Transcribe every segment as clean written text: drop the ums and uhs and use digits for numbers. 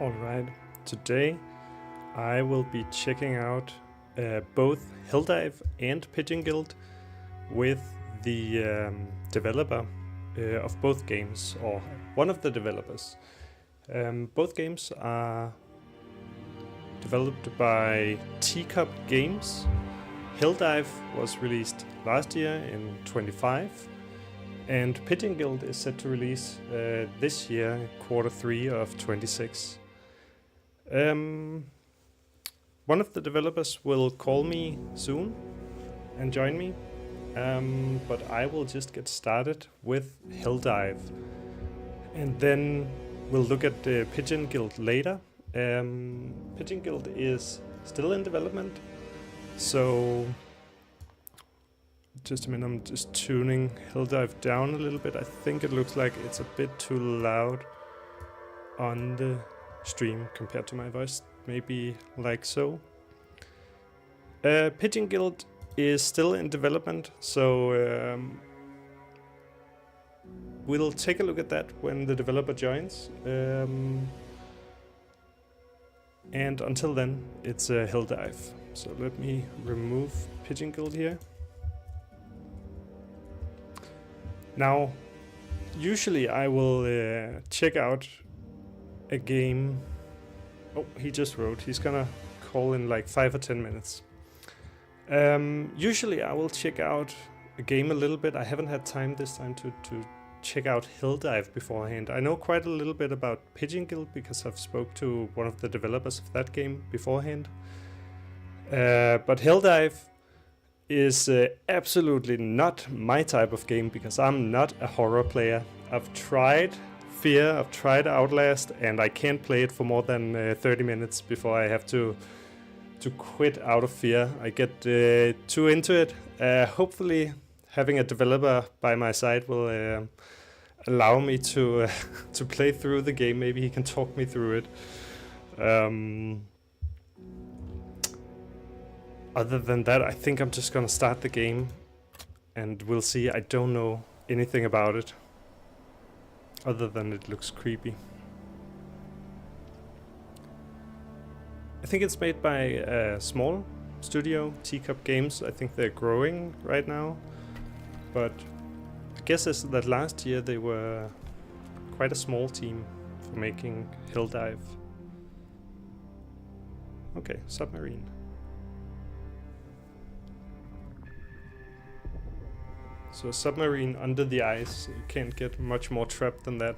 Alright, today I will be checking out both Helldive and Pigeon Guild with the developer of both games, or one of the developers. Both games are developed by Teacup Games. Helldive was released last year in 25, and Pigeon Guild is set to release this year, Q3 of 26. One of the developers will call me soon and join me, but I will just get started with Helldive, and then we'll look at the Pigeon Guild later. Pigeon Guild is still in development, so just a minute, I'm just tuning Helldive down a little bit. I think it looks like it's a bit too loud on the stream compared to my voice, maybe like so. Pigeon Guild is still in development, so we'll take a look at that when the developer joins. And until then, it's Helldive. So let me remove Pigeon Guild here. Now, usually I will check out a game. Oh, he just wrote. He's gonna call in like 5 or 10 minutes. Usually I will check out a game a little bit. I haven't had time this time to check out Helldive beforehand. I know quite a little bit about Pigeon Guild because I've spoke to one of the developers of that game beforehand. But Helldive is absolutely not my type of game because I'm not a horror player. I've tried Fear, I've tried Outlast, and I can't play it for more than 30 minutes before I have to quit out of fear. I get too into it. Hopefully having a developer by my side will allow me to play through the game. Maybe he can talk me through it. Other than that, I think I'm just gonna start the game and we'll see. I don't know anything about it other than it looks creepy. I think it's made by a small studio, Teacup Games. I think they're growing right now, but I guess that last year they were quite a small team for making Helldive. Okay, submarine. So a submarine under the ice, you can't get much more trapped than that.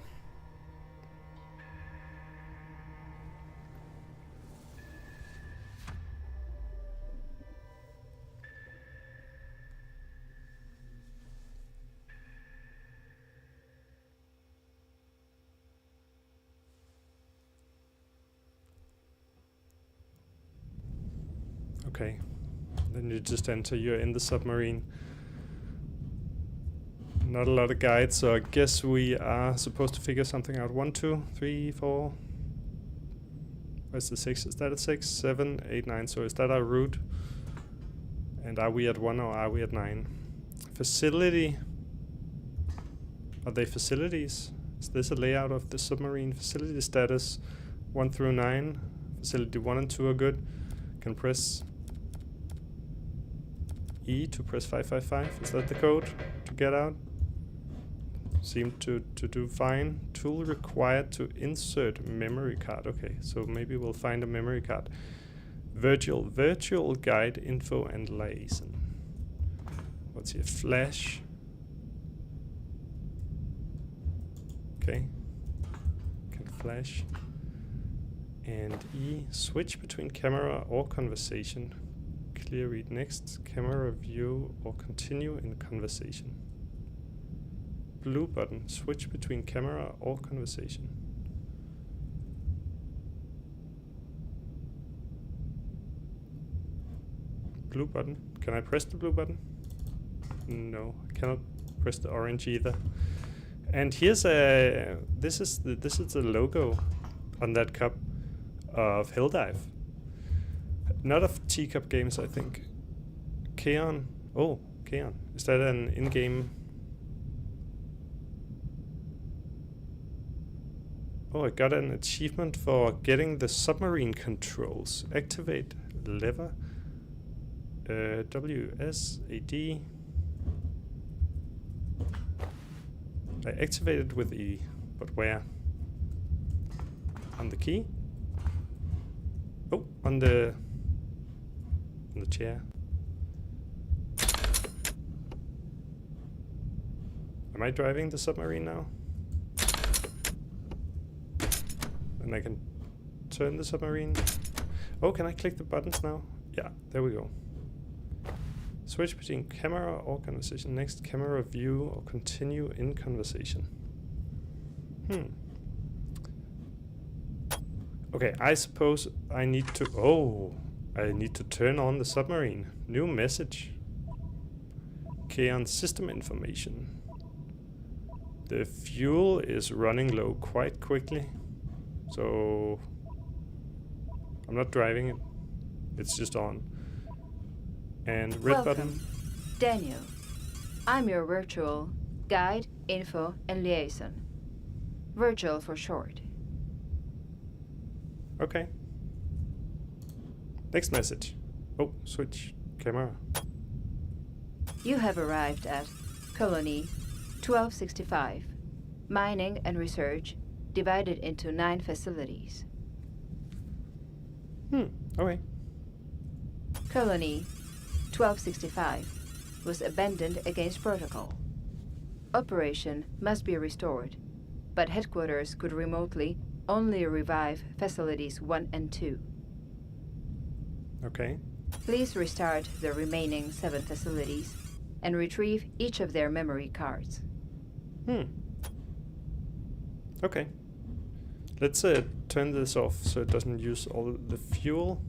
Okay, then you just enter, you're in the submarine. Not a lot of guides, so I guess we are supposed to figure something out. 1, 2, 3, 4. Where's the 6? Is that a 6, 7, 8, 9? So is that our route? And are we at 1 or are we at 9? Facility. Are they facilities? Is this a layout of the submarine? Facility status 1 through 9. Facility 1 and 2 are good. Can press E to press 555. Is that the code to get out? seem to do fine. Tool required to insert memory card. Okay, so maybe we'll find a memory card. Virtual guide info and liaison. What's here? Flash. Okay. Can flash. And E, switch between camera or conversation. Clear read next, camera view or continue in conversation. Blue button, switch between camera or conversation. Blue button, can I press the blue button? No, I cannot press the orange either. And here's a, this is the logo on that cup of Helldive. Not of teacup games, I think. Keon. Oh, Keon. Is that an in-game? Oh, I got an achievement for getting the submarine controls. Activate lever. WSAD. I activated with E, but where? On the key? Oh, on the chair. Am I driving the submarine now? And I can turn the submarine. Oh, can I click the buttons now? Yeah, there we go. Switch between camera or conversation. Next, camera view or continue in conversation. Okay, I suppose I need to... Oh, I need to turn on the submarine. New message. Keon system information. The fuel is running low quite quickly. So... I'm not driving it. It's just on. And red button. Daniel. I'm your virtual guide, info, and liaison. Virtual for short. Okay. Next message. Oh, switch camera. You have arrived at Colony 1265. Mining and research divided into 9 facilities. Okay. Colony 1265 was abandoned against protocol. Operation must be restored, but headquarters could remotely only revive facilities 1 and 2. Okay. Please restart the remaining 7 facilities and retrieve each of their memory cards. Okay. Let's turn this off so it doesn't use all the fuel.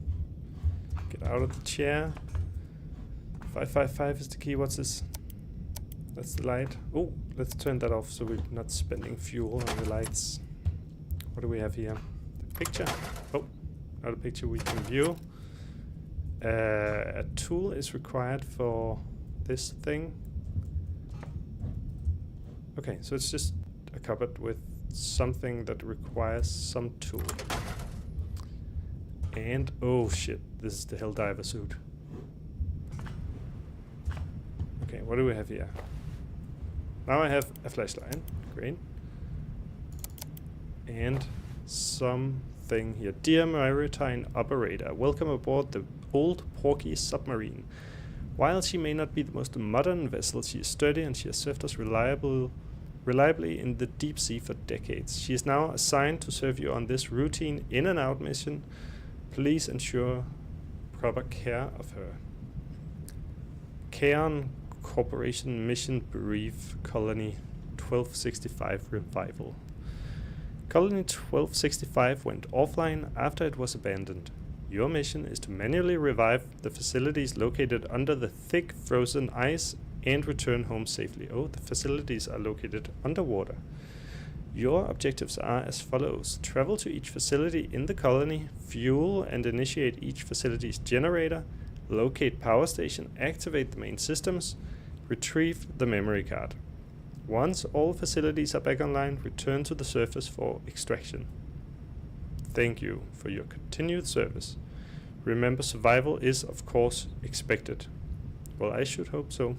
Get out of the chair. 555 is the key. What's this? That's the light. Oh, let's turn that off so we're not spending fuel on the lights. What do we have here? The picture. Oh, not a picture we can view. A tool is required for this thing. Okay, so it's just a cupboard with something that requires some tool. And oh shit, this is the Helldiver suit. Okay, what do we have here? Now I have a flashlight, great. And something here. Dear Maritime Operator, welcome aboard the old Porky submarine. While she may not be the most modern vessel, she is sturdy and she has served us reliably in the deep sea for decades. She is now assigned to serve you on this routine in and out mission. Please ensure proper care of her. Keon Corporation Mission Brief, Colony 1265 Revival. Colony 1265 went offline after it was abandoned. Your mission is to manually revive the facilities located under the thick frozen ice and return home safely. Oh, the facilities are located underwater. Your objectives are as follows. Travel to each facility in the colony, fuel and initiate each facility's generator, locate power station, activate the main systems, retrieve the memory card. Once all facilities are back online, return to the surface for extraction. Thank you for your continued service. Remember, survival is, of course, expected. Well, I should hope so.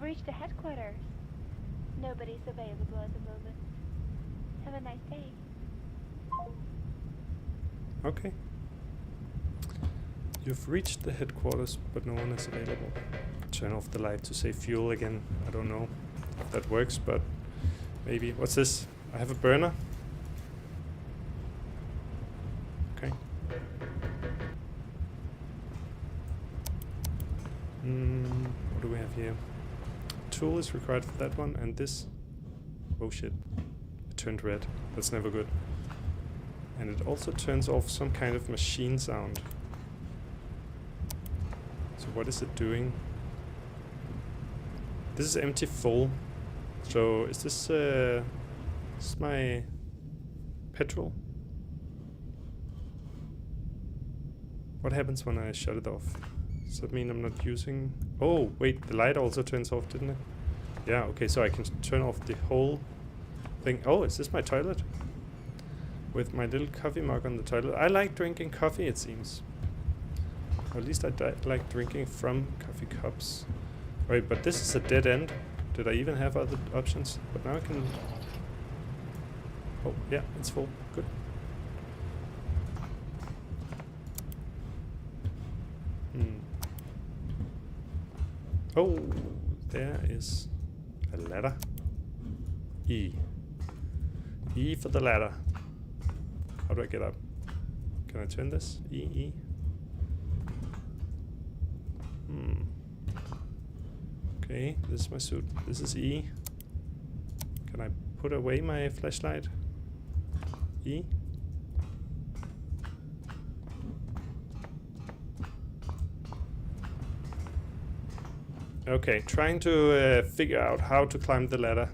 I've reached the headquarters. Nobody's available at the moment. Have a nice day. Okay. You've reached the headquarters, but no one is available. Turn off the light to save fuel again. I don't know if that works, but maybe. What's this? I have a burner. Okay. What do we have here? Tool is required for that one, and this. Oh shit. It turned red. That's never good. And it also turns off some kind of machine sound. So what is it doing? This is empty full. So is this my petrol? What happens when I shut it off? Does that mean I'm not using... Oh, wait, the light also turns off, didn't it? Yeah, okay, so I can turn off the whole thing. Oh, is this my toilet? With my little coffee mug on the toilet. I like drinking coffee, it seems. Or at least I like drinking from coffee cups. Wait, but this is a dead end. Did I even have other options? But now I can... Oh, yeah, it's full. Good. Oh, there is a ladder. E. E for the ladder. How do I get up? Can I turn this? E. Okay, this is my suit. This is E. Can I put away my flashlight? E. Okay, trying to figure out how to climb the ladder.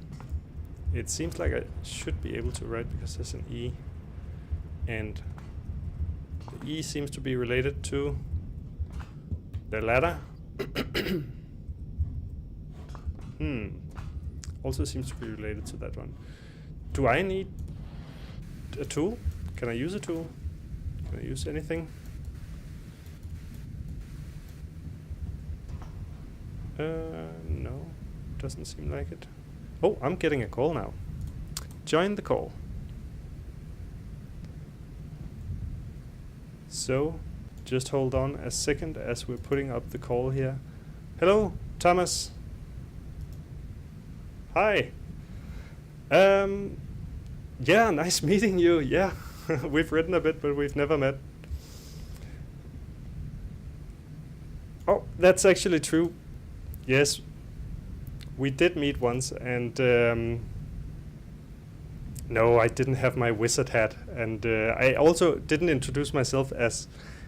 It seems like I should be able to, right? Because there's an E. And the E seems to be related to the ladder. Also seems to be related to that one. Do I need a tool? Can I use a tool? Can I use anything? No, doesn't seem like it. Oh, I'm getting a call now. Join the call. So, just hold on a second as we're putting up the call here. Hello, Thomas. Hi. Yeah, nice meeting you. Yeah, we've written a bit, but we've never met. Oh, that's actually true. Yes, we did meet once, and no, I didn't have my wizard hat, and I also didn't introduce myself as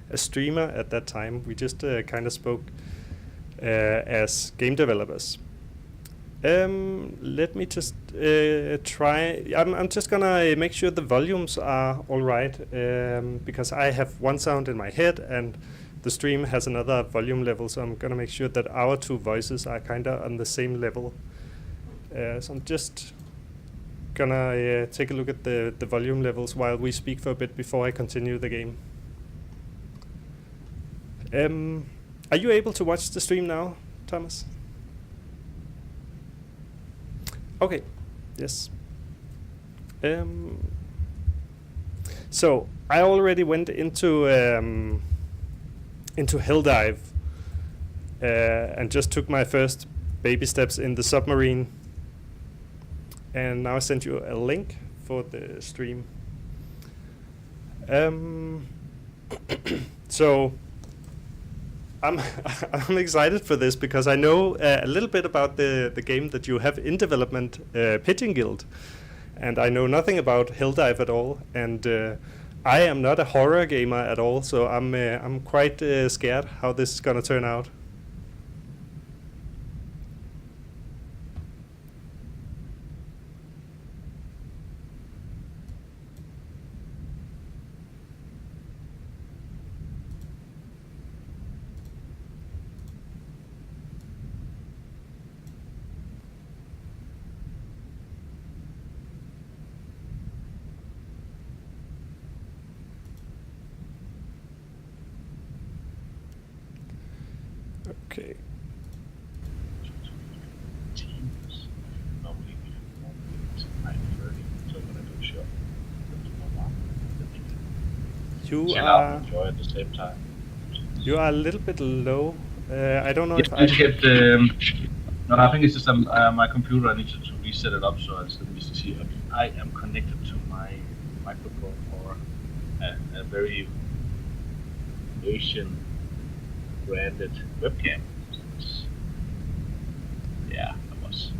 a streamer at that time. We just kind of spoke as game developers. Let me just try. I'm just gonna make sure the volumes are all right, because I have one sound in my head and the stream has another volume level, so I'm gonna make sure that our two voices are kind of on the same level. So I'm just gonna take a look at the volume levels while we speak for a bit before I continue the game. Are you able to watch the stream now, Thomas? Okay, yes. So I already went into Helldive and just took my first baby steps in the submarine. And now I sent you a link for the stream. So I'm excited for this because I know a little bit about the game that you have in development, Pigeon Guild, and I know nothing about Helldive at all. And I am not a horror gamer at all, so I'm quite scared how this is gonna turn out. Okay. You chill out are and enjoy at the same time. a little bit low. I don't know Yeah, if please I. get. No, I think it's just my computer. I need to reset it up, so I just let me see. I am connected to my microphone or a very Asian branded webcam. Yeah, that was.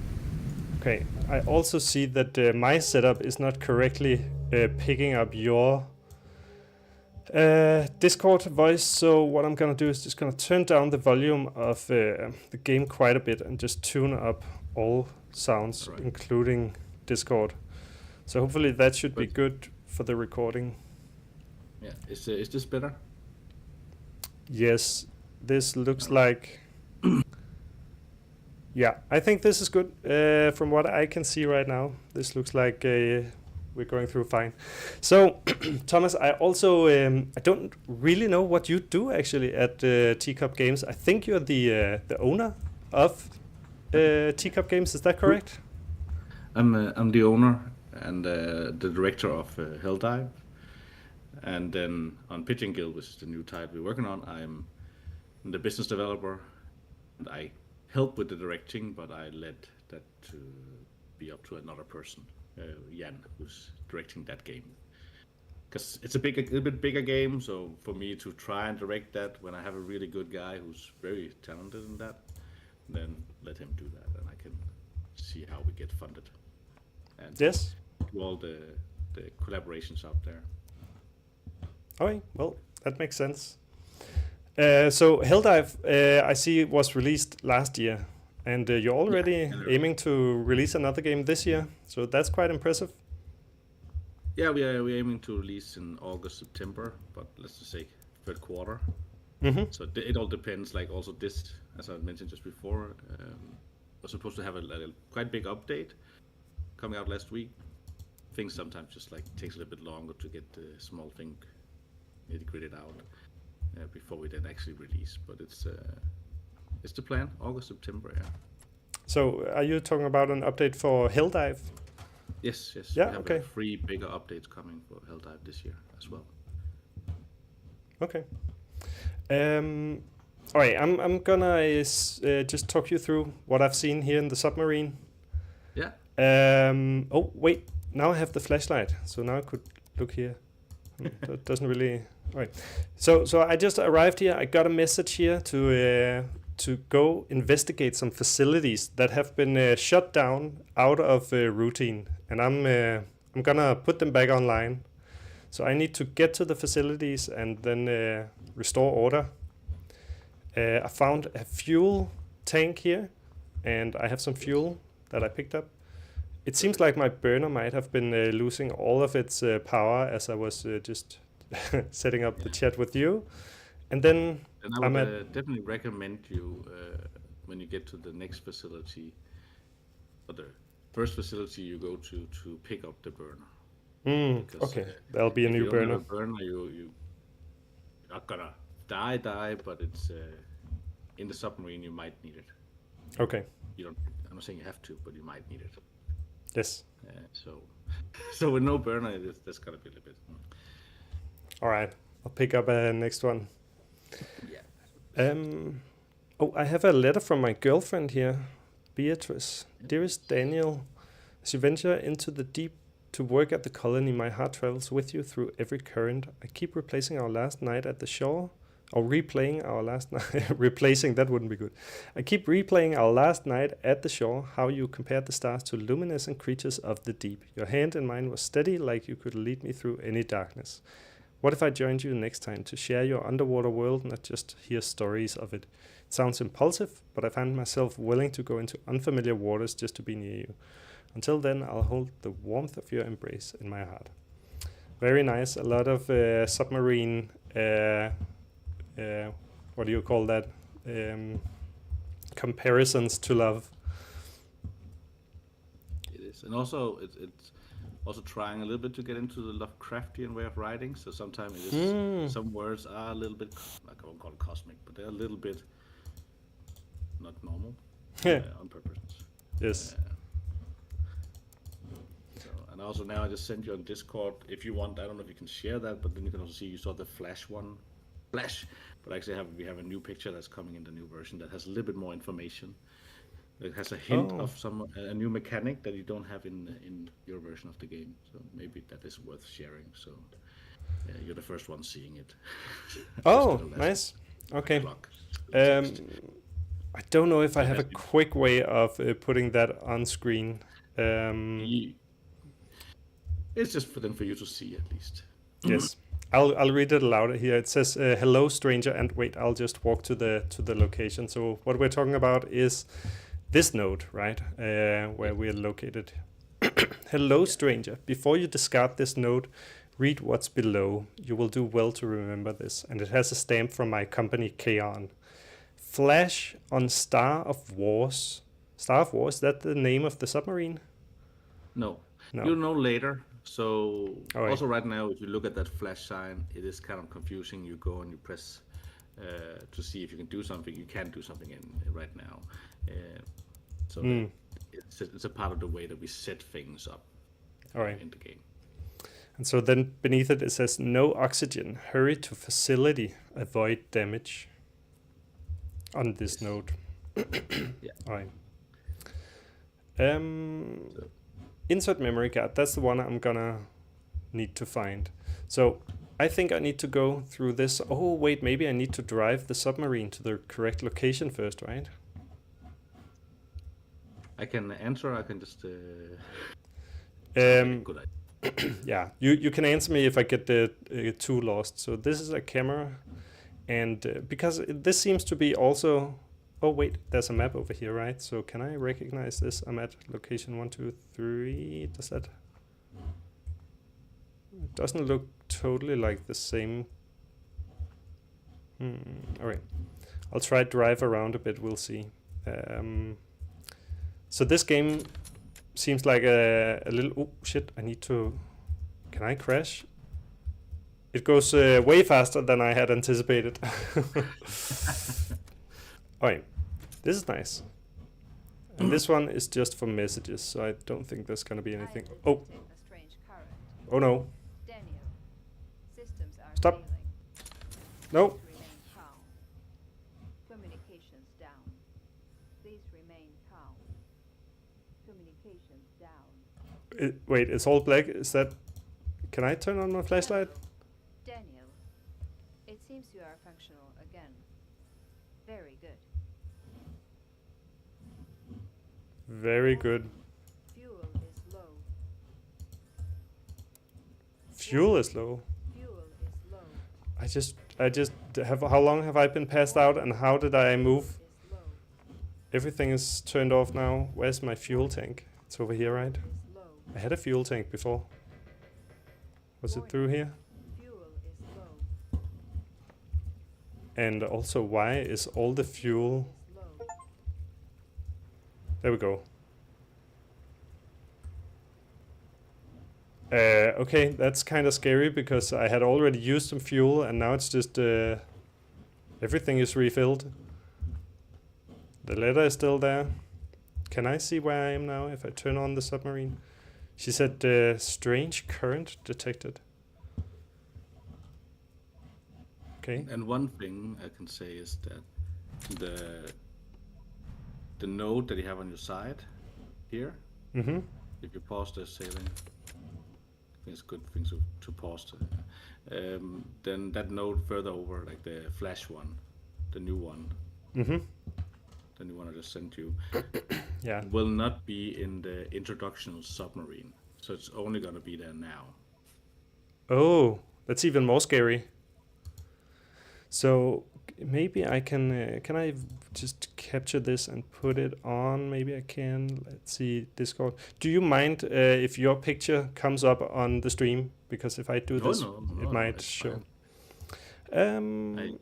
Okay. I also see that my setup is not correctly picking up your Discord voice. So what I'm gonna do is just gonna turn down the volume of the game quite a bit and just tune up all sounds, Right. including Discord. So hopefully that should be But- good for the recording. Yeah. Is this better? Yes, this looks like. Yeah, I think this is good. From what I can see right now, this looks like we're going through fine. So, Thomas, I also I don't really know what you do actually at Teacup Games. I think you're the owner of Teacup Games. Is that correct? I'm the owner and the director of Helldive, and then on Pigeon Guild, which is the new title we're working on, I'm the business developer, and I help with the directing, but I let that to be up to another person, Jan, who's directing that game. Because it's a little bit bigger game, so for me to try and direct that when I have a really good guy who's very talented in that, then let him do that, and I can see how we get funded. And Yes. do all the collaborations out there. Okay, well, that makes sense. So Helldive, I see, was released last year, and you're already aiming to release another game this year. So that's quite impressive. Yeah, we're aiming to release in August, September, but let's just say third quarter. Mm-hmm. So it all depends. Like also this, as I mentioned just before, was supposed to have a quite big update coming out last week. Things sometimes just like takes a little bit longer to get the small thing integrated out before we then actually release. But it's the plan, August, September. Yeah. So are you talking about an update for Helldive? Yes. Yeah, We have okay. 3 bigger updates coming for Helldive this year as well. Okay. All right, I'm gonna just talk you through what I've seen here in the submarine. Yeah. Oh wait, now I have the flashlight, so now I could look here. That doesn't really. All right. So I just arrived here. I got a message here to go investigate some facilities that have been shut down out of routine, and I'm gonna put them back online. So I need to get to the facilities and then restore order. I found a fuel tank here, and I have some fuel that I picked up. It seems like my burner might have been losing all of its power as I was just setting up the chat with you. And then And I would definitely recommend you when you get to the next facility, or the first facility you go to pick up the burner. Because, okay, that'll be a if new you don't burner. have a burner, you're not gonna die, but it's in the submarine you might need it. Okay, You don't. I'm not saying you have to, but you might need it. yes. So with no burner, that's gonna be a little bit. All right, I'll pick up next one. Yeah. Oh, I have a letter from my girlfriend here, Beatrice. Dearest Daniel, as you venture into the deep to work at the colony, my heart travels with you through every current. I keep replacing our last night at the shore, or replaying our last night. Replacing, that wouldn't be good. I keep replaying our last night at the shore, how you compared the stars to luminescent creatures of the deep. Your hand in mine was steady, like you could lead me through any darkness. What if I joined you next time to share your underwater world, not just hear stories of it? It sounds impulsive, but I find myself willing to go into unfamiliar waters just to be near you. Until then, I'll hold the warmth of your embrace in my heart. Very nice. A lot of submarine, what do you call that? Comparisons to love. It is, and also it's also trying a little bit to get into the Lovecraftian way of writing. So sometimes it is some words are a little bit, like I won't call it cosmic, but they're a little bit not normal on purpose. Yes. And also now I just sent you on Discord. If you want, I don't know if you can share that, but then you can also see you saw the Flash one, Flash. But actually, we have a new picture that's coming in the new version that has a little bit more information. It has a hint Oh. of a new mechanic that you don't have in your version of the game. So maybe that is worth sharing. So you're the first one seeing it. Oh, Just the last nice. Okay. block. I don't know if I have a has been- quick way of putting that on screen. It's just for you to see at least. Yes, I'll read it aloud here. It says, "Hello, stranger," and wait, I'll just walk to the location. So what we're talking about is this node, right, where we're located. Hello, stranger. Before you discard this node, read what's below. You will do well to remember this. And it has a stamp from my company, Kaon. Flash on Star of Wars. Star of Wars, is that the name of the submarine? No. No. You'll know later. So All right. also right now, if you look at that flash sign, it is kind of confusing. You go and you press to see if you can do something. You can't do something right now. So it's a part of the way that we set things up All right. in the game. And so then beneath it, it says, "No oxygen. Hurry to facility. Avoid damage." On this node. Yeah. All right. Insert memory card. That's the one I'm gonna need to find. So I think I need to go through this. Oh, wait, maybe I need to drive the submarine to the correct location first, right? I can answer. I can just. Um, Good idea. yeah, you can answer me if I get the two lost. So this is a camera, and because this seems to be also. Oh wait, there's a map over here, right? So can I recognize this? I'm at location 1, 2, 3. Does that? It doesn't look totally like the same. All right, I'll try to drive around a bit. We'll see. So this game seems like a little. Oh shit! I need to. Can I crash? It goes way faster than I had anticipated. Alright, this is nice. And this one is just for messages, so I don't think there's gonna be anything. Oh, A strange current. oh no. Daniel, systems are Stop. failing. No. Remain calm. Communications down. Please remain calm. Communications down. Wait, it's all black. Is that... Can I turn on my flashlight? Daniel, it seems you are functional again. Very good. Very good. Fuel is low. Fuel is low. Fuel is low. I just have... How long have I been passed out and how did I move? Is low. Everything is turned off now. Where's my fuel tank? It's over here, right? Is low. I had a fuel tank before. Was it through here? Fuel is low. And also, why is all the fuel... Is low. There we go. Okay, that's kind of scary because I had already used some fuel and now it's just... everything is refilled. The letter is still there. Can I see where I am now if I turn on the submarine? She said strange current detected. Okay. And one thing I can say is that the node that you have on your side here, Mm-hmm. if you pause the sailing, I think it's a good thing to pause. Then that node further over, like the flash one, the new one, Mm-hmm. the new one I just sent you, Yeah. will not be in the introduction submarine. So it's only going to be there now. Oh, that's even more scary. So maybe I can I just capture this and put it on? Maybe I can. Let's see, Discord. Do you mind if your picture comes up on the stream? Because if I do this, it might it's show. fine.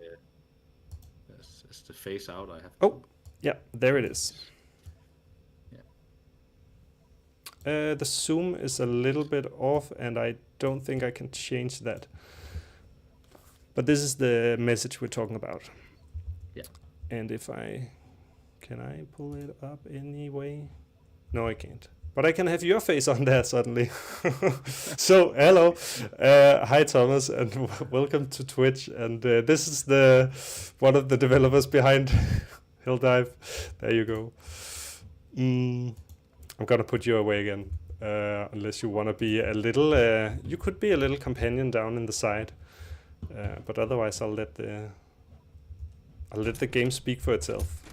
It's the face out I have. Oh, yeah, there it is. Yeah. The zoom is a little bit off, and I don't think I can change that. But this is the message we're talking about. Yeah. And if can I pull it up anyway? No, I can't. but I can have your face on there suddenly. So, hello. Hi, Thomas, and welcome to Twitch. And this is one of the developers behind Helldive. There you go. I'm going to put you away again, unless you want to be a little... you could be a little companion down in the side. But otherwise, I'll let the game speak for itself.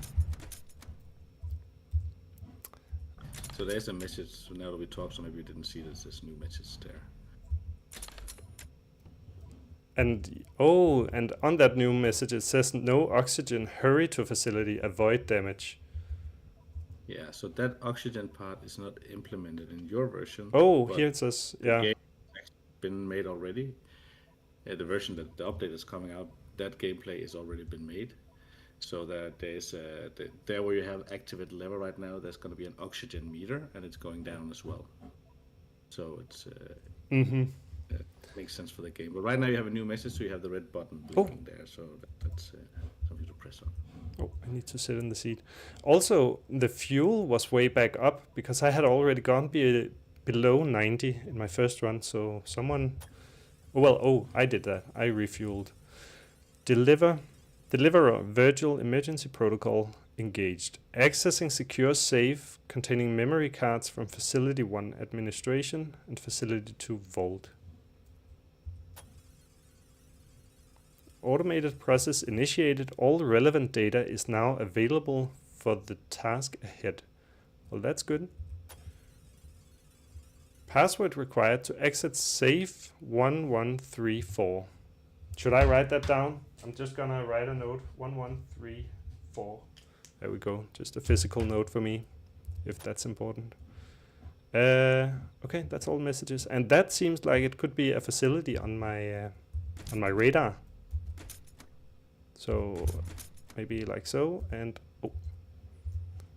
So there's a message. So now that we talk, so maybe you didn't see this new message there. And on that new message it says no oxygen, hurry to facility, avoid damage. Yeah, so that oxygen part is not implemented in your version. Oh, here it says, yeah. The game has actually been made already. The version that the update is coming out, that gameplay has already been made. So that there's there where you have activated lever right now, there's going to be an oxygen meter, and it's going down as well. So it's makes sense for the game. But right now you have a new message, so you have the red button blinking there. So that's something to press on. Oh, I need to sit in the seat. Also, the fuel was way back up because I had already gone below 90 in my first run. So someone, I did that. I refueled. Deliverer virtual emergency protocol engaged. Accessing secure safe containing memory cards from Facility 1 administration and Facility 2 vault. Automated process initiated. All relevant data is now available for the task ahead. Well, that's good. Password required to exit safe 1134. Should I write that down? I'm just gonna write a note. 1134. There we go. Just a physical note for me, if that's important. Okay, that's all messages. And that seems like it could be a facility on my radar. So maybe like so, and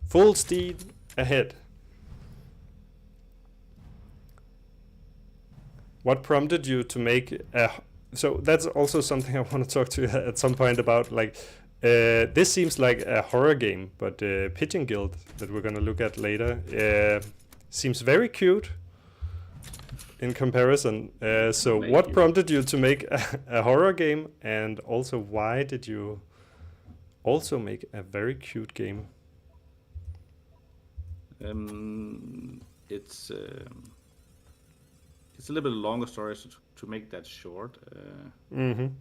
full speed ahead. What prompted you to make so that's also something I want to talk to you at some point about. Like, this seems like a horror game, but Pigeon Guild that we're gonna look at later seems very cute in comparison. So what prompted you to make a horror game, and also why did you also make a very cute game? It's a little bit longer story, so to make that short. Let's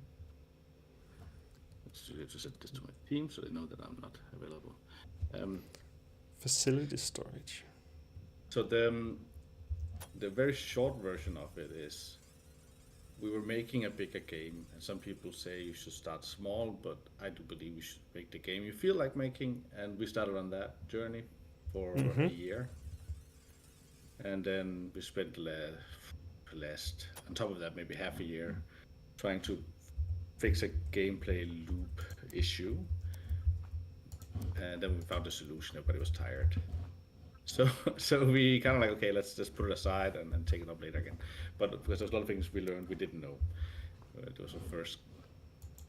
set this to my team so they know that I'm not available. Facility storage. So the very short version of it is, we were making a bigger game, and some people say you should start small, but I do believe we should make the game you feel like making, and we started on that journey for a year. And then we spent last, on top of that, maybe half a year trying to fix a gameplay loop issue. And then we found a solution. Everybody was tired. So we kind of like, okay, let's just put it aside and take it up later again. But because there's a lot of things we learned we didn't know. It was our first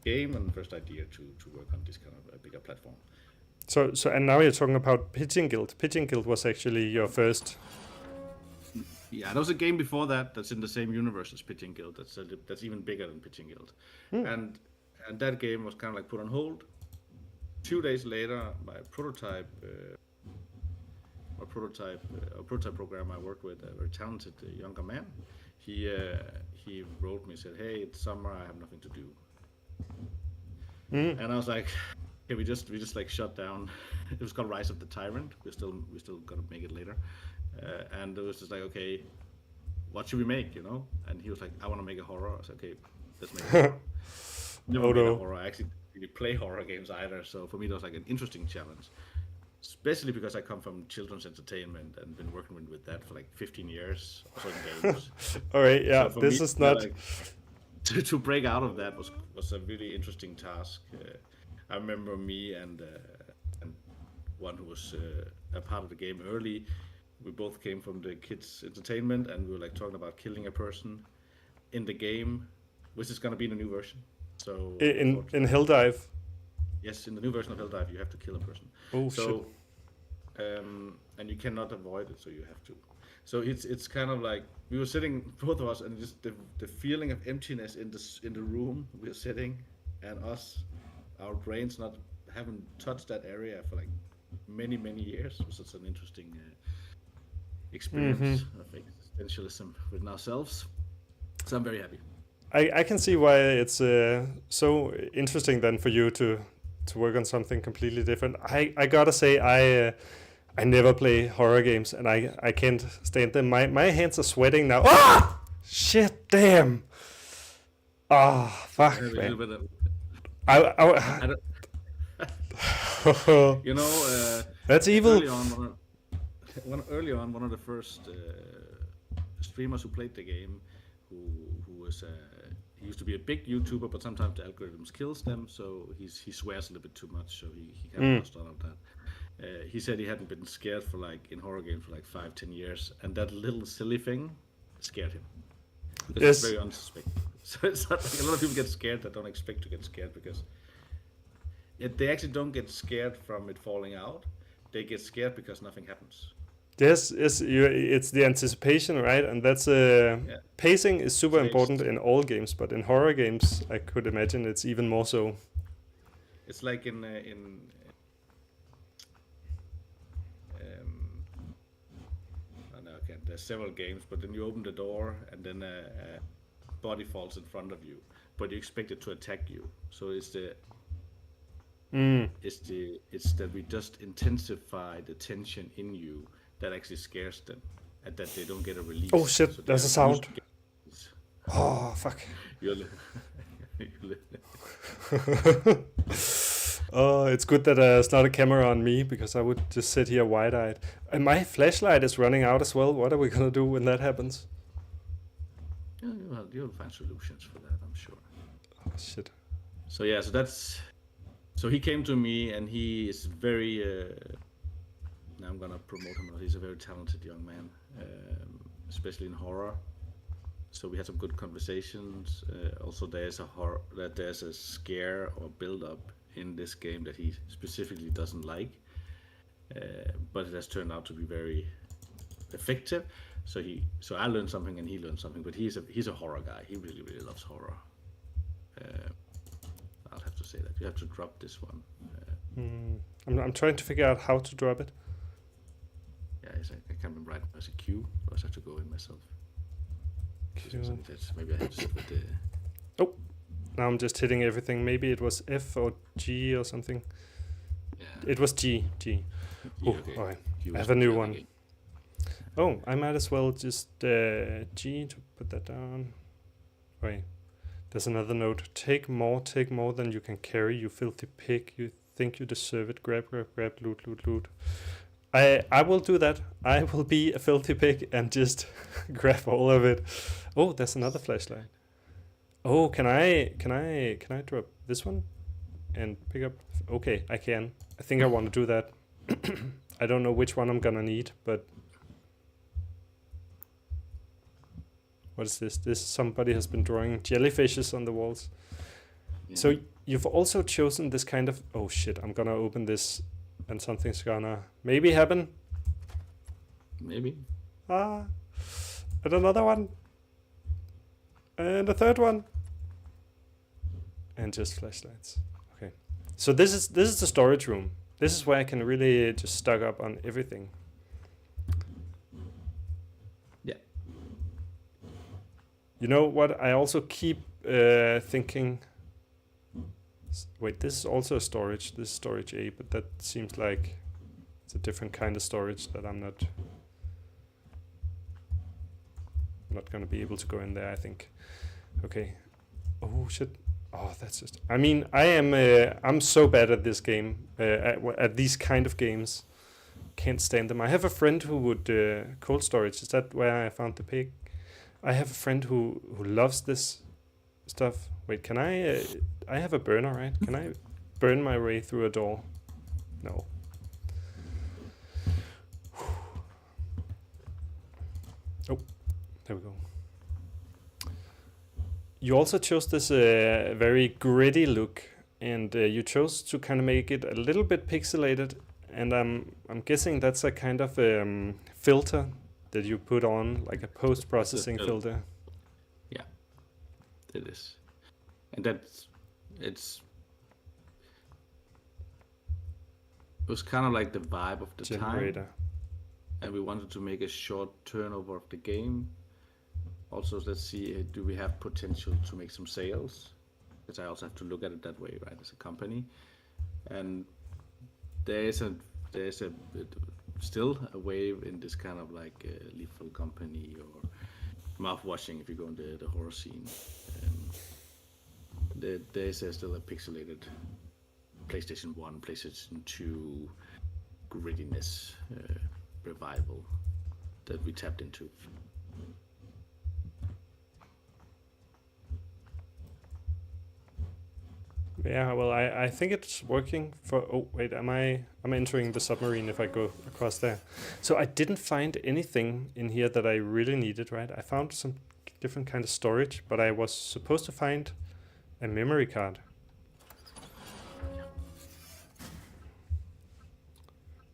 game and first idea to work on this kind of a bigger platform. So and now you're talking about Pigeon Guild. Pigeon Guild was actually your first. Yeah, there was a game before that that's in the same universe as Pigeon Guild. That's even bigger than Pigeon Guild, and that game was kind of like put on hold. 2 days later, my prototype programmer I worked with, a very talented younger man, he wrote me and said, "Hey, it's summer, I have nothing to do." And I was like, "Okay, we just like shut down." It was called Rise of the Tyrant. We still gonna make it later. And it was just like, okay, what should we make, you know? And he was like, I want to make a horror. I was like, okay, let's make a horror. Never made a horror. I actually didn't really play horror games either. So for me, that was like an interesting challenge, especially because I come from children's entertainment and been working with that for like 15 years or certain games. All right, yeah, so this me, is not... Like, to break out of that was a really interesting task. I remember me and one who was a part of the game early, we both came from the kids' entertainment, and we were like talking about killing a person in the game, which is going to be in a new version. So in Helldive. Yes, in the new version of Helldive, you have to kill a person. Oh so, shit. and you cannot avoid it, so you have to. So it's kind of like we were sitting, both of us, and just the feeling of emptiness in the room we're sitting, and our brains not haven't touched that area for like many years. So it's an interesting experience of existentialism with ourselves. So I'm very happy. I can see why it's so interesting then for you to work on something completely different. I gotta say I never play horror games and I can't stand them. My hands are sweating now. Ah! Shit, damn. Ah, fuck, man. I don't, you know, that's evil. Early on, one of the first streamers who played the game, who was he used to be a big YouTuber, but sometimes the algorithms kills them, so he swears a little bit too much, so he kind of lost all of that. He said he hadn't been scared for like in horror games for like 5-10 years, and that little silly thing scared him. Because it's very unsuspecting. So it's not like a lot of people get scared that don't expect to get scared because they actually don't get scared from it falling out. They get scared because nothing happens. Yes, it's the anticipation, right? And that's pacing is super important in all games, but in horror games, I could imagine it's even more so. It's like in there's several games, but then you open the door and then a body falls in front of you, but you expect it to attack you. So it's that we just intensify the tension in you that actually scares them, and that they don't get a release. Oh shit! So there's a sound. Oh fuck! Oh, it's good that there's not a camera on me because I would just sit here wide-eyed. And my flashlight is running out as well. What are we gonna do when that happens? You'll find solutions for that, I'm sure. Oh shit! So yeah, so he came to me, and he is very. Now I'm gonna promote him. He's a very talented young man, especially in horror. So we had some good conversations. Also, there's a scare or build-up in this game that he specifically doesn't like, but it has turned out to be very effective. So I learned something and he learned something. But he's a horror guy. He really loves horror. I'll have to say that you have to drop this one. I'm trying to figure out how to drop it. Yeah, I can't remember right. There's a Q, so I have to go in myself. Maybe I have to sit with the. Oh, now I'm just hitting everything. Maybe it was F or G or something. Yeah. It was G. Oh, okay. All right. I have a new one. Oh, I might as well just G to put that down. Wait, there's another note. Take more than you can carry, you filthy pig. You think you deserve it. Grab, loot. I will do that. I will be a filthy pig and just grab all of it. Oh, there's another flashlight. Oh, can I drop this one and pick up? Okay, I can. I think I want to do that. I don't know which one I'm gonna need, but what is this? Somebody has been drawing jellyfishes on the walls. Yeah. So you've also chosen this kind of. Oh shit! I'm gonna open this. And something's gonna maybe happen. Maybe. And another one. And a third one. And just flashlights. Okay. So this is the storage room. This is where I can really just stock up on everything. Yeah. You know what? I also keep thinking. Wait, this is also a storage. This is storage A, but that seems like it's a different kind of storage that I'm not going to be able to go in there, I think. Okay. Oh shit. Oh, that's just. I mean, I'm so bad at this game, at these kind of games. Can't stand them. I have a friend who would cold storage. Is that where I found the pig? I have a friend who loves this stuff. Wait, can I? I have a burner, right? Can I burn my way through a door? No. Oh, there we go. You also chose this very gritty look, and you chose to kind of make it a little bit pixelated, and I'm guessing that's a kind of filter that you put on, like a post-processing filter. Yeah, it is, and it was kind of like the vibe of the Generator. time, and we wanted to make a short turnover of the game. Also, let's see, do we have potential to make some sales? Because I also have to look at it that way, right, as a company. And there's still a wave in this kind of like lethal company or mouth-washing if you go into the horror scene. There's still a pixelated PlayStation 1, PlayStation 2 grittiness revival that we tapped into. Yeah, well, I think it's working for... Oh, wait, I'm entering the submarine if I go across there. So I didn't find anything in here that I really needed, right? I found some different kind of storage, but I was supposed to find a memory card.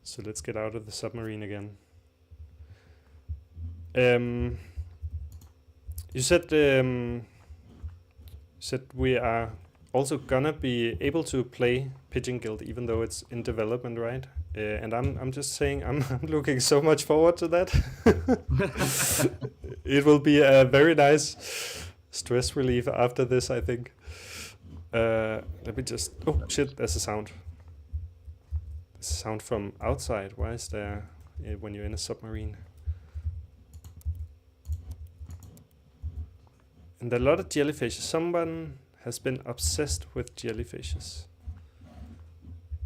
So let's get out of the submarine again. You said we are also gonna be able to play Pigeon Guild even though it's in development, right? And I'm just saying I'm looking so much forward to that. It will be a very nice stress relief after this, I think. Let me just... Oh shit, there's a sound. There's a sound from outside. Why is there when you're in a submarine? And a lot of jellyfish. Someone has been obsessed with jellyfishes.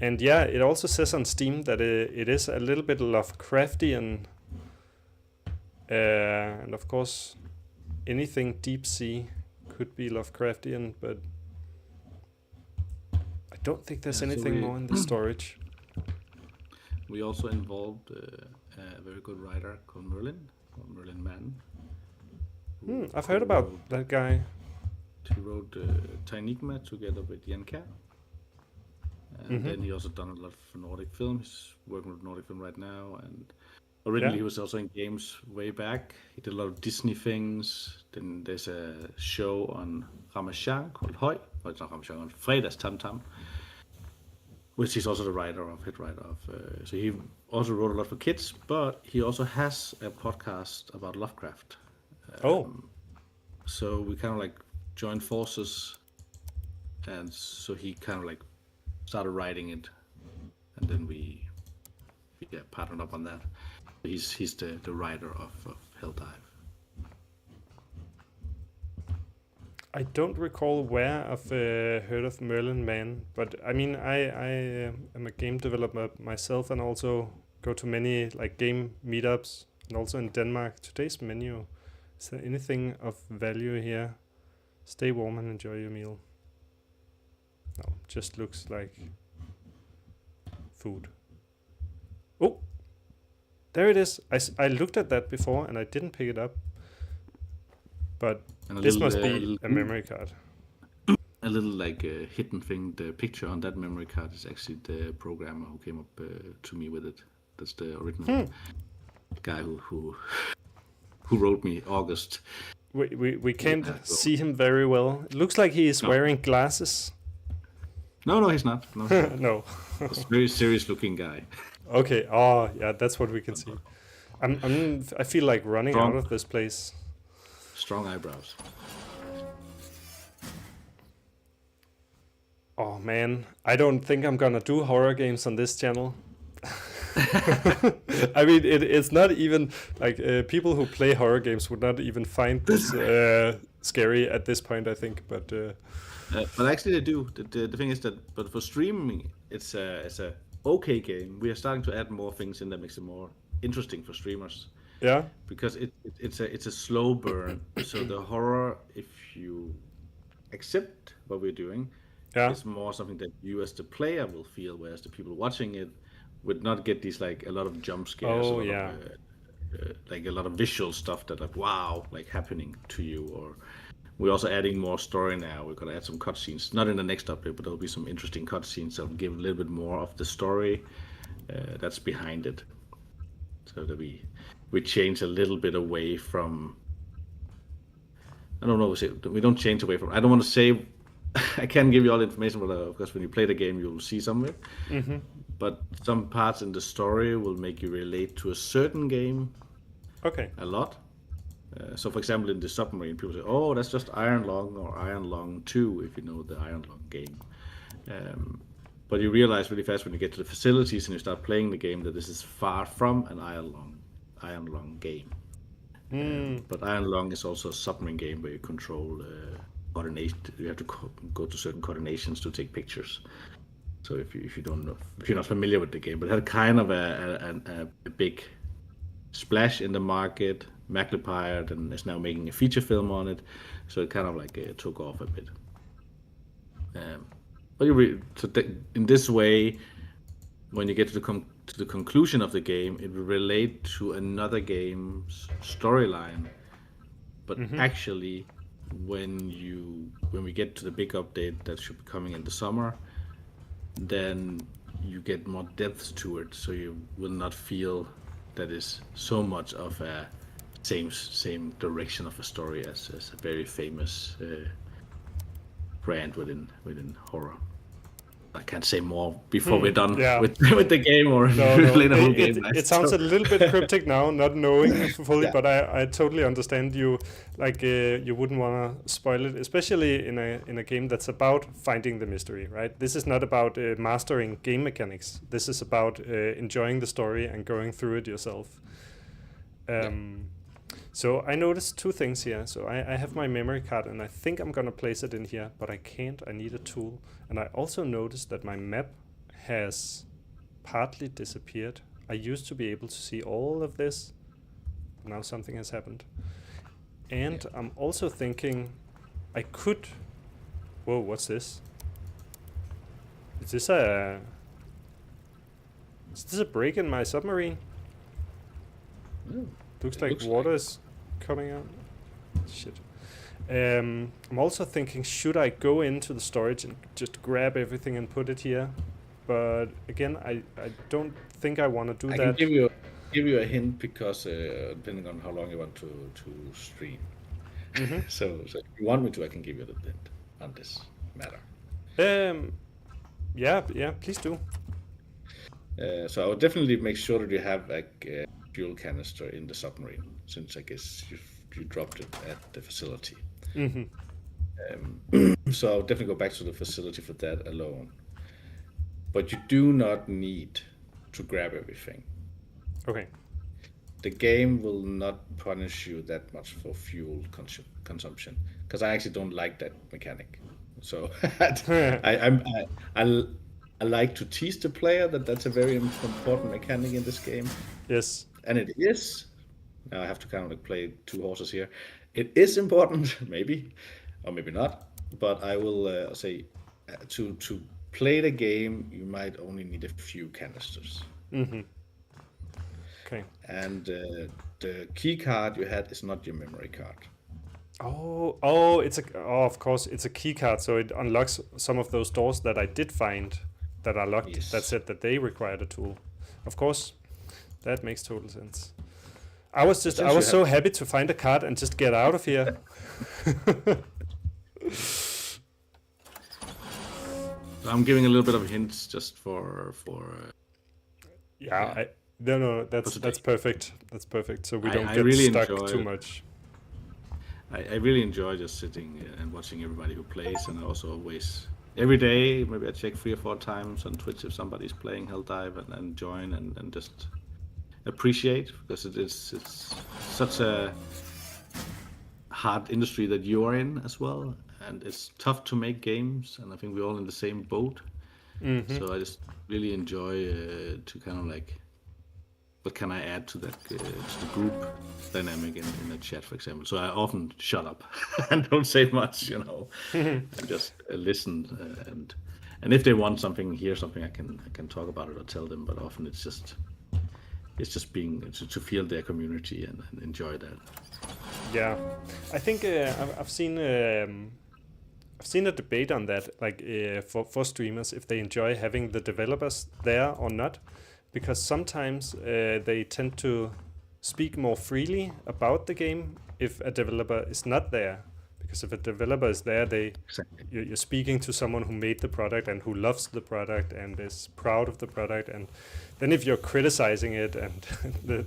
And yeah, it also says on Steam that it is a little bit Lovecraftian. And of course, anything deep sea could be Lovecraftian, but I don't think there's anything more in the storage. We also involved a very good writer called Merlin Mann. I've heard about that guy. He wrote Tynigma together with Jan Kjær. And then he also done a lot for Nordic film. He's working with Nordic film right now. And originally he was also in games way back. He did a lot of Disney things. Then there's a show on Ramachan called Høj. Oh, it's not Ramachan, on Fredags Tam Tam, which he's also the head writer of. So he also wrote a lot for kids, but he also has a podcast about Lovecraft. So we kind of like joined forces, and so he kind of like started writing it, and then we partnered up on that. He's the writer of Helldive. I don't recall where I've heard of Merlin Mann, but I mean I am a game developer myself and also go to many like game meetups, and also in Denmark. Today's menu, is there anything of value here? Stay warm and enjoy your meal. No, just looks like food. Oh, there it is. I looked at that before and I didn't pick it up. But this must be a memory card. A little like hidden thing. The picture on that memory card is actually the programmer who came up to me with it. That's the original guy who wrote me August. We can't see him very well. It looks like he is wearing glasses. No, he's not. No. No. He's a very serious looking guy. Okay. Oh, yeah, that's what we can see. I feel like running out of this place. Strong eyebrows. Oh man, I don't think I'm gonna do horror games on this channel. I mean, it's not even like people who play horror games would not even find this scary at this point, I think. But actually, they do. The thing is that, but for streaming, it's a okay game. We are starting to add more things in that makes it more interesting for streamers. Yeah. Because it's a slow burn. So the horror, if you accept what we're doing, it's more something that you as the player will feel, whereas the people watching it would not get these like a lot of jump scares. Oh yeah. Like a lot of visual stuff that like wow, like happening to you. Or we're also adding more story now. We're gonna add some cutscenes, not in the next update, but there'll be some interesting cutscenes that'll give a little bit more of the story. that's behind it. So that we change a little bit away from. I don't know. We don't change away from. I don't want to say. I can't give you all the information, but of course, when you play the game, you will see some of it. But some parts in the story will make you relate to a certain game Okay. a lot. So, for example, in the submarine, people say, "Oh, that's just Iron Lung or Iron Lung 2," if you know the Iron Lung game. But you realize really fast when you get to the facilities and you start playing the game that this is far from an Iron Lung game. But Iron Lung is also a submarine game where you control coordination. You have to go to certain coordinations to take pictures. So if you don't know, if you're not familiar with the game, but it had kind of a big splash in the market, magnified, and is now making a feature film on it. So it kind of like took off a bit. But in this way, when you get to the conclusion of the game, it will relate to another game's storyline. But actually, when we get to the big update that should be coming in the summer, then you get more depth to it, so you will not feel that is so much of a same direction of a story as a very famous brand within horror. I can't say more before we're done with the game or play the whole game. It sounds a little bit cryptic now, not knowing fully, but I totally understand you. Like you wouldn't want to spoil it, especially in a game that's about finding the mystery, right? This is not about mastering game mechanics. This is about enjoying the story and going through it yourself. So I noticed two things here. So I have my memory card and I think I'm gonna place it in here, but I can't. I need a tool. And I also noticed that my map has partly disappeared. I used to be able to see all of this. Now something has happened. And I'm also thinking I could... Whoa, what's this? Is this a break in my submarine? Looks like water is coming out. Shit. I'm also thinking, should I go into the storage and just grab everything and put it here? But again, I don't think I want to do that. I can give you a hint because depending on how long you want to stream. So if you want me to, I can give you the hint on this matter. Yeah, please do. So I would definitely make sure that you have a fuel canister in the submarine, since I guess you dropped it at the facility. So I'll definitely go back to the facility for that alone. But you do not need to grab everything. Okay. The game will not punish you that much for fuel consumption, because I actually don't like that mechanic. So I like to tease the player that that's a very important mechanic in this game. Yes. And it is. Now I have to kind of like play two horses here. It is important, maybe, or maybe not. But I will say to play the game, you might only need a few canisters. Okay. And the key card you had is not your memory card. Oh, of course, it's a key card, so it unlocks some of those doors that I did find that are locked. Yes. That said that they required a tool. Of course, that makes total sense. I was so happy to find a card and just get out of here. I'm giving a little bit of hints just for. No, that's perfect. That's perfect. So we don't get really stuck too much. I really enjoy just sitting and watching everybody who plays, and I also always every day maybe I check 3 or 4 times on Twitch if somebody's playing Helldive and join and just appreciate, because it's such a hard industry that you are in as well, and it's tough to make games, and I think we're all in the same boat. So I just really enjoy to kind of like, what can I add to that to the group dynamic in the chat, for example. So I often shut up and don't say much, and just listen, and if they want something, hear something, I can talk about it or tell them. But often it's just being to feel their community and enjoy that. Yeah, I think I've seen a debate on that, like for streamers, if they enjoy having the developers there or not. because sometimes they tend to speak more freely about the game if a developer is not there. Because if a developer is there, Exactly. you're speaking to someone who made the product and who loves the product and is proud of the product. And then if you're criticizing it, and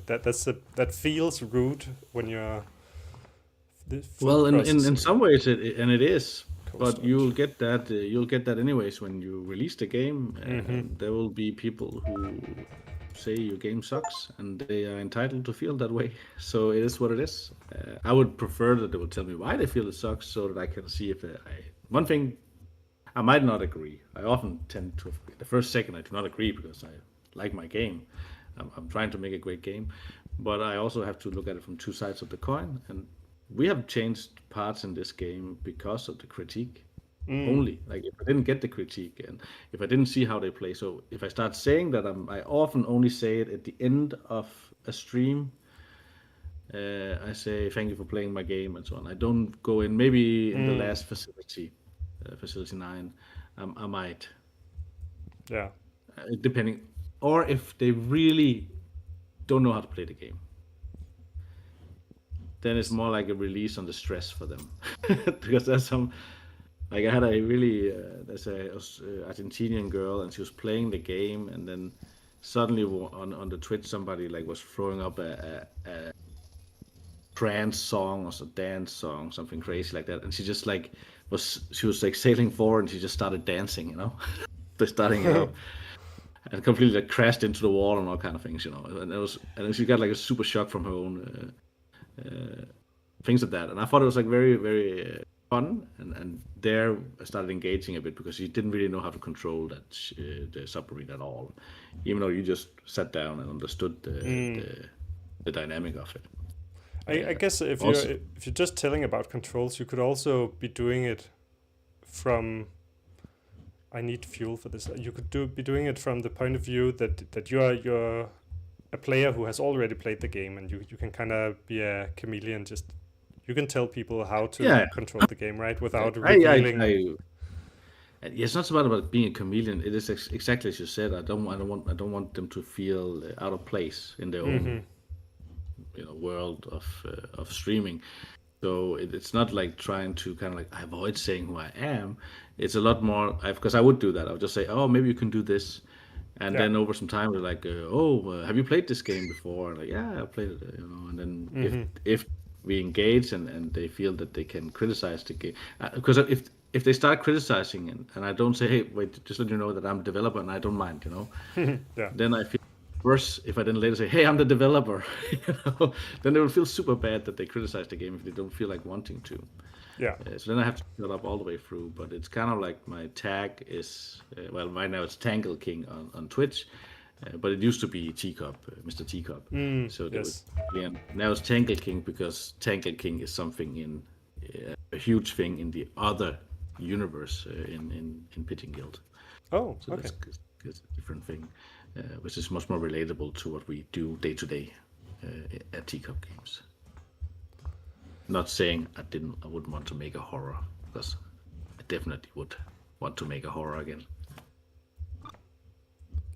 that feels rude when you're. Well, in some ways, it is, but Code you'll get that anyways when you release the game. There will be people who say your game sucks, and they are entitled to feel that way. So it is what it is. I would prefer that they would tell me why they feel it sucks, so that I can see if one thing I might not agree. I often tend to the first second I do not agree because I like my game. I'm trying to make a great game, but I also have to look at it from two sides of the coin. And we have changed parts in this game because of the critique. Only like if I didn't get the critique and if I didn't see how they play. So if I start saying that, I often only say it at the end of a stream. I say thank you for playing my game and so on. I don't go in. Maybe in the last facility 9, I might. Yeah. Depending, or if they really don't know how to play the game, then it's more like a release on the stress for them. Because there's some. Like I had a really, there's a Argentinian girl, and she was playing the game, and then suddenly on the Twitch somebody like was throwing up a trance song or a dance song, something crazy like that, and she just like she was like sailing forward, and she just started dancing, just starting it up, and completely like crashed into the wall and all kind of things, and then she got like a super shock from her own things like that, and I thought it was like very very. Fun, and there I started engaging a bit because you didn't really know how to control that the submarine at all, even though you just sat down and understood the dynamic of it. I guess if you're just telling about controls, you could also be doing it from. I need fuel for this. You could be doing it from the point of view that you're a player who has already played the game, and you can kind of be a chameleon. Just you can tell people how to control the game, right, without revealing. It's not so much about being a chameleon. It is exactly as you said. I don't want them to feel out of place in their own, world of streaming. So it's not like trying to kind of like avoid saying who I am. It's a lot more because I would do that. I would just say, oh, maybe you can do this, and then over some time we're like, have you played this game before? Like, yeah, I played it, and then if we engage and they feel that they can criticize the game, because if they start criticizing and I don't say, hey, wait, just let you know that I'm a developer and I don't mind, then I feel worse if I then later say, hey, I'm the developer, then they will feel super bad that they criticize the game if they don't feel like wanting to. Yeah. So then I have to fill up all the way through, but it's kind of like my tag is, right now it's Tangle King on Twitch. But it used to be Teacup, Mr. Teacup. So yes. Now it's Tangle King because Tangle King is something in a huge thing in the other universe in Pigeon Guild. Oh, so okay. That's a different thing, which is much more relatable to what we do day to day at Teacup games. Not saying I wouldn't want to make a horror, because I definitely would want to make a horror again.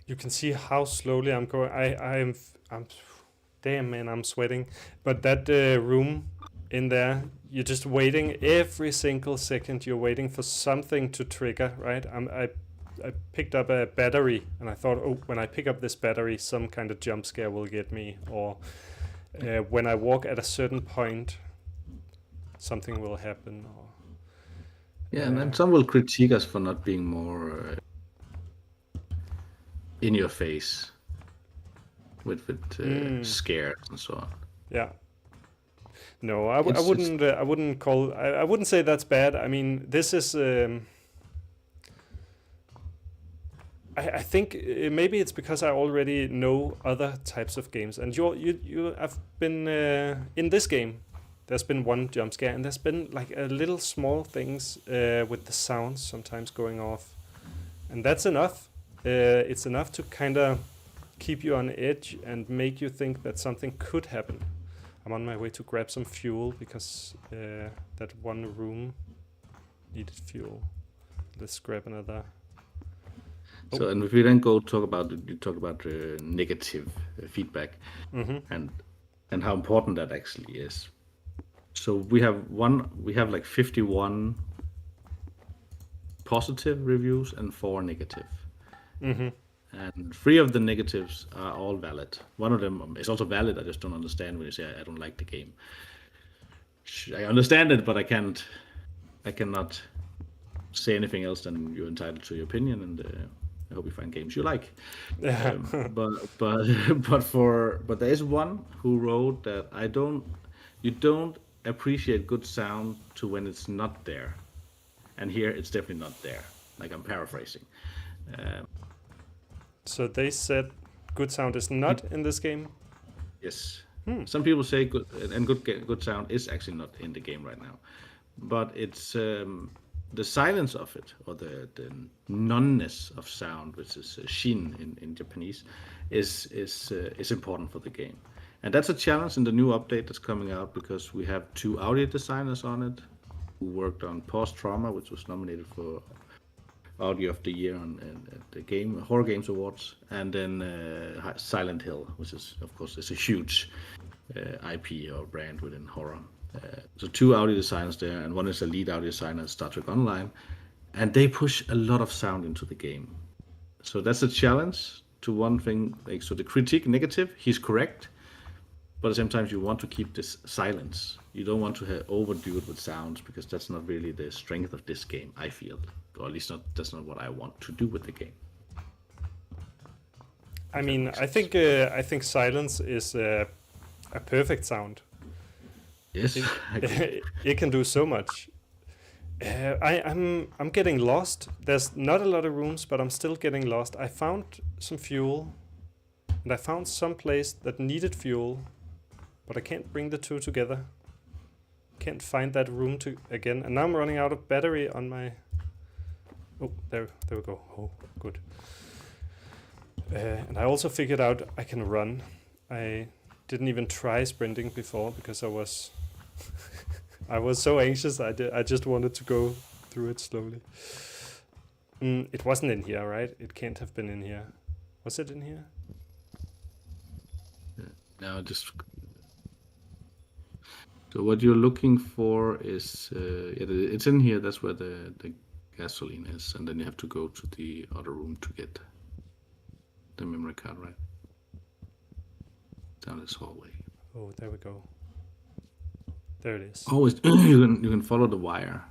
You can see how slowly I'm going. I'm damn man, I'm sweating. But that room in there, you're just waiting every single second. You're waiting for something to trigger, right? I picked up a battery, and I thought, oh, when I pick up this battery, some kind of jump scare will get me. Or when I walk at a certain point, something will happen. Or, and then some will critique us for not being more in your face with scares and so on. Yeah. No, I wouldn't. I wouldn't call. I wouldn't say that's bad. I mean, this is. I think maybe it's because I already know other types of games, and you have been in this game. There's been one jump scare, and there's been like a little small things with the sounds sometimes going off, and that's enough. It's enough to kind of keep you on edge and make you think that something could happen. I'm on my way to grab some fuel because that one room needed fuel. Let's grab another. So, and if we then you talk about negative feedback, and how important that actually is. So we have like 51 positive reviews and 4 negative. And 3 of the negatives are all valid. One of them is also valid. I just don't understand when you say I don't like the game. I understand it, but I cannot say anything else than you're entitled to your opinion, and I hope you find games you like. But there is one who wrote that you don't appreciate good sound to when it's not there, and here it's definitely not there. Like, I'm paraphrasing. So they said good sound is not in this game? Yes. Some people say good sound is actually not in the game right now, but it's the silence of it, or the nonness of sound, which is shin in Japanese, is important for the game, and that's a challenge in the new update that's coming out, because we have 2 audio designers on it who worked on Post Trauma, which was nominated for Audio of the Year at the Horror Games Awards, and then Silent Hill, which is, of course, is a huge IP or brand within horror. So 2 audio designers there, and one is a lead audio designer at Star Trek Online, and they push a lot of sound into the game. So that's a challenge to one thing. Like, so the critique negative, he's correct, but at the same time you want to keep this silence. You don't want to overdo it with sounds, because that's not really the strength of this game, I feel, or at least that's not what I want to do with the game. I mean, I think silence is a perfect sound. Yes, It can do so much. I'm getting lost. There's not a lot of rooms, but I'm still getting lost. I found some fuel, and I found some place that needed fuel, but I can't bring the 2 together. Can't find that room again, and now I'm running out of battery on my. Oh, there we go. Oh, good. And I also figured out I can run. I didn't even try sprinting before, because I was so anxious. I just wanted to go through it slowly. It wasn't in here, right? It can't have been in here. Was it in here? No, just. So what you're looking for is it's in here. That's where the gasoline is, and then you have to go to the other room to get the memory card, right? Down this hallway. Oh, there we go. There it is. Oh, you can follow the wire.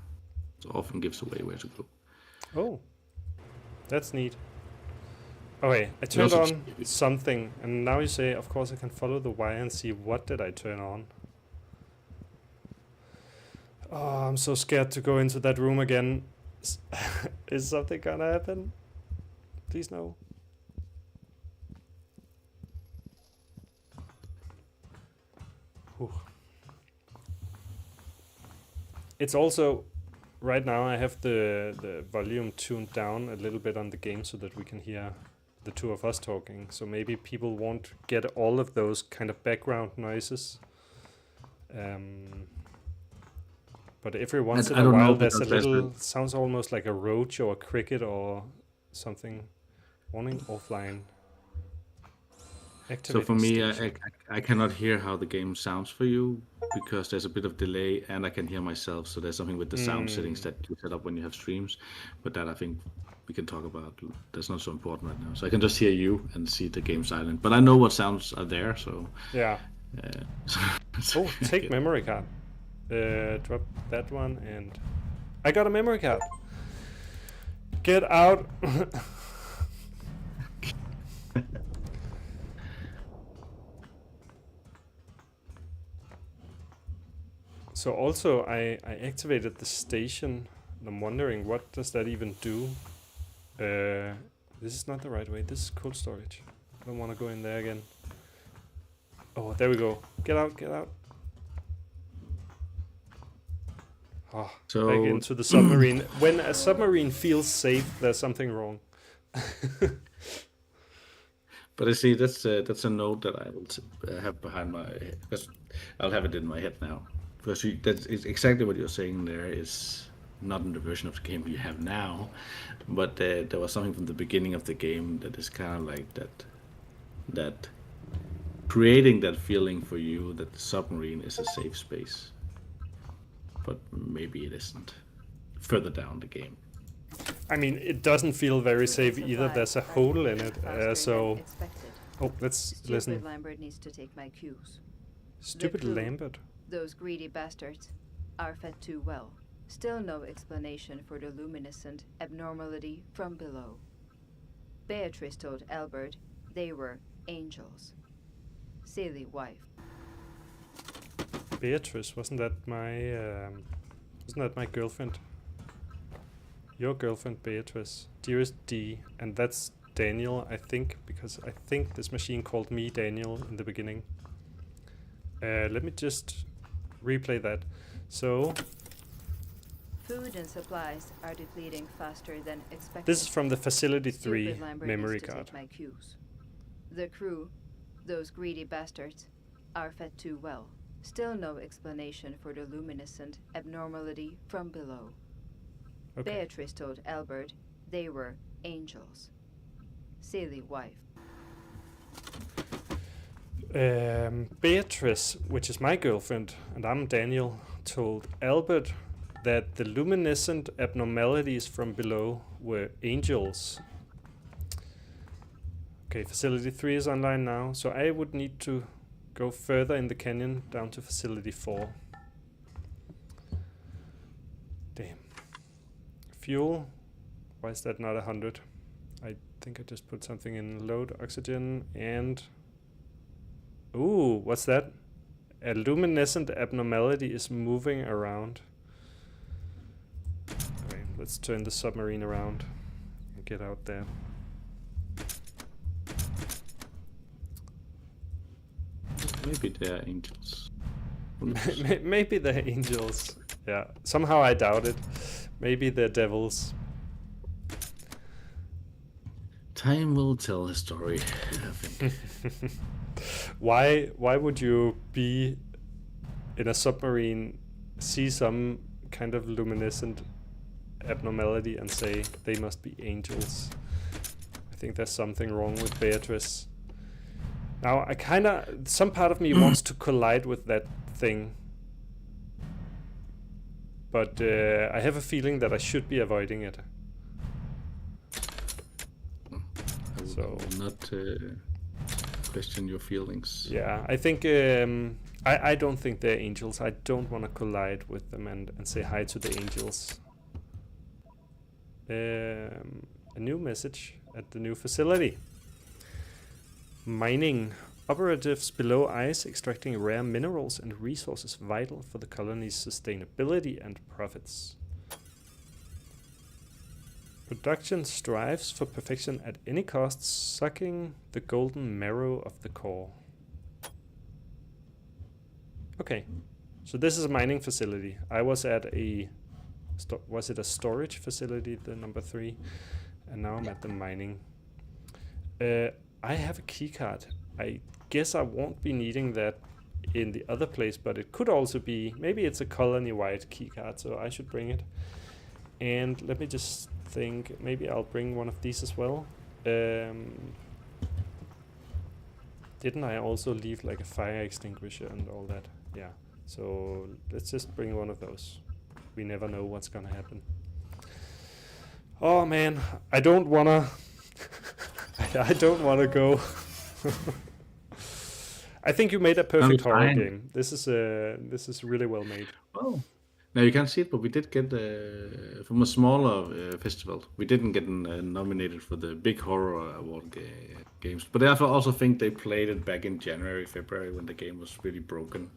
It often gives away where to go. Oh, that's neat. Okay, I turned on something, and now you say, of course, I can follow the wire and see what did I turn on. Oh, I'm so scared to go into that room again. Is something gonna happen? Please no. Whew. It's also, right now I have the volume tuned down a little bit on the game so that we can hear the 2 of us talking. So maybe people won't get all of those kind of background noises. But every once in a while there's a little, sounds almost like a roach or a cricket or something. Warning offline. So for me, I cannot hear how the game sounds for you, because there's a bit of delay, and I can hear myself. So there's something with the sound settings that you set up when you have streams, but that I think we can talk about. That's not so important right now. So I can just hear you and see the game silent, but I know what sounds are there. So yeah. So take memory card. Drop that one, and I got a memory card. Get out. So also I activated the station, and I'm wondering, what does that even do? This is not the right way. This is cold storage. I don't want to go in there again. Oh, there we go. Get out, get out. Oh, So- back into the submarine. When a submarine feels safe, there's something wrong. But I see that's a note that I will have behind my head, because I'll have it in my head now. Because that's exactly what you're saying there is not in the version of the game you have now, but there was something from the beginning of the game that is kind of like that creating that feeling for you that the submarine is a safe space. But maybe it isn't further down the game. I mean, it doesn't feel very safe either. There's a hole in it, so... Expected. Oh, let's Stupid listen. Lambert needs to take my cues. Stupid crew. Lambert. Those greedy bastards are fed too well. Still no explanation for the luminescent abnormality from below. Beatrice told Albert they were angels. Silly wife. Beatrice, wasn't that my girlfriend? Your girlfriend, Beatrice. Dearest D. And that's Daniel, I think, because I think this machine called me Daniel in the beginning. Let me just replay that. So... Food and supplies are depleting faster than expected. This is from the Facility 3 Stupid Lambert memory needs to card. take my cues. The crew, those greedy bastards, are fed too well. Still no explanation for the luminescent abnormality from below. Okay. Beatrice told Albert they were angels. Silly wife. Beatrice, which is my girlfriend, and I'm Daniel, told Albert that the luminescent abnormalities from below were angels. Okay, Facility 3 is online now, so I would need to go further in the canyon down to Facility 4. Damn. Fuel. Why is that not 100? I think I just put something in load oxygen and... Ooh, what's that? A luminescent abnormality is moving around. Okay, let's turn the submarine around and get out there. Maybe they're angels. Maybe they're angels. Yeah, somehow I doubt it. Maybe they're devils. Time will tell the story, I think. Why would you be in a submarine, see some kind of luminescent abnormality and say they must be angels? I think there's something wrong with Beatrice. Now, some part of me wants to collide with that thing. But I have a feeling that I should be avoiding it. I will not question your feelings. Yeah, I think I don't think they're angels. I don't want to collide with them and say hi to the angels. A new message at the new facility. Mining. Operatives below ice extracting rare minerals and resources vital for the colony's sustainability and profits. Production strives for perfection at any cost, sucking the golden marrow of the core. Okay, so this is a mining facility. I was at a... was it a storage facility, the number 3? And now I'm at the mining. I have a keycard. I guess I won't be needing that in the other place, but it could also be... maybe it's a colony-wide keycard, so I should bring it. And let me just think, maybe I'll bring one of these as well. Didn't I also leave like a fire extinguisher and all that? Yeah, so let's just bring one of those. We never know what's gonna happen. Oh man, I don't wanna... I don't wanna go. I think you made a perfect horror game. This is really well made. Oh. Now you can't see it, but we did get from a smaller festival. We didn't get nominated for the big horror award games, but I also think they played it back in January, February when the game was really broken.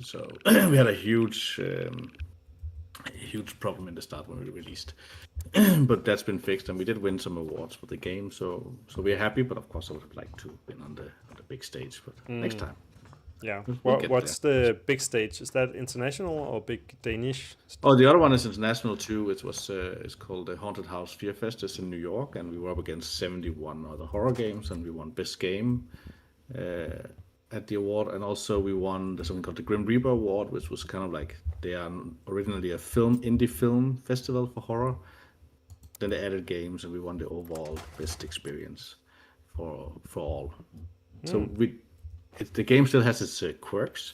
So we had a huge problem in the start when we released, but that's been fixed, and we did win some awards for the game. So we're happy, but of course I would have liked to win on the big stage, but next time. Yeah. We'll What's the big stage? Is that international or big Danish? Oh, the other one is international too. It was it's called the Haunted House Fear Fest. It's in New York, and we were up against 71 other horror games, and we won best game. at the award, and also we won something called the Grim Reaper Award, which was kind of like they are originally a indie film festival for horror. Then they added games, and we won the overall best experience for all. So the game still has its quirks,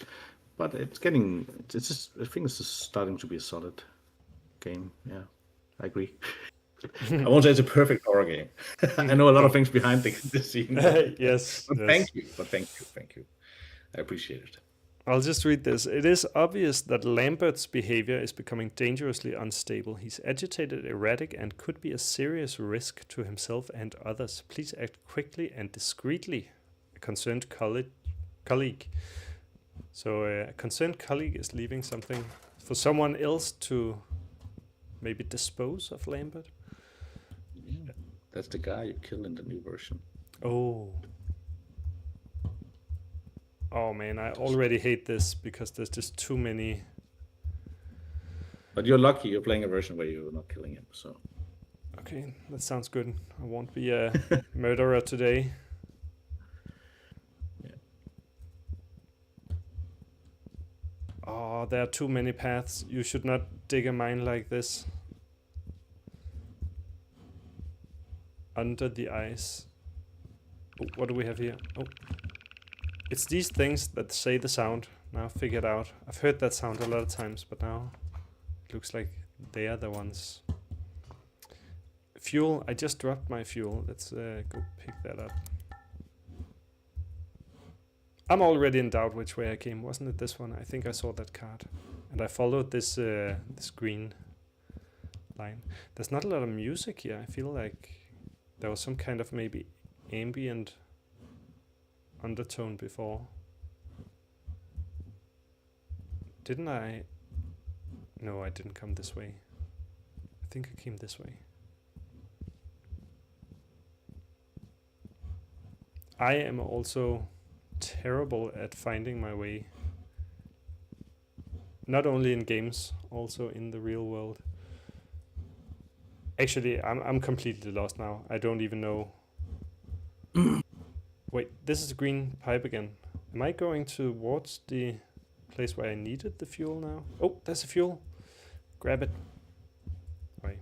but it's getting. It's just, I think it's just starting to be a solid game. Yeah, I agree. I won't say it's a perfect horror game. I know a lot of things behind the scene. Yes. But yes. thank you. I appreciate it. I'll just read this. It is obvious that Lambert's behavior is becoming dangerously unstable. He's agitated, erratic, and could be a serious risk to himself and others. Please act quickly and discreetly. A concerned colleague. So a concerned colleague is leaving something for someone else to maybe dispose of Lambert. Yeah. That's the guy you kill in the new version. Oh man, I already hate this because there's just too many. But you're lucky you're playing a version where you're not killing him, so. Okay, that sounds good. I won't be a murderer today. Yeah. Oh, there are too many paths. You should not dig a mine like this. Under the ice. Oh, what do we have here? Oh. It's these things that say the sound. Now figured out. I've heard that sound a lot of times, but now it looks like they are the ones. Fuel. I just dropped my fuel. Let's go pick that up. I'm already in doubt which way I came. Wasn't it this one? I think I saw that card. And I followed this this green line. There's not a lot of music here. I feel like there was some kind of maybe ambient undertone before. Didn't I? No, I didn't come this way. I think I came this way. I am also terrible at finding my way. Not only in games, also in the real world. Actually, I'm completely lost now. I don't even know. Wait, this is a green pipe again. Am I going towards the place where I needed the fuel now? Oh, there's the fuel. Grab it. Wait.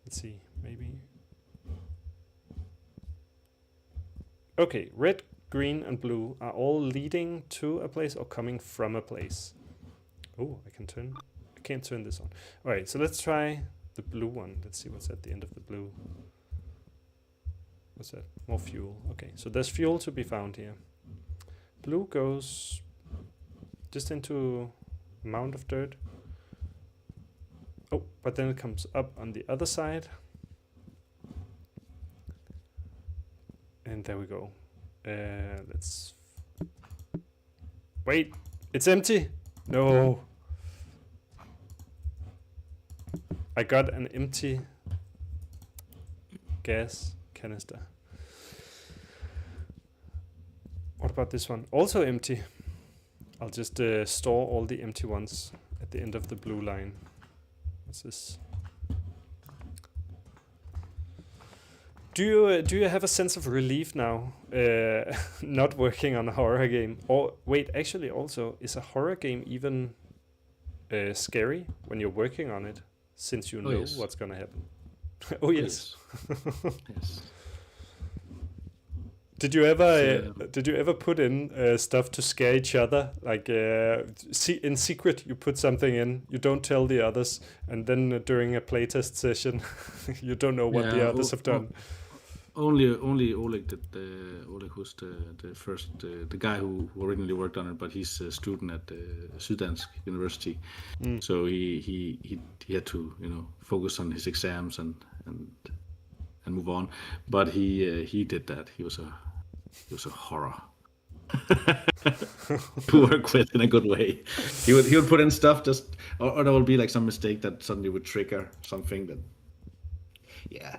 Let's see, maybe. Okay, red, green, and blue are all leading to a place or coming from a place. Oh, I can't turn this on. Alright, so let's try the blue one. Let's see what's at the end of the blue. What's that? More fuel. Okay, so there's fuel to be found here. Blue goes just into a mound of dirt. Oh, but then it comes up on the other side. And there we go. Let's... Wait, it's empty! No! I got an empty gas canister. What about this one? Also empty. I'll just store all the empty ones at the end of the blue line. What's this? Do you have a sense of relief now, not working on a horror game? Or wait, actually, also, is a horror game even scary when you're working on it, since you know yes. what's gonna happen? Oh yes. Yes. Did you ever put in stuff to scare each other? Like in secret, you put something in, you don't tell the others, and then during a playtest session, you don't know what the others have done. Only Oleg did. Oleg, who's the guy who originally worked on it, but he's a student at Syddansk University, so he had to focus on his exams and move on. But he did that. He was a horror to work with in a good way. He would put in stuff or there would be like some mistake that suddenly would trigger something that. Yeah.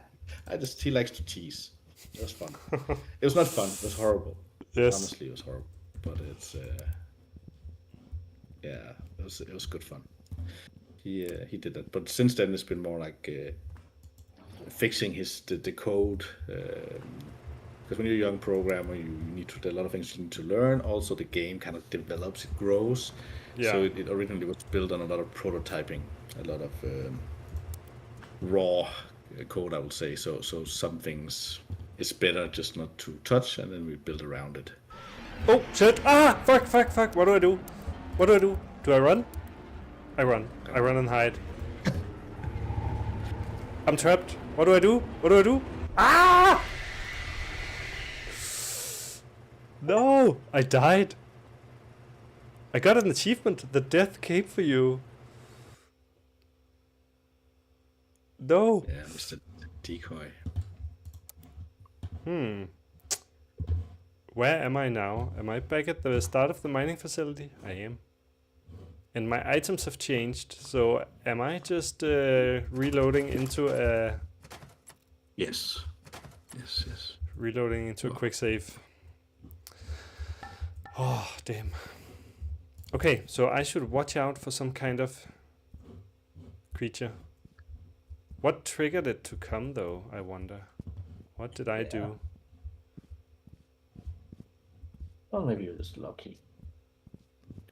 He likes to tease. It was fun. It was not fun. It was horrible. Yes. Honestly, it was horrible. But it's it was good fun. He did that. But since then, it's been more like fixing the code, because when you're a young programmer, you need to, there are a lot of things you need to learn. Also, the game kind of develops, it grows. Yeah. So it originally was built on a lot of prototyping, a lot of raw code, I would say. So some things it's better just not to touch, and then we build around it. Oh shit! Ah! Fuck! What do I do? What do I do? Do I run? I run. I run and hide. I'm trapped. What do I do? What do I do? Ah! No! I died. I got an achievement. The death came for you. No. Yeah, Mr. Decoy. Where am I now? Am I back at the start of the mining facility? I am. And my items have changed, so am I just reloading into a... Yes. Reloading into a quick save. Oh, damn. Okay, so I should watch out for some kind of creature. What triggered it to come, though, I wonder? What did I do? Well, maybe you're just lucky.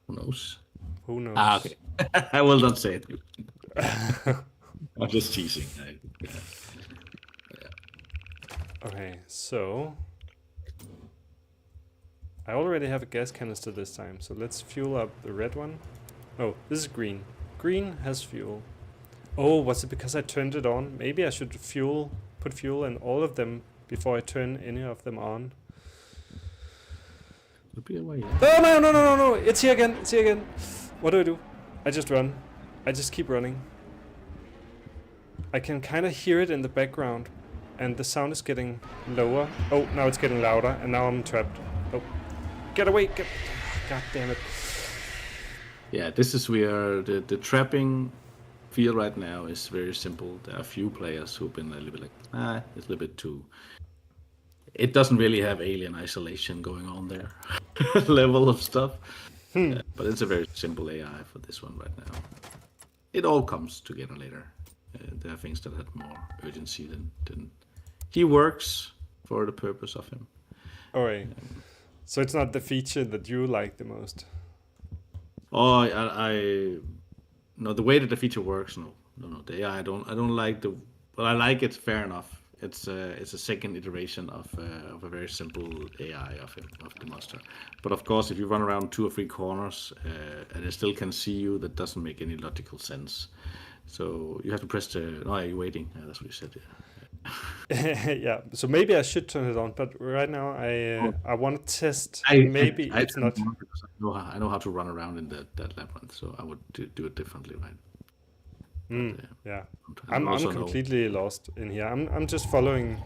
Who knows? Who knows? Ah, okay. I will not say it. I'm just teasing. Okay, so... I already have a gas canister this time, so let's fuel up the red one. Oh, this is green. Green has fuel. Oh, was it because I turned it on? Maybe I should put fuel in all of them before I turn any of them on. Could be a way. Oh, no! It's here again. What do I do? I just run. I just keep running. I can kind of hear it in the background, and the sound is getting lower. Oh, now it's getting louder, and now I'm trapped. Oh, get away! God damn it! Yeah, this is where the trapping feel right now is very simple. There are a few players who've been a little bit like, it's a little bit too... It doesn't really have alien isolation going on there. Level of stuff. But it's a very simple AI for this one right now. It all comes together later. There are things that have more urgency than... He works for the purpose of him. Alright. So it's not the feature that you like the most? Oh, no, the way that the feature works, no. The AI, I don't like the... Well, I like it, fair enough. It's a second iteration of a very simple AI of the monster. But of course, if you run around 2 or 3 corners and it still can see you, that doesn't make any logical sense. So you have to press the... Oh, are you waiting? Yeah, that's what you said. Yeah. Yeah. So maybe I should turn it on, but right now I want to test. I It's not. Because I know how to run around in that labyrinth, so I would do it differently, right? But, Yeah. I I'm also know- completely lost in here. I'm just following.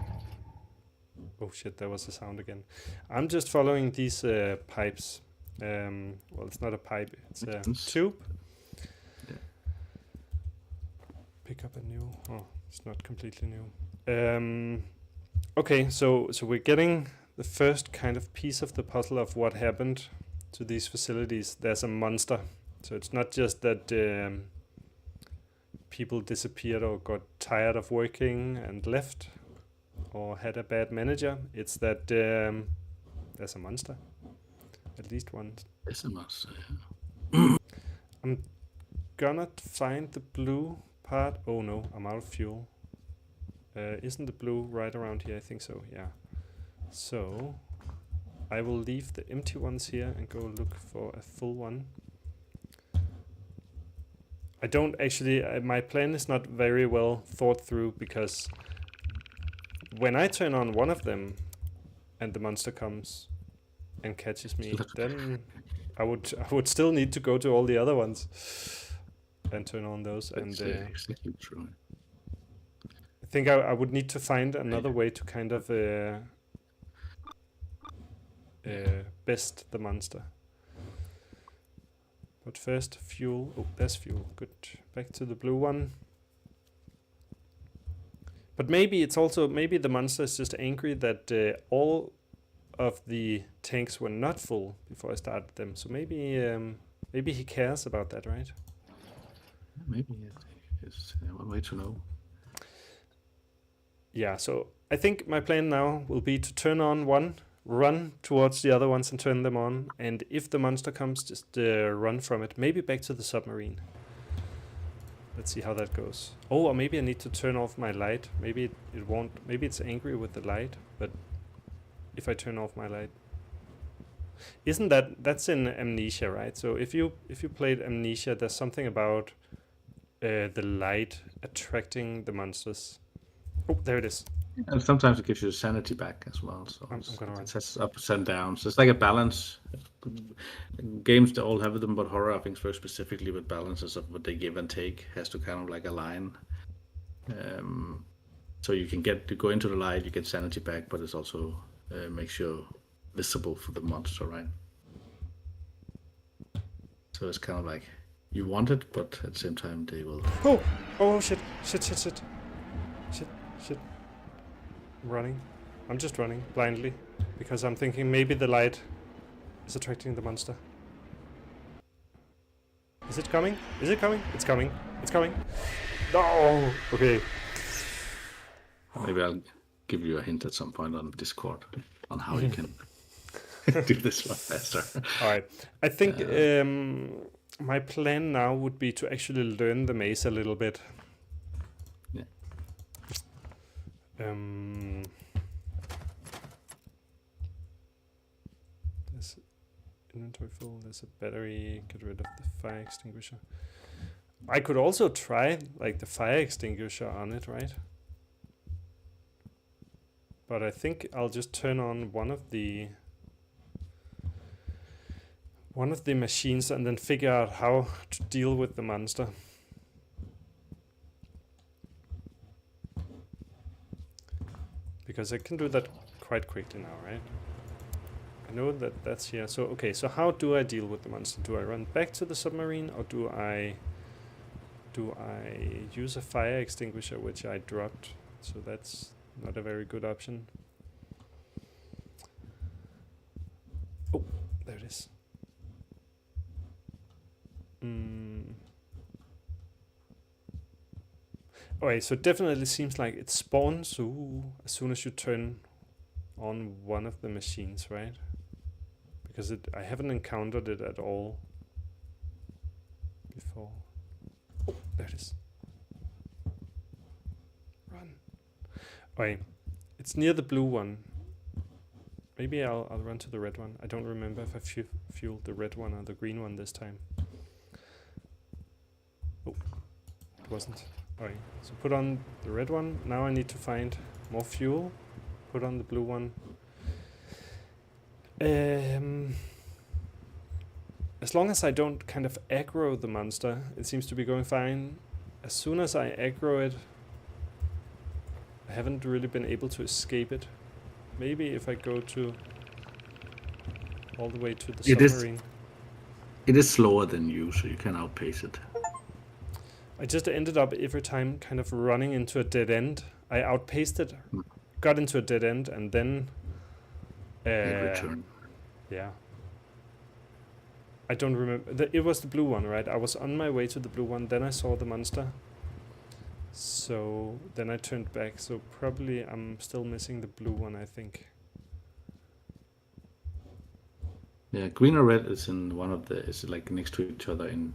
Oh shit! There was a sound again. I'm just following these pipes. Well, it's not a pipe. It's a tube. Yeah. Pick up a new. Oh, it's not completely new. Okay, so we're getting the first kind of piece of the puzzle of what happened to these facilities. There's a monster, so it's not just that people disappeared or got tired of working and left, or had a bad manager. It's that there's a monster, at least one. It's a monster, yeah. I'm gonna find the blue part. Oh no, I'm out of fuel. Isn't the blue right around here? I think so, yeah. So I will leave the empty ones here and go look for a full one. I don't actually, my plan is not very well thought through, because when I turn on one of them and the monster comes and catches me, then I would still need to go to all the other ones and turn on those. That's exactly true. I think I would need to find another way to kind of best the monster. But first, fuel. Oh, there's fuel. Good. Back to the blue one. But maybe it's also, maybe the monster is just angry that all of the tanks were not full before I started them. So maybe he cares about that, right? Maybe it's one way to know. Yeah, so I think my plan now will be to turn on one, run towards the other ones and turn them on, and if the monster comes, just run from it. Maybe back to the submarine. Let's see how that goes. Oh, or maybe I need to turn off my light. Maybe it won't. Maybe it's angry with the light, but if I turn off my light. Isn't that's in Amnesia, right? So if you played Amnesia, there's something about the light attracting the monsters. Oh, there it is. And sometimes it gives you sanity back as well. So I'm gonna run. it has ups and downs. It's like a balance. Games that all have them, but horror, I think, very specifically with balances of what they give and take has to kind of like align. So you can go into the light, you get sanity back, but it's also makes you visible for the monster, right? So it's kind of like you want it, but at the same time they will. Oh shit. I'm running. I'm just running blindly because I'm thinking maybe the light is attracting the monster. Is it coming? Is it coming? It's coming. It's coming. No! Okay. Maybe I'll give you a hint at some point on Discord on how you can do this one faster. Alright. I think my plan now would be to actually learn the maze a little bit. Yeah. There's inventory full, there's a battery, get rid of the fire extinguisher. I could also try like the fire extinguisher on it, right? But I think I'll just turn on one of the machines and then figure out how to deal with the monster. Because I can do that quite quickly now, right? I know that that's here. So, okay, so how do I deal with the monster? Do I run back to the submarine, or do I use a fire extinguisher, which I dropped? So that's not a very good option. Oh, there it is. Okay, so it definitely seems like it spawns as soon as you turn on one of the machines, right? Because I haven't encountered it at all before. Oh, there it is. Run. Okay, it's near the blue one. Maybe I'll run to the red one. I don't remember if I fueled the red one or the green one this time. Oh, it wasn't. Alright, so put on the red one. Now I need to find more fuel. Put on the blue one. As long as I don't kind of aggro the monster, it seems to be going fine. As soon as I aggro it, I haven't really been able to escape it. Maybe if I go all the way to the submarine. It is slower than you, so you can outpace it. I just ended up every time kind of running into a dead end. I outpaced it, got into a dead end, and then return. Yeah. I don't remember. It was the blue one, right? I was on my way to the blue one, then I saw the monster. So then I turned back, so probably I'm still missing the blue one, I think. Yeah, green or red is in one of the, it's like next to each other in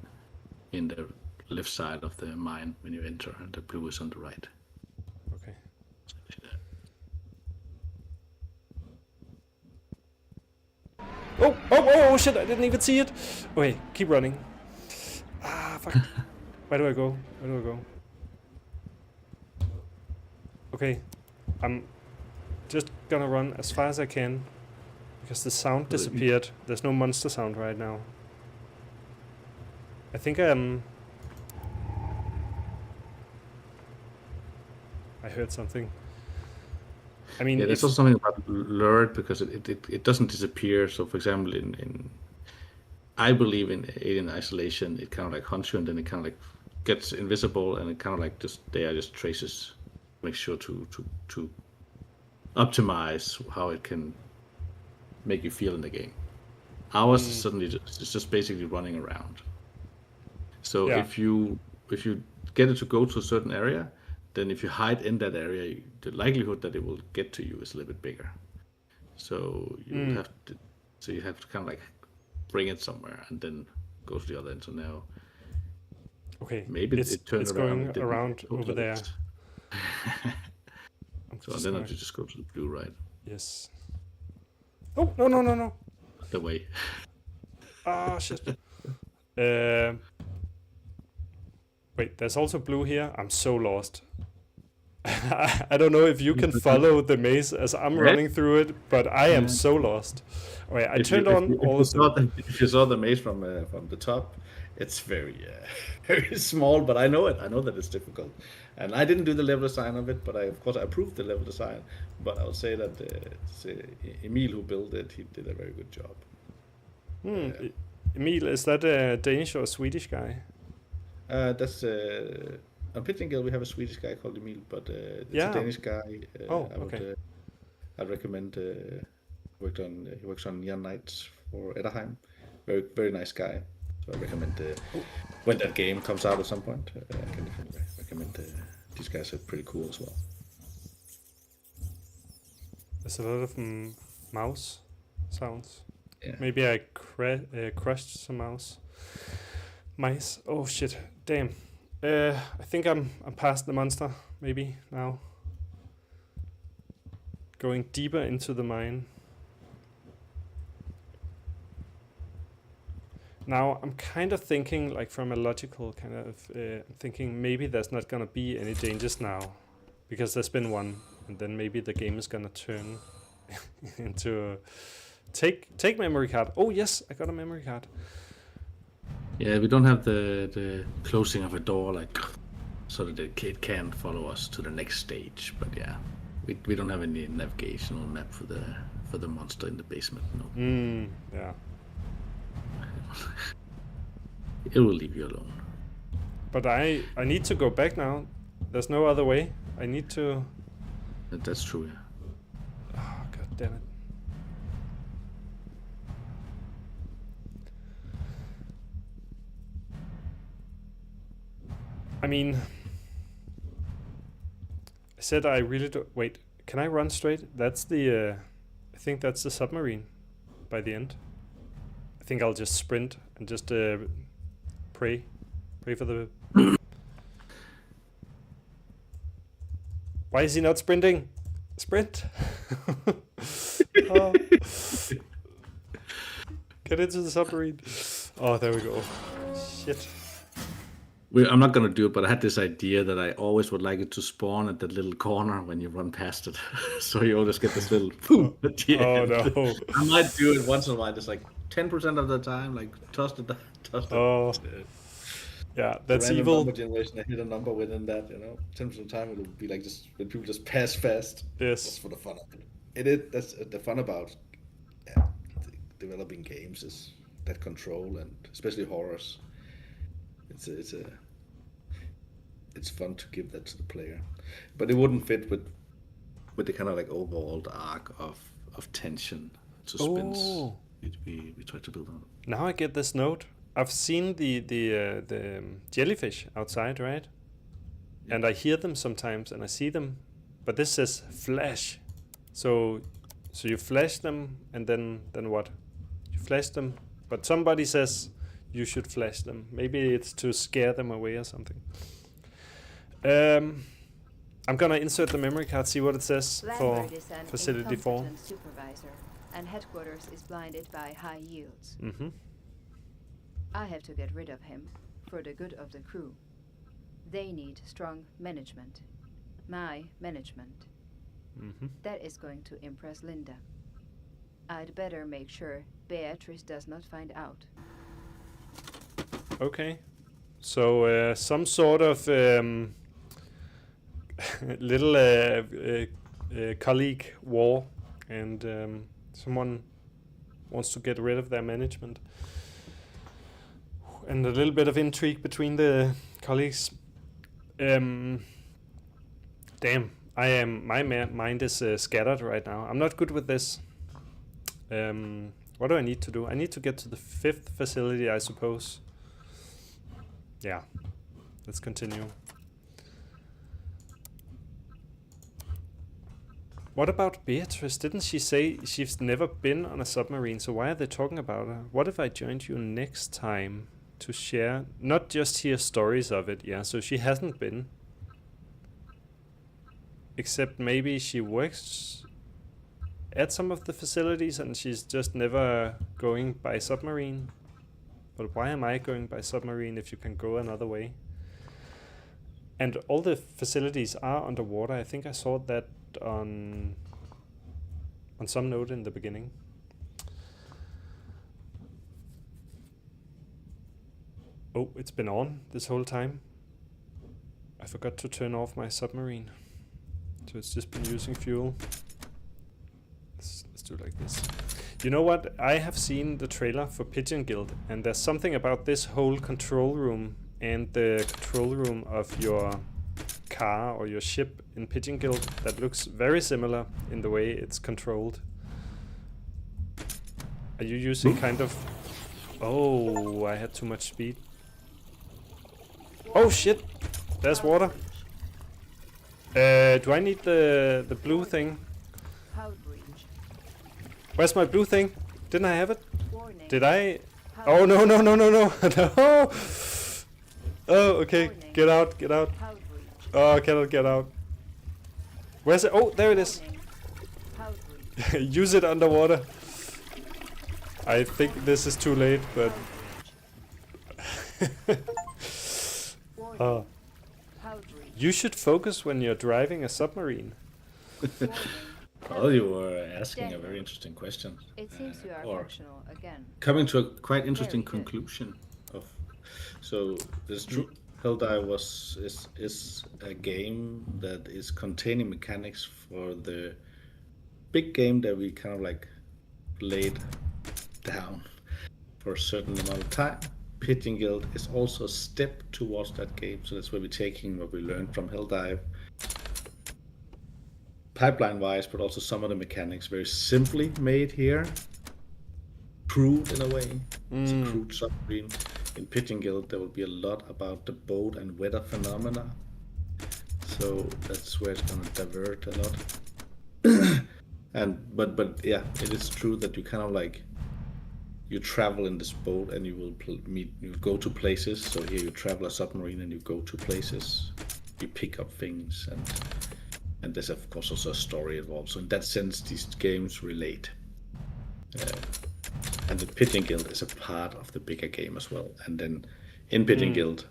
the left side of the mine when you enter, and the blue is on the right. Okay. Oh shit, I didn't even see it. Wait, keep running. Ah, fuck. Where do I go? Okay, I'm just gonna run as far as I can because the sound disappeared. There's no monster sound right now. I think I heard something. I mean, yeah, there's also something about lured because it doesn't disappear. So, for example, in I believe in Alien Isolation, it kind of like hunts you and then it kind of like gets invisible and it kind of like just traces, make sure to optimize how it can make you feel in the game. Ours is suddenly it's just basically running around. So if you get it to go to a certain area, then if you hide in that area, the likelihood that it will get to you is a little bit bigger. So you have to, you have to kind of like bring it somewhere and then go to the other end. So now, Okay, maybe it turned it's around. going It didn't around totally over there. work. I'm So just then I gonna- just go to the blue, right? Yes. Oh, no. The way. Ah, shit. Wait, there's also blue here. I'm so lost. I don't know if you can follow the maze as I'm running through it, but I am so lost. Wait, I turned on all of them. If you saw the maze from the top, it's very very small, but I know it. I know that it's difficult, and I didn't do the level design of it, but of course I approved the level design. But I would say that Emil, who built it, he did a very good job. Emil, is that a Danish or a Swedish guy? That's on Pigeon Guild we have a Swedish guy called Emil, but it's a Danish guy. Okay. I'd recommend. He works on Neon Knights for Ederheim. Very very nice guy. So I recommend when that game comes out at some point. I can definitely recommend. These guys are pretty cool as well. There's a lot of mouse sounds. Yeah. Maybe I crushed some mice. Oh shit! Damn. I think I'm past the monster. Maybe now. Going deeper into the mine. Now I'm kind of thinking, like from a logical kind of thinking, maybe there's not gonna be any changes now, because there's been one, and then maybe the game is gonna turn into take memory card. Oh yes, I got a memory card. Yeah, we don't have the closing of a door like so that the kid can follow us to the next stage. But yeah, we don't have any navigational map for the monster in the basement. No. Yeah. It will leave you alone. But I need to go back now. There's no other way. I need to. That's true. Yeah. Oh, god damn it. I mean, I said I really don't. Wait, can I run straight? That's the. I think that's the submarine by the end. I think I'll just sprint and just pray for the. Why is he not sprinting? Sprint! Oh. Get into the submarine. Oh, there we go. Shit. I'm not gonna do it, but I had this idea that I always would like it to spawn at that little corner when you run past it, so you always get this little boom at the end. No! I might do it once in a while, just like 10% of the time, like toss it. Oh. Yeah, that's random evil. Number generation, I hit a number within that, 10% of the time it'll be like just when people just pass fast. Yes. That's for the fun of it. That's the fun about developing games is that control, and especially horrors. It's fun to give that to the player, but it wouldn't fit with the kind of like overall arc of tension, suspense. Oh. We try to build on. Now I get this note. I've seen the jellyfish outside, right? Yeah. And I hear them sometimes, and I see them, but this says flash. So you flash them, and then what? You flash them, but somebody says you should flash them. Maybe it's to scare them away or something. I'm gonna insert the memory card, see what it says for Lambert is an facility 4. incompetent supervisor, and headquarters is blinded by high yields. Mm-hmm. I have to get rid of him for the good of the crew. They need strong management. My management. Mm-hmm. That is going to impress Linda. I'd better make sure Beatrice does not find out. Okay. So some sort of little colleague war, and someone wants to get rid of their management, and a little bit of intrigue between the colleagues. Damn, my mind is scattered right now. I'm not good with this. What do I need to do? I need to get to the 5th facility, I suppose. Yeah, let's continue. What about Beatrice? Didn't she say she's never been on a submarine? So why are they talking about her? What if I joined you next time to share, not just hear stories of it? Yeah, so she hasn't been. Except maybe she works at some of the facilities and she's just never going by submarine. But why am I going by submarine if you can go another way? And all the facilities are underwater. I think I saw that on some note in the beginning. Oh, it's been on this whole time. I forgot to turn off my submarine. So it's just been using fuel. Let's do it like this. You know what? I have seen the trailer for Pigeon Guild, and there's something about this whole control room and the control room of your car or your ship in Pigeon Guild that looks very similar in the way it's controlled. Are you using kind of... Oh, I had too much speed. Oh shit! There's water. Do I need the blue thing? Where's my blue thing? Didn't I have it? Did I? Oh no no no no no no! Oh, okay. Get out, get out. Oh, I cannot get out. Where's it? Oh, there it is. Use it underwater. I think this is too late, but... You should focus when you're driving a submarine. Well, you were asking a very interesting question. It seems you are or functional again. coming to a quite interesting Very good. conclusion of. So this true. Helldive is a game that is containing mechanics for the big game that we kind of like laid down for a certain amount of time. Pigeon Guild is also a step towards that game, so that's where we're taking what we learned from Helldive, pipeline-wise, but also some of the mechanics very simply made here, crude in a way. It's a crude submarine. In Pigeon Guild, there will be a lot about the boat and weather phenomena, so that's where it's going to divert a lot. And but yeah, it is true that you kind of like. You travel in this boat and you will you go to places. So here you travel a submarine and you go to places. You pick up things and there's of course also a story involved. So in that sense, these games relate. And the Pigeon Guild is a part of the bigger game as well. And then in Pigeon Guild,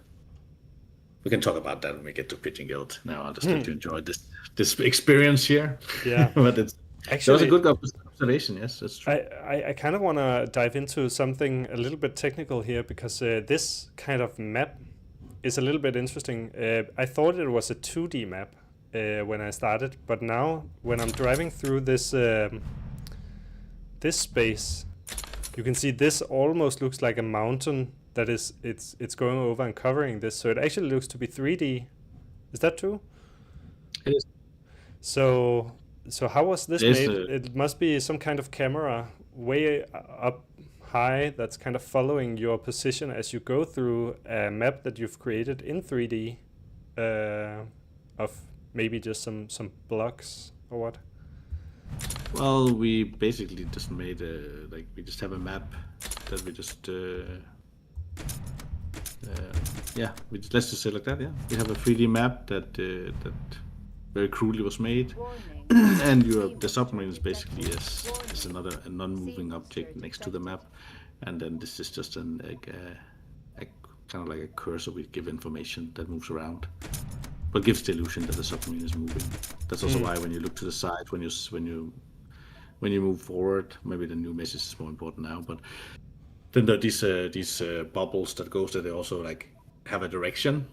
we can talk about that when we get to Pigeon Guild. Now I'll just let you enjoy this experience here. Yeah. But it's Actually, that was a good observation. Yes, that's true. I kind of want to dive into something a little bit technical here because this kind of map is a little bit interesting. I thought it was a 2D map when I started, but now when I'm driving through this this space, you can see this almost looks like a mountain that is it's going over and covering this. So it actually looks to be 3D. Is that true? It is. So how was this made? It must be some kind of camera way up high that's kind of following your position as you go through a map that you've created in 3D of maybe just some blocks or what? Well, we basically just made we just have a map that we just let's just say like that. Yeah, we have a 3D map that very crudely was made. And the submarine is basically is another a non-moving object next to the map, and then this is just a kind of like a cursor. We give information that moves around, but gives the illusion that the submarine is moving. That's also why when you look to the side, when you move forward, maybe the new message is more important now. But then there are these bubbles that goes there. They also like have a direction.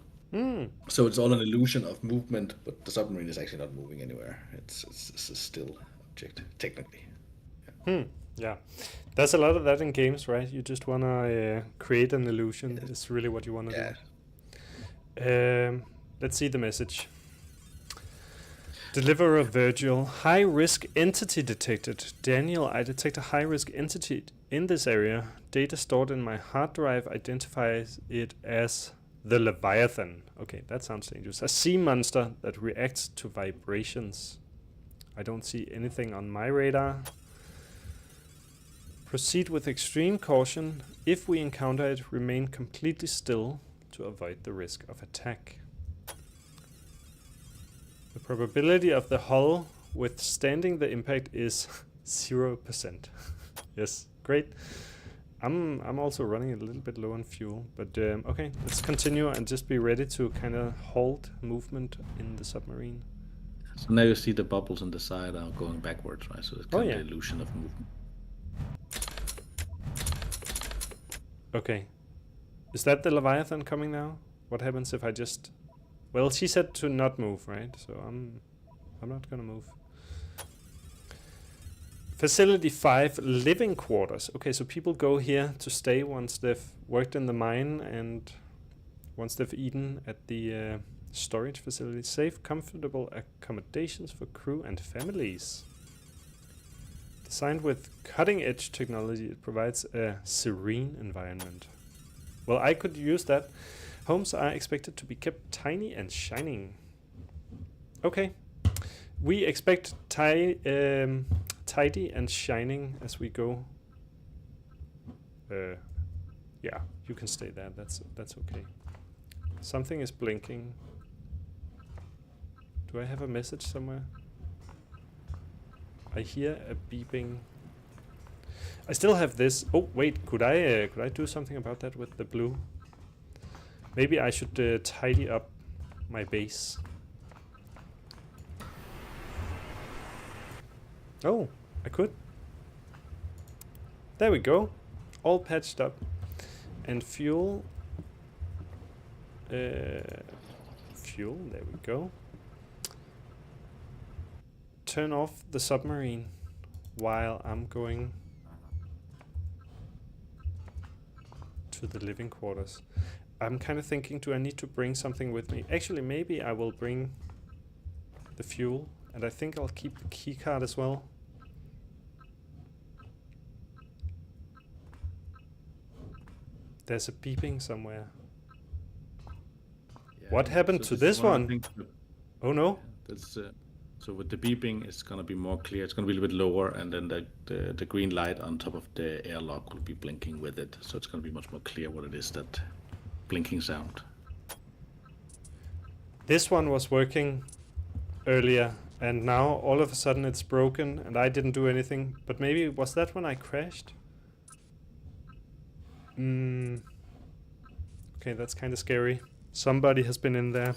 So it's all an illusion of movement, but the submarine is actually not moving anywhere. It's a still object, technically. Yeah. There's a lot of that in games, right? You just want to create an illusion. It's really what you want to do. Let's see the message. Deliverer Virgil. High-risk entity detected. Daniel, I detect a high-risk entity in this area. Data stored in my hard drive identifies it as... the Leviathan. Okay, that sounds dangerous. A sea monster that reacts to vibrations. I don't see anything on my radar. Proceed with extreme caution. If we encounter it, remain completely still to avoid the risk of attack. The probability of the hull withstanding the impact is 0%. Yes, great. I'm also running a little bit low on fuel, but okay, let's continue and just be ready to kind of halt movement in the submarine. So now you see the bubbles on the side are going backwards, right? So it's kind of yeah. the illusion of movement. Okay. Is that the Leviathan coming now? What happens if I just... Well, she said to not move, right? So I'm not gonna move. Facility 5, living quarters. Okay, so people go here to stay once they've worked in the mine and once they've eaten at the storage facility. Safe, comfortable accommodations for crew and families. Designed with cutting-edge technology, it provides a serene environment. Well, I could use that. Homes are expected to be kept tiny and shining. Okay. We expect tidy and shining as we go. Yeah, you can stay there. That's okay. Something is blinking. Do I have a message somewhere? I hear a beeping. I still have this. Oh wait, could I do something about that with the blue? Maybe I should tidy up my base. Oh, I could. There we go. All patched up. And fuel. Fuel, there we go. Turn off the submarine while I'm going to the living quarters. I'm kind of thinking, do I need to bring something with me? Actually, maybe I will bring the fuel, and I think I'll keep the keycard as well. There's a beeping somewhere. Yeah, What happened to this one? Oh no. That's so with the beeping, it's gonna be more clear. It's gonna be a little bit lower, and then the green light on top of the airlock will be blinking with it. So it's gonna be much more clear what it is, that blinking sound. This one was working earlier, and now all of a sudden it's broken, and I didn't do anything. But maybe was that when I crashed? Okay, that's kind of scary. Somebody has been in there.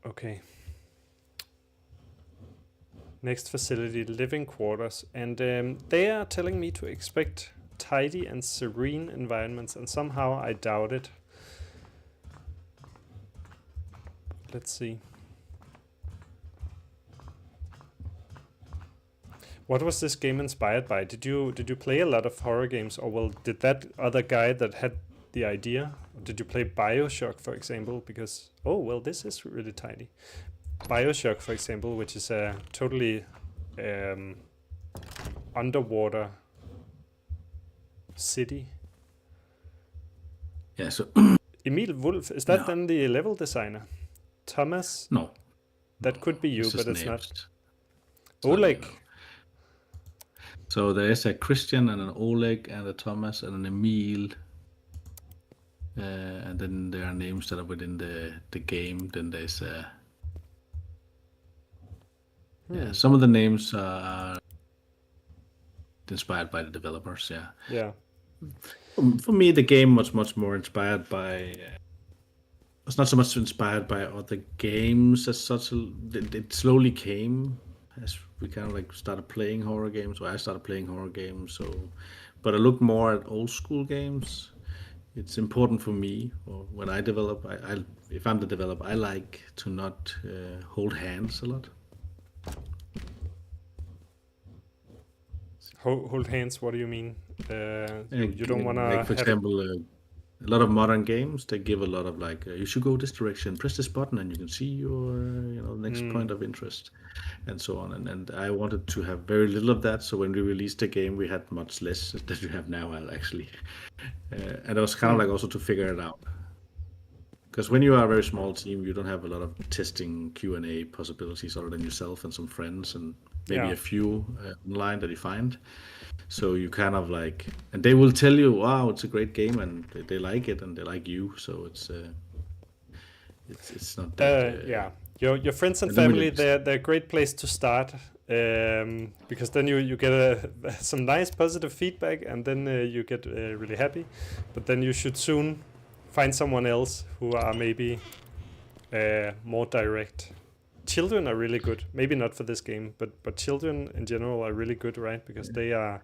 Okay. Next facility, living quarters. And they are telling me to expect tidy and serene environments, and somehow I doubt it. Let's see. What was this game inspired by? Did you play a lot of horror games, or well, did that other guy that had the idea? Did you play BioShock, for example? Because oh well, this is really tidy. BioShock, for example, which is a totally underwater city. Yeah. So Emil Wolf, is that then the level designer? Thomas? no, That could be you, it's but just it's not. names. Oleg. So there is a Christian and an Oleg and a Thomas and an Emil. And then there are names that are within the game. Then there's yeah, some of the names are inspired by the developers. Yeah. Yeah. For me, the game was much more inspired by. It's not so much inspired by other games as such. It slowly came as we kind of like started playing horror games, or I started playing horror games. So, but I look more at old school games. It's important for me, or when I develop, if I'm the developer, I like to not hold hands a lot. Hold hands. What do you mean? You don't want to. Like for example, a lot of modern games, they give a lot of like, you should go this direction, press this button, and you can see your next point of interest, and so on. And I wanted to have very little of that. So when we released the game, we had much less than we have now, actually. And it was kind of like also to figure it out. Because when you are a very small team, you don't have a lot of testing Q&A possibilities other than yourself and some friends and maybe Yeah. a few online that you find. So you kind of like, and they will tell you, wow, it's a great game, and they like it, and they like you. So it's not that. Yeah, your friends and and then when family, you- they're a great place to start, because then you get some nice positive feedback, and then you get really happy. But then you should soon find someone else who are maybe more direct. Children are really good. Maybe not for this game, but children in general are really good, right? Because they are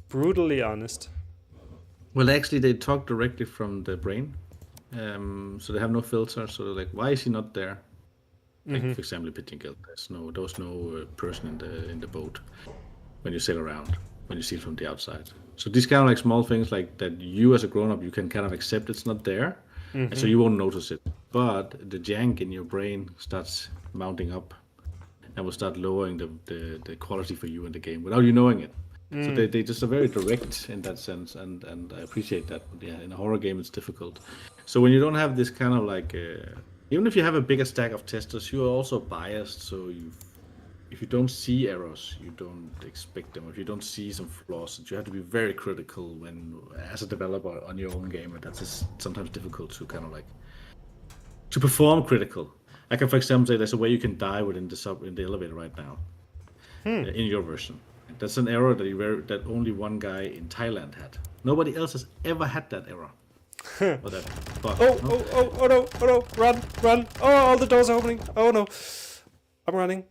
brutally honest. Well, actually, they talk directly from the brain, so they have no filter. So they're like, why is he not there? Like, for example, Pigeon Guild, there was no person in the boat when you sail around, when you see it from the outside. So these kind of like small things like that, you as a grown up, you can kind of accept it's not there, and so you won't notice it. But the jank in your brain starts mounting up, and will start lowering the quality for you in the game without you knowing it. So they just are very direct in that sense, and I appreciate that. But yeah, in a horror game, it's difficult. So when you don't have this kind of like, even if you have a bigger stack of testers, you are also biased. So if you don't see errors, you don't expect them. If you don't see some flaws, you have to be very critical when, as a developer on your own game, and that's just sometimes difficult to kind of like to perform critical. I can, for example, say there's a way you can die within in the elevator right now, in your version. That's an error that only one guy in Thailand had. Nobody else has ever had that error. Or that bug. Oh no, run. Oh, all the doors are opening. Oh no. I'm running.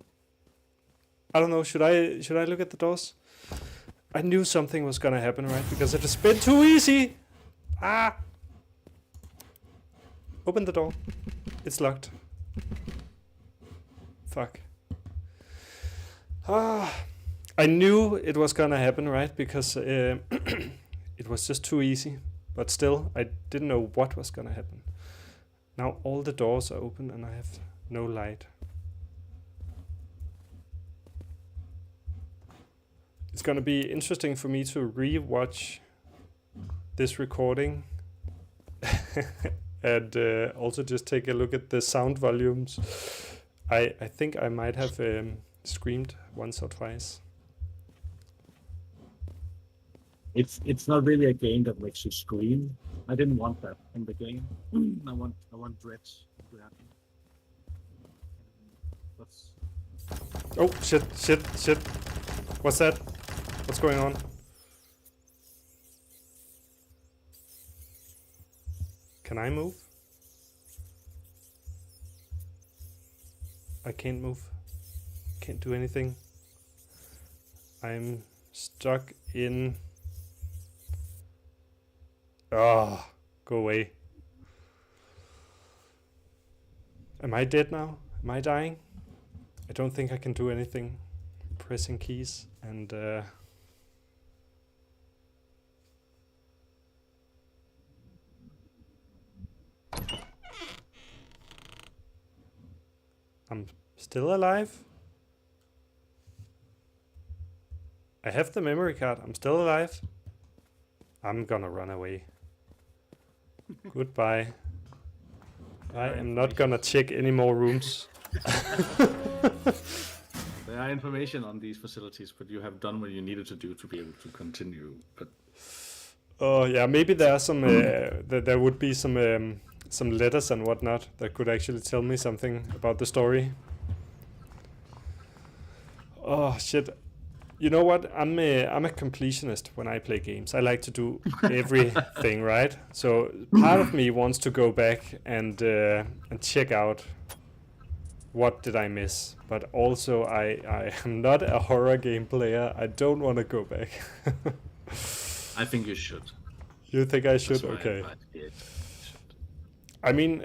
I don't know, should I look at the doors? I knew something was gonna happen, right? Because it has been too easy. Ah. Open the door. It's locked. Fuck. Ah. I knew it was gonna happen, right? Because it was just too easy. But still, I didn't know what was gonna happen. Now all the doors are open and I have no light. It's gonna be interesting for me to re-watch this recording and also just take a look at the sound volumes. I think I might have screamed once or twice. It's not really a game that makes you scream. I didn't want that in the game. I want dreads to happen. Oh shit. What's that? What's going on? Can I move? I can't move. Can't do anything. I'm stuck in... Oh, go away. Am I dead now? Am I dying? I don't think I can do anything. Pressing keys and... I'm still alive. I have the memory card. I'm still alive. I'm gonna run away. Goodbye. I am not gonna check any more rooms. There are information on these facilities, but you have done what you needed to do to be able to continue. But Oh yeah, maybe there are some. There would be some letters and whatnot that could actually tell me something about the story. Oh shit! You know what? I'm a completionist when I play games. I like to do everything right. So part of me wants to go back and check out what did I miss. But also I am not a horror game player. I don't want to go back. I think you should. You think I should? That's what I Okay. advise. Yeah, you should. I mean,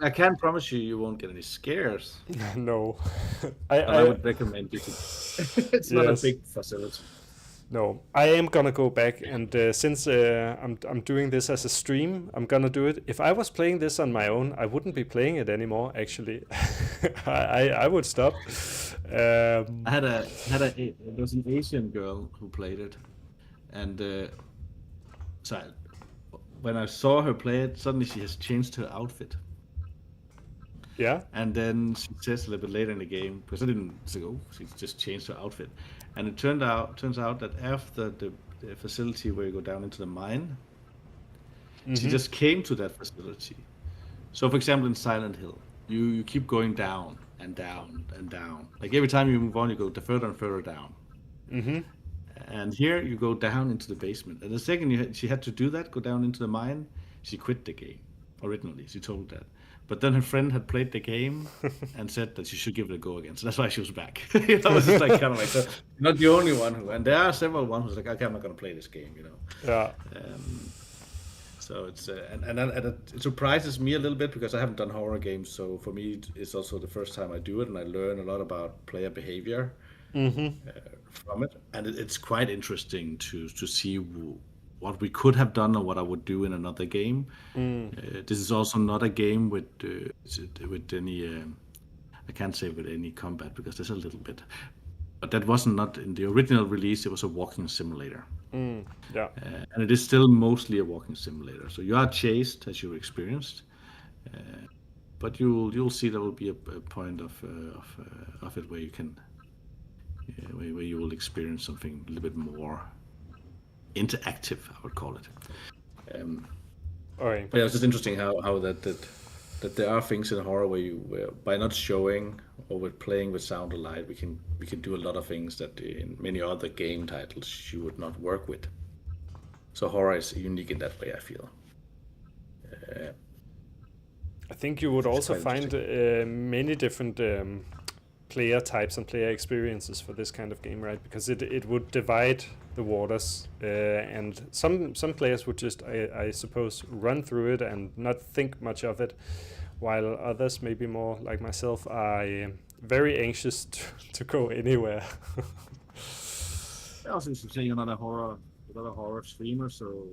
I can't promise you won't get any scares. no. But I would recommend you to. It's not a Yes. big facility. No, I am gonna go back, and since I'm doing this as a stream, I'm gonna do it. If I was playing this on my own, I wouldn't be playing it anymore. Actually, I would stop. I had there was an Asian girl who played it, and so when I saw her play it, suddenly she has changed her outfit. Yeah. And then she says a little bit later in the game, because I didn't go, she just changed her outfit. And it turns out that after the facility where you go down into the mine, she just came to that facility. So, for example, in Silent Hill, you keep going down and down and down. Like every time you move on, you go further and further down. And here you go down into the basement. And the second she had to do that, go down into the mine, she quit the game. Originally, she told that. But then her friend had played the game and said that she should give it a go again. So that's why she was back. It's just like kind of like, so you're not the only one who, and there are several ones who's like, okay, I'm not going to play this game, Yeah. So it's and it surprises me a little bit because I haven't done horror games. So for me, it's also the first time I do it, and I learn a lot about player behavior from it. And it's quite interesting to see what we could have done or what I would do in another game. This is also not a game with any. I can't say with any combat because there's a little bit, but that wasn't not in the original release. It was a walking simulator. Yeah. And it is still mostly a walking simulator. So you are chased as you experienced, but you'll see there will be a point of it where you can where you will experience something a little bit more interactive, I would call it. All right. But yeah, it's just interesting how that there are things in horror where by not showing or with playing with sound or light, we can do a lot of things that in many other game titles you would not work with. So horror is unique in that way, I feel. I think you would also find many different player types and player experiences for this kind of game, right? Because it would divide the waters, and some players would just, I suppose, run through it and not think much of it, while others, maybe more like myself, are very anxious to go anywhere. I also used to say you're not a horror streamer, so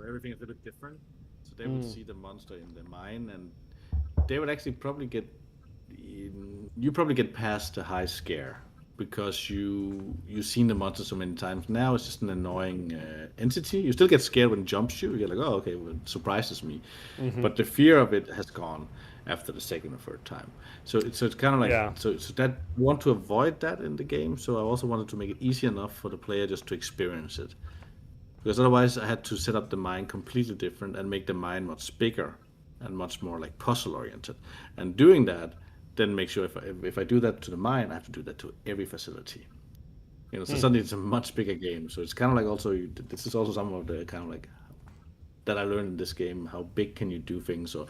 everything is a bit different. So they would see the monster in the mine, and they would actually probably get past the high scare because you've seen the monster so many times. Now it's just an annoying entity. You still get scared when it jumps you. You're like, oh, okay, well, it surprises me. But the fear of it has gone after the second or third time. So it's kind of like so that I want to avoid that in the game. So I also wanted to make it easy enough for the player just to experience it, because otherwise I had to set up the mine completely different and make the mine much bigger and much more like puzzle oriented. And doing that, then make sure if I do that to the mine, I have to do that to every facility. So suddenly it's a much bigger game. So it's kind of like also this is also some of the kind of like that I learned in this game. How big can you do things? Or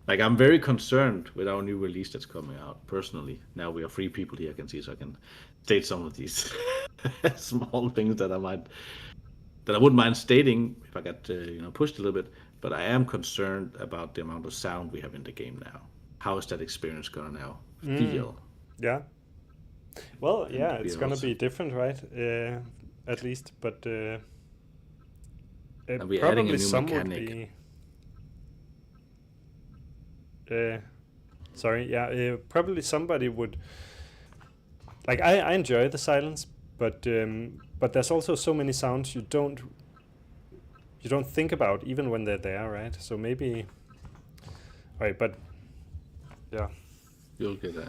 like I'm very concerned with our new release that's coming out. Personally, now we are 3 people here, I can see, so I can state some of these small things that I wouldn't mind stating if I got pushed a little bit. But I am concerned about the amount of sound we have in the game now. How is that experience gonna now feel? Yeah. Well, yeah, it's gonna be different, right? At least, but and we're adding a probably new some mechanic. would be. Probably somebody would. Like I enjoy the silence, but there's also so many sounds you don't think about even when they're there, right? So maybe. Right, but. Yeah. You'll get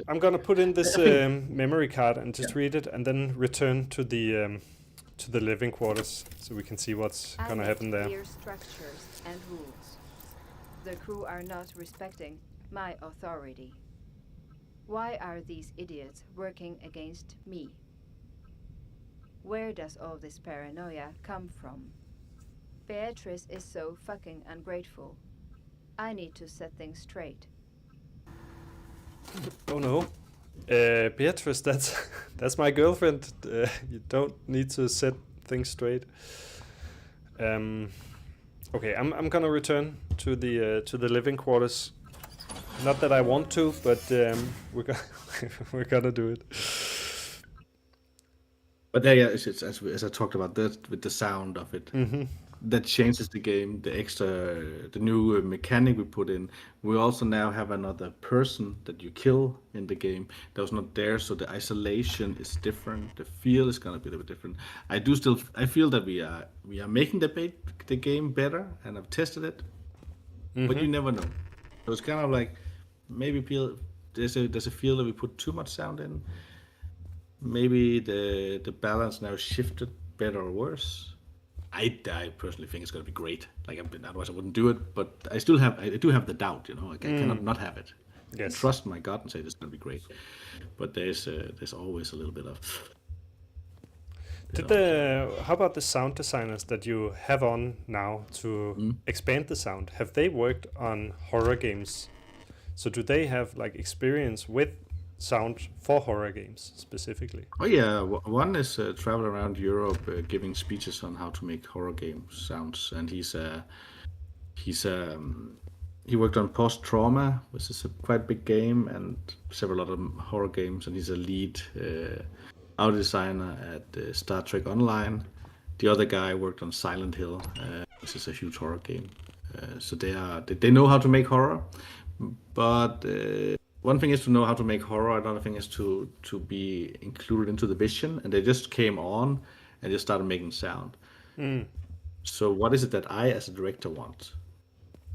I'm gonna put in this memory card and just read it, and then return to the living quarters so we can see what's gonna happen there. Clear structures and rules. The crew are not respecting my authority. Why are these idiots working against me? Where does all this paranoia come from? Beatrice is so fucking ungrateful. I need to set things straight. Oh no, Beatrice, that's my girlfriend. You don't need to set things straight. Okay, I'm gonna return to the living quarters. Not that I want to, but we're gonna do it. But there, yeah, it's as I talked about that with the sound of it. that changes the game. The new mechanic we put in. We also now have another person that you kill in the game that was not there, so the isolation is different. The feel is gonna be a little bit different. I feel that we are making the game better, and I've tested it, but you never know. So it's kind of like maybe there's a feel that we put too much sound in. Maybe the balance now shifted better or worse. I personally think it's gonna be great. Like otherwise I wouldn't do it. But I do have the doubt. I cannot not have it. Yes. Trust my gut and say this is gonna be great. But there's always a little bit of. How about the sound designers that you have on now to expand the sound? Have they worked on horror games? So do they have like experience with sound for horror games specifically? Oh yeah, one is travel around Europe giving speeches on how to make horror game sounds, and he worked on Post Trauma, which is a quite big game, and several other horror games, and he's a lead audio designer at Star Trek Online. The other guy worked on Silent Hill, which is a huge horror game. So they know how to make horror, but one thing is to know how to make horror. Another thing is to be included into the vision. And they just came on and just started making sound. So what is it that I, as a director, want?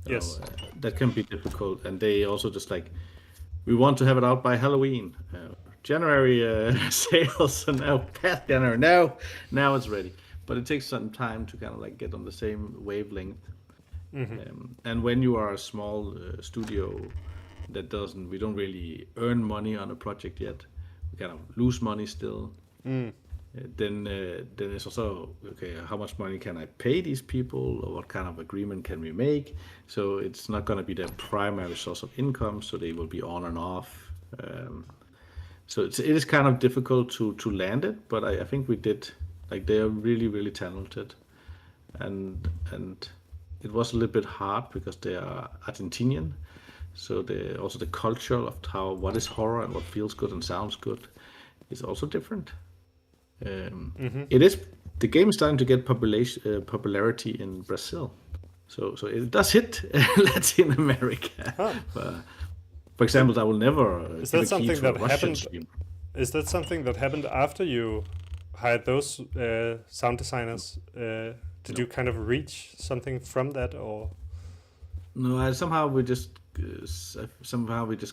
Yes, that can be difficult. And they also just like, we want to have it out by Halloween. January sales, and now past January. Now it's ready. But it takes some time to kind of like get on the same wavelength. And when you are a small studio we don't really earn money on a project yet, we kind of lose money still. Then it's also okay, how much money can I pay these people, or what kind of agreement can we make? So it's not going to be their primary source of income, so they will be on and off. So it is kind of difficult to land it, but I think we did. Like, they are really, really talented, and it was a little bit hard because they are Argentinian. So also the culture of what is horror and what feels good and sounds good is also different. The game is starting to get popularity in Brazil, so it does hit Latin America. For example, I will never. Is that something that happened? Is that something that happened after you hired those sound designers? Did you kind of reach something from that, or? No, somehow we just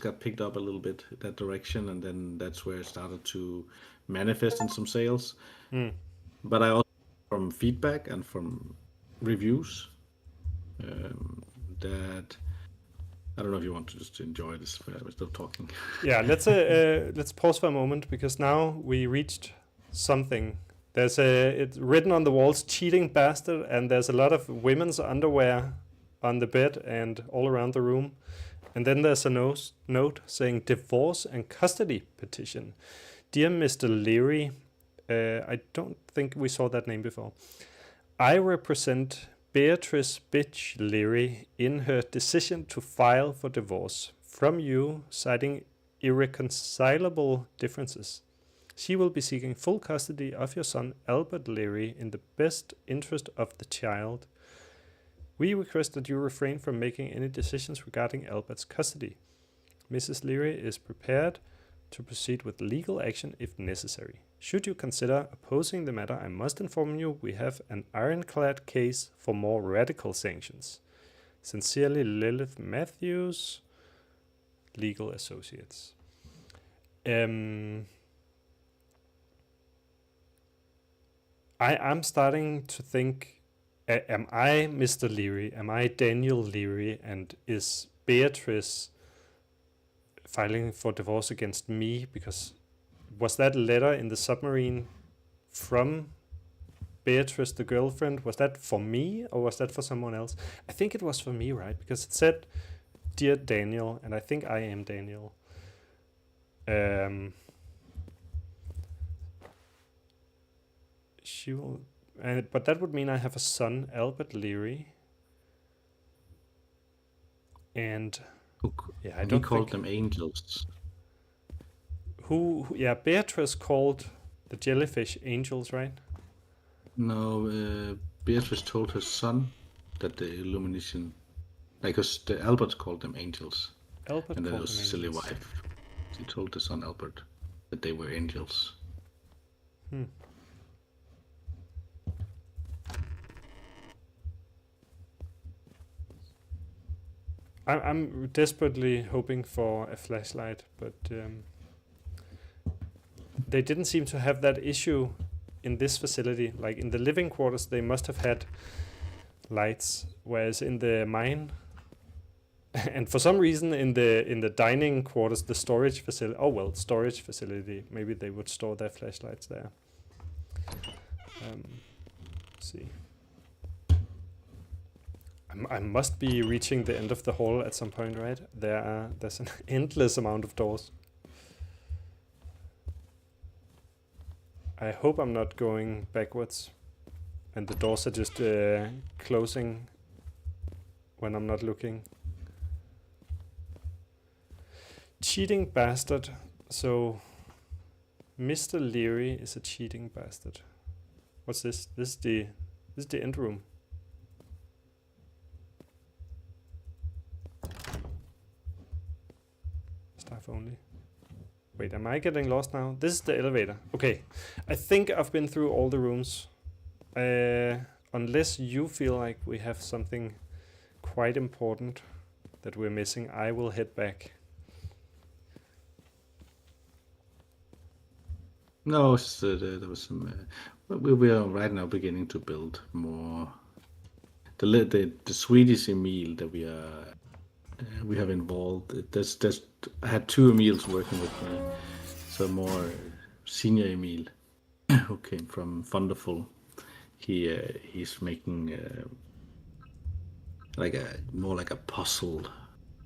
got picked up a little bit that direction, and then that's where it started to manifest in some sales. But I also, from feedback and from reviews, that I don't know if you want to just enjoy this. We're still talking. Yeah, let's pause for a moment, because now we reached something. There's it's written on the walls, "Cheating bastard," and there's a lot of women's underwear on the bed and all around the room. And then there's a note saying divorce and custody petition. Dear Mr. Leary, I don't think we saw that name before. I represent Beatrice Bitch Leary in her decision to file for divorce from you, citing irreconcilable differences. She will be seeking full custody of your son, Albert Leary, in the best interest of the child. We request that you refrain from making any decisions regarding Albert's custody. Mrs. Leary is prepared to proceed with legal action if necessary. Should you consider opposing the matter, I must inform you we have an ironclad case for more radical sanctions. Sincerely, Lilith Matthews, Legal Associates. I'm starting to think, am I Mr. Leary? Am I Daniel Leary? And is Beatrice filing for divorce against me? Because was that letter in the submarine from Beatrice, the girlfriend, was that for me or was that for someone else? I think it was for me, right? Because it said, "Dear Daniel," and I think I am Daniel. She will, but that would mean I have a son, Albert Leary. And yeah, I don't called them angels. Yeah, Beatrice called the jellyfish angels, right? No, Beatrice told her son that the illumination, because the Albert called them angels, Albert and then it called was them silly angels. wife. She told the son Albert that they were angels. Hmm. I'm desperately hoping for a flashlight, but they didn't seem to have that issue in this facility. Like in the living quarters, they must have had lights, whereas in the mine, and for some reason in the dining quarters, the storage facility. Oh well, storage facility. Maybe they would store their flashlights there. Let's see. I must be reaching the end of the hall at some point, right? There's an endless amount of doors. I hope I'm not going backwards, and the doors are just closing when I'm not looking. Cheating bastard. So, Mr. Leary is a cheating bastard. What's this? This is the end room. Staff only. Wait, am I getting lost now? This is the elevator. Okay, I think I've been through all the rooms. Unless you feel like we have something quite important that we're missing, I will head back. No, there was some. We are right now beginning to build more. The Swedish Emil that we have involved. I had 2 Emils working with me, so more senior Emil who came from Wonderful. He's making more like a puzzle.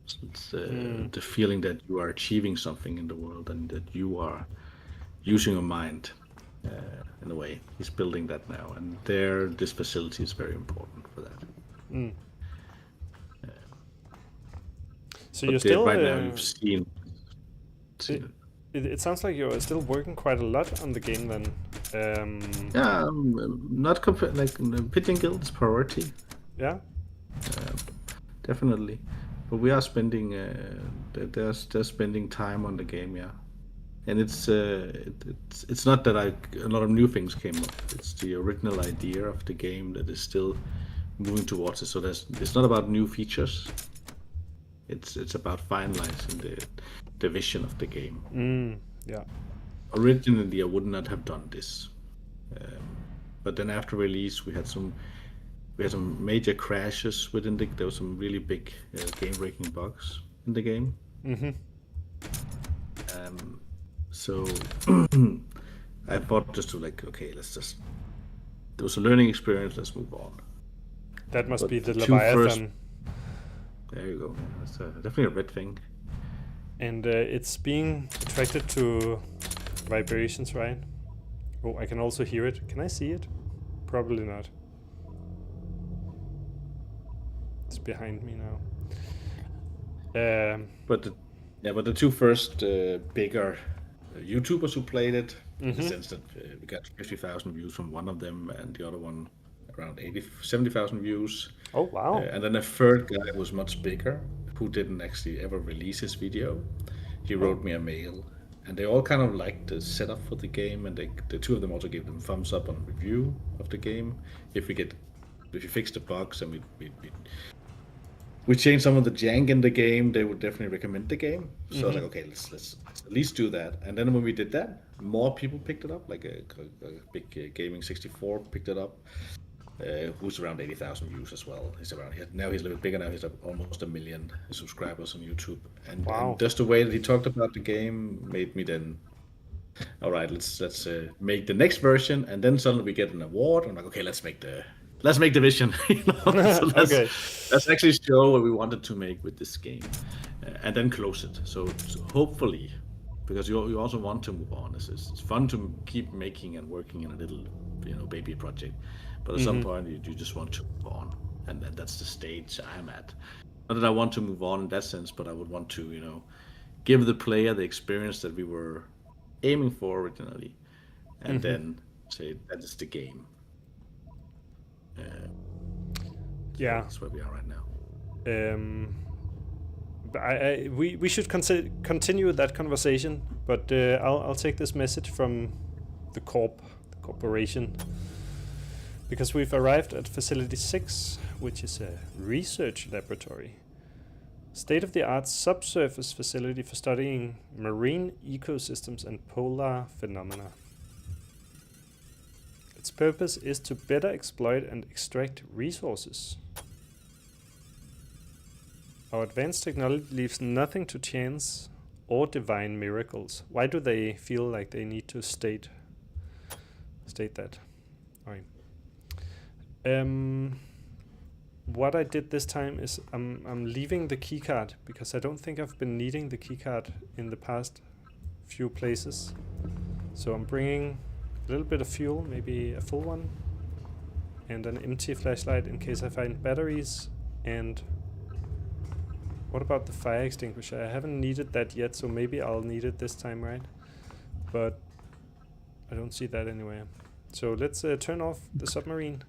It's the feeling that you are achieving something in the world and that you are using your mind in a way. He's building that now, and this facility is very important for that. Mm. So But you're still right now you've seen it sounds like you're still working quite a lot on the game then. yeah, not like Pigeon Guild is priority, Yeah. definitely. But we are spending they're spending time on the game, yeah. And it's not that a lot of new things came up. It's the original idea of the game that is still moving towards it. So it's not about new features. It's about finalizing the vision of the game. Yeah. Originally, I would not have done this, but then after release, we had some major crashes within there was some really big game-breaking bugs in the game. Mm-hmm. So I thought just to okay, there was a learning experience. Let's move on. That must But be the the 2 Leviathan. There you go. That's definitely a red thing. And it's being attracted to vibrations, right? Oh, I can also hear it. Can I see it? Probably not. It's behind me now. But the 2 first bigger YouTubers who played it, in the sense that we got 50,000 views from one of them, and the other one around 70,000 views. Oh wow! And then a third guy was much bigger, who didn't actually ever release his video. He wrote me a mail, and they all kind of liked the setup for the game, and the 2 of them also gave them thumbs up on review of the game. If you fix the bugs and we change some of the jank in the game, they would definitely recommend the game. So I was like, okay, let's at least do that. And then when we did that, more people picked it up. Like a big Gaming 64 picked it up, who's around 80,000 views as well. He's a little bit bigger now. He's almost 1 million subscribers on YouTube. And just the way that he talked about the game made me then, all right, let's make the next version. And then suddenly we get an award. I'm like, okay, let's make the vision. So let's actually show what we wanted to make with this game, and then close it. So hopefully, because you also want to move on. It's fun to keep making and working in a little baby project, but at some point you just want to move on, and that's the stage I'm at. Not that I want to move on in that sense, but I would want to give the player the experience that we were aiming for originally, and then say that is the game. Yeah. That's where we are right now. But we should continue that conversation, but I'll take this message from the corporation, because we've arrived at Facility 6, which is a research laboratory. State-of-the-art subsurface facility for studying marine ecosystems and polar phenomena. Its purpose is to better exploit and extract resources. Our advanced technology leaves nothing to chance or divine miracles. Why do they feel like they need to state that? Alright. What I did this time is I'm leaving the keycard, because I don't think I've been needing the keycard in the past few places. So I'm bringing a little bit of fuel, maybe a full one, and an empty flashlight in case I find batteries. And what about the fire extinguisher? I haven't needed that yet, so maybe I'll need it this time, right? But I don't see that anywhere. So let's turn off the submarine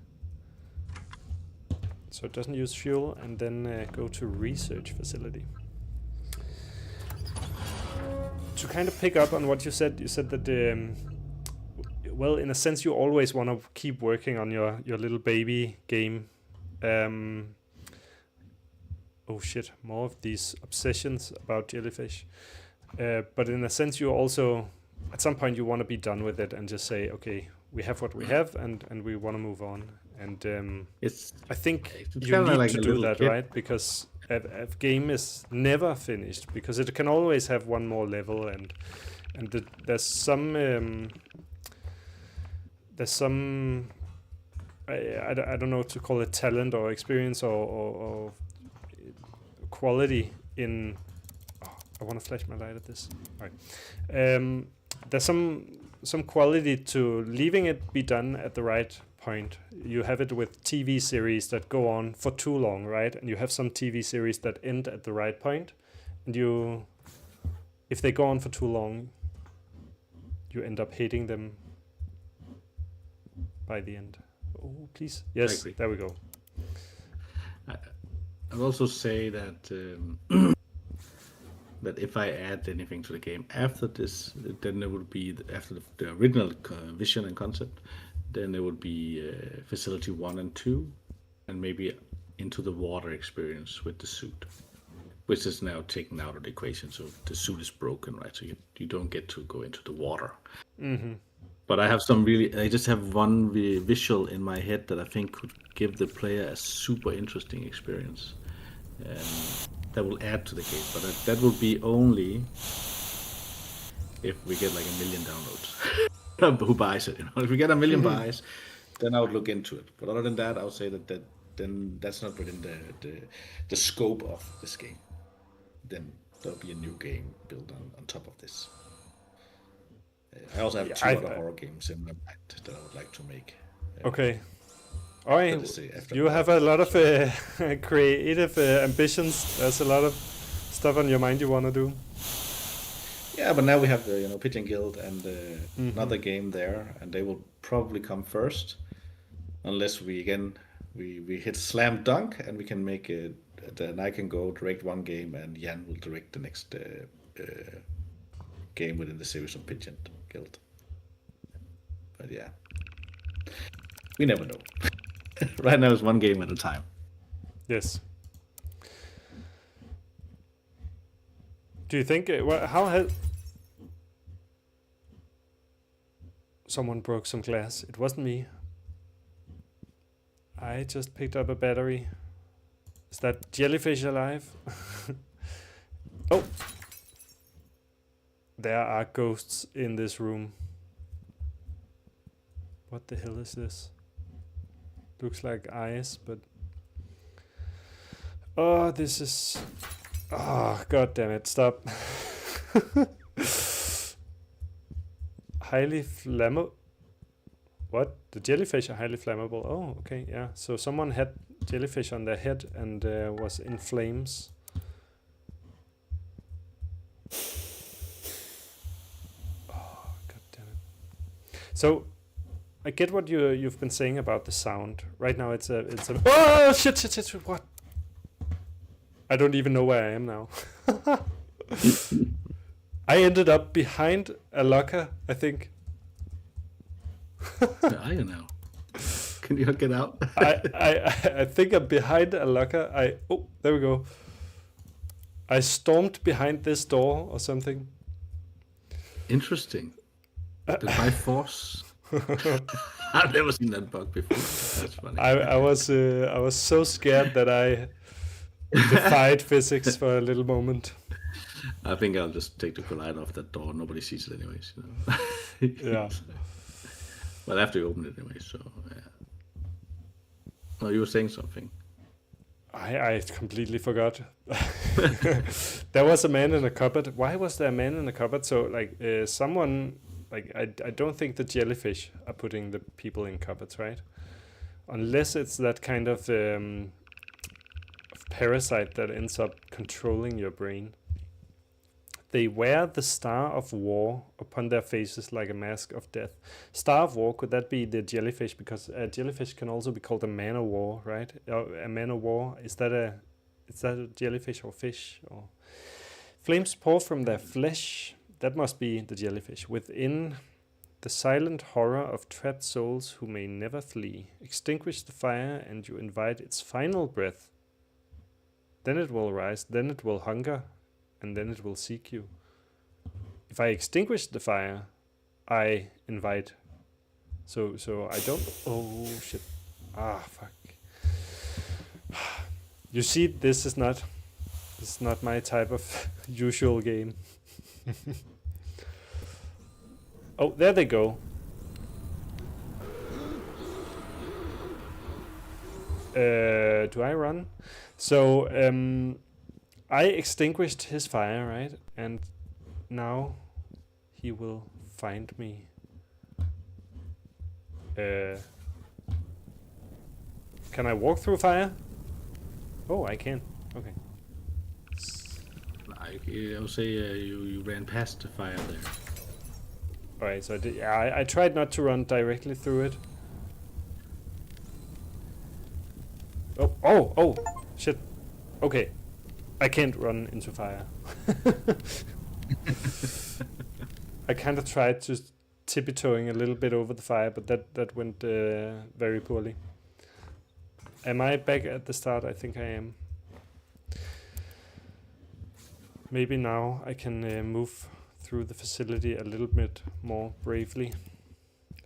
so it doesn't use fuel, and then go to research facility. To kind of pick up on what you said that well, in a sense, you always want to keep working on your little baby game. Oh shit, more of these obsessions about jellyfish. But in a sense, you also, at some point, you want to be done with it and just say, okay, we have what we have, and we want to move on. And I think you need like to a do little that, kid. right? Because a game is never finished, because it can always have one more level, and there's some I don't know to call it talent or experience or quality in. Oh, I want to flash my light at this. All right. There's some quality to leaving it be done at the right point. You have it with TV series that go on for too long, right? And you have some TV series that end at the right point, and if they go on for too long, you end up hating them by the end. Oh, please. Yes, there we go. I'll also say that that if I add anything to the game after this, then there would be, after the original vision and concept, then there would be Facility 1 and 2, and maybe into the water experience with the suit, which is now taken out of the equation. So the suit is broken, right? So you don't get to go into the water. Mm-hmm. But I just have one visual in my head that I think could give the player a super interesting experience. That will add to the game, but that will be only if we get like 1 million downloads. Who buys it? If we get 1 million buys, then I would look into it. But other than that, I would say that then that's not within the scope of this game. Then there'll be a new game built on top of this. I also have two other horror games in my mind that I would like to make. Okay. All right. You have a lot of creative ambitions. There's a lot of stuff on your mind you want to do. Yeah, but now we have the Pigeon Guild and another game there, and they will probably come first, unless we hit slam dunk and we can make it. Then I can go direct one game, and Jan will direct the next game within the series of Pigeon Guild. But yeah, we never know. Right now it's one game at a time. Yes. Do you think how has someone broke some glass? It wasn't me. I just picked up a battery. Is that jellyfish alive? Oh, there are ghosts in this room. What the hell is this? Looks like eyes, but oh, this is, oh, god damn it, stop. Highly flammable. What? The jellyfish are highly flammable. Oh, okay, yeah. So someone had jellyfish on their head and was in flames. Oh, god damn it. So I get what you've been saying about the sound. Right now it's a oh shit, what? I don't even know where I am now. I ended up behind a locker, I think. Where are you now? Can you get out? I think I'm behind a locker. Oh, there we go. I stormed behind this door or something. Interesting. By force. I've never seen that bug before. That's funny. I was so scared that I defied physics for a little moment. I think I'll just take the collide off that door. Nobody sees it anyways. You know? Yeah. But after you open it anyway, so yeah. Oh, you were saying something. I completely forgot. There was a man in a cupboard. Why was there a man in a cupboard? So like someone like I don't think the jellyfish are putting the people in cupboards, right? Unless it's that kind of parasite that ends up controlling your brain. They wear the Star of War upon their faces like a mask of death. Star of War, could that be the jellyfish? Because a jellyfish can also be called a man of war, right? A man of war, is that a jellyfish or fish? Or flames pour from their flesh. That must be the jellyfish. Within the silent horror of trapped souls who may never flee. Extinguish the fire and you invite its final breath. Then it will rise, then it will hunger, and then it will seek you. If I extinguish the fire, I invite. So I don't. Oh shit! Ah fuck. You see, this is not my type of usual game. Oh, there they go. Do I run? So I extinguished his fire, right? And now he will find me. Can I walk through fire? Oh, I can. Okay. I would say you ran past the fire there. Alright, so I tried not to run directly through it. Oh, shit. Okay. I can't run into fire. I kind of tried just tippy-toeing a little bit over the fire, but that went very poorly. Am I back at the start? I think I am. Maybe now I can move through the facility a little bit more bravely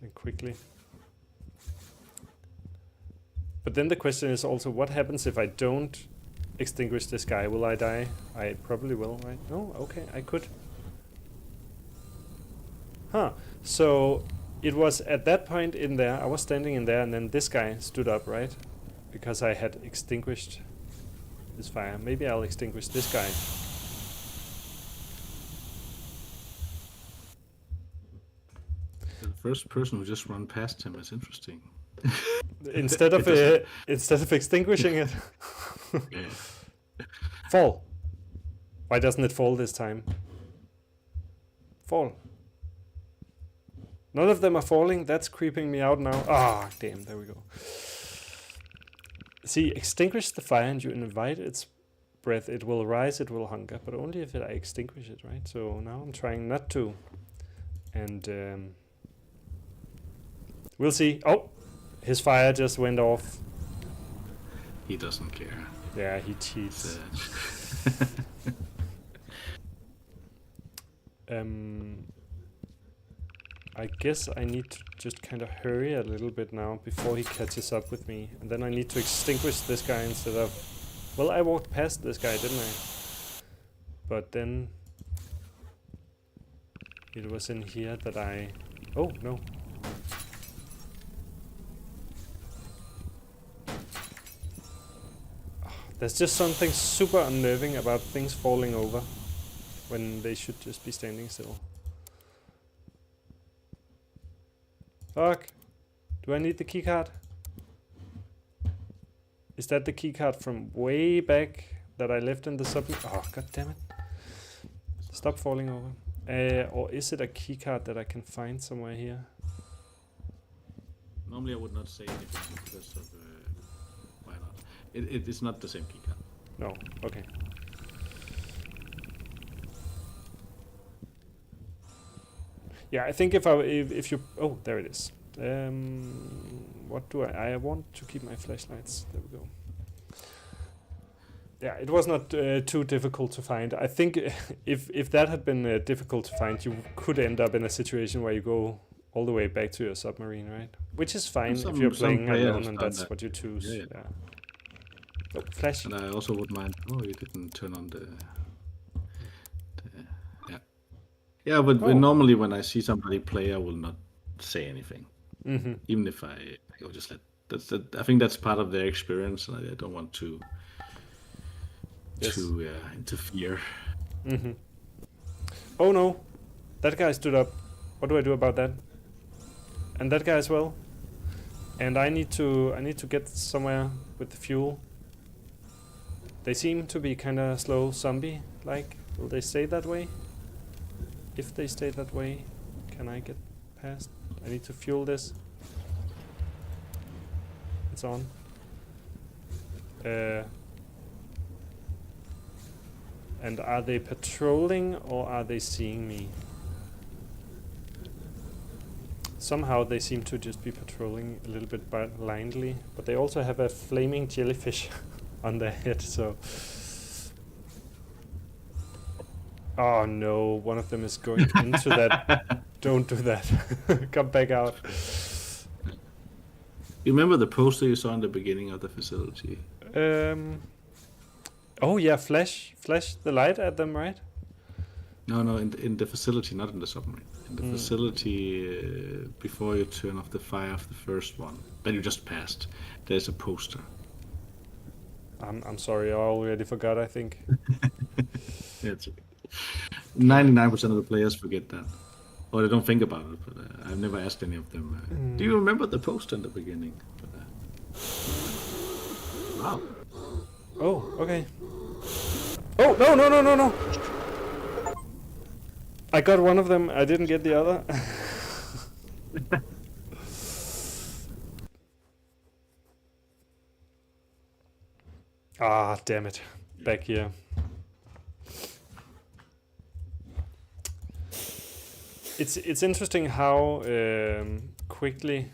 and quickly. But then the question is also, what happens if I don't extinguish this guy? Will I die? I probably will, right? No? Okay, I could. Huh. So it was at that point in there, I was standing in there, and then this guy stood up, right? Because I had extinguished this fire. Maybe I'll extinguish this guy. The first person who just ran past him is interesting. Instead of extinguishing it. Fall. Why doesn't it fall this time? Fall. None of them are falling. That's creeping me out now. Ah, damn. There we go. See, extinguish the fire and you invite its breath. It will rise, it will hunger, but only if I extinguish it, right? So now I'm trying not to. And we'll see. Oh, his fire just went off. He doesn't care. Yeah, he cheats. I guess I need to just kind of hurry a little bit now before he catches up with me. And then I need to extinguish this guy instead of... Well, I walked past this guy, didn't I? But then... It was in here that I... Oh, no. There's just something super unnerving about things falling over when they should just be standing still. Fuck. Do I need the keycard? Is that the keycard from way back that I left in the sub? Oh, god damn it. Stop falling over. Or is it a keycard that I can find somewhere here? Normally I would not say anything because of why not? It's not the same keycard. No. Okay. Yeah, I think if you oh, there it is. What do I want to keep my flashlights. There we go. Yeah, it was not too difficult to find. I think if that had been difficult to find, you could end up in a situation where you go all the way back to your submarine, right? Which is fine if you're playing alone and that's what you choose. Yeah. Oh, flash. And I also would mind. Oh, you didn't turn on the yeah. Yeah, but normally when I see somebody play, I will not say anything. Mm-hmm. Even if I will just let. I think that's part of their experience, and I don't want to interfere. Mm-hmm. Oh no, that guy stood up. What do I do about that? And that guy as well. And I need to get somewhere with the fuel. They seem to be kind of slow zombie-like. Will they stay that way? If they stay that way, can I get past? I need to fuel this. It's on. And are they patrolling or are they seeing me? Somehow they seem to just be patrolling a little bit blindly, but they also have a flaming jellyfish on their head, so... Oh no, one of them is going into that. Don't do that. Come back out. You remember the poster you saw in the beginning of the facility? Oh yeah, flash the light at them, right? No, in the facility, not in the submarine. In the facility, before you turn off the fire of the first one, that you just passed, there's a poster. I'm sorry, I already forgot, I think. It's 99% of the players forget that. Or they don't think about it, but I've never asked any of them. Do you remember the poster in the beginning? Wow. Oh, okay. Oh, no. I got one of them, I didn't get the other. Ah, damn it. Back here. It's interesting how quickly,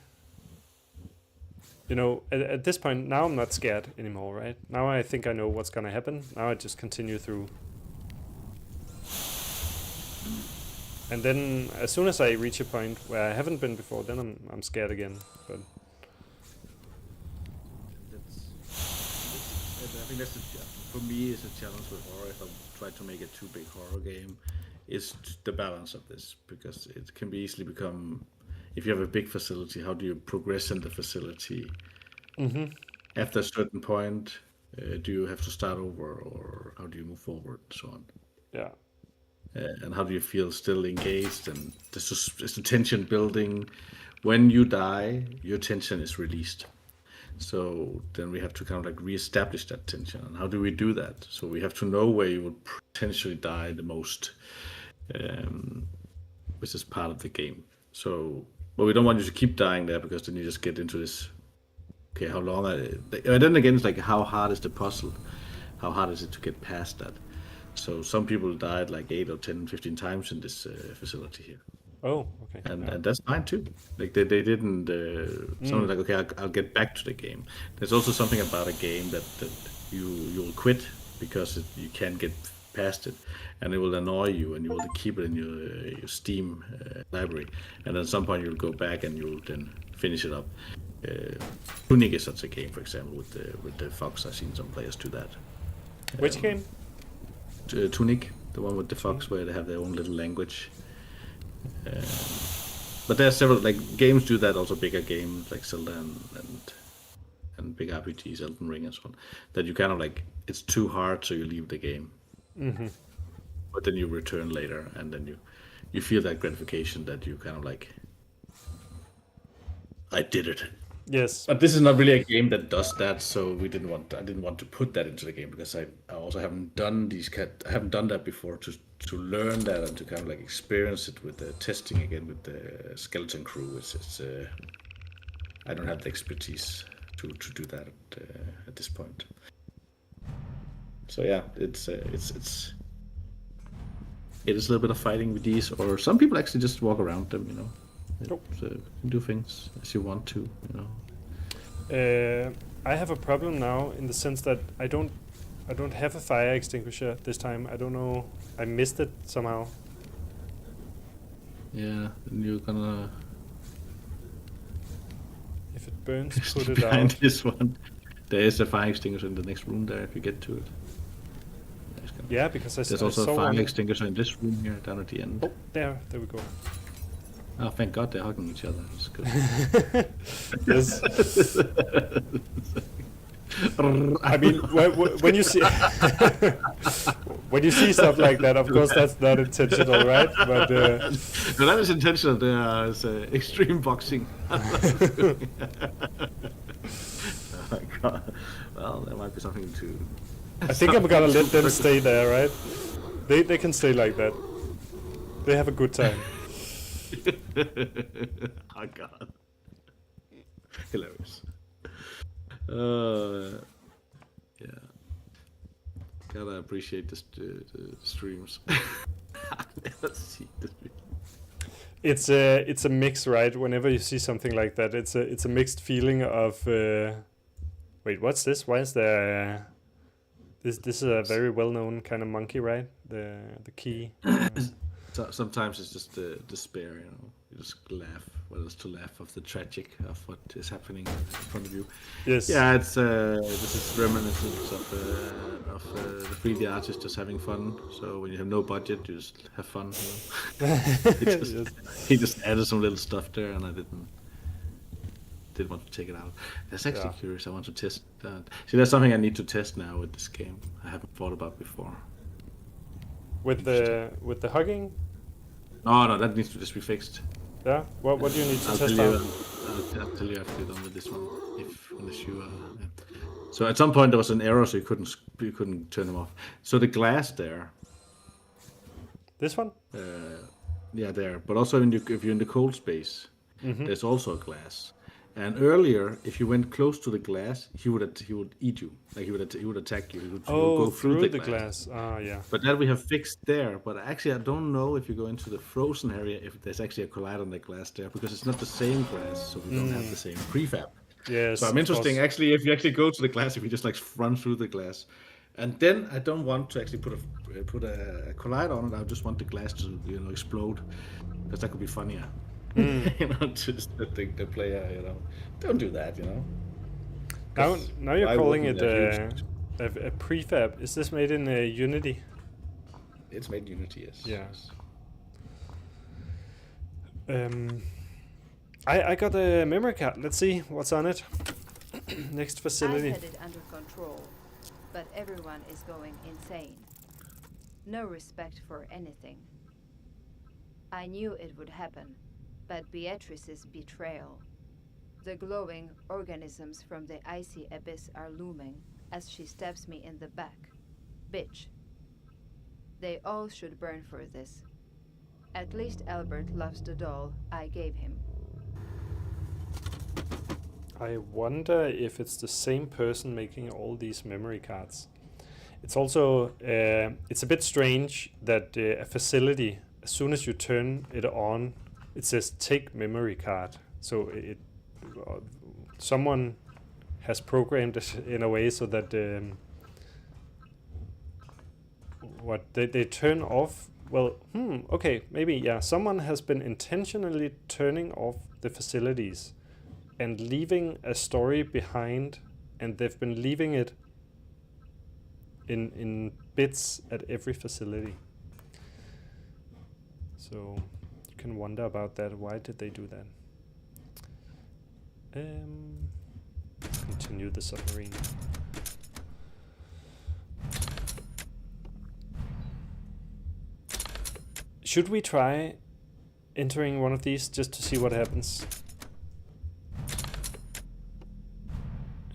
you know, at this point, now I'm not scared anymore, right? Now I think I know what's gonna happen. Now I just continue through. And then as soon as I reach a point where I haven't been before, then I'm scared again. But I think that's for me is a challenge with horror. If I try to make a too big horror game, is the balance of this, because it can be easily become, if you have a big facility, how do you progress in the facility? mm-hmm. After a certain point, do you have to start over, or how do you move forward, and so on? Yeah. And how do you feel still engaged, and is the tension building? When you die, your tension is released. So then we have to kind of like reestablish that tension. And how do we do that? So we have to know where you would potentially die the most, which is part of the game. So, but we don't want you to keep dying there, because then you just get into this, okay, how long and then again, it's like, how hard is the puzzle? How hard is it to get past that? So some people died like 8 or 10, 15 times in this facility here. Oh, okay. And that's fine too. Like they didn't. Someone like, okay, I'll get back to the game. There's also something about a game that you'll quit because you can't get past it, and it will annoy you, and you will keep it in your Steam library, and at some point you'll go back and you'll then finish it up. Tunic is such a game, for example, with the fox. I've seen some players do that. Which game? Tunic, the one with the fox, where they have their own little language. But there are several like games do that, also bigger games like Zelda and big RPGs, Elden Ring and so on, that you kind of like, it's too hard, so you leave the game. Mm-hmm. But then you return later, and then you feel that gratification that you kind of like, I did it. Yes. But this is not really a game that does that, so I didn't want to put that into the game, because I also haven't done I haven't done that before to learn that and to kind of like experience it with the testing again with the skeleton crew. I don't have the expertise to do that at this point. So yeah, it is a little bit of fighting with these, or some people actually just walk around them, you know. So you can do things as you want to, you know. I have a problem now in the sense that I don't have a fire extinguisher this time. I don't know. I missed it somehow. Yeah, then you're gonna. If it burns, put it behind out. this one. There is a fire extinguisher in the next room there if you get to it. Yeah, because there's I also saw a fire one. extinguisher in this room here down at the end. Oh, there we go. Oh, thank God they're hugging each other. That's good. Yes. I mean, when you see when you see stuff like that, of course that's not intentional, right? But no, that is intentional. There's extreme boxing. Oh my God. Well, there might be something to. I think I'm gonna let them stay there, right? They can stay like that. They have a good time. Oh God. Hilarious. Yeah. Gotta appreciate the streams. Let's see. It's a mix, right? Whenever you see something like that, it's a mixed feeling of. Wait, what's this? Why is there? This is a very well-known kind of monkey, right? The key. Sometimes it's just despair, you know. You just laugh. Well, it's to laugh of the tragic of what is happening in front of you. Yes. Yeah, it's this is reminiscence of the 3D artist just having fun. So when you have no budget, you just have fun. You know? He just added some little stuff there, and I didn't want to take it out. That's actually curious. I want to test that. See, that's something I need to test now with this game. I haven't thought about before. With the hugging? No, that needs to just be fixed. Yeah. What do you need to test out? out? I'll tell you after you're done with this one. Unless you. Yeah. So at some point there was an error, so you couldn't turn them off. So the glass there. This one? Yeah, there. But also if you're in the cold space, there's also a glass. And earlier, if you went close to the glass, he would eat you. Like he would attack you. He would go through the glass. Ah, yeah. But that we have fixed there. But actually, I don't know if you go into the frozen area if there's actually a collider on the glass there, because it's not the same glass, so we don't have the same prefab. Yes. So I'm interesting. Actually, if you actually go to the glass, if you just like run through the glass, and then I don't want to actually put a collider on it. I just want the glass to explode, because that could be funnier. Just the player, don't do that, Now you're calling it a prefab. Is this made in Unity? It's made in Unity, yes. Yeah. I got a memory card. Let's see what's on it. Next facility. I had it under control, but everyone is going insane. No respect for anything. I knew it would happen. But Beatrice's betrayal. The glowing organisms from the icy abyss are looming as she stabs me in the back. Bitch. They all should burn for this. At least Albert loves the doll I gave him. I wonder if it's the same person making all these memory cards. It's also, it's a bit strange that a facility, as soon as you turn it on, it says take memory card. So someone has programmed it in a way so that they turn off. Well, okay, maybe, yeah. Someone has been intentionally turning off the facilities and leaving a story behind, and they've been leaving it in bits at every facility. So you can wonder about that. Why did they do that? Continue the submarine. Should we try entering one of these just to see what happens?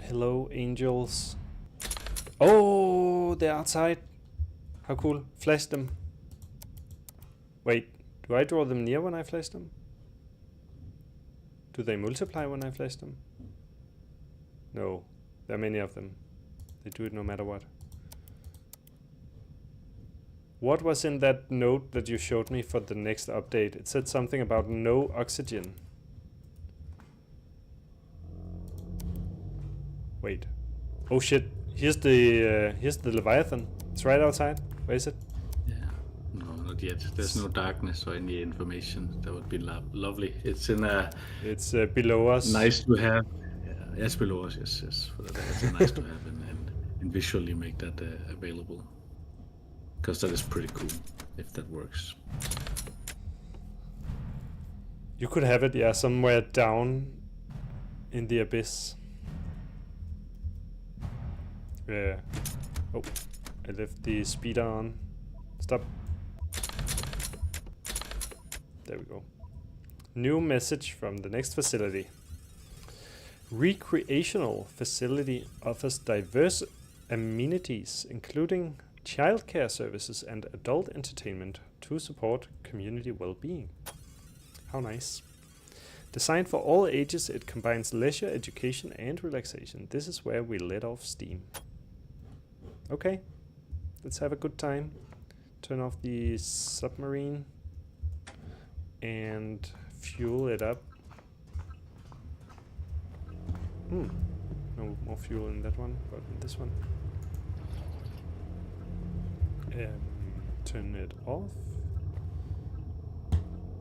Hello, angels. Oh, they're outside. How cool. Flash them. Wait, do I draw them near when I flash them? Do they multiply when I flash them? No. There are many of them. They do it no matter what. What was in that note that you showed me for the next update? It said something about no oxygen. Wait. Oh shit. Here's the Leviathan. It's right outside. Where is it? Yeah. No, not yet. There's no darkness or any information. That would be lovely. It's in a... It's below us. Nice to have. Yes, below us. Yes. That's nice to have and visually make that available. Because that is pretty cool, if that works. You could have it, yeah, somewhere down in the abyss. Oh, I left the speeder on. Stop. There we go. New message from the next facility. Recreational facility offers diverse amenities, including childcare services and adult entertainment to support community well-being. How nice. Designed for all ages, it combines leisure, education and relaxation. This is where we let off steam. Okay, let's have a good time. Turn off the submarine and fuel it up. No more fuel in that one, but in this one. Turn it off.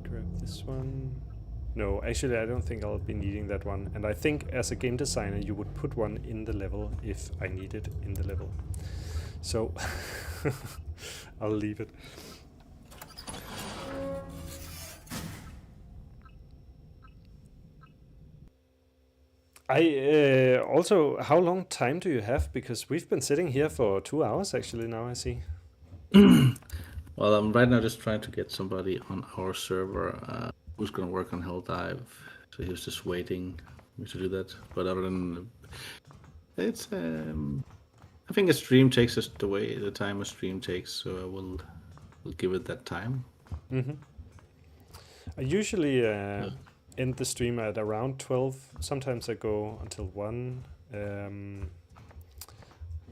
Grab this one. No, actually I don't think I'll be needing that one. And I think as a game designer you would put one in the level if I need it in the level. So I'll leave it. Also, how long time do you have? Because we've been sitting here for 2 hours actually now, I see. Well, I'm right now just trying to get somebody on our server who's going to work on Helldive. So he was just waiting for me to do that. But other than it's, I think a stream takes us the time a stream takes. So I will give it that time. I usually end the stream at around 12. Sometimes I go until 1.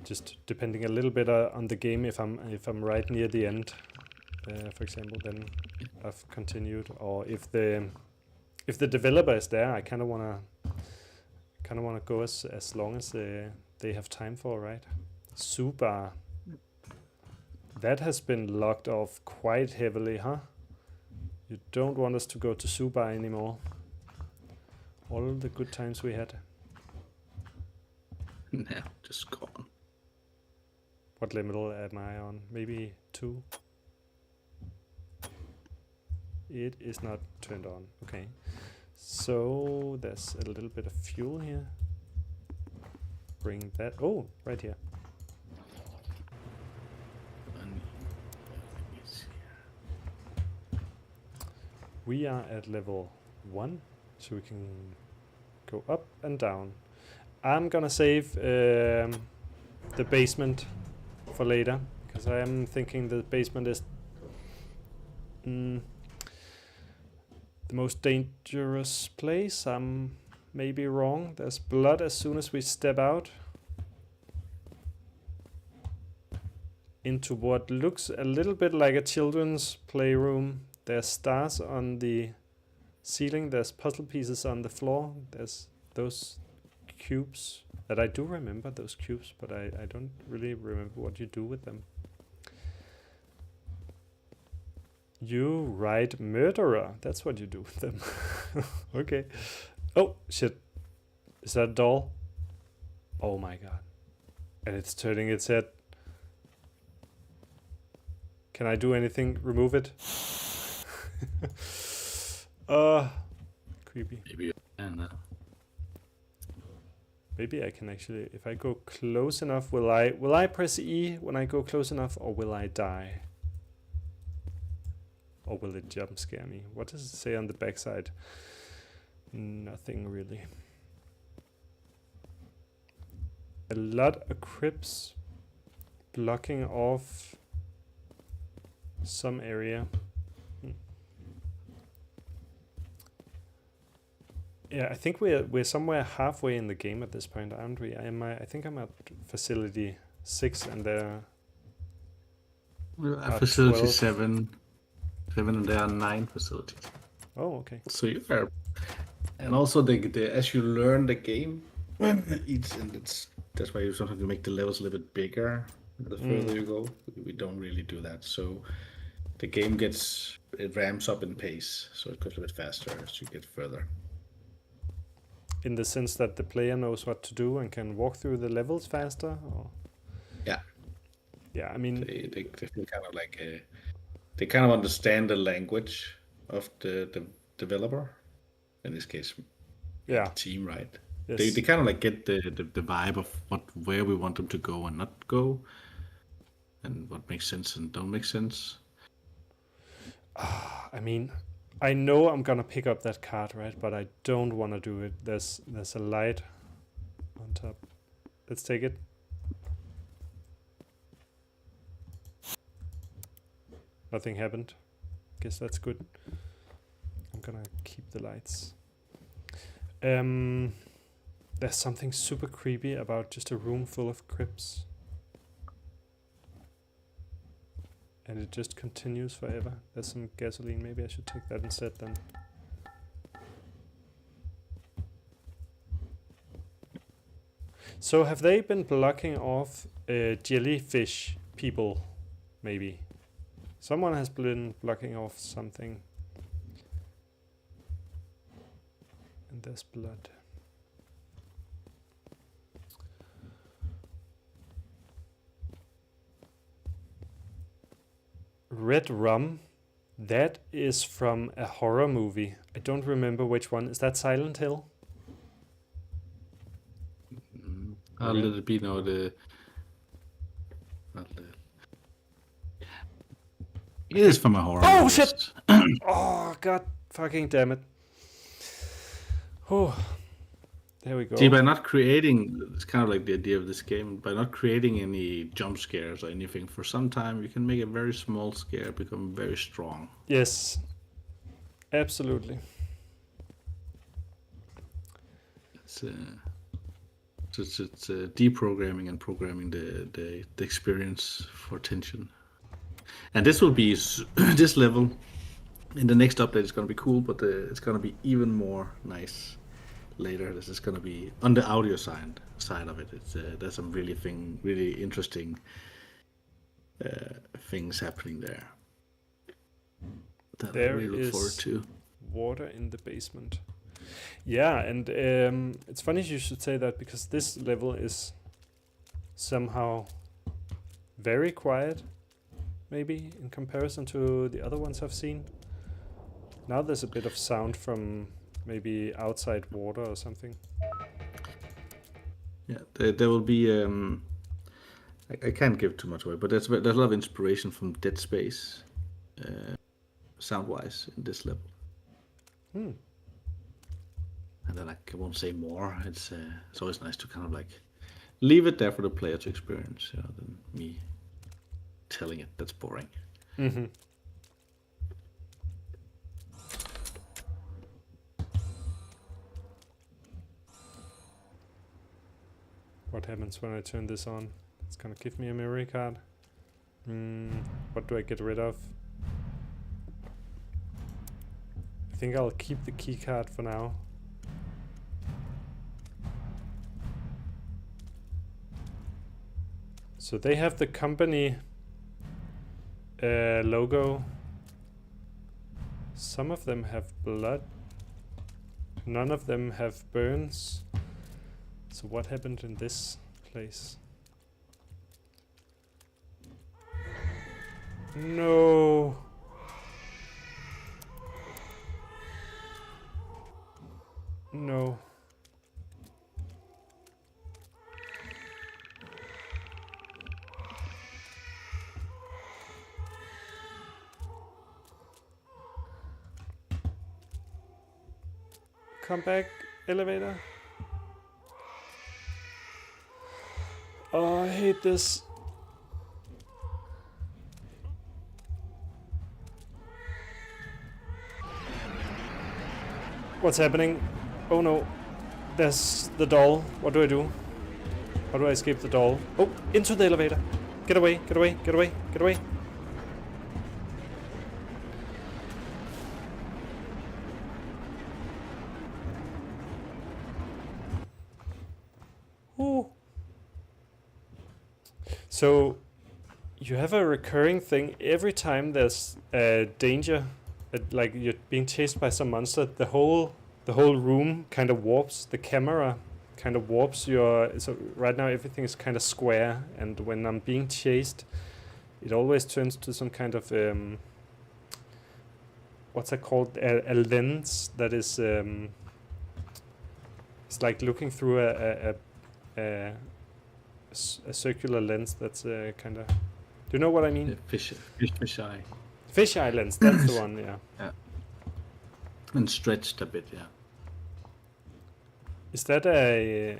Just depending a little bit on the game. If I'm right near the end, for example, then I've continued. Or if the developer is there, I kind of wanna go as long as they have time for, right? Super. That has been locked off quite heavily, huh? You don't want us to go to Super anymore. All the good times we had. Nah, just gone. What level am I on? Maybe 2? It is not turned on. Okay. So there's a little bit of fuel here. Bring that. Oh, right here. We are at level 1, so we can go up and down. I'm gonna save the basement for later, because I am thinking the basement is the most dangerous place. I'm maybe wrong. There's blood as soon as we step out into what looks a little bit like a children's playroom. There's stars on the ceiling, there's puzzle pieces on the floor, there's those cubes that I do remember, those cubes, but I don't really remember what you do with them. You write murderer, that's what you do with them. Okay. Oh, shit. Is that a doll? Oh my god. And it's turning its head. Can I do anything? Remove it? Creepy. Maybe you can. Maybe I can actually, if I go close enough, will I press E when I go close enough, or will I die? Or will it jump scare me? What does it say on the backside? Nothing really. A lot of crypts blocking off some area. Yeah, I think we're somewhere halfway in the game at this point, aren't we? I think I'm at facility 6, and there are Facility 12. 7, and there are 9 facilities. Oh, okay. So you are, and also as you learn the game, that's why you sometimes make the levels a little bit bigger the further you go. We don't really do that, so the game it ramps up in pace, so it goes a bit faster as you get further. In the sense that the player knows what to do and can walk through the levels faster? Or? Yeah. Yeah, I mean... They feel kind of like they kind of understand the language of the developer. In this case, yeah, the team, right? Yes. They kind of like get the vibe of where we want them to go and not go, and what makes sense and don't make sense. I mean, I know I'm gonna pick up that card, right? But I don't want to do it. There's a light on top. Let's take it. Nothing happened. Guess that's good. I'm gonna keep the lights. There's something super creepy about just a room full of crypts. And it just continues forever. There's some gasoline. Maybe I should take that instead then. So have they been blocking off jellyfish people? Maybe. Someone has been blocking off something. And there's blood. Red Rum. That is from a horror movie. I don't remember which one. Is that Silent Hill? I'll let it be now. It is from a horror movie. Oh shit! Oh god fucking damn it. Oh, there we go. See, by not creating, it's kind of like the idea of this game, by not creating any jump scares or anything for some time, you can make a very small scare become very strong. Yes, absolutely. It's deprogramming and programming the experience for tension. And this will be this level in the next update is going to be cool, but it's going to be even more nice later. This is going to be on the audio side of it. There's some really interesting things happening there that I really look forward to. Water in the basement. Yeah, and it's funny you should say that, because this level is somehow very quiet, maybe in comparison to the other ones I've seen. Now there's a bit of sound from maybe outside water or something. Yeah, there will be. I can't give too much away, but there's a lot of inspiration from Dead Space, sound-wise, in this level. Hmm. And then I won't say more. It's always nice to kind of like leave it there for the player to experience, than me telling it. That's boring. Mm-hmm. What happens when I turn this on? It's gonna give me a memory card. What do I get rid of? I think I'll keep the key card for now. So they have the company logo. Some of them have blood. None of them have burns. So what happened in this place? No. No. Come back, elevator. Oh, I hate this. What's happening? Oh no. There's the doll. What do I do? How do I escape the doll? Oh, into the elevator. Get away, get away, get away, get away. Ooh. So, you have a recurring thing every time there's danger, like you're being chased by some monster. The whole room kind of warps. The camera kind of warps your. So right now everything is kind of square, and when I'm being chased, it always turns to some kind of what's that called? A lens that is. It's like looking through a circular lens that's kind of. Do you know what I mean? Fish eye. Fisheye lens, that's the one, yeah. Yeah. And stretched a bit, yeah. Is that a...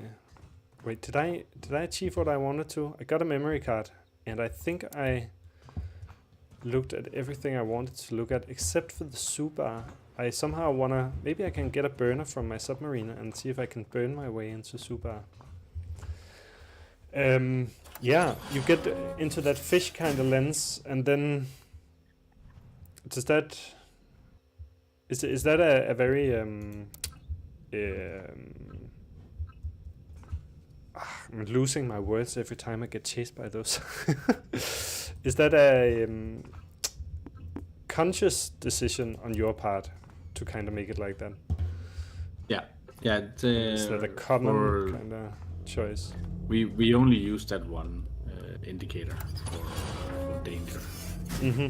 Wait, did I achieve what I wanted to? I got a memory card, and I think I looked at everything I wanted to look at, except for the Subar. I somehow wanna... Maybe I can get a burner from my submarine and see if I can burn my way into Subar. Yeah, you get into that fish kind of lens, and then... Is that a very I'm losing my words every time I get chased by those. Is that a conscious decision on your part to kind of make it like that? Yeah. Is that a common kind of choice? We only use that one indicator for danger. Mm-hmm.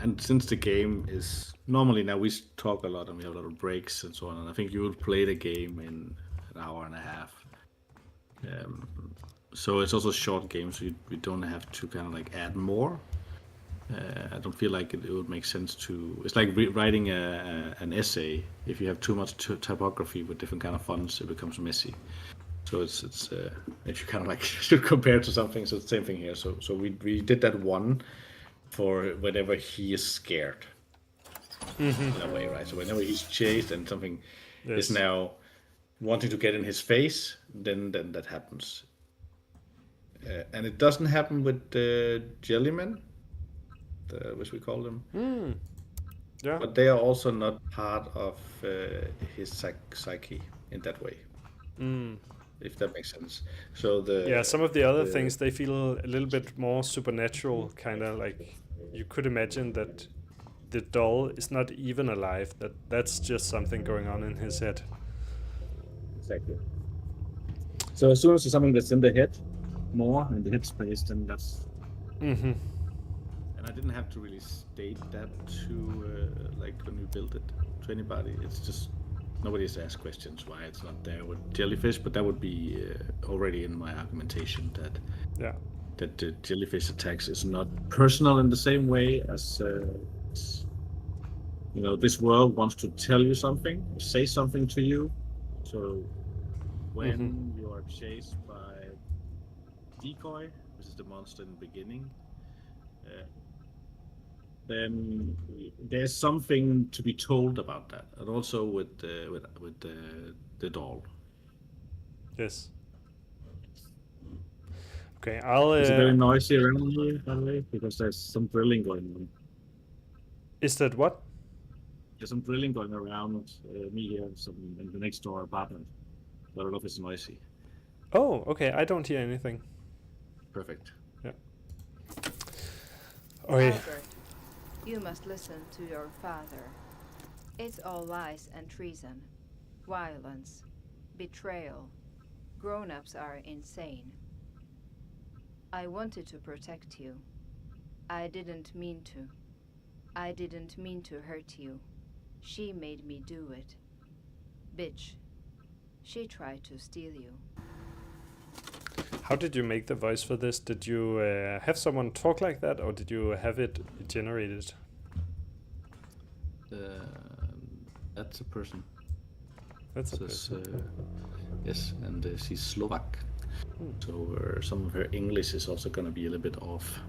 And since the game is normally now we talk a lot and we have a lot of breaks and so on, and I think you will play the game in an hour and a half. So it's also a short game, so we don't have to kind of like add more. I don't feel like it would make sense to. It's like writing an essay. If you have too much typography with different kind of fonts, it becomes messy. So it's if you kind of like should compare to something, so it's the same thing here. So we did that one for whenever he is scared, in a way, right? So whenever he's chased and something is now wanting to get in his face, then that happens. And it doesn't happen with the jellymen, which we call them. Yeah. But they are also not part of his psyche in that way. If that makes sense. So some of the other things, they feel a little bit more supernatural, kind of like you could imagine that the doll is not even alive, that's just something going on in his head. Exactly. So as soon as there's something that's in the head, more in the head space, then that's... And I didn't have to really state that to, like when we built it, to anybody. It's just... Nobody has asked questions why it's not there with jellyfish, but that would be already in my argumentation that the jellyfish attacks is not personal in the same way as this world wants to tell you something, say something to you. So when you are chased by Decoy, which is the monster in the beginning, then there's something to be told about that, and also with the doll. Yes. Okay, I'll. It's very noisy around here, by the way, because there's some drilling going on. Is that what? There's some drilling going around me here, in the next door apartment. I don't know if it's noisy. Oh, okay. I don't hear anything. Perfect. Yeah. Okay. Albert, you must listen to your father. It's all lies and treason, violence, betrayal. Grown-ups are insane. I wanted to protect you. I didn't mean to. I didn't mean to hurt you. She made me do it. Bitch. She tried to steal you. How did you make the voice for this? Did you have someone talk like that, or did you have it generated? That's a person. That's a person. Yes, and she's Slovak. So some of her English is also going to be a little bit off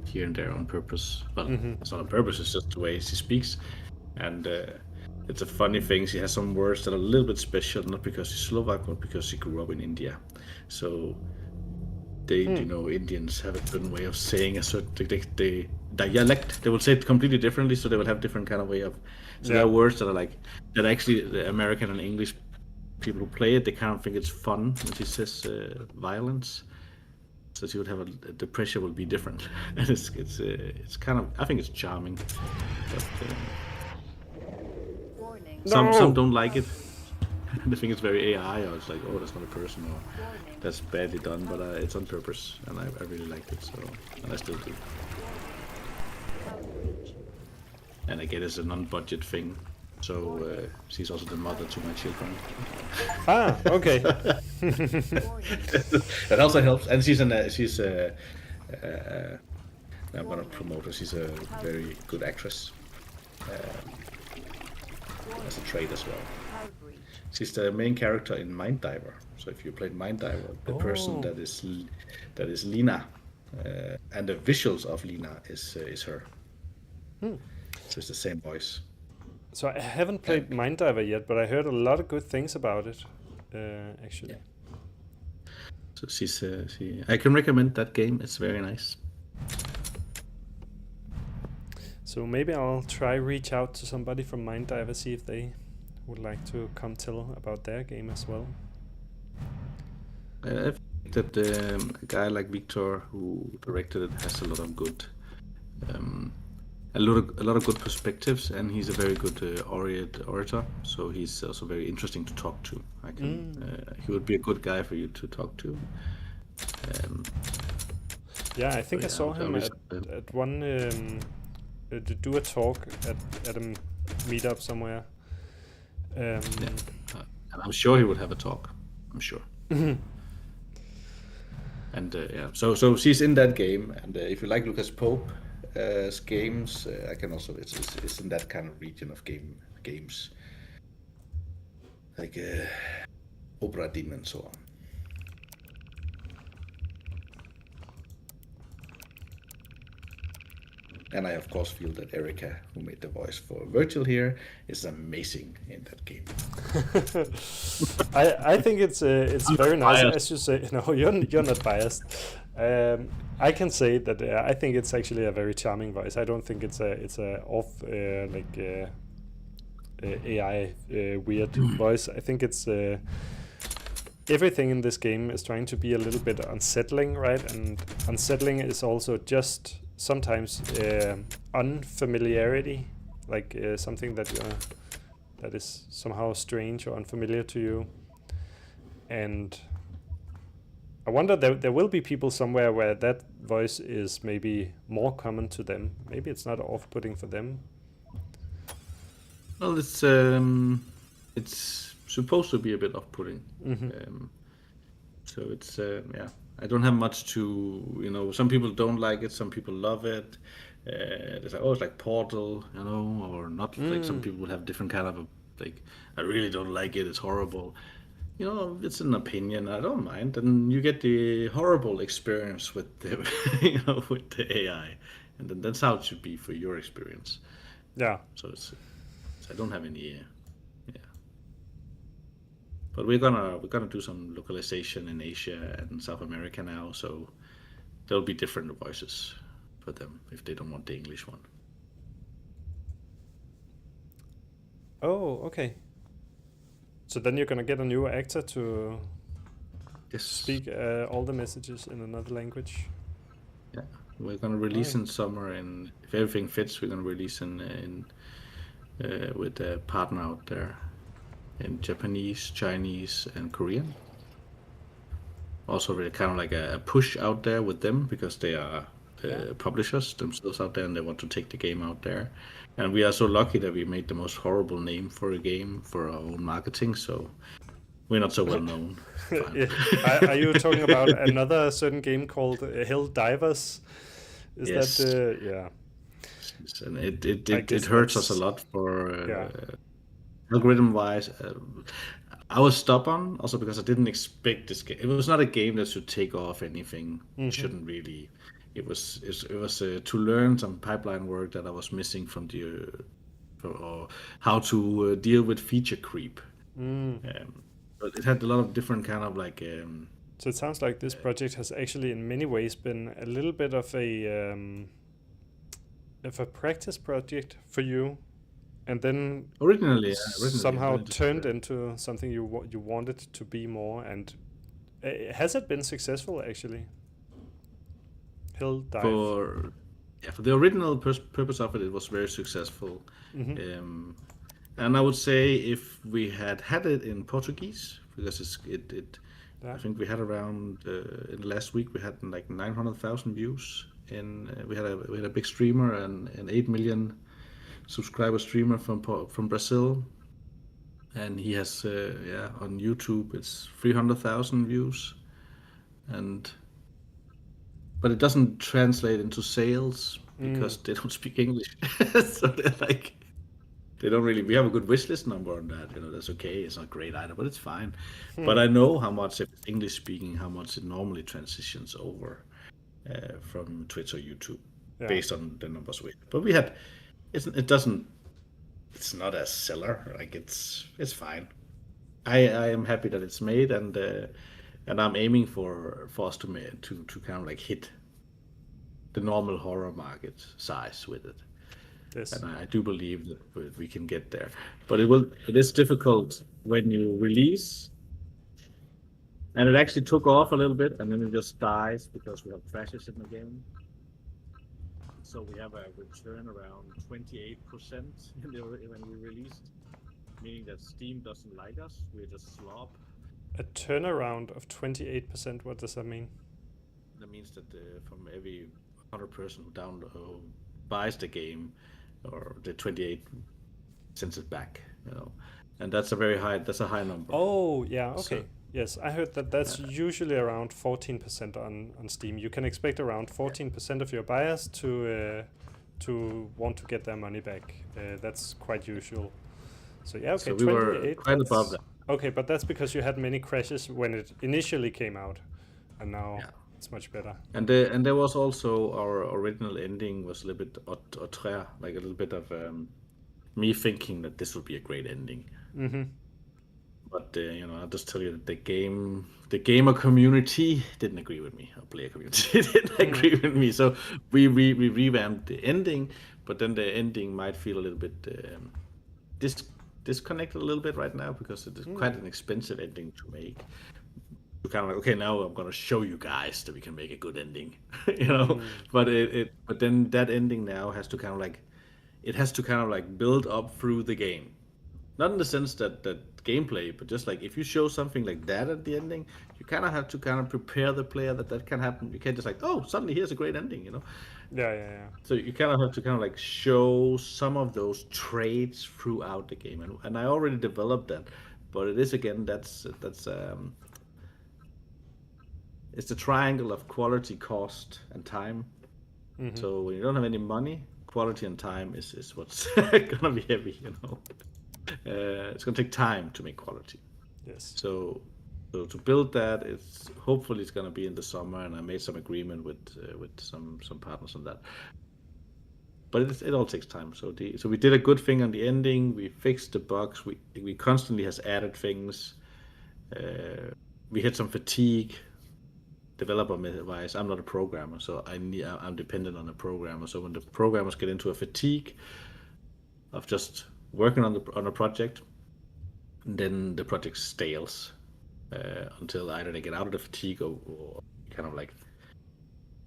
here and there on purpose. Well, it's not on purpose, it's just the way she speaks. And it's a funny thing. She has some words that are a little bit special, not because she's Slovak, but because she grew up in India. So they, Indians have a certain way of saying a certain they dialect. They will say it completely differently, so they will have different kind of way of. So there are words that are like that. Actually, the American and English people who play it, they kind of think it's fun when she says violence. So she would have the pressure will be different, and it's kind of, I think it's charming, but Warning. some don't like it. They think it's very AI, or it's like, oh, that's not a person, or that's badly done, but it's on purpose, and I really liked it, so, and I still do. And again, it's a non-budget thing, so she's also the mother to my children. Ah, okay. That also helps, and I'm gonna promote her. She's a very good actress, as a trade as well. She's the main character in Mind Diver. So if you played Mind Diver, the person that is Lina, and the visuals of Lina is her. So it's the same voice. So I haven't played Mind Diver yet, but I heard a lot of good things about it, actually. So I can recommend that game. It's very nice. So maybe I'll try reach out to somebody from Mind Diver, see if they would like to come tell about their game as well. I think that a guy like Victor, who directed it, has a lot of good, a lot of good perspectives, and he's a very good orator. So he's also very interesting to talk to. He would be a good guy for you to talk to. Yeah, I think I saw him at one to do a talk at a meetup somewhere. And I'm sure he would have a talk. I'm sure. And so she's in that game, and if you like Lucas Pope's games, I can also. It's in that kind of region of games, like Opera Dinn and so on. And I, of course, feel that Erica, who made the voice for Virgil here, is amazing in that game. I think it's very nice, as you say. No, you're not biased. I can say that I think it's actually a very charming voice. I don't think it's a off AI weird voice. I think it's everything in this game is trying to be a little bit unsettling, right? And unsettling is also just sometimes unfamiliarity, like something that is somehow strange or unfamiliar to you. And I wonder there will be people somewhere where that voice is maybe more common to them. Maybe it's not off-putting for them. Well, it's supposed to be a bit off-putting. So it's I don't have much to, some people don't like it, some people love it. It's like, it's like Portal, or not. Like some people will have different kind of like, I really don't like it, it's horrible. It's an opinion, I don't mind. And you get the horrible experience with the, with the AI. And then that's how it should be for your experience. Yeah. So I don't have any, But we're gonna do some localization in Asia and South America now, so there'll be different voices for them if they don't want the English one. Oh, okay. So then you're gonna get a new actor to speak all the messages in another language. Yeah, we're gonna release in summer, and if everything fits, we're gonna release with a partner out there. In Japanese, Chinese, and Korean. Also, really kind of like a push out there with them, because they are publishers themselves out there, and they want to take the game out there. And we are so lucky that we made the most horrible name for a game for our own marketing, so we're not so well known. Are you talking about another certain game called Hell Divers? Yes. That yeah? And it hurts us a lot for. Algorithm-wise, I was stubborn also because I didn't expect this game. It was not a game that should take off anything. It shouldn't really. It was to learn some pipeline work that I was missing from the or how to deal with feature creep. Mm. But it had a lot of different kind of like. So it sounds like this project has actually, in many ways, been a little bit of a practice project for you, and then Originally somehow really just, turned into something you wanted to be more. And has it been successful actually? Hill Dive. for the original purpose of it, it was very successful. Mhm. And I would say if we had it in Portuguese, because Yeah. I think we had around in the last week we had like 900,000 views. We had a big streamer and an 8 million subscriber streamer from Brazil, and he has on YouTube it's 300,000 views, but it doesn't translate into sales because they don't speak English. So they're like, they don't really. We have a good wishlist number on that. That's okay. It's not great either, but it's fine. But I know how much, if it's English speaking, how much it normally transitions over from Twitch or YouTube based on the numbers we have. But we had, it doesn't. It's not a seller. Like it's fine. I am happy that it's made, and I'm aiming for us to kind of like hit the normal horror market size with it. Yes. And I do believe that we can get there. But it is difficult when you release, and it actually took off a little bit, and then it just dies because we have crashes in the game. So we have a return around 28% when we released, meaning that Steam doesn't like us. We're just slop. A turnaround of 28%. What does that mean? That means that from every 100 person who buys the game, or the 28 sends it back, and that's a high number. Oh yeah, okay. Yes, I heard that's usually around 14% on Steam. You can expect around 14% of your buyers to want to get their money back. That's quite usual. So yeah, okay, so we were quite above that. Okay, but that's because you had many crashes when it initially came out, and now it's much better. And there was also our original ending was a little bit autre, like a little bit of me thinking that this would be a great ending. Mm-hmm. But I'll just tell you that the gamer community didn't agree with me. Or player community didn't agree with me. So we revamped the ending, but then the ending might feel a little bit disconnected a little bit right now because it is quite an expensive ending to make. You're kind of like, okay, now I'm gonna show you guys that we can make a good ending, But then that ending now has to kind of like build up through the game. Not in the sense that gameplay, but just like if you show something like that at the ending, you kind of have to kind of prepare the player that can happen. You can't just like, oh, suddenly here's a great ending, Yeah. So you kind of have to kind of like show some of those traits throughout the game, and I already developed that, but it is again that's it's the triangle of quality, cost, and time. Mm-hmm. So when you don't have any money, quality and time is what's gonna be heavy, It's gonna take time to make quality. Yes. So to build that, hopefully it's gonna be in the summer, and I made some agreement with some partners on that. But it all takes time. So we did a good thing on the ending. We fixed the bugs. We constantly has added things. We had some fatigue. Developer-wise, I'm not a programmer, so I'm dependent on a programmer. So when the programmers get into a fatigue of just working on a project, then the project stales until either they get out of the fatigue or kind of like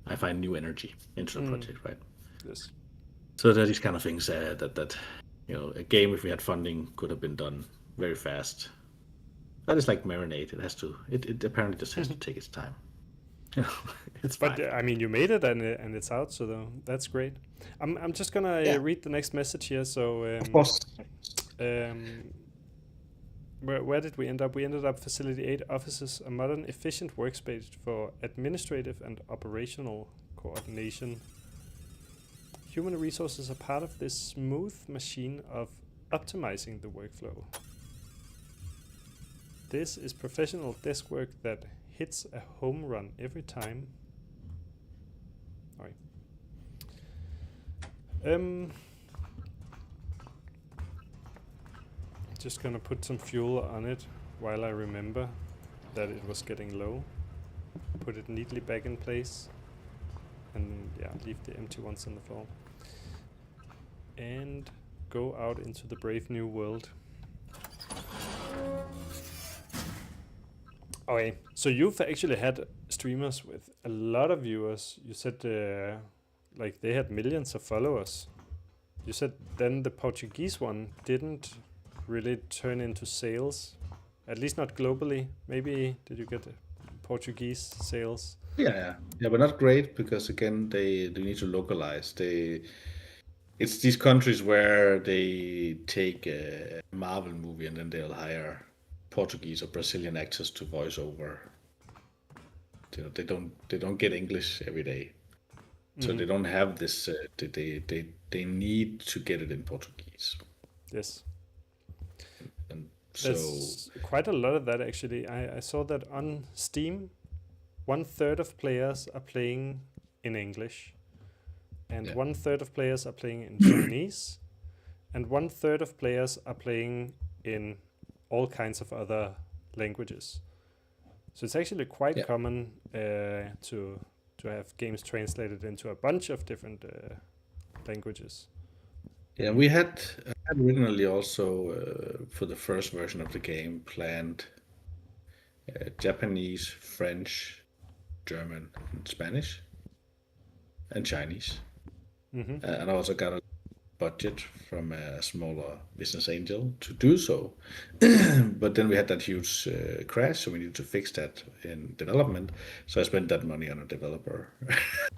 I find new energy into the project, right? Yes. So there are these kind of things that a game, if we had funding, could have been done very fast. That is like marinade. It apparently just has to take its time. It's fine. But I mean, you made it and it's out, so that's great. I'm just gonna read the next message here. So of course. Where did we end up? We ended up Facility 8 offices, a modern, efficient workspace for administrative and operational coordination. Human resources are part of this smooth machine of optimizing the workflow. This is professional desk work that hits a home run every time. Alright. Just gonna put some fuel on it while I remember that it was getting low. Put it neatly back in place. And yeah, leave the empty ones on the floor. And go out into the brave new world. Okay, so you've actually had streamers with a lot of viewers. You said like they had millions of followers. You said then the Portuguese one didn't really turn into sales, at least not globally. Maybe did you get Portuguese sales? Yeah, but not great because again they need to localize. It's these countries where they take a Marvel movie and then they'll hire Portuguese or Brazilian actors to voice over. You know, they don't get English every day, so they don't have this. They need to get it in Portuguese. Yes. And There's quite a lot of that actually. I saw that on Steam, 1/3 of players are playing in English, and 1/3 of players are playing in Chinese, and 1/3 of players are playing in all kinds of other languages. So it's actually quite common to have games translated into a bunch of different languages. Yeah, we had originally also for the first version of the game planned Japanese, French, German, and Spanish, and Chinese. And I also got a budget from a smaller business angel to do so. But then we had that huge crash, so we needed to fix that in development. So I spent that money on a developer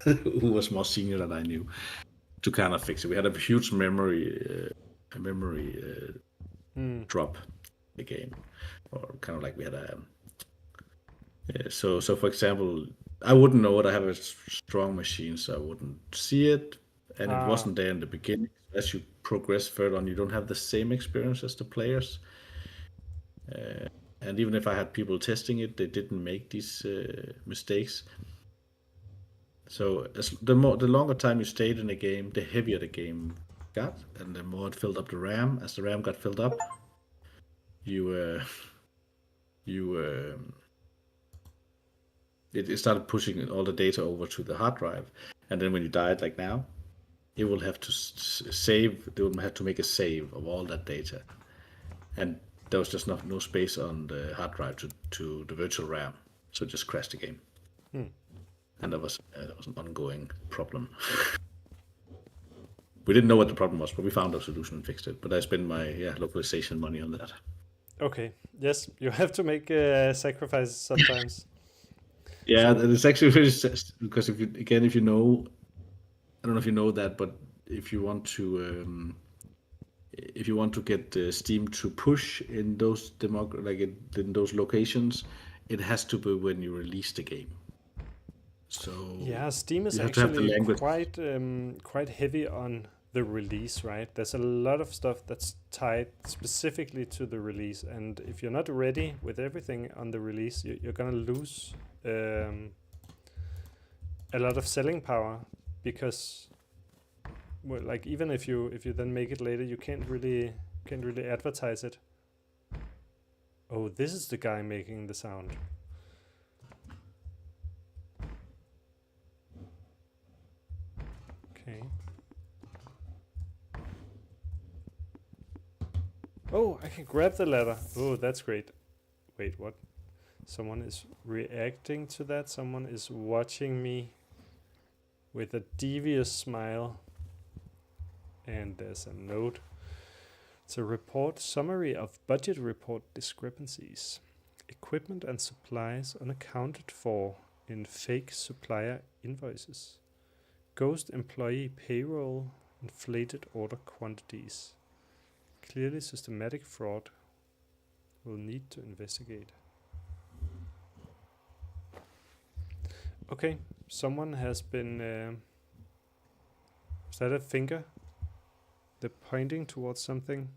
who was more senior than I knew to kind of fix it. We had a huge memory drop in the game, or kind of like we had a. So for example, I wouldn't know it. I have a strong machine, so I wouldn't see it, and it wasn't there in the beginning. As you progress further on, you don't have the same experience as the players. And even if I had people testing it, they didn't make these mistakes. So the longer time you stayed in the game, the heavier the game got, and the more it filled up the RAM. As the RAM got filled up, it started pushing all the data over to the hard drive, and then when you died, like now, it will have to save. They will have to make a save of all that data, and there was just no space on the hard drive to the virtual RAM, so it just crashed the game. And that was an ongoing problem. We didn't know what the problem was, but we found a solution and fixed it. But I spent my localization money on that. Okay. Yes, you have to make sacrifices sometimes. Yeah, it's actually really because if you know, I don't know if you know that, but if you want to get Steam to push in those in those locations, it has to be when you release the game. So yeah, Steam is actually quite heavy on the release, right? There's a lot of stuff that's tied specifically to the release, and if you're not ready with everything on the release, you're gonna lose a lot of selling power, because like even if you then make it later, you can't really advertise it. Oh, this is the guy making the sound. Okay. Oh, I can grab the ladder. Oh, that's great. Wait, what? Someone is reacting to that. Someone is watching me with a devious smile. And there's a note. It's a report summary of budget report discrepancies. Equipment and supplies unaccounted for in fake supplier invoices. Ghost employee payroll, inflated order quantities. Clearly systematic fraud. Will need to investigate. Okay, someone has been... is that a finger? They're pointing towards something.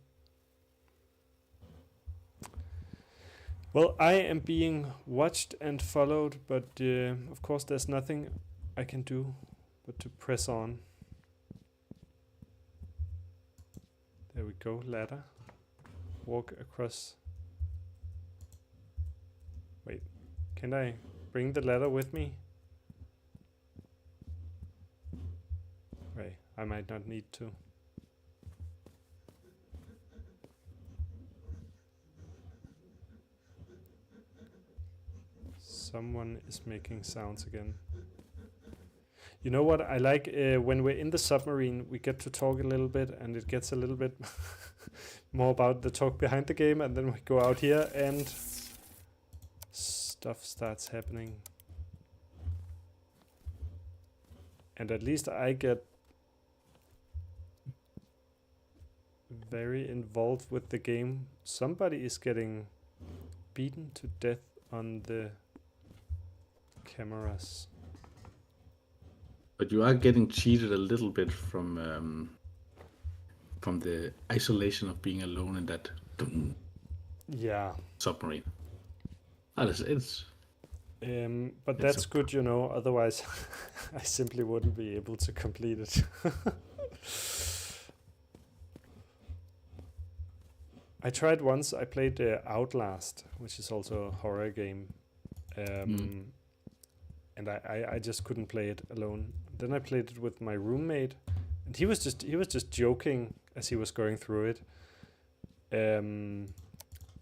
Well, I am being watched and followed, but of course there's nothing I can do but to press on. There we go, ladder. walk across. Wait, can I bring the ladder with me? Wait, I might not need to. Someone is making sounds again. You know what I like? When we're in the submarine, we get to talk a little bit, and it gets a little bit more about the talk behind the game, and then we go out here and stuff starts happening. And at least I get very involved with the game. Somebody is getting beaten to death on the cameras. But you are getting cheated a little bit from the isolation of being alone in that Yeah. submarine. It's but that's good, you know, otherwise I simply wouldn't be able to complete it. I tried once, I played Outlast, which is also a horror game. And I just couldn't play it alone. Then I played it with my roommate, and he was just joking as he was going through it. And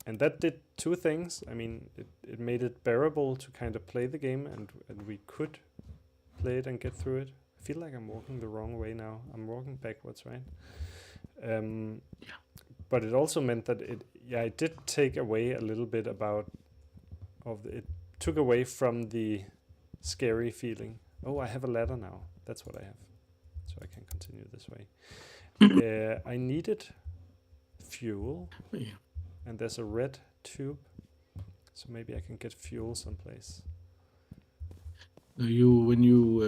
that did two things. I mean, it made it bearable to kind of play the game, and we could play it and get through it. I feel like I'm walking the wrong way now. I'm walking backwards, right? But it also meant that it did take away a little bit it took away from the scary feeling. Oh, I have a ladder now. That's what I have. So I can continue this way. I needed fuel. Yeah. And there's a red tube. So maybe I can get fuel someplace. When you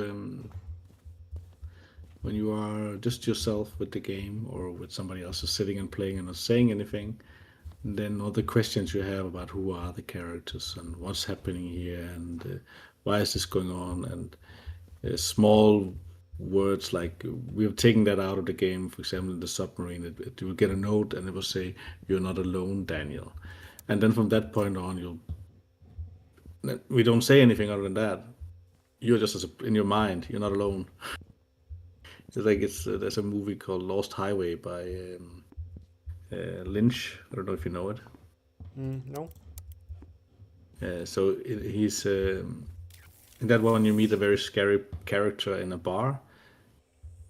are just yourself with the game, or with somebody else just sitting and playing and not saying anything, then all the questions you have about who are the characters and what's happening here and why is this going on, and small words like we have taken that out of the game. For example, in the submarine, you will get a note and it will say, "You're not alone, Daniel." And then from that point on, we don't say anything other than that. You're just in your mind. You're not alone. It's like there's a movie called Lost Highway by Lynch. I don't know if you know it. No. So he's in that one you meet a very scary character in a bar,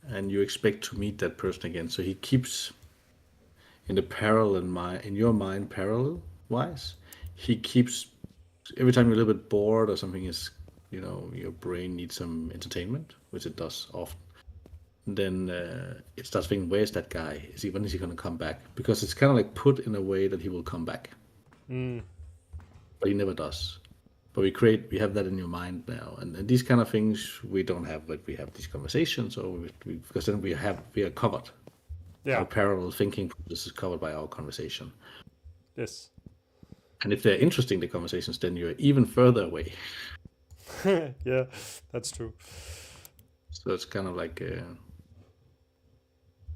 and you expect to meet that person again. So he keeps in your mind parallel wise. He keeps every time you're a little bit bored or something is, your brain needs some entertainment, which it does often. Then it starts thinking, where's that guy? When is he going to come back? Because it's kind of like put in a way that he will come back. But he never does. But we have that in your mind now. And these kind of things we don't have, but we have these conversations, because then we are covered. Yeah. Our parallel thinking process is covered by our conversation. Yes. And if they're interesting, the conversations, then you're even further away. Yeah, that's true. So it's kind of like it's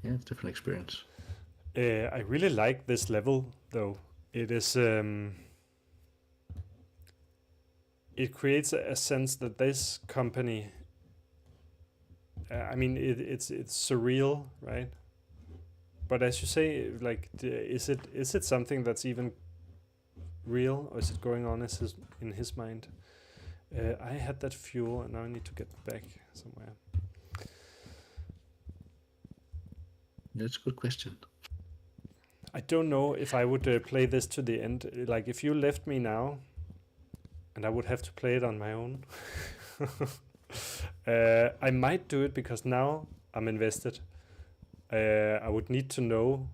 a different experience. I really like this level, though. It is it creates a sense that this company, it's surreal, right? But as you say, like, is it something that's even real, or is it going on in his mind? I had that fuel, and now I need to get back somewhere. That's a good question. I don't know if I would play this to the end. Like, if you left me now, and I would have to play it on my own, I might do it because now I'm invested. I would need to know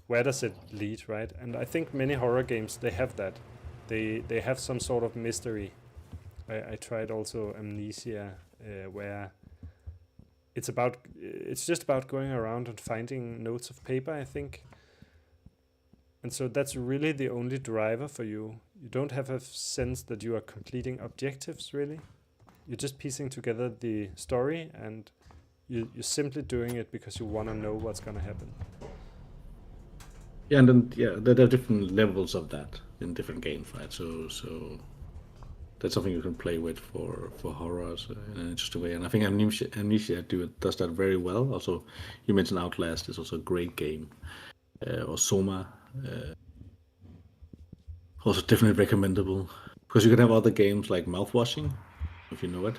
where does it lead, right? And I think many horror games, they have that. They have some sort of mystery. I tried also Amnesia, where it's just about going around and finding notes of paper, I think. And so that's really the only driver for you. You don't have a sense that you are completing objectives, really. You're just piecing together the story, and you're simply doing it because you want to know what's going to happen. Yeah, and then there are different levels of that in different games, right? So that's something you can play with for horrors in an interesting way. And I think Amnesia does that very well. Also, you mentioned Outlast is also a great game, or Soma, also definitely recommendable because you can have other games like mouthwashing, if you know it.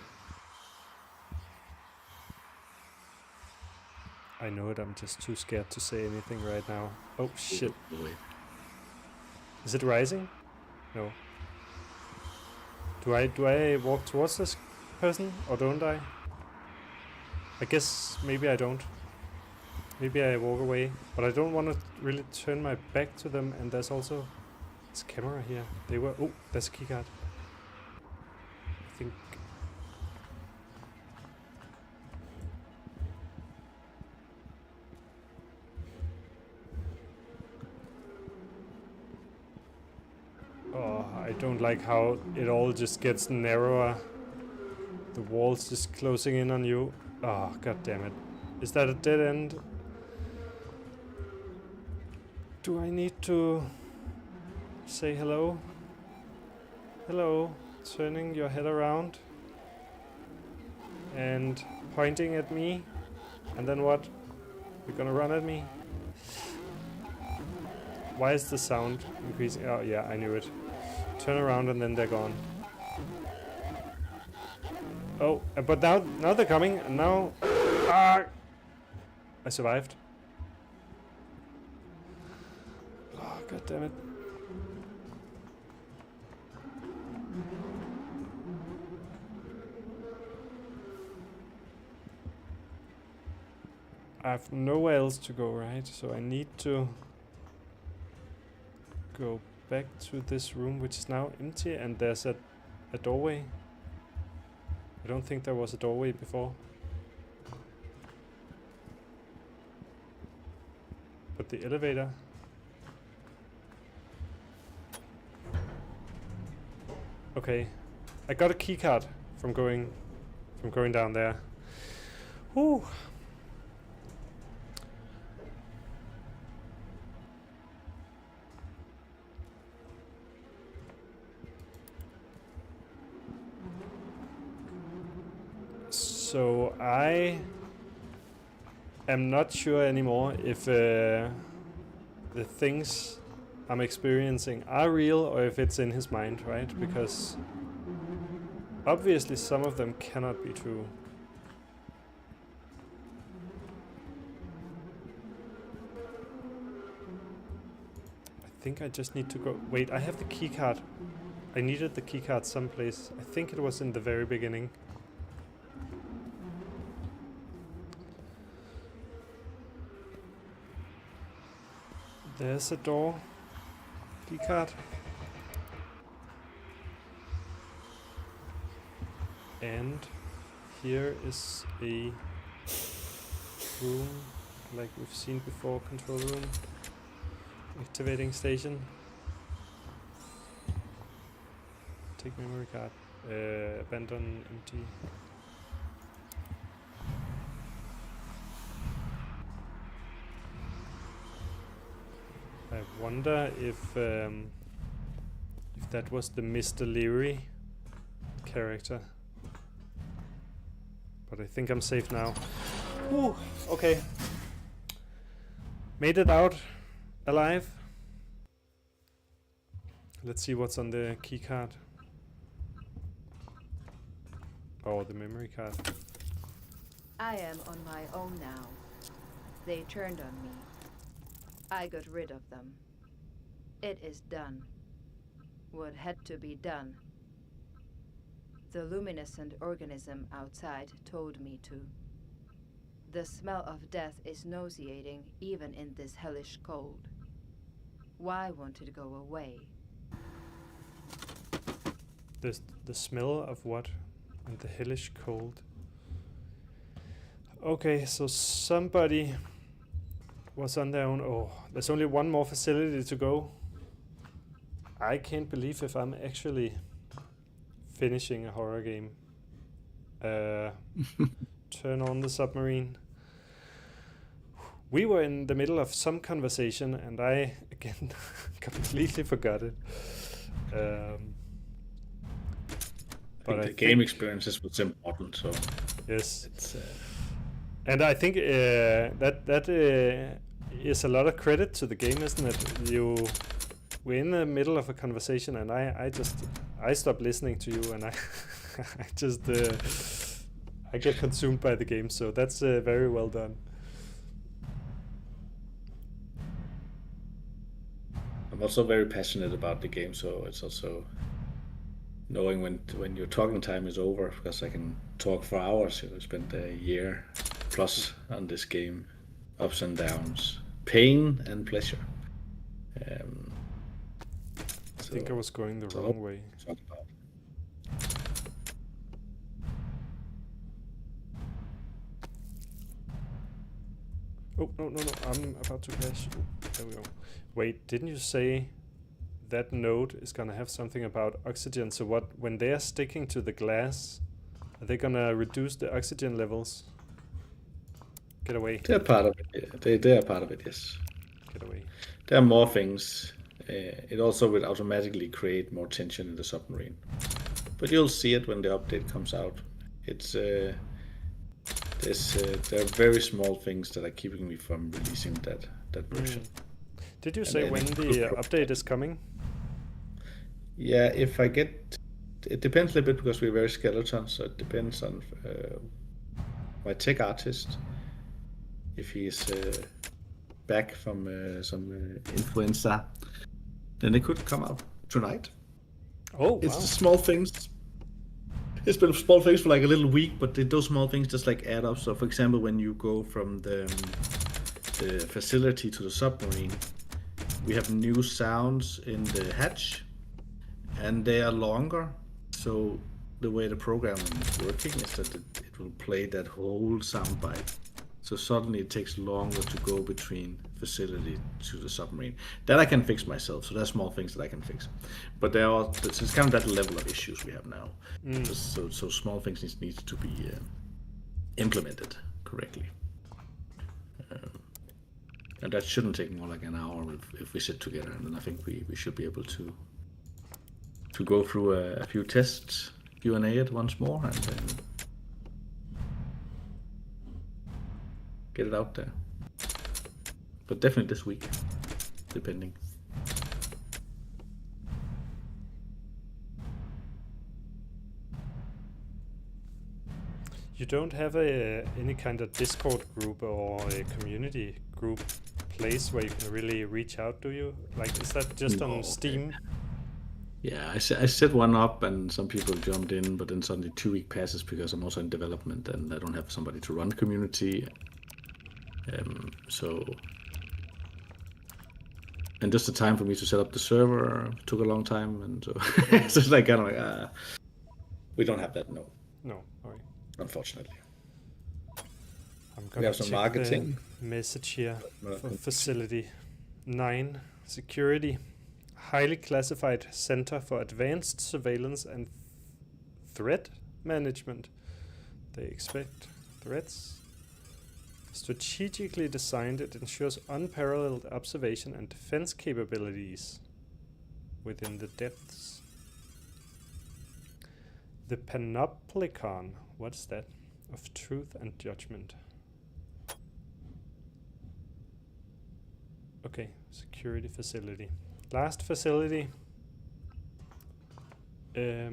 I know it, I'm just too scared to say anything right now. Oh shit. Wait. Is it rising? No. Do I walk towards this person or don't I? I guess maybe I don't. Maybe I walk away, but I don't want to really turn my back to them, and there's also this camera here. Oh, there's a keycard. I think. Oh, I don't like how it all just gets narrower. The walls just closing in on you. Oh, god damn it. Is that a dead end? Do I need to say hello? Hello, turning your head around and pointing at me. And then what? You're gonna run at me? Why is the sound increasing? Oh yeah, I knew it. Turn around and then they're gone. Oh, but now they're coming, and now I survived. Oh, god damn it. I have nowhere else to go, right? So I need to go back to this room, which is now empty, and there's a doorway. I don't think there was a doorway before. But the elevator. Okay, I got a key card from going down there. Whew. So I am not sure anymore if the things I'm experiencing are real or if it's in his mind, right? Because obviously some of them cannot be true. I think I just need to go. Wait, I have the key card. I needed the key card someplace. I think it was in the very beginning. There's a door. Keycard. And here is a room like we've seen before. Control room. Activating station. Take memory card. Abandon empty. I wonder if that was the Mr. Leary character. But I think I'm safe now. Whew, okay. Made it out alive. Let's see what's on the key card. Oh, the memory card. I am on my own now. They turned on me. I got rid of them. It is done. What had to be done. The luminescent organism outside told me to. The smell of death is nauseating even in this hellish cold. Why won't it go away? The smell of what? And the hellish cold. Okay, so somebody was on their own. Oh, there's only one more facility to go. I can't believe if I'm actually finishing a horror game. Turn on the submarine. we were in the middle of some conversation, and I again completely forgot it. But the game experience is what's important. So yes, it's and I think that is a lot of credit to the game, isn't it? We're in the middle of a conversation, and I stopped listening to you, and I I get consumed by the game. So that's very well done. I'm also very passionate about the game, so it's also knowing when your talking time is over, because I can talk for hours. I spent a year plus on this game, ups and downs, pain and pleasure. I think I was going the wrong way. Talk about. Oh, no, I'm about to crash. Oh, there we go. Wait, didn't you say that node is gonna have something about oxygen? So when they are sticking to the glass, are they gonna reduce the oxygen levels? Get away. They're part of it. They are part of it, yes. Get away. There are more things. It also will automatically create more tension in the submarine. But you'll see it when the update comes out. It's there are very small things that are keeping me from releasing that version. Did you say when the update is coming? Yeah, if I get... It depends a little bit, because we're very skeleton, so it depends on my tech artist. If he's back from some influenza, then it could come out tonight. Oh, It's wow. the small things. It's been small things for like a little week, but those small things just like add up. So, for example, when you go from the facility to the submarine, we have new sounds in the hatch, and they are longer. So the way the programming is working is that it will play that whole sound bite. So suddenly it takes longer to go between facility to the submarine. That I can fix myself. So there's small things that I can fix. But it's kind of that level of issues we have now. So small things need to be implemented correctly. And that shouldn't take more like an hour if we sit together. And then I think we should be able to go through a few tests, Q&A it once more, and then get it out there. But definitely this week, depending. You don't have any kind of Discord group or a community group place where you can really reach out, do you? Like, is that just on Steam? Yeah, I set one up and some people jumped in, but then suddenly 2 weeks passes because I'm also in development and I don't have somebody to run the community. And just the time for me to set up the server took a long time, and so it's just like kind of like we don't have that. No, Alright. Unfortunately. I'm We gonna have some check marketing. the message here for facility 9 security. Highly classified center for advanced surveillance and threat management. They expect threats. Strategically designed, it ensures unparalleled observation and defense capabilities within the depths. The Panopticon, what's that? Of truth and judgment. Okay, security facility. Last facility. I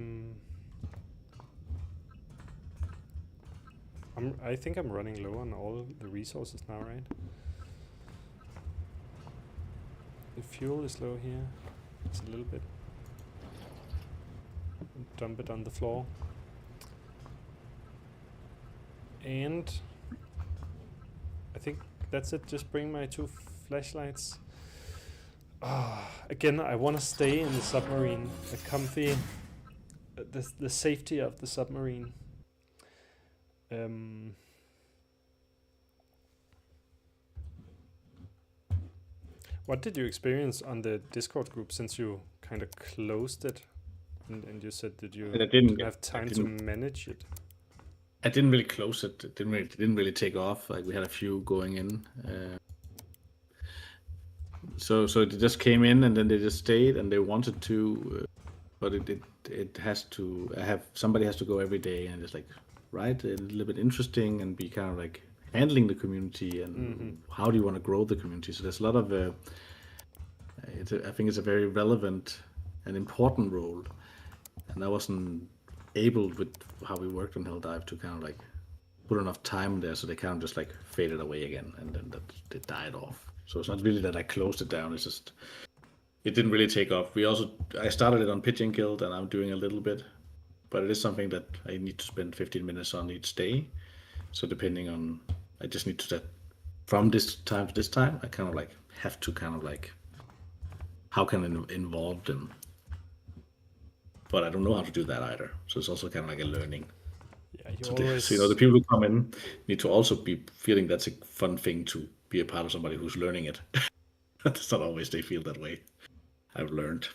think I'm running low on all the resources now, right? The fuel is low here. It's a little bit. Dump it on the floor. And I think that's it. Just bring my 2 flashlights. Again, I want to stay in the submarine. The comfy, the safety of the submarine. What did you experience on the Discord group since you kind of closed it? And you said that you didn't have time to manage it. I didn't really close it. It didn't really take off. Like we had a few going in. So they just came in and then they just stayed and they wanted to, but it has to. Somebody has to go every day and it's like right a little bit interesting and be kind of like handling the community and how do you want to grow the community. So there's a lot of. I think it's a very relevant and important role, and I wasn't able with how we worked on Helldive to kind of like put enough time there, so they kind of just like faded away again, and then they died off. So it's not really that I closed it down. It's just it didn't really take off. I started it on Pigeon Guild, and I'm doing a little bit, but it is something that I need to spend 15 minutes on each day. So depending on, I just need to set from this time to this time. I kind of like have to kind of like how can I involve them, but I don't know how to do that either. So it's also kind of like a learning. Yeah, so the people who come in need to also be feeling that's a fun thing to be a part of somebody who's learning it. It's not always they feel that way. I've learned.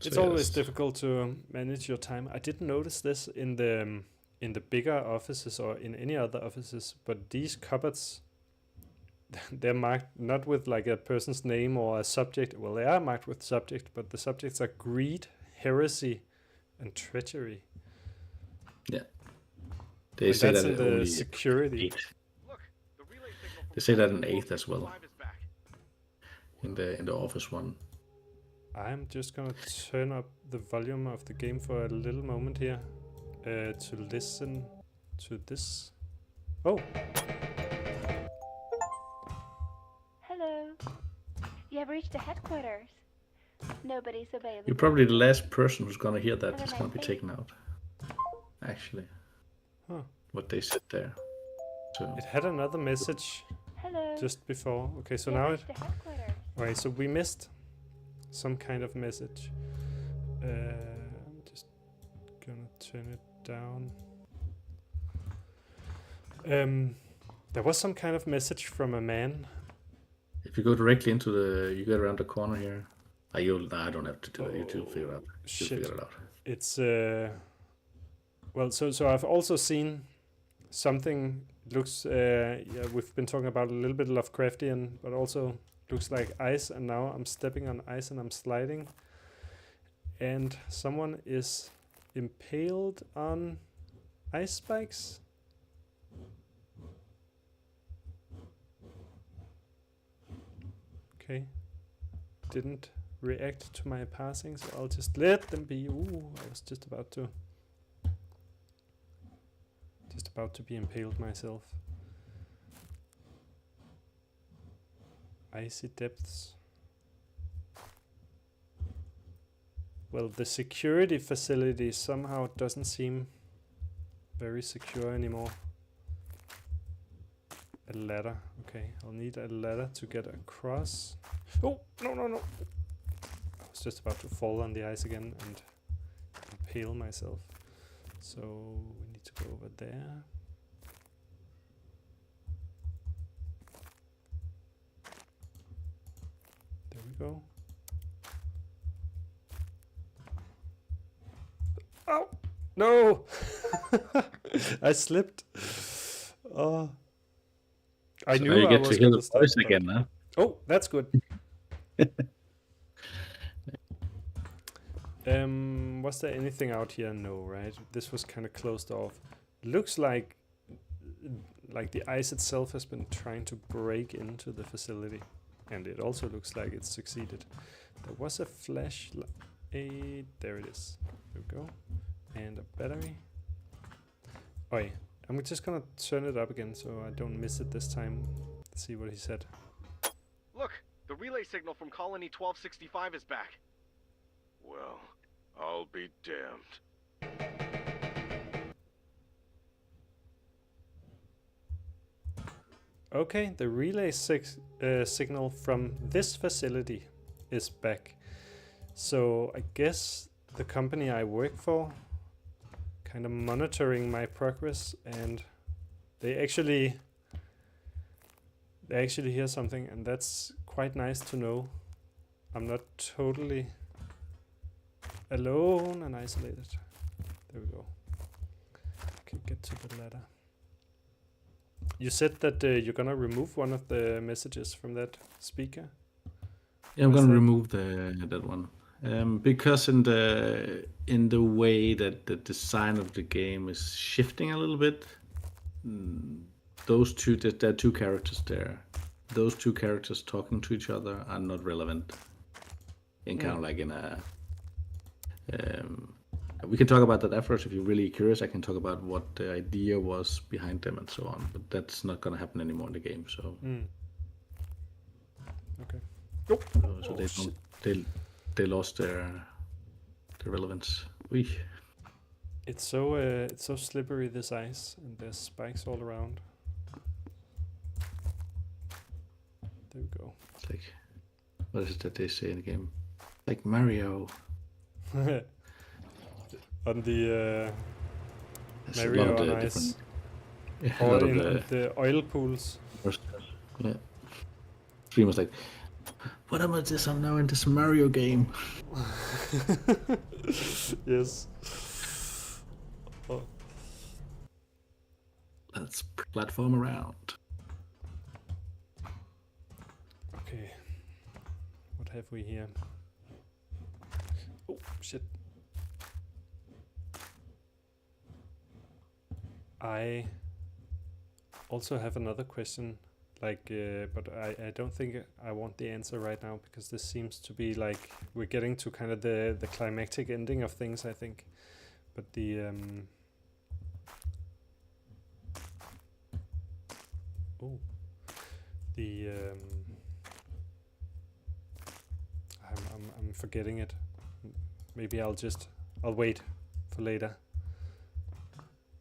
It's always difficult to manage your time. I didn't notice this in the bigger offices or in any other offices, but these cupboards, they're marked not with like a person's name or a subject. Well, they are marked with subject, but the subjects are greed, heresy, and treachery. Yeah. They say that's that in the only security. 8. They say that in 8th as well. In the office one. I'm just gonna turn up the volume of the game for a little moment here to listen to this. Oh. Hello. You have reached the headquarters. Nobody's available. You're probably the last person who's gonna hear that. Have a It's gonna nice be day. taken out. Actually. Huh. What they said there. So It had another message Hello. just before. Okay, so You have now reached the headquarters. okay, so we missed some kind of message. I'm just gonna turn it down. There was some kind of message from a man. if you go directly into you get around the corner here. I don't have to do it. You figure it out. You Shit. figure it out. It's well, so I've also seen something looks yeah, we've been talking about a little bit Lovecraftian, but also looks like ice, and now I'm stepping on ice and I'm sliding, and someone is impaled on ice spikes. Okay, didn't react to my passing, so I'll just let them be. Ooh, I was just about to be impaled myself. Icy depths. Well, the security facility somehow doesn't seem very secure anymore. A ladder. Okay, I'll need a ladder to get across. Oh, no. I was just about to fall on the ice again and impale myself. So we need to go over there. There we go. Oh, no! I slipped. Oh. I So knew now you I get was to hear gonna the stop, voice but- again, huh? Oh, that's good. Was there anything out here? No, right? This was kind of closed off. Looks like the ice itself has been trying to break into the facility, and it also looks like it's succeeded. There was a flashlight. There it is. There we go. And a battery. Oh yeah. I'm just gonna turn it up again so I don't miss it this time. Let's see what he said. Look, the relay signal from Colony 1265 is back. Well, I'll be damned. Okay, the relay signal from this facility is back. So I guess the company I work for kind of monitoring my progress, and they actually hear something, and that's quite nice to know. I'm not totally alone and isolated. There we go. get to the letter. You said that you're gonna remove one of the messages from that speaker. Yeah, I'm Why is gonna that? remove that one. Because in the way that the design of the game is shifting a little bit, those two, there are two characters there. Those two characters talking to each other are not relevant. In kind of like in a, we can talk about that afterwards if you're really curious. I can talk about what the idea was behind them and so on, but that's not gonna happen anymore in the game. So, Okay. so they don't, they lost their relevance. It's so slippery, this ice, and there's spikes all around. There we go. It's like, what is it that they say in the game? Like Mario. On the There's a lot Mario of on the ice, different, a or lot of in the the oil pools. yeah. Stream was like, what about this? I'm now in this Mario game. Yes. Oh, Let's platform around. okay. What have we here? Oh, shit. I also have another question, like, but I don't think I want the answer right now, because this seems to be like we're getting to kind of the climactic ending of things, I think. But the I'm forgetting it. Maybe I'll wait for later.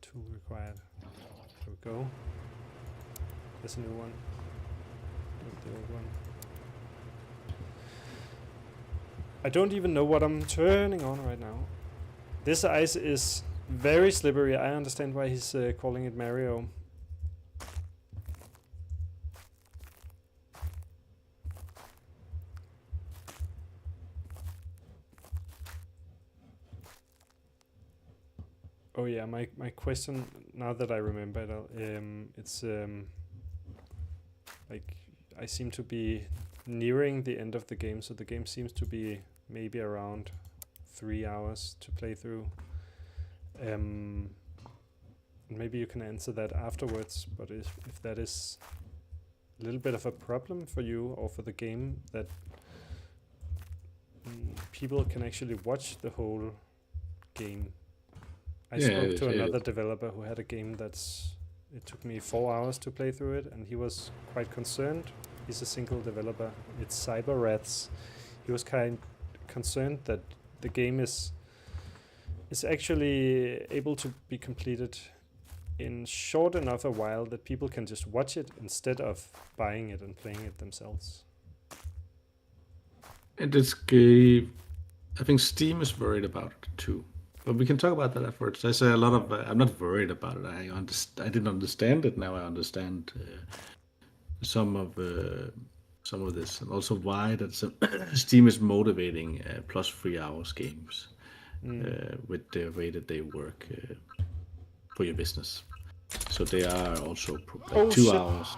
Tool required. There we go. There's a new one. Not the old one. I don't even know what I'm turning on right now. This ice is very slippery. I understand why he's calling it Mario. Oh yeah, my question, now that I remember it, it's like I seem to be nearing the end of the game, so the game seems to be maybe around 3 hours to play through. Maybe you can answer that afterwards, but if that is a little bit of a problem for you or for the game, that people can actually watch the whole game. I spoke to another developer who had a game it took me 4 hours to play through it, and he was quite concerned. He's a single developer. It's Cyber Rats. He was concerned that the game is actually able to be completed in short enough a while that people can just watch it instead of buying it and playing it themselves. And it's gay. I think Steam is worried about it too. But we can talk about that afterwards. I say a lot of. I'm not worried about it. I didn't understand it. Now I understand some of this, and also why that Steam is motivating plus 3 hours games with the way that they work for your business. So they are also 2 hours.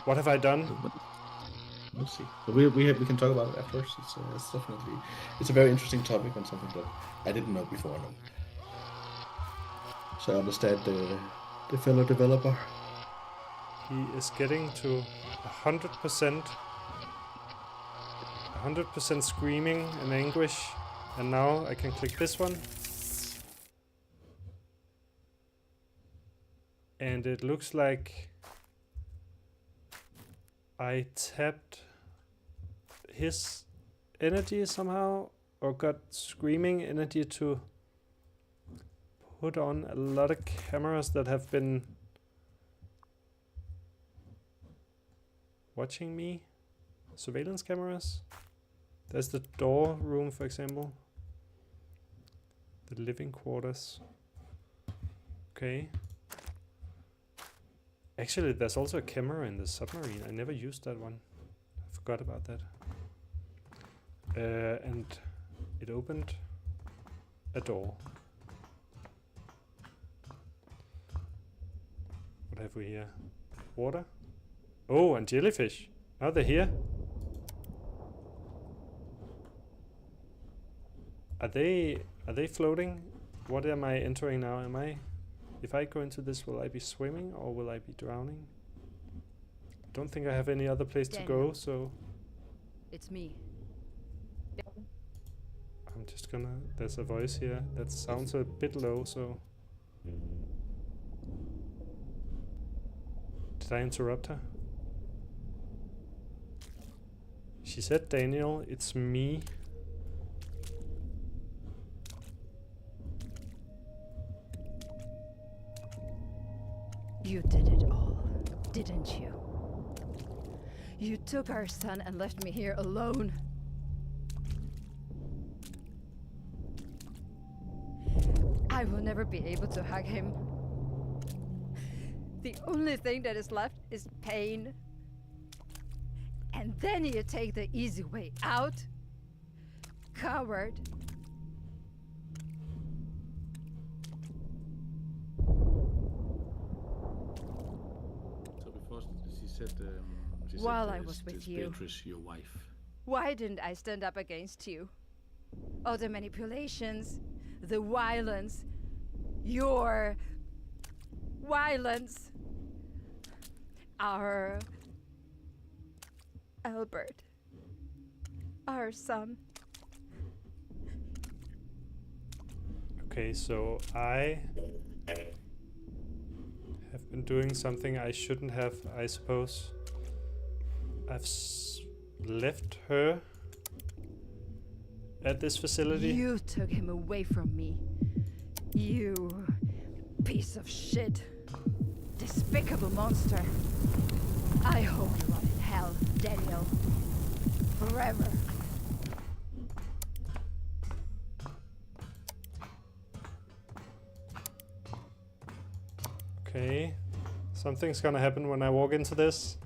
What have I done? We'll see. But we can talk about it afterwards. It's definitely a very interesting topic and something that I didn't know before. So I understand the fellow developer. He is getting to 100%, 100% screaming and anguish, and now I can click this one, and it looks like I tapped his energy somehow, or got screaming energy to put on a lot of cameras that have been watching me. Surveillance cameras. There's the door room, for example. The living quarters. Okay. Actually, there's also a camera in the submarine. I never used that one. I forgot about that. And it opened a door. What have we here? Water? Oh, and jellyfish. Are they here? Are they floating? What am I entering now? If I go into this, will I be swimming or will I be drowning? I don't think I have any other place to go, so It's me. I'm just gonna... There's a voice here that sounds a bit low, so... Did I interrupt her? She said, Daniel, it's me. You did it all, didn't you? You took our son and left me here alone. I will never be able to hug him. The only thing that is left is pain. And then you take the easy way out? Coward. So before she said, While I was with you. Beatrice, your wife. Why didn't I stand up against you? All the manipulations, the violence, your violence. Our Albert, our son. Okay, so I have been doing something I shouldn't have, I suppose. I've left her at this facility. You took him away from me. You piece of shit. Despicable monster. I hope you rot in hell, Daniel. Forever. Okay, something's gonna happen when I walk into this.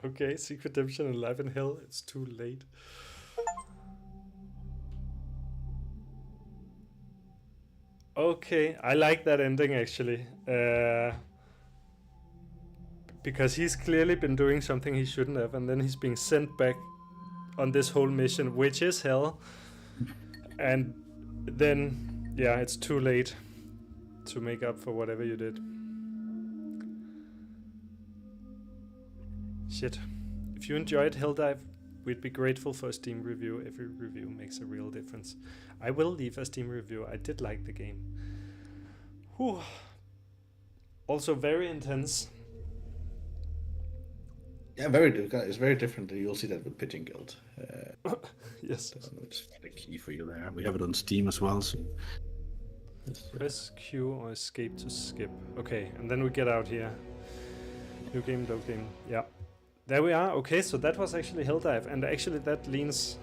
Okay, Seek Redemption and Life in Hell. It's too late. Okay, I like that ending actually. Because he's clearly been doing something he shouldn't have, and then he's being sent back on this whole mission, which is hell. And then, yeah, it's too late to make up for whatever you did. Shit. If you enjoyed Helldive, we'd be grateful for a Steam review. Every review makes a real difference. I will leave a Steam review. I did like the game. Whew. Also very intense. Yeah, very different. It's very different. You'll see that with Pigeon Guild. Yes. It's the key for you there. We have it on Steam as well. So. Press Q or escape to skip. Okay, and then we get out here. New game, load game. Yeah. There we are. Okay, so that was actually Helldive. And actually that leans...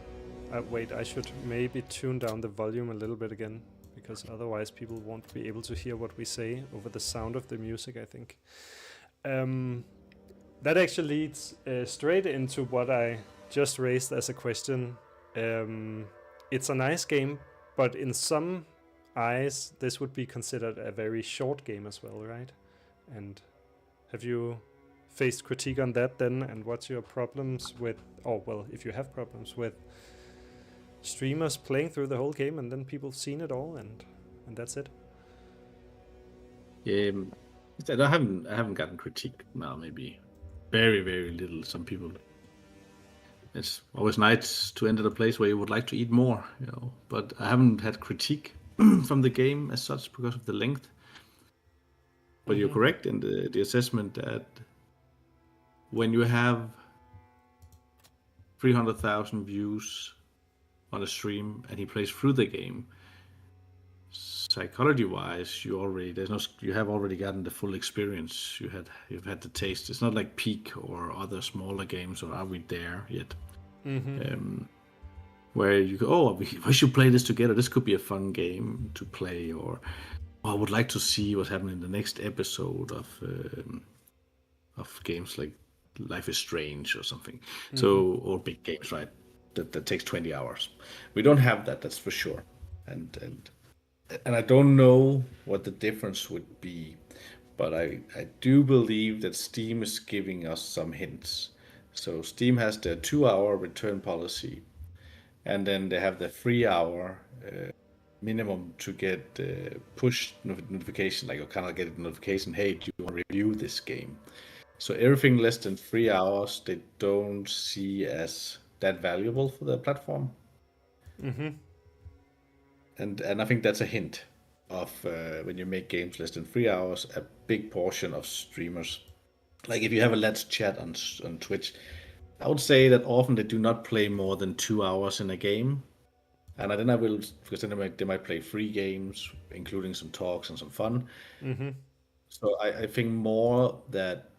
wait, I should maybe tune down the volume a little bit again. Because otherwise people won't be able to hear what we say over the sound of the music, I think. That actually leads straight into what I just raised as a question. It's a nice game, but in some eyes, this would be considered a very short game as well, right? And Have you faced critique on that then? And what's your problems with, or well, if you have problems with streamers playing through the whole game and then people seen it all and that's it? I haven't gotten critique. Well, maybe very, very little. Some people. It's always nice to enter the place where you would like to eat more, But I haven't had critique from the game as such because of the length. But you're correct in the assessment that when you have 300,000 views on a stream and he plays through the game, psychology-wise, you have already gotten the full experience. You've had the taste. It's not like Peak or other smaller games, or Are We There yet? Where you go, we should play this together. This could be a fun game to play, or I would like to see what's happening in the next episode of games like Life is Strange or something. So, or big games, right? That takes 20 hours. We don't have that. That's for sure. And I don't know what the difference would be, but I do believe that Steam is giving us some hints. So Steam has their 2-hour return policy, and then they have the 3-hour minimum to get push notification, like you kind of get a notification, hey, do you want to review this game? So everything less than 3 hours, they don't see as that valuable for the platform. And I think that's a hint of when you make games less than 3 hours, a big portion of streamers, like if you have a Let's Chat on Twitch, I would say that often they do not play more than 2 hours in a game. And then because then they might play 3 games, including some talks and some fun. So I think more that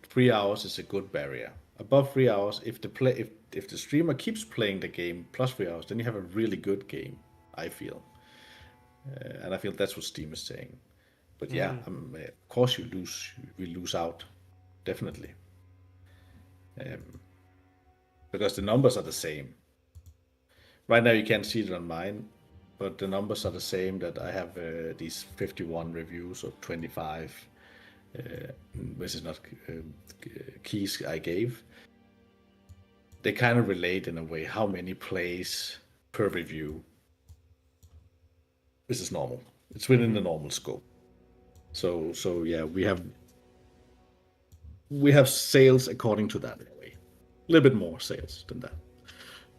3 hours is a good barrier. Above 3 hours, if the streamer keeps playing the game plus 3 hours, then you have a really good game, I feel. And I feel that's what Steam is saying. But yeah, of course we lose out, definitely. Because the numbers are the same. Right now you can't see it on mine, but the numbers are the same, that I have these 51 reviews or 25, which is not keys I gave. They kind of relate in a way how many plays per review. This is normal. It's within the normal scope. So yeah, we have sales according to that in a way. A little bit more sales than that,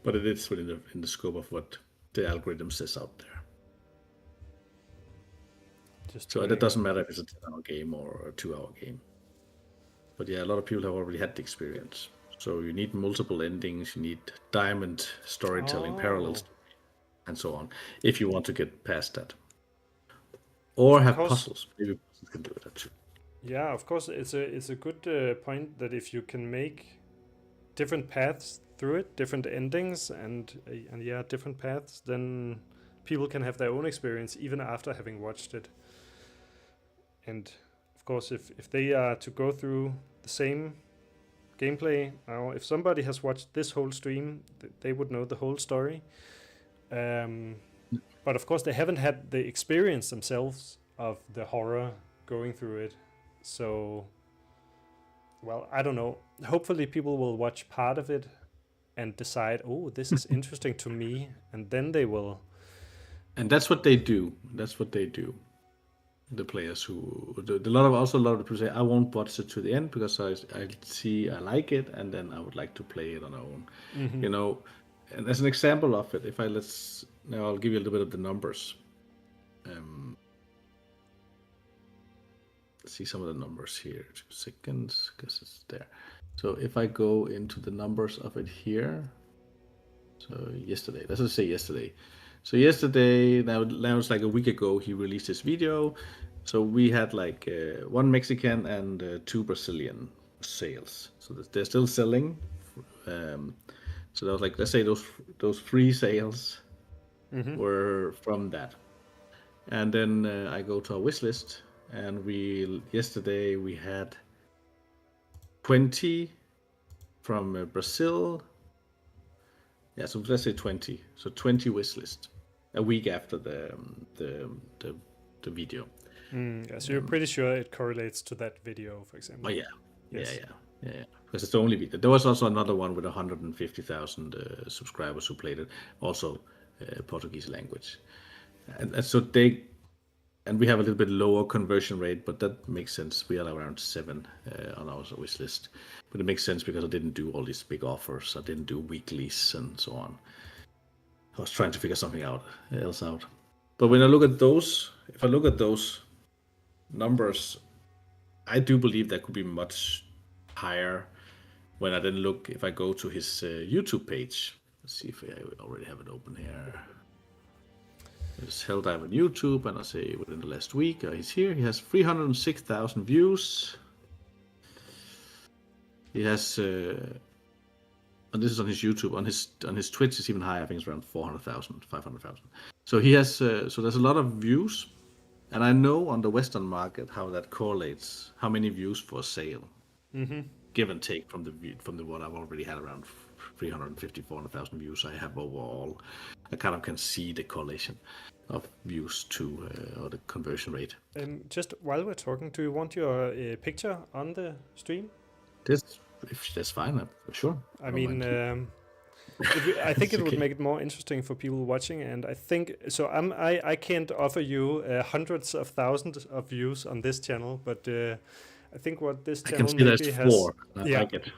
but it is within the scope of what the algorithm says out there. So that doesn't matter if it's a 10-hour game or a 2-hour game. But yeah, a lot of people have already had the experience. So you need multiple endings, you need diamond storytelling, parallels, and so on, if you want to get past that. Or have puzzles. Maybe puzzles can do that too. Yeah, of course, it's a good point that if you can make different paths through it, different endings, and yeah, different paths, then people can have their own experience even after having watched it. And of course, if they are to go through the same gameplay, now if somebody has watched this whole stream, they would know the whole story. But of course, they haven't had the experience themselves of the horror going through it. So, well, I don't know. Hopefully people will watch part of it and decide, oh, this is interesting to me, and then they will. And that's what they do. The players a lot of people say, I won't watch it to the end because I like it, and then I would like to play it on our own. And as an example of it, now I'll give you a little bit of the numbers. See some of the numbers here. 2 seconds, because it's there. So if I go into the numbers of it here, so yesterday, let's just say yesterday. So yesterday, now it's like a week ago, he released this video. So we had like 1 Mexican and 2 Brazilian sales. So they're still selling. So that was like, let's say those 3 sales were from that. And then I go to our wish list, and yesterday we had 20 from Brazil. Yeah, so let's say 20. So 20 wish list a week after the video. Yeah, so you're pretty sure it correlates to that video, for example. Oh yeah, Yes. yeah. Because it's the only video. There was also another one with 150,000 subscribers who played it, also Portuguese language, and so they. And we have a little bit lower conversion rate, but that makes sense. We are around 7 on our wish list. But it makes sense because I didn't do all these big offers. I didn't do weeklies and so on. I was trying to figure something else out. But when I look at those, if I look at those numbers, I do believe that could be much higher when I then look, if I go to his YouTube page. Let's see if I already have it open here. It's Helldive on YouTube, and I say within the last week, he's here. He has 306,000 views. He has, and this is on his YouTube. On his Twitch, it's even higher. I think it's around 400,000, 500,000. So he has, so there's a lot of views, and I know on the Western market how that correlates. How many views for a sale, give and take from the what I've already had around 350, 400,000 views I have overall. I kind of can see the correlation of views to or the conversion rate. Just while we're talking, do you want your picture on the stream? If that's fine, for sure. I mean, I think it would make it more interesting for people watching, and I think so. I can't offer you hundreds of thousands of views on this channel, but I think what this channel maybe has. 4. I like it.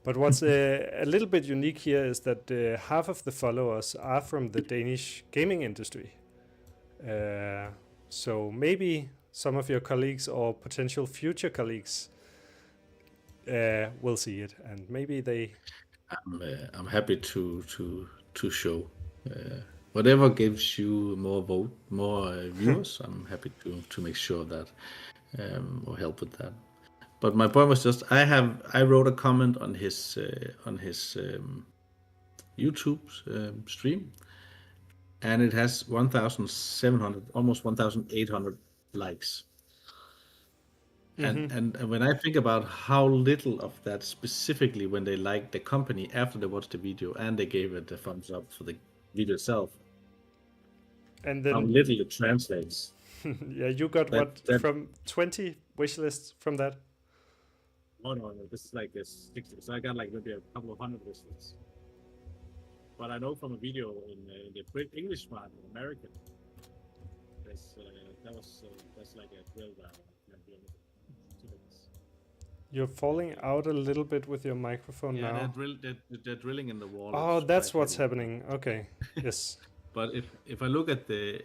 But what's a little bit unique here is that half of the followers are from the Danish gaming industry. So maybe some of your colleagues or potential future colleagues will see it, and maybe they. I'm happy to show whatever gives you more viewers. I'm happy to make sure that or help with that. But my point was just I wrote a comment on his YouTube stream, and it has 1,700, almost 1,800 likes. And when I think about how little of that specifically when they liked the company after they watched the video and they gave it a thumbs up for the video itself, and then how little it translates. Yeah, you got from 20 wish lists from that? Oh no, this is like a 60. So I got like maybe a couple of hundred wish lists. But I know from a video in the English one, American, that's like a drill down. You're falling out a little bit with your microphone now. They're drilling in the wall. Oh, that's what's happening. Okay, yes. But if I look at the,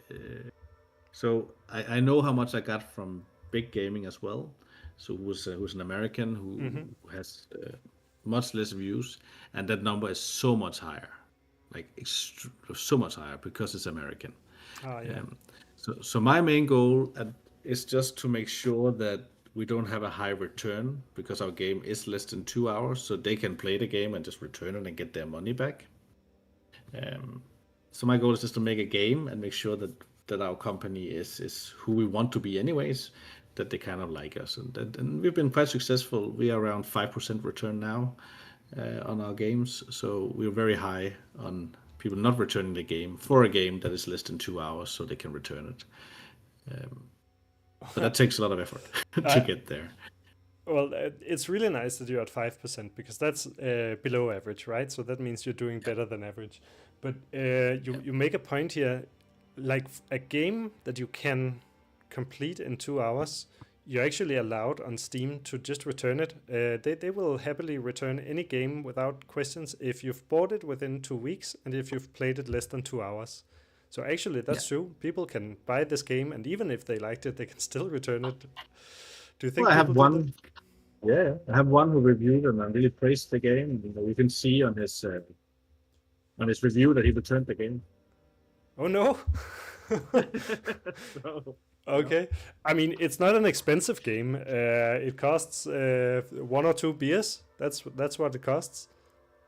so I know how much I got from Big Gaming as well. So who's an American who has much less views, and that number is so much higher, like so much higher because it's American. Oh yeah. So my main goal is just to make sure that we don't have a high return because our game is less than 2 hours, so they can play the game and just return it and get their money back. So my goal is just to make a game and make sure that our company is who we want to be anyways, that they kind of like us. And we've been quite successful. We are around 5% return now on our games. So we're very high on people not returning the game for a game that is less than 2 hours so they can return it. But that takes a lot of effort to get there. Well, it's really nice that you're at 5% because that's below average, right? So that means you're doing better than average. But you make a point here, like a game that you can complete in 2 hours, you're actually allowed on Steam to just return it. They will happily return any game without questions if you've bought it within 2 weeks and if you've played it less than 2 hours. So actually, that's true. People can buy this game, and even if they liked it, they can still return it. Do you think? Well, I have one. Yeah, I have one who reviewed and I really praised the game. You can see on his review that he returned the game. Oh no. Okay. I mean, it's not an expensive game. It costs 1 or 2 beers. That's what it costs.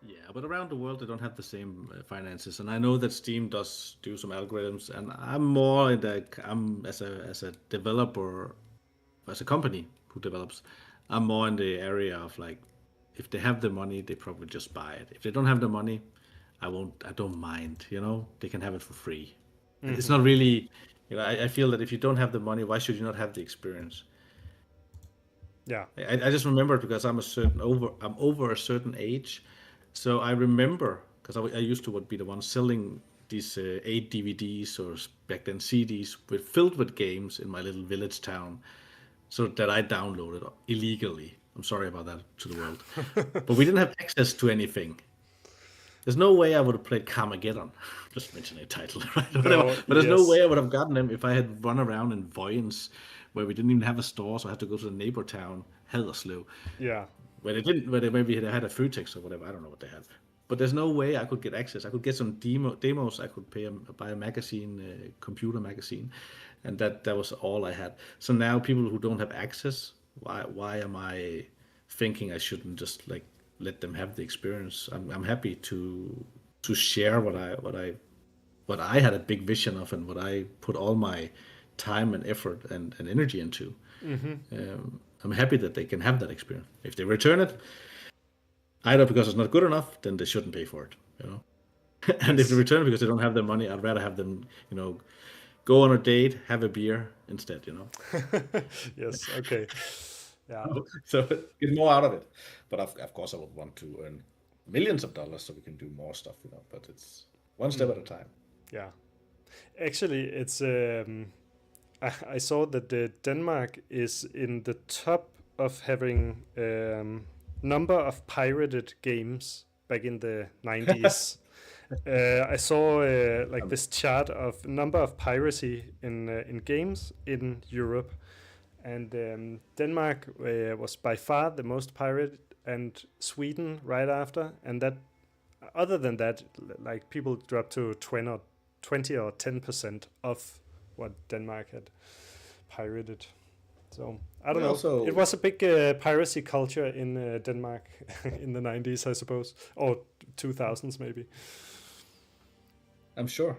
Yeah, but around the world they don't have the same finances, and I know that Steam does do some algorithms, and I'm more in I'm as a developer, as a company who develops, I'm more in the area of like, if they have the money, they probably just buy it. If they don't have the money, I don't mind. They can have it for free. It's not really I feel that if you don't have the money, why should you not have the experience? Yeah. I just remember it because I'm over a certain age, so I remember because I used to be the one selling these 8 DVDs or back then CDs filled with games in my little village town, so that I downloaded illegally. I'm sorry about that to the world, but we didn't have access to anything. There's no way I would have played Carmageddon. Just mentioning a title, right? Whatever. No. But there's no Yes. way I would have gotten them if I had run around in Voyens, where we didn't even have a store, so I had to go to the neighbor town, Haderslev, Yeah. where they didn't, where they maybe had had a food text or whatever. I don't know what they had. But there's no way I could get access. I could get some demos. I could buy a magazine, a computer magazine, and that was all I had. So now people who don't have access, why am I thinking I shouldn't just like let them have the experience? I'm happy to share what I had a big vision of and what I put all my time and effort and energy into. I'm happy that they can have that experience. If they return it, either because it's not good enough, then they shouldn't pay for it. And if they Yes. return it because they don't have the money, I'd rather have them, go on a date, have a beer instead. Yes. Okay. Yeah. So get more out of it. But of course, I would want to earn millions of dollars so we can do more stuff. But it's one step at a time. Yeah. Actually, it's I saw that Denmark is in the top of having number of pirated games back in the 90s. I saw like this chart of number of piracy in games in Europe, and Denmark was by far the most pirated, and Sweden right after, and that. Other than that, like people dropped to 20 or 10% of what Denmark had pirated. So I don't know. Also, It was a big piracy culture in Denmark in the 90s, I suppose, or 2000s maybe. I'm sure.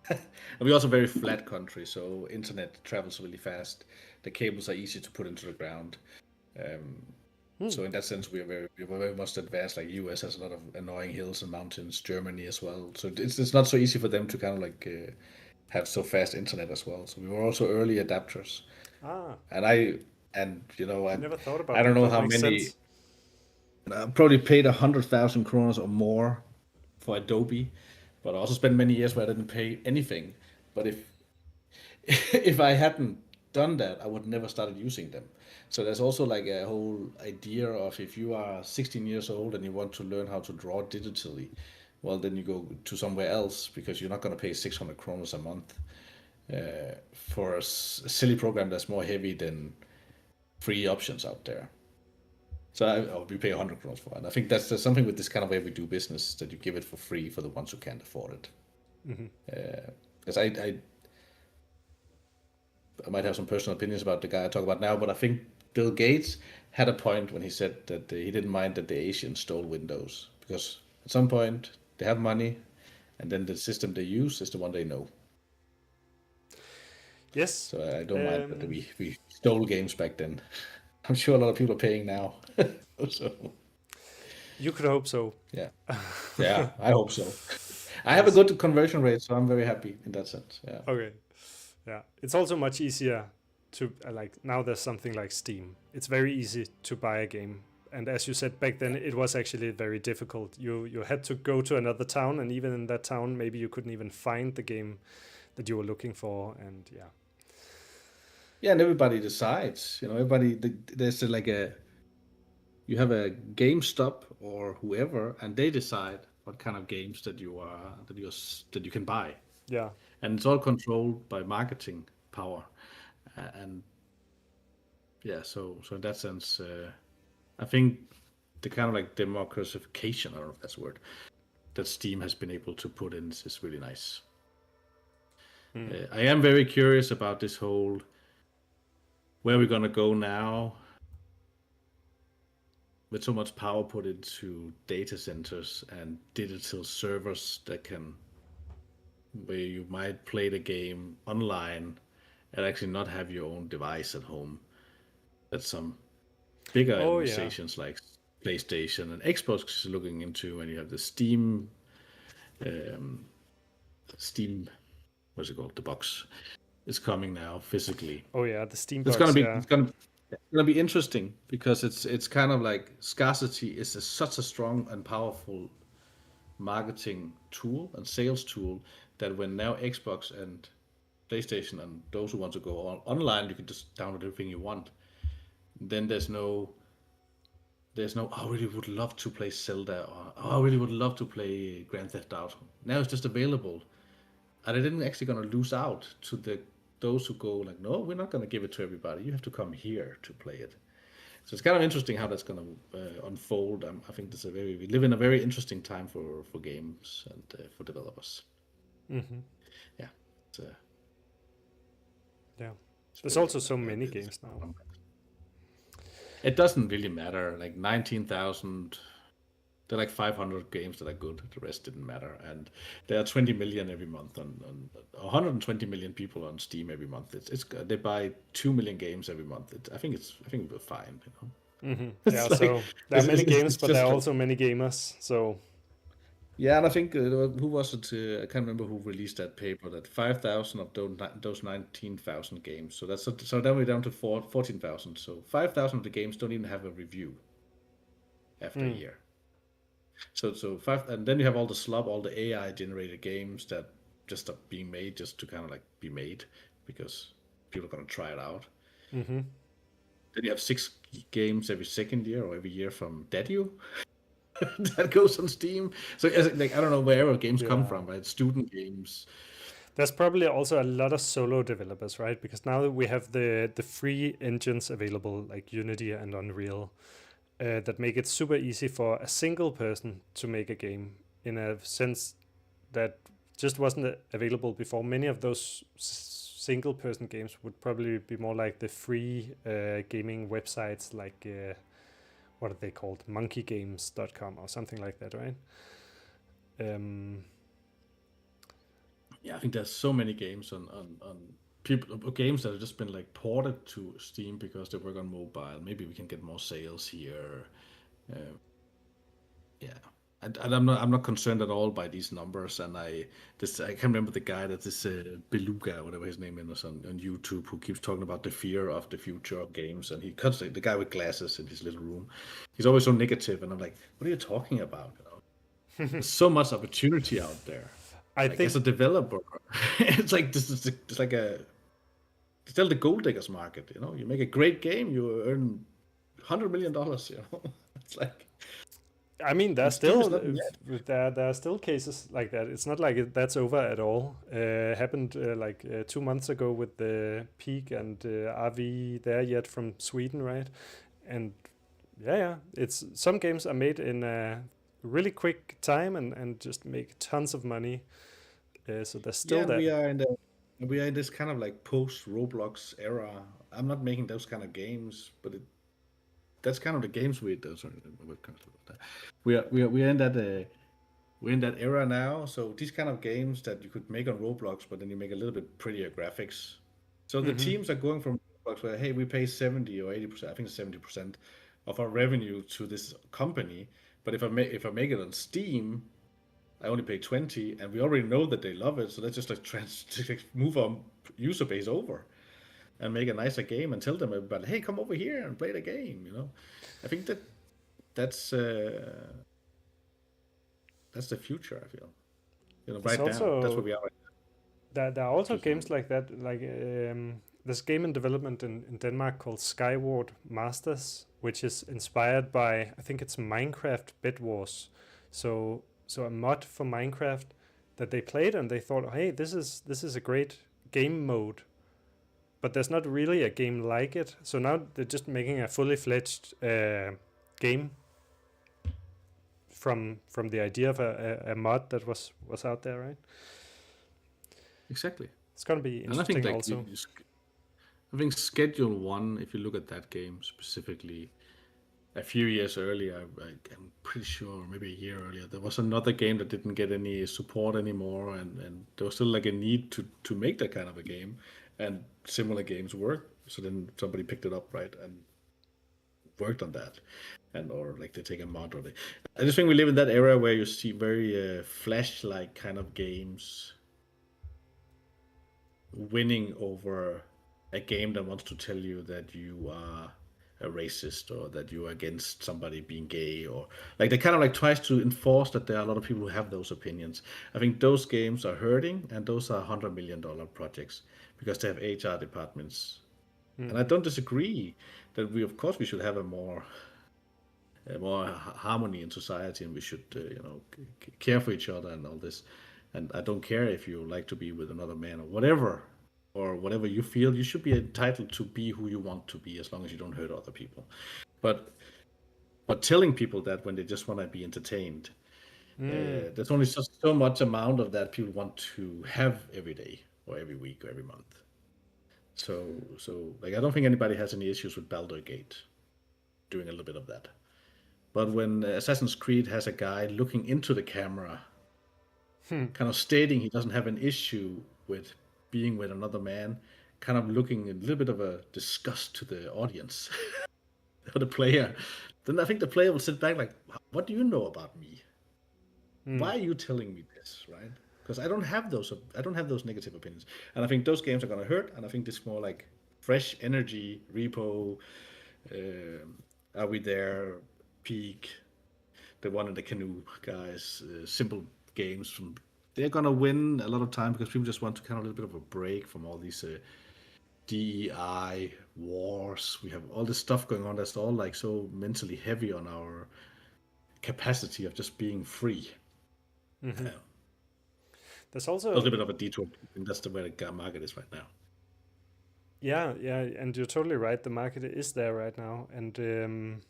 And we're also a very flat country, so internet travels really fast. The cables are easy to put into the ground. So in that sense, we're very much advanced. Like US has a lot of annoying hills and mountains. Germany as well. So it's not so easy for them to kind of like have so fast internet as well. So we were also early adapters. Ah, And I never thought about I don't that. know That how makes many. sense. I probably paid 100,000 kroner or more for Adobe, but I also spent many years where I didn't pay anything. But if if I hadn't done that, I would never started using them. So there's also like a whole idea of if you are 16 years old and you want to learn how to draw digitally, well, then you go to somewhere else because you're not going to pay 600 kroner a month for a silly program that's more heavy than free options out there. So we pay 100 kroner for it. And I think that's something with this kind of way we do business that you give it for free for the ones who can't afford it. Because I might have some personal opinions about the guy I talk about now, but I think Bill Gates had a point when he said that he didn't mind that the Asians stole Windows because at some point they have money, and then the system they use is the one they know. Yes. So I don't mind that we stole games back then. I'm sure a lot of people are paying now. So You could hope so. yeah, I hope so. I have a good conversion rate, so I'm very happy in that sense. Yeah. Okay. Yeah. It's also much easier to like now there's something like Steam. It's very easy to buy a game. And as you said back then, it was actually very difficult. You had to go to another town, and even in that town, maybe you couldn't even find the game that you were looking for. And yeah. Yeah, and everybody decides. There's you have a GameStop or whoever, and they decide what kind of games that you can buy, Yeah. and it's all controlled by marketing power, and yeah. So in that sense, I think the kind of like democratization, I don't know if that's a word, that Steam has been able to put in is really nice. I am very curious about this whole where we're gonna go now with so much power put into data centers and digital servers where you might play the game online and actually not have your own device at home. That some bigger Oh, yeah. organizations like PlayStation and Xbox is looking into, and you have the Steam, what's it called, the box, is coming now physically. Oh yeah, the Steam It's box. gonna be Yeah. it's gonna be interesting because it's kind of like scarcity is such a strong and powerful marketing tool and sales tool that when now Xbox and PlayStation and those who want to go online, you can just download everything you want. Then there's no, "Oh, I really would love to play Zelda," or, "Oh, I really would love to play Grand Theft Auto." Now it's just available, and I didn't actually gonna lose out to those who go like, "No, we're not gonna give it to everybody. You have to come here to play it." So it's kind of interesting how that's gonna unfold. I think we live in a very interesting time for games and for developers. Hmm. Yeah, it's, Yeah. it's There's very, also so many it's games now. It doesn't really matter. Like 19,000, there are like 500 games that are good. The rest didn't matter. And there are 20 million every month on 120 million people on Steam every month. It's they buy 2 million games every month. I think we're fine. You know, Yeah. it's like So there are many games, it's but there just are like also many gamers. So yeah. And I think who was it? I can't remember who released that paper. That 5,000 of those 19,000 games. So then we're down to 14,000. So 5,000 of the games don't even have a review after a year. So five, and then you have all the slop, all the AI generated games that just are being made just to kind of like be made because people are gonna try it out. Then you have 6 games every second year or every year from Dedu that goes on Steam. So like I don't know wherever games come yeah. from, right? Student games. There's probably also a lot of solo developers, right? Because now that we have the free engines available, like Unity and Unreal, that make it super easy for a single person to make a game in a sense that just wasn't available before. Many of those single person games would probably be more like the free gaming websites, like what are they called? monkeygames.com or something like that, right? Yeah, I think there's so many games on people games that have just been like ported to Steam because they work on mobile. Maybe we can get more sales here. Uh, yeah, and I'm not concerned at all by these numbers. And I can't remember the guy that this Beluga, whatever his name is on YouTube, who keeps talking about the fear of the future of games. And he cuts the guy with glasses in his little room. He's always so negative, and I'm like, what are you talking about? You know, there's so much opportunity out there. I Like think as a developer, it's like it's like it's still the gold diggers market. You know, you make a great game, you earn $100 million. You know, it's like. I mean, And Steam is not yet. there are still cases like that. It's not like that's over at all. Happened 2 months ago with the Peak and RV there yet from Sweden, right? And yeah, it's some games are made in a really quick time and just make tons of money. So there's still Yeah, and that. we are in this kind of like post Roblox era. I'm not making those kind of games, but that's kind of the games we do. Sorry, what comes to that. We are in that we're in that era now. So these kind of games that you could make on Roblox, but then you make a little bit prettier graphics. So the teams are going from Roblox where hey, we pay 70 or 80%, I think 70% of our revenue to this company. But if I make it on Steam, I only pay 20, and we already know that they love it. So let's just like move our user base over and make a nicer game and tell them about, hey, come over here and play the game. You know, I think that's the future. I feel, you know, There's right now that's where also we are. there are also games 2000. like that. Like there's a game in development in Denmark called Skyward Masters, which is inspired by I think it's Minecraft Bed Wars. So a mod for Minecraft that they played and they thought, hey, this is a great game mode, but there's not really a game like it. So now they're just making a fully fledged game from the idea of a mod that was out there, right? Exactly. It's gonna be And I think interesting like also. I think Schedule One, if you look at that game specifically, a few years earlier, I'm pretty sure, maybe a year earlier, there was another game that didn't get any support anymore, and there was still like a need to make that kind of a game, and similar games work. So then somebody picked it up, right, and worked on that, and or like they take a mod or they. I just think we live in that era where you see very flash-like kind of games winning over a game that wants to tell you that you are a racist or that you are against somebody being gay, or like they kind of like tries to enforce that there are a lot of people who have those opinions. I think those games are hurting, and those are $100 million projects because they have HR departments. And I don't disagree that we, of course, we should have a more harmony in society, and we should, care for each other and all this. And I don't care if you like to be with another man or whatever you feel. You should be entitled to be who you want to be, as long as you don't hurt other people. But telling people that when they just want to be entertained, there's only so much amount of that people want to have every day or every week or every month. So like I don't think anybody has any issues with Baldur's Gate doing a little bit of that. But when Assassin's Creed has a guy looking into the camera, kind of stating he doesn't have an issue with being with another man, kind of looking a little bit of a disgust to the audience or the player, then I think the player will sit back like, what do you know about me? Why are you telling me this, right? Because I don't have those negative opinions. And I think those games are going to hurt, and I think this more like fresh energy, Repo, Are We There, Peak, the one in the canoe guys, simple games they're gonna win a lot of time because people just want to kind of a little bit of a break from all these DEI wars. We have all this stuff going on that's all like so mentally heavy on our capacity of just being free. There's also a little bit of a detour, and that's the way the market is right now. Yeah, and you're totally right. The market is there right now, and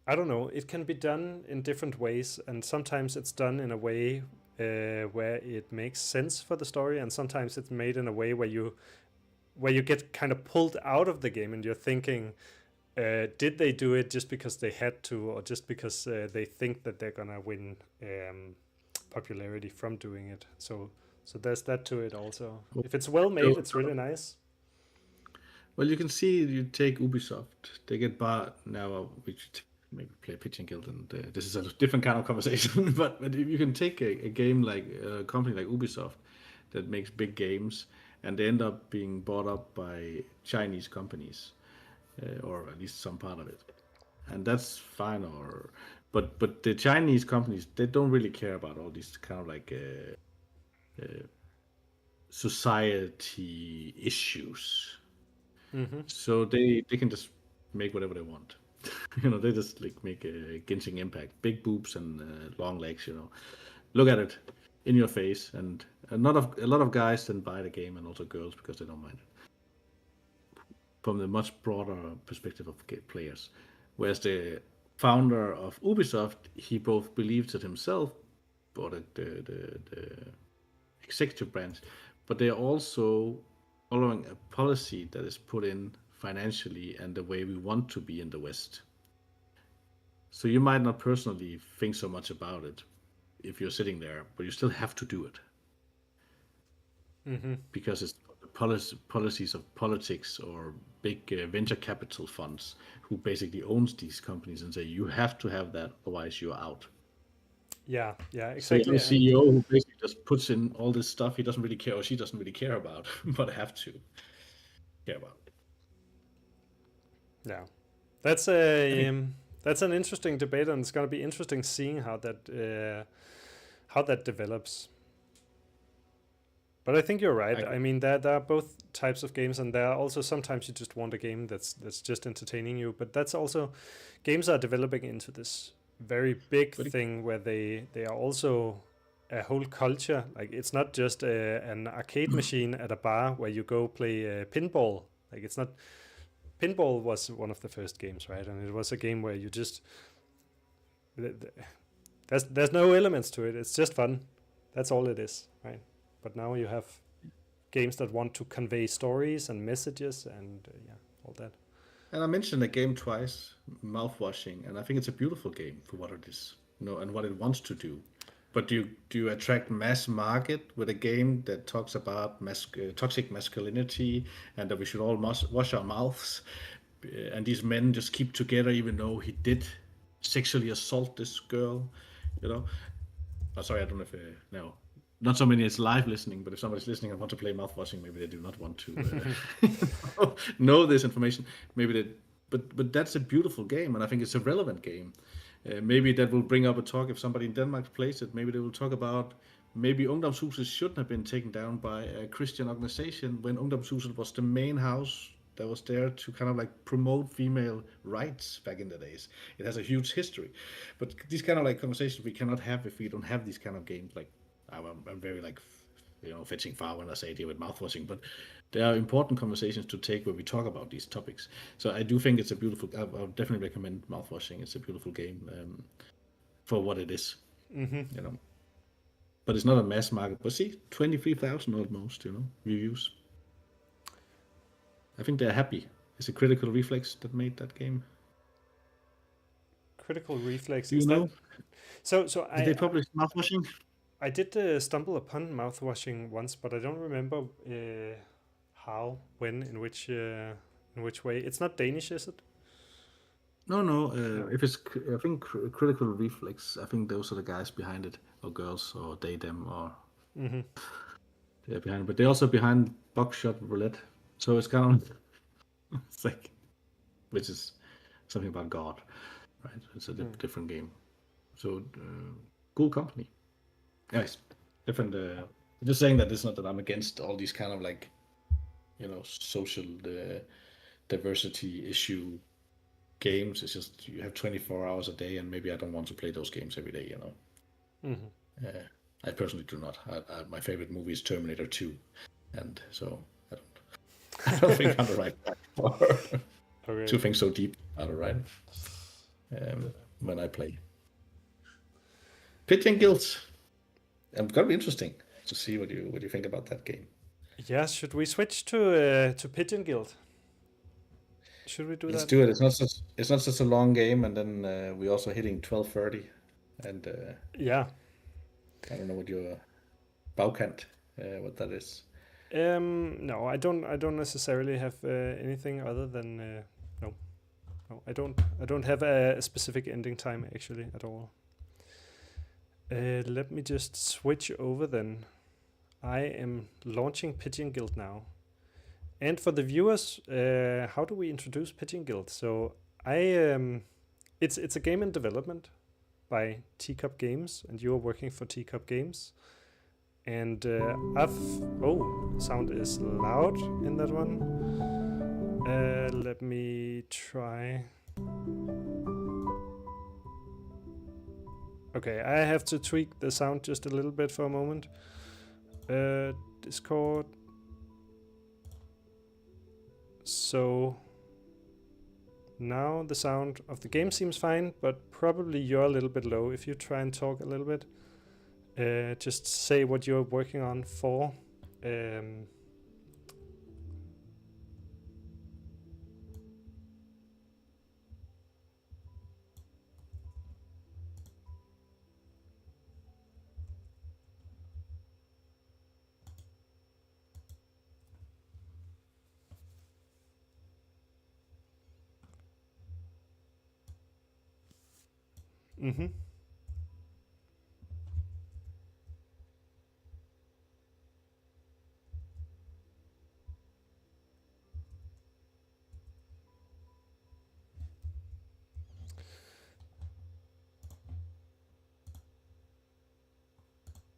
I don't know. It can be done in different ways, and sometimes it's done in a way where it makes sense for the story, and sometimes it's made in a way where you get kind of pulled out of the game, and you're thinking, did they do it just because they had to, or just because they think that they're gonna win popularity from doing it? So there's that to it also. If it's well made, it's really nice. Well, you can see, you take Ubisoft, they get bar now. We should maybe play Pigeon Guild, and this is a different kind of conversation. but if you can take a game like a company like Ubisoft that makes big games, and they end up being bought up by Chinese companies, or at least some part of it, and that's fine. But the Chinese companies, they don't really care about all these kind of like society issues. So they can just make whatever they want. They just like make a Genshin Impact, big boobs and long legs. Look at it in your face, and a lot of guys then buy the game, and also girls, because they don't mind it from the much broader perspective of players. Whereas the founder of Ubisoft, he both believes it himself, or the executive branch, but they are also following a policy that is put in financially and the way we want to be in the West. So you might not personally think so much about it if you're sitting there, but you still have to do it. Because it's the policies of politics or big venture capital funds who basically owns these companies and say, you have to have that, otherwise you're out. Yeah, exactly. So the CEO who basically just puts in all this stuff he doesn't really care, or she doesn't really care about, but have to care about. Yeah, that's an interesting debate, and it's going to be interesting seeing how that develops. But I think you're right. I mean, there are both types of games, and there are also sometimes you just want a game that's just entertaining you. But that's also, games are developing into this very big thing where they are also a whole culture. Like, it's not just an arcade machine at a bar where you go play pinball. Like, it's not. Pinball was one of the first games, right? And it was a game where you just there's no elements to it. It's just fun. That's all it is, right? But now you have games that want to convey stories and messages and all that. And I mentioned the game twice, Mouthwashing, and I think it's a beautiful game for what it is, and what it wants to do. But do you attract mass market with a game that talks about toxic masculinity, and that we should all wash our mouths, and these men just keep together even though he did sexually assault this girl, Oh, sorry, I don't know if no. not so many as live listening, but if somebody's listening and want to play mouthwashing, maybe they do not want to know this information. Maybe they, but that's a beautiful game, and I think it's a relevant game. Maybe that will bring up a talk if somebody in Denmark plays it. Maybe they will talk about maybe Ungdomshuset shouldn't have been taken down by a Christian organization when Ungdomshuset was the main house that was there to kind of like promote female rights back in the days. It has a huge history, but these kind of like conversations we cannot have if we don't have these kind of games. Like I'm very like fetching far when I say it here with mouthwashing, but there are important conversations to take where we talk about these topics. So I do think it's a beautiful. I would definitely recommend mouthwashing. It's a beautiful game for what it is. Mm-hmm. But it's not a mass market. But see, 23,000 almost. Reviews. I think they're happy. It's a Critical Reflex that made that game. Critical Reflex. Do you know? So did they publish mouthwashing? I did stumble upon mouthwashing once, but I don't remember how, when, in which way. It's not Danish, is it? No. If it's, I think Critical Reflex. I think those are the guys behind it, or girls, or they, them, or they're behind it. But they're also behind Buckshot Roulette. So it's kind of, it's like, which is something about God, right? It's a different game. So cool company. Yes, different. Just saying that it's not that I'm against all these kind of like, social diversity issue games. It's just you have 24 hours a day, and maybe I don't want to play those games every day. I personally do not. My favorite movie is Terminator 2, and so I don't think I'm the right guy for to think so deep about it, right? When I play Pigeon Guild, it's gonna be interesting to see what you think about that game. Yeah, should we switch to Pigeon Guild? Should we do that? Let's do it. It's not such a long game, and then we're also hitting 12:30, and yeah. I don't know what your Baukant, what that is. No, I don't necessarily have anything other than no. I don't have a specific ending time actually at all. Let me just switch over then. I am launching Pigeon Guild now. And for the viewers, how do we introduce Pigeon Guild? So it's a game in development by Teacup Games, and you are working for Teacup Games. And sound is loud in that one. Let me try. Okay, I have to tweak the sound just a little bit for a moment. Discord. So now the sound of the game seems fine, but probably you're a little bit low. If you try and talk a little bit. Just say what you're working on for.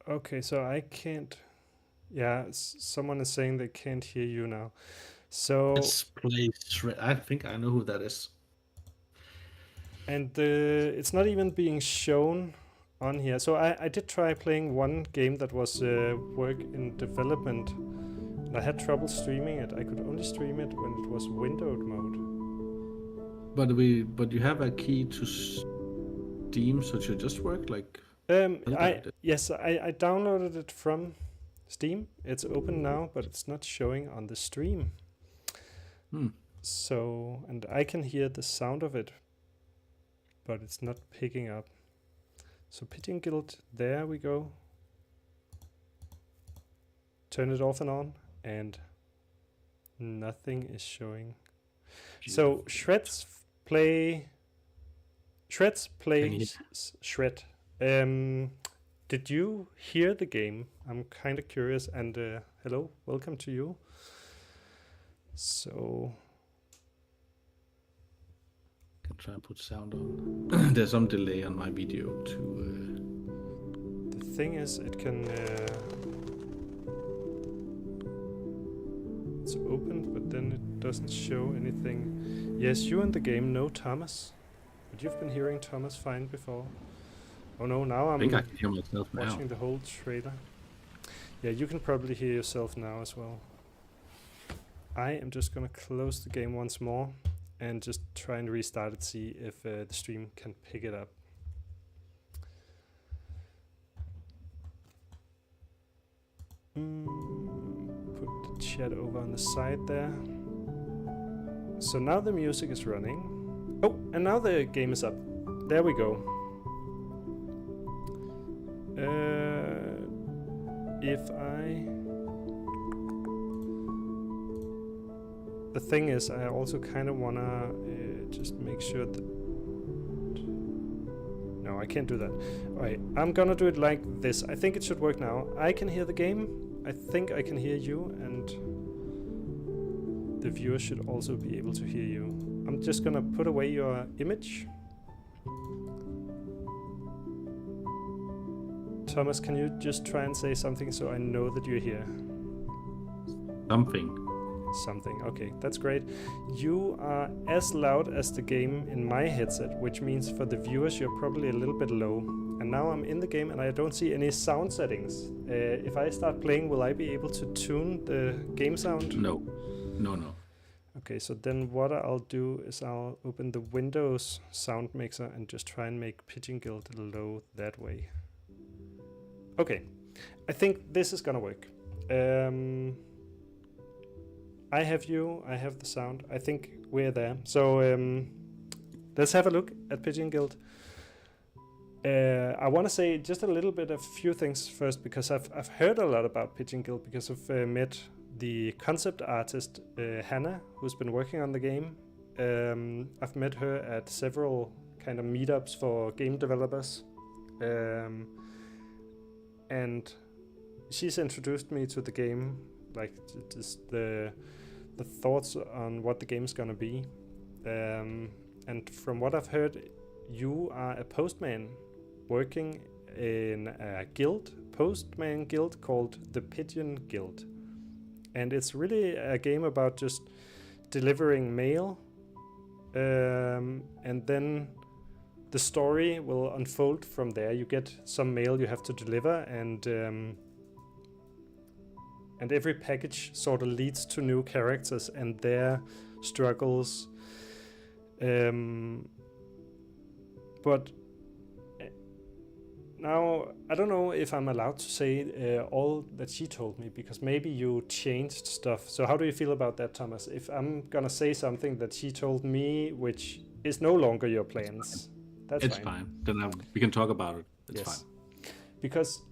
Okay, so I can't. Yeah, someone is saying they can't hear you now. So let's play. I think I know who that is. And it's not even being shown on here. So I did try playing one game that was work in development. And I had trouble streaming it. I could only stream it when it was windowed mode. But you have a key to Steam, so it should just work like. I downloaded it from Steam. It's open now, but it's not showing on the stream. So, and I can hear the sound of it, but it's not picking up. So Pigeon Guild, there we go. Turn it off and on, and nothing is showing. So Shred. Did did you hear the game? I'm kind of curious. And hello, welcome to you. So I can try and put sound on. There's some delay on my video too. the thing is, it can. It's open, but then it doesn't show anything. Yes, you in the game know Thomas, but you've been hearing Thomas fine before. Oh no, now I I'm think I can hear myself now. watching the whole trailer. Yeah, you can probably hear yourself now as well. I am just gonna close the game once more and just try and restart it, see if the stream can pick it up. Put the chat over on the side there. So now the music is running. Oh, and now the game is up. There we go. If I... The thing is, I also kind of wanna just make sure that... No, I can't do that. Alright, I'm gonna do it like this. I think it should work now. I can hear the game. I think I can hear you, and the viewer should also be able to hear you. I'm just gonna put away your image. Thomas, can you just try and say something so I know that you're here? Something, okay, that's great. You are as loud as the game in my headset, which means for the viewers you're probably a little bit low. And now I'm in the game and I don't see any sound settings. If I start playing, will I be able to tune the game sound? No. Okay, so then what I'll do is I'll open the Windows sound mixer and just try and make Pigeon Guild low that way. Okay, I think this is gonna work. I have you, I have the sound. I think we're there. So let's have a look at Pigeon Guild. I want to say just a little bit of few things first, because I've heard a lot about Pigeon Guild because I've met the concept artist Hannah, who's been working on the game. I've met her at several kind of meetups for game developers. And she's introduced me to the game, like just the thoughts on what the game's gonna be. And from what I've heard, you are a postman working in a postman guild called the Pigeon Guild. And it's really a game about just delivering mail, and then the story will unfold from there. You get some mail you have to deliver, and every package sort of leads to new characters and their struggles. But now, I don't know if I'm allowed to say all that she told me, because maybe you changed stuff. So how do you feel about that, Thomas? If I'm gonna say something that she told me, which is no longer your plans, that's fine. Then we can talk about it. It's fine. Because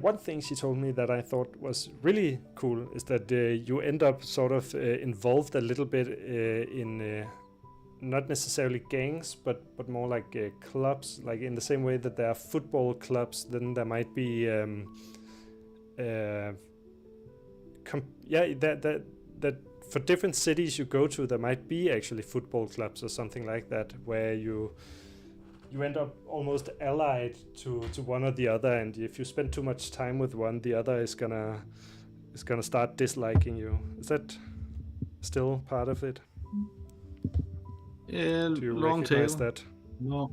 one thing she told me that I thought was really cool is that you end up sort of involved a little bit in not necessarily gangs, but more like clubs. Like in the same way that there are football clubs, then there might be that for different cities you go to, there might be actually football clubs or something like that, where you end up almost allied to one or the other, and if you spend too much time with one, the other is gonna start disliking you. Is that still part of it? Yeah, Do you long tail. recognize that?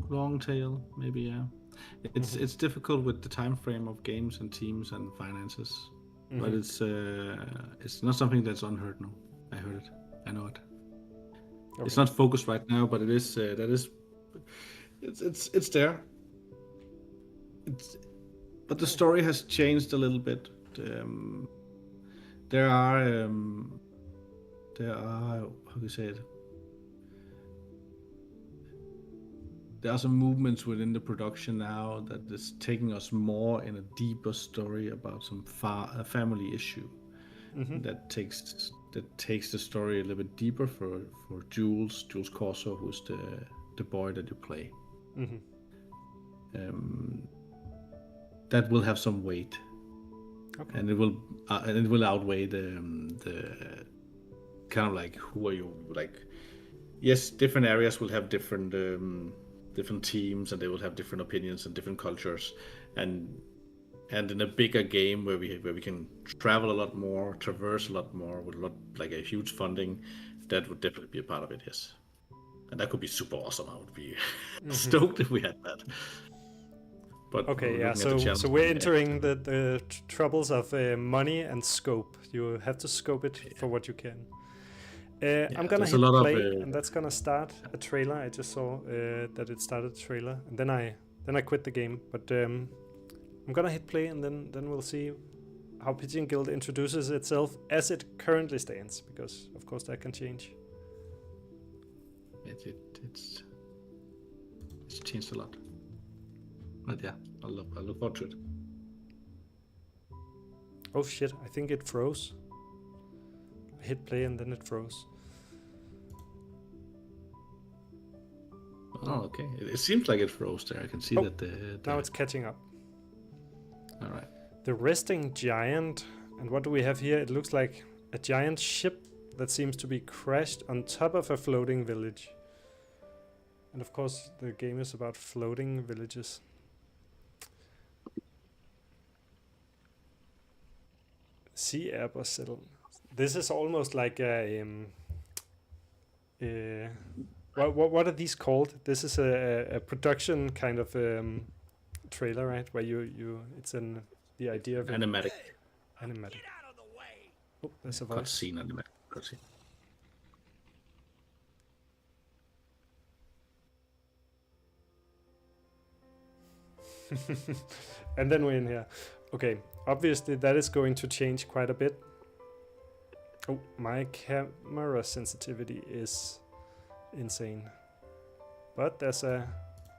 Long tail, maybe, yeah. It's difficult with the time frame of games and teams and finances, but it's not something that's unheard. No, I heard it. I know it. Okay. It's not focused right now, but it is. It's there. But the story has changed a little bit. There are how do you say it? There are some movements within the production now that is taking us more in a deeper story about some a family issue that takes the story a little bit deeper for Jules Corso, who's the boy that you play. that will have some weight, and it will outweigh the kind of like who are you like. Yes, different areas will have different teams, and they will have different opinions and different cultures, and in a bigger game where we can travel a lot more, traverse a lot more with a lot like a huge funding, that would definitely be a part of it. Yes, and that could be super awesome. I would be stoked if we had that. But okay, yeah. So we're entering the troubles of money and scope. You have to scope it for what you can. I'm gonna hit play, and that's gonna start a trailer. I just saw that it started a trailer, and then I quit the game. But I'm gonna hit play, and then we'll see how Pigeon Guild introduces itself as it currently stands, because of course that can change. It's changed a lot. But yeah, I'll look forward to it. Oh shit! I think it froze. I hit play and then it froze. Oh, okay. It seems like it froze there. I can see that now it's catching up. All right. The resting giant, and what do we have here? It looks like a giant ship that seems to be crashed on top of a floating village. And of course, the game is about floating villages. Sea Airbus settle. This is almost like a what are these called? This is a production kind of trailer, right? Where you it's in the idea of animatic. Oh, there's a voice. Cutscene animatic. Cutscene. And then we're in here. Okay, obviously that is going to change quite a bit. Oh, my camera sensitivity is insane. But there's a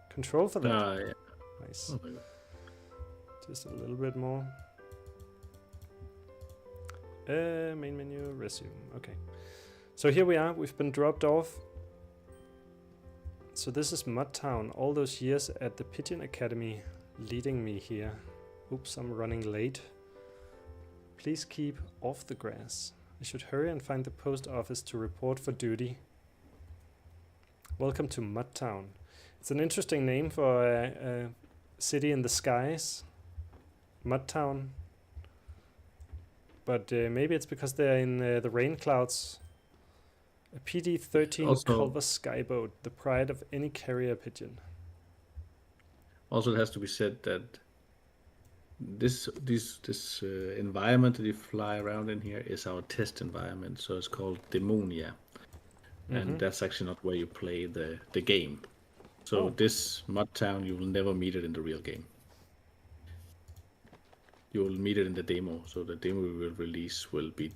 control for that. Yeah. Nice. Oh my God. Just a little bit more. Main menu, resume. Okay. So here we are. We've been dropped off. So this is Mudtown. All those years at the Pigeon Academy leading me here. Oops, I'm running late. Please keep off the grass. I should hurry and find the post office to report for duty. Welcome to Mudtown. It's an interesting name for a city in the skies. Mudtown. But maybe it's because they're in the rain clouds. A PD-13 Culver Skyboat, the pride of any carrier pigeon. Also, it has to be said that this environment that you fly around in here is our test environment, so it's called Demonia, and that's actually not where you play the game. So this Mudtown, you will never meet it in the real game. You will meet it in the demo. So the demo we will release will be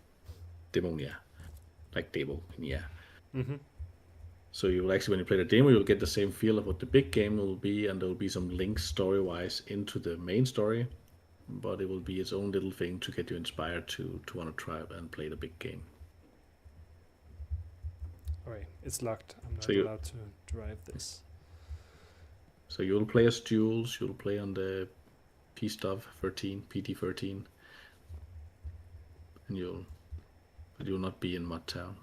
Demonia, like demo, yeah. So you will actually, when you play the demo, you'll get the same feel of what the big game will be, and there will be some links story-wise into the main story, but it will be its own little thing to get you inspired to want to try and play the big game. Alright, it's locked. I'm not allowed to drive this. So you'll play as Jules, you'll play on the PD-13, and you'll not be in Mudtown.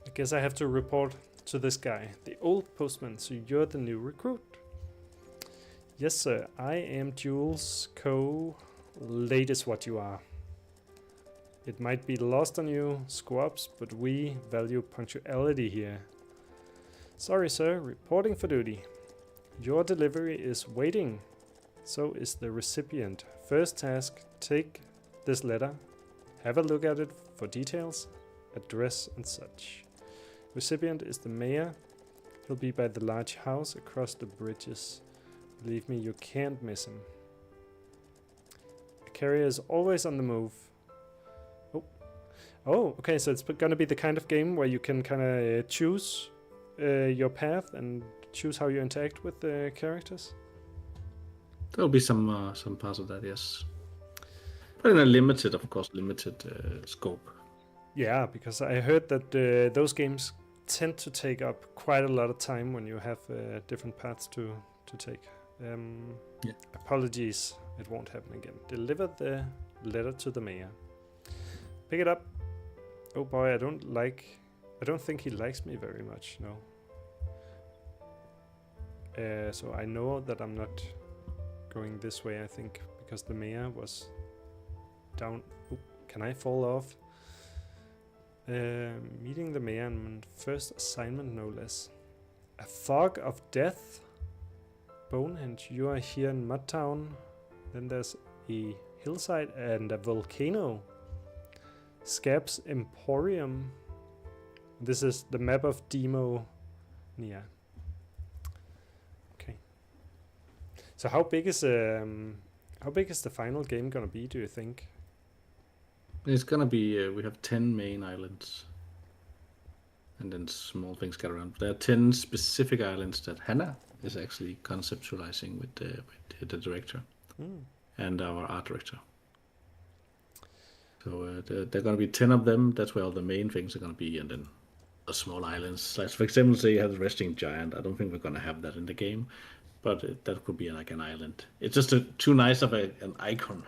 I guess I have to report to this guy, the old postman, so you're the new recruit. Yes, sir, I am Jules Late is what you are. It might be lost on you, squabs, but we value punctuality here. Sorry, sir, reporting for duty. Your delivery is waiting. So is the recipient. First task, take this letter, have a look at it for details, address and such. Recipient is the mayor. He'll be by the large house across the bridges. Believe me, you can't miss him. A carrier is always on the move. Oh, okay, so it's gonna be the kind of game where you can kind of choose your path and choose how you interact with the characters. There'll be some parts of that, yes. But in a limited scope. Yeah, because I heard that those games tend to take up quite a lot of time when you have different paths to take. Yeah. Apologies, it won't happen again. Deliver the letter to the mayor. Pick it up. Oh boy, I don't think he likes me very much, no. So I know that I'm not going this way, I think, because the mayor was down. Oop, can I fall off? Meeting the mayor on first assignment, no less. A fog of death? Bonehenge, you are here in Mudtown. Then there's a hillside and a volcano. Scab's Emporium. This is the map of Demo. Yeah. Okay. So how big is the final game gonna be, do you think? It's gonna be, we have 10 main islands. And then small things get around. There are 10 specific islands that Hannah is actually conceptualizing with the director and our art director. So there are going to be 10 of them. That's where all the main things are going to be, and then the small islands. Like, for example, say you have the resting giant. I don't think we're going to have that in the game, but that could be like an island. It's just too nice of an icon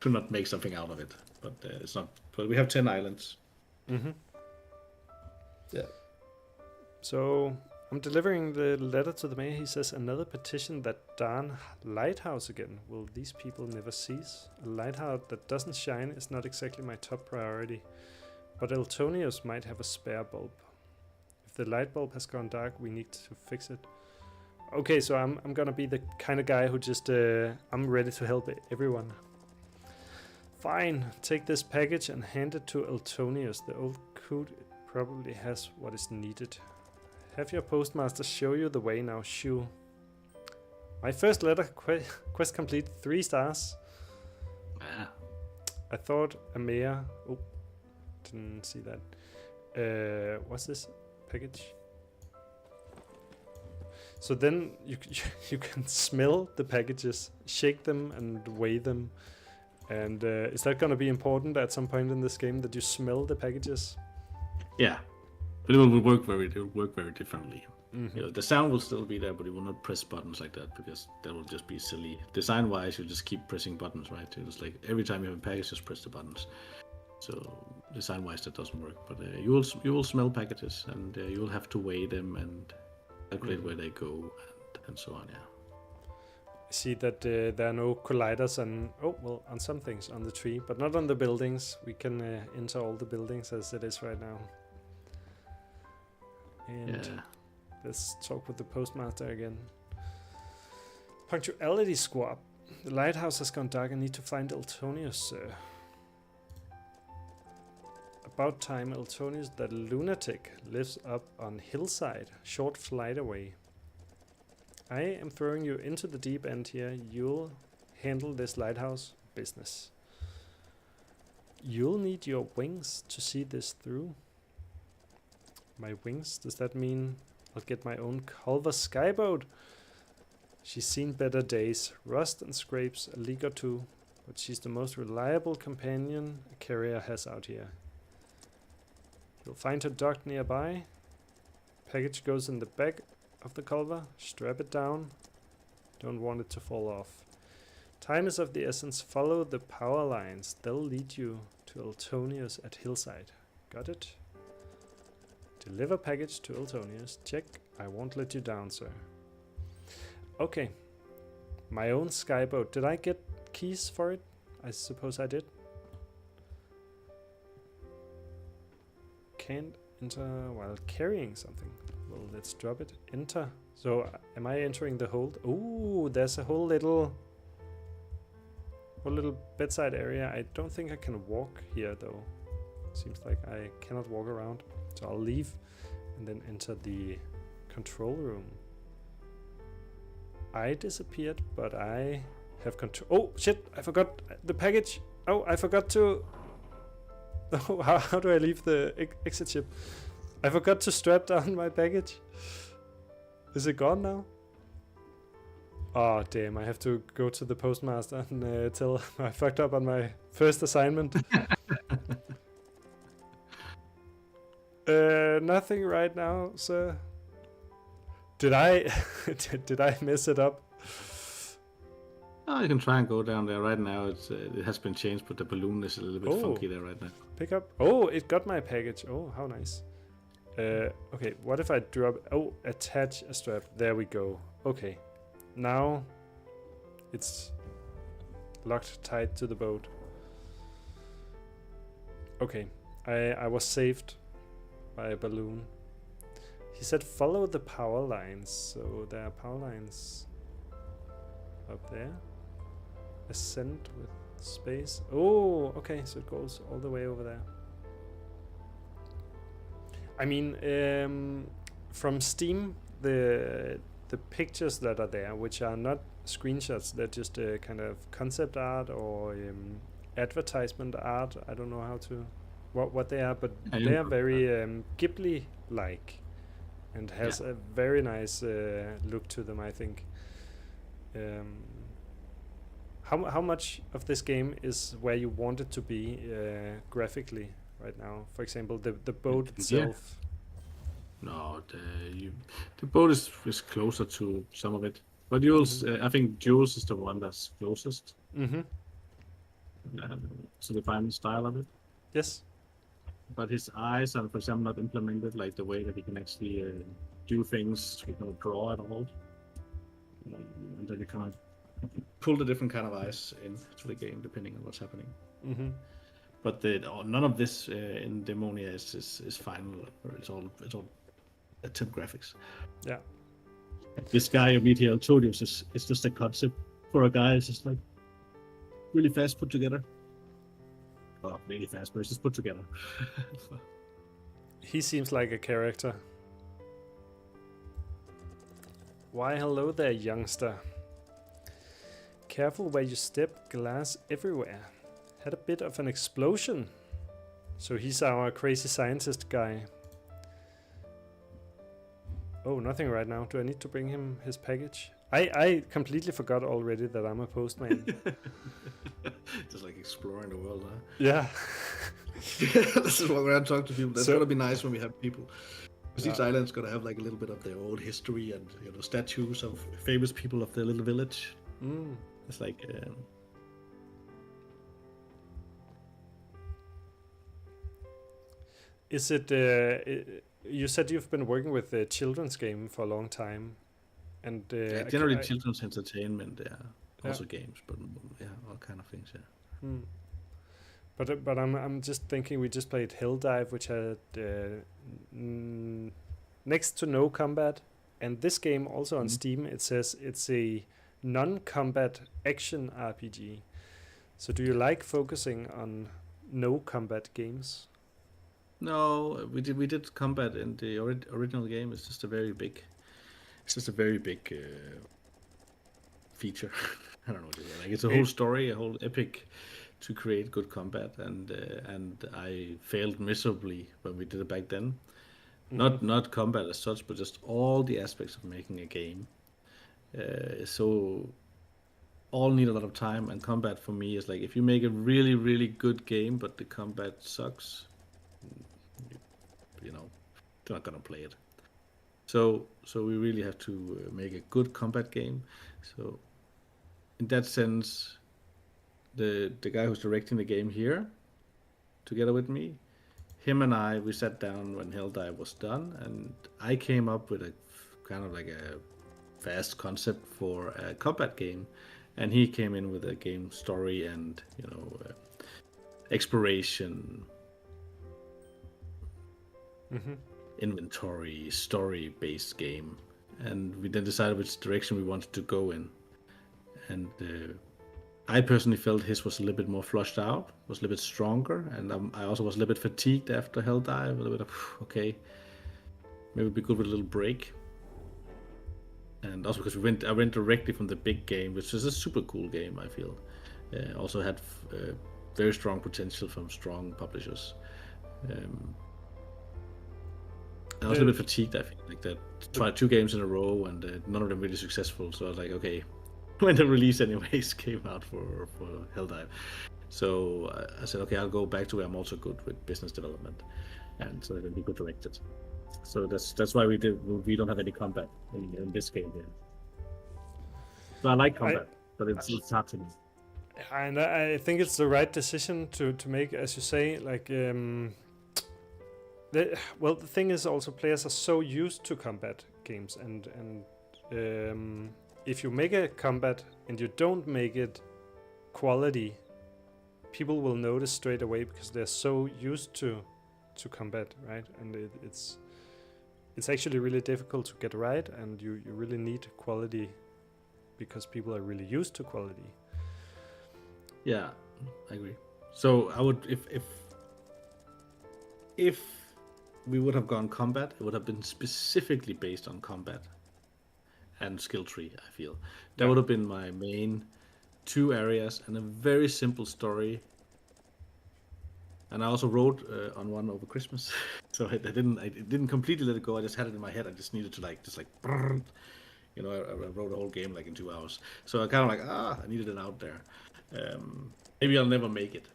to not make something out of it. But it's not. But we have 10 islands. Mm-hmm. Yeah. So I'm delivering the letter to the mayor. He says another petition, that darn lighthouse again. Will these people never cease? A lighthouse that doesn't shine is not exactly my top priority, but Eltonius might have a spare bulb. If the light bulb has gone dark, we need to fix it. Okay, so I'm gonna be the kind of guy who just I'm ready to help everyone. Fine, take this package and hand it to Eltonius. The old coot probably has what is needed. Have your postmaster show you the way now, shoo. My first letter, quest complete, 3 stars. Ah. I thought a mayor... Oh, didn't see that. What's this package? So then you can smell the packages, shake them and weigh them. And is that going to be important at some point in this game, that you smell the packages? Yeah. But it will work very differently. Mm-hmm. You know, the sound will still be there, but you will not press buttons like that, because that will just be silly. Design-wise, you just keep pressing buttons, right? It's like every time you have a package, just press the buttons. So design-wise, that doesn't work. But you will smell packages, and you will have to weigh them and calculate where they go, and so on. Yeah. I see that there are no colliders on some things on the tree, but not on the buildings. We can enter all the buildings as it is right now. And let's talk with the postmaster again. Punctuality squad. The lighthouse has gone dark. I need to find Eltonius, sir. About time. Eltonius, that lunatic, lives up on hillside, short flight away. I am throwing you into the deep end here. You'll handle this lighthouse business. You'll need your wings to see this through. My wings? Does that mean I'll get my own Culver skyboat? She's seen better days, rust and scrapes, a leak or two, but she's the most reliable companion a carrier has out here. You'll find her docked nearby. Package goes in the back of the Culver. Strap it down. Don't want it to fall off. Time is of the essence. Follow the power lines. They'll lead you to Eltonius at Hillside. Got it? Deliver package to Eltonius. Check. I won't let you down, sir. Okay. My own skyboat. Did I get keys for it? I suppose I did. Can't enter while carrying something. Well, let's drop it. Enter. So, am I entering the hold? Ooh, there's a whole little bedside area. I don't think I can walk here, though. Seems like I cannot walk around. So I'll leave and then enter the control room. I disappeared, but I have control. Oh, shit, I forgot the package. Oh, I forgot to... Oh, how do I leave the exit ship? I forgot to strap down my package. Is it gone now? Oh, damn, I have to go to the postmaster and tell him I fucked up on my first assignment. Nothing right now, sir. Did I did I mess it up? Oh, you can try and go down there right now. It has been changed, but the balloon is a little bit funky there right now. Pick up. Oh, it got my package. Oh, how nice. Okay, what if I drop... Oh, attach a strap. There we go. Okay. Now it's locked tight to the boat. Okay. I was saved by a balloon. He said follow the power lines. So there are power lines up there. Ascend with space. Oh, okay. So it goes all the way over there. I mean, from Steam, the pictures that are there, which are not screenshots, they're just kind of concept art or advertisement art. I don't know how to what they are, but they are very Ghibli-like and has a very nice look to them, I think. How much of this game is where you want it to be graphically right now? For example, the boat itself. No, the boat is closer to some of it, but Jules, I think Jules is the one that's closest. Mm-hmm. So the final style of it. Yes. But his eyes are, for example, not implemented like the way that he can actually do things, draw at all. And then you kind of pull the different kind of eyes into the game depending on what's happening. Mm-hmm. But none of this in Demonia is final. It's all attempt graphics. Yeah. This guy you meet here, I told you, it's just a concept for a guy. It's just like really fast put together. Well, really fast, but it's just put together. He seems like a character. Why, hello there, youngster. Careful where you step, glass everywhere. Had a bit of an explosion. So he's our crazy scientist guy. Oh, nothing right now. Do I need to bring him his package? I completely forgot already that I'm a postman. Just like exploring the world, huh? Yeah. This is what we're talking to people. That's gonna be nice when we have people. Because each island's gonna have like a little bit of their old history and statues of famous people of their little village. It's like is it you said you've been working with the children's game for a long time, and generally children's entertainment, also games, but all kind of things, But I'm just thinking, we just played Helldive, which had next to no combat, and this game also on Steam, it says it's a non-combat action RPG. So do you like focusing on no combat games? No, we did combat in the original game. It's just a very big feature. I don't know what it is. Like, it's a whole story, a whole epic to create good combat, and I failed miserably when we did it back then. Not combat as such, but just all the aspects of making a game. So all need a lot of time, and combat for me is like, if you make a really, really good game, but the combat sucks, they're not gonna play it. So we really have to make a good combat game. So in that sense, the guy who's directing the game here, together with me, him and we sat down when Helldive was done, and I came up with a kind of like a fast concept for a combat game, and he came in with a game story and exploration, inventory, story-based game, and we then decided which direction we wanted to go in. And I personally felt his was a little bit more flushed out, was a little bit stronger, and I also was a little bit fatigued after Helldive, a little bit of, okay, maybe it'd be good with a little break. And also because I went directly from the big game, which is a super cool game, I feel. Also had very strong potential from strong publishers. I was a little bit fatigued, I think, like that. Tried 2 games in a row, and none of them really successful, so I was like, okay, when the release anyways came out for Helldive. So I said, okay, I'll go back to where I'm also good with business development, and so I can be good directed. So that's why we don't have any combat in this game here. So I like combat. but it's hard to. And I think it's the right decision to make, as you say. Like, the thing is also players are so used to combat games, and if you make a combat and you don't make it quality, people will notice straight away because they're so used to combat, right? And it's actually really difficult to get right, and you really need quality because people are really used to quality. Yeah, I agree. So I would, if we would have gone combat, it would have been specifically based on combat and skill tree. I feel that would have been my main 2 areas and a very simple story. And I also wrote on one over Christmas, so I didn't completely let it go. I just had it in my head. I just needed to I wrote a whole game like in 2 hours. So I kind of I needed it out there. Maybe I'll never make it.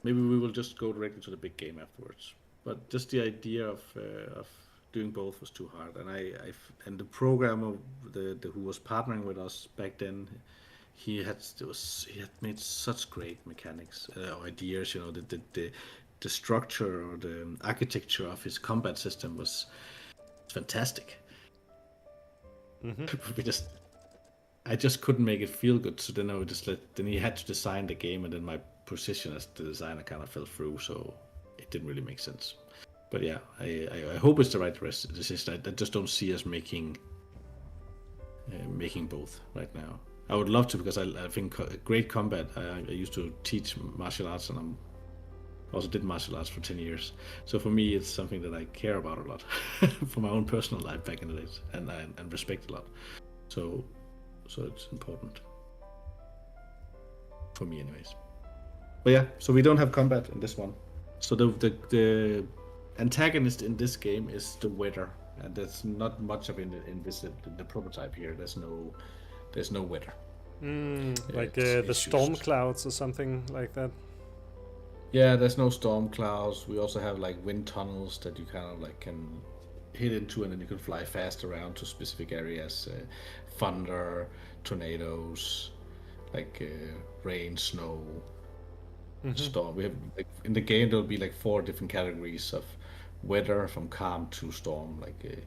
Maybe we will just go directly to the big game afterwards. But just the idea of doing both was too hard. And the programmer, who was partnering with us back then, he had made such great mechanics or ideas. The structure or the architecture of his combat system was fantastic. I just couldn't make it feel good. So then then he had to design the game, and then my position as the designer kind of fell through. So it didn't really make sense. But yeah, I hope it's the right decision. I just don't see us making both right now. I would love to, because I think great combat. I used to teach martial arts, and I also did martial arts for 10 years. So for me, it's something that I care about a lot for my own personal life back in the days, and respect a lot. So it's important for me, anyways. But yeah, so we don't have combat in this one. So the antagonist in this game is the weather, and there's not much of it in the prototype here. There's no weather. The storm clouds or something like that. Yeah, there's no storm clouds. We also have like wind tunnels that you kind of can hit into, and then you can fly fast around to specific areas. Thunder, tornadoes, rain, snow, storm. We have in the game there'll be 4 different categories of weather, from calm to storm,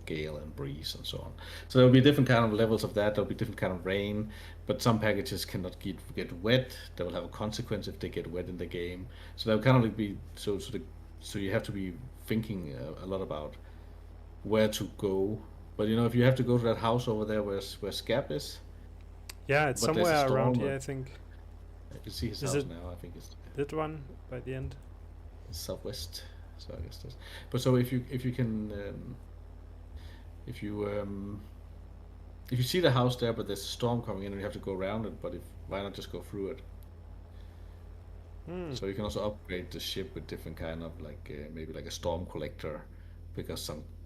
gale and breeze and so on. So there'll be different kind of levels of that. There'll be different kind of rain, but some packages cannot get wet. They will have a consequence if they get wet in the game. So they'll kind of be so you have to be thinking a lot about where to go. But if you have to go to that house over there where Scap is. Yeah, it's somewhere around here, I think. I can see his house now. I think it's that one by the end. Southwest. So I guess that's. But so if you see the house there, but there's a storm coming in and you have to go around it, but why not just go through it? So you can also upgrade the ship with different kind of maybe a storm collector, because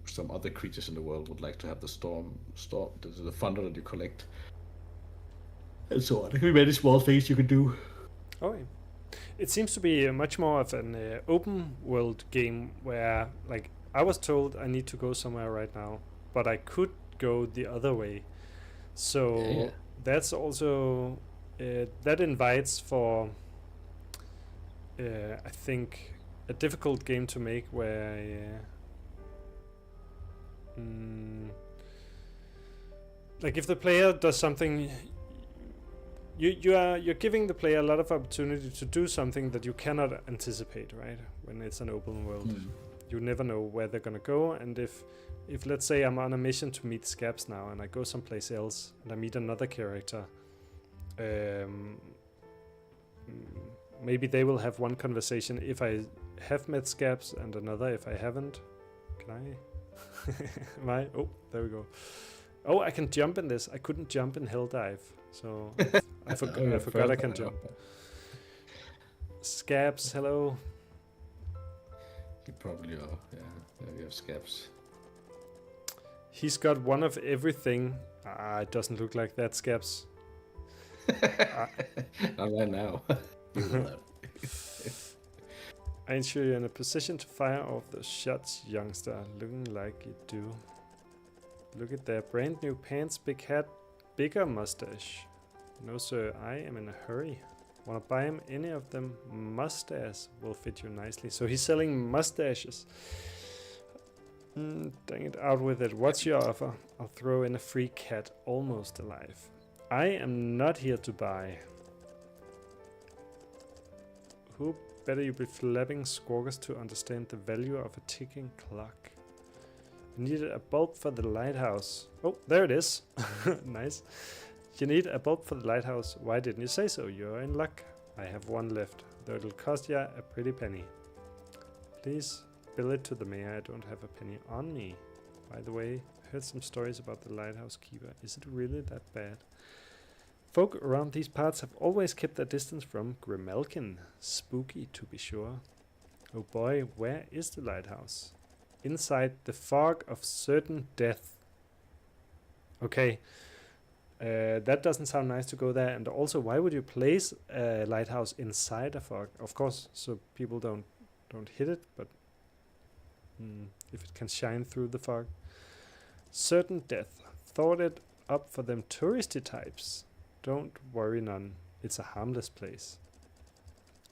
some other creatures in the world would like to have the the thunder that you collect, and so on. There can be many small things you can do. Okay. It seems to be much more of an open world game where, I was told I need to go somewhere right now, but I could go the other way. So that's also that invites for I think a difficult game to make, where if the player does something. You're giving the player a lot of opportunity to do something that you cannot anticipate, right? When it's an open world, you never know where they're gonna go. And if let's say I'm on a mission to meet Scaps now, and I go someplace else and I meet another character, maybe they will have one conversation if I have met Scaps, and another if I haven't. Can I? Oh, there we go. Oh, I can jump in this. I couldn't jump in Helldive, so I forgot I can jump. Scabs, hello. You probably are, yeah. We have Scabs. He's got one of everything. It doesn't look like that, Scabs. Not right now. Ain't sure you're in a position to fire off the shots, youngster. Looking like you do. Look at their brand new pants, big hat, bigger mustache. No, sir, I am in a hurry. Wanna buy him? Any of them? Mustache will fit you nicely. So he's selling mustaches. Dang it, out with it. What's your offer? I'll throw in a free cat, almost alive. I am not here to buy. Who better you be flapping squawkers to understand the value of a ticking clock? I needed a bulb for the lighthouse. Oh, there it is. Nice. You need a bulb for the lighthouse. Why didn't you say so? You're in luck. I have one left, though it'll cost ya a pretty penny. Please bill it to the mayor. I don't have a penny on me. By the way, I heard some stories about the lighthouse keeper. Is it really that bad? Folk around these parts have always kept their distance from Grimalkin. Spooky, to be sure. Oh boy, where is the lighthouse? Inside the fog of certain death. Okay. That doesn't sound nice to go there. And also, why would you place a lighthouse inside a fog? Of course, so people don't hit it, but if it can shine through the fog. Certain death. Thought it up for them touristy types. Don't worry none. It's a harmless place.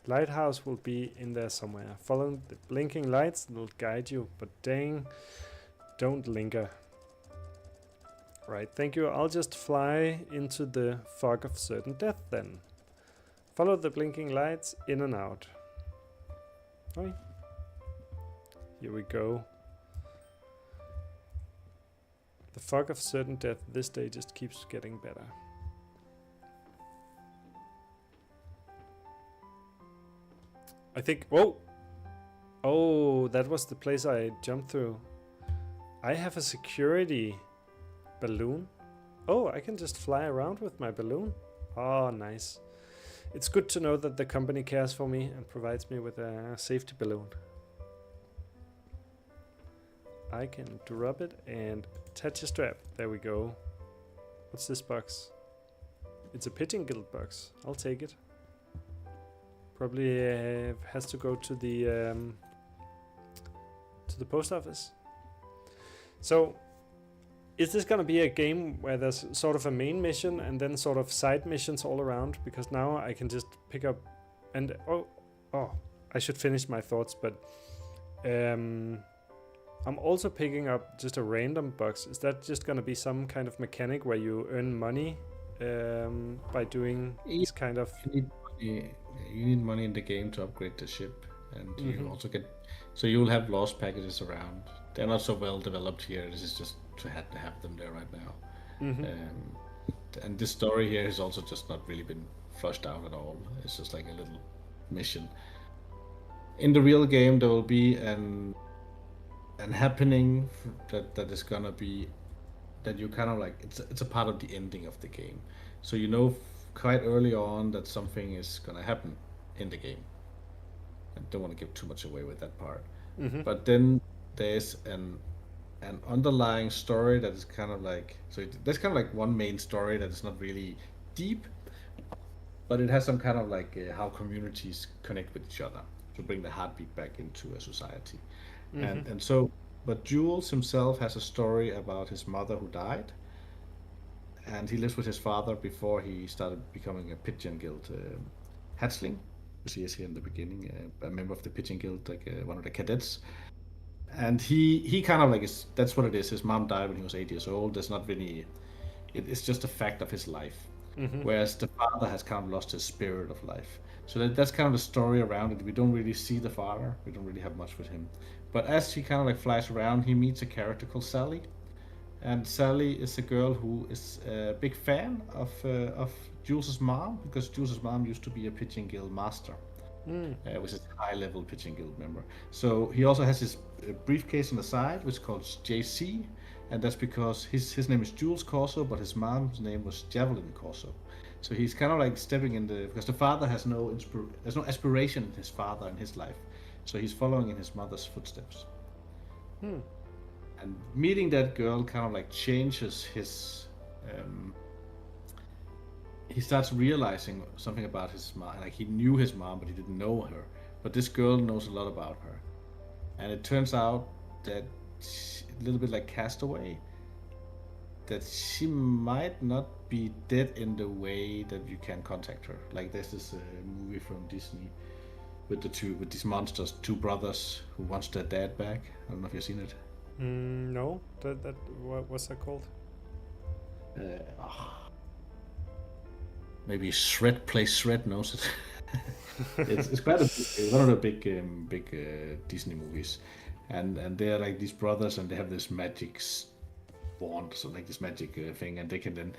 Lighthouse will be in there somewhere. Follow the blinking lights, they'll guide you, but dang, don't linger. Right, thank you. I'll just fly into the fog of certain death then. Follow the blinking lights in and out. Oi. Here we go. The fog of certain death. This day just keeps getting better. I think... Whoa! Oh, that was the place I jumped through. I have a security balloon. Oh, I can just fly around with my balloon. Oh, nice. It's good to know that the company cares for me and provides me with a safety balloon. I can drop it and attach a strap. There we go. What's this box? It's a Pigeon Guild box. I'll take it. Probably has to go to the post office. So, is this gonna be a game where there's sort of a main mission and then sort of side missions all around? Because now I can just pick up and I should finish my thoughts, but I'm also picking up just a random box. Is that just gonna be some kind of mechanic where you earn money by doing this kind of? You need money in the game to upgrade the ship, and you also get. So you'll have lost packages around. They're not so well developed here. This is just to have them there right now. And this story here has also just not really been flushed out at all. It's just like a little mission. In the real game, there will be an happening that is gonna be that you kind of like. It's a part of the ending of the game. So you know quite early on that something is gonna happen in the game. I don't want to give too much away with that part. But then there's an underlying story that is kind of like, so there's kind of like one main story that is not really deep, but it has some kind of like how communities connect with each other to bring the heartbeat back into a society. And so, but Jules himself has a story about his mother who died, and he lives with his father before he started becoming a Pigeon Guild hatchling, which he is here in the beginning, a member of the Pigeon Guild, like one of the cadets. And he kind of like that's what it is. His mom died when he was 8 years old. There's not really, it's just a fact of his life. Whereas the father has kind of lost his spirit of life. So that's kind of the story around it. We don't really see the father. We don't really have much with him. But as he kind of like flies around, he meets a character called Sally. And Sally is a girl who is a big fan of Jules' mom, because Jules' mom used to be a Pigeon Guild master, which is a high-level Pigeon Guild member. So he also has his briefcase on the side, which is called JC, and that's because his name is Jules Corso, but his mom's name was Javelin Corso. So he's kind of like stepping in because the father has no aspiration in his father in his life, so he's following in his mother's footsteps. And meeting that girl kind of like changes his. He starts realizing something about his mom. Like he knew his mom, but he didn't know her. But this girl knows a lot about her, and it turns out that a little bit like Castaway, that she might not be dead in the way that you can contact her. Like there's this movie from Disney with these monsters, two brothers who wants their dad back. I don't know if you've seen it. No, what's that called? Maybe Shred knows it. It's quite one of the big Disney movies, and they're like these brothers, and they have this magic wand, so like this magic thing, and they can then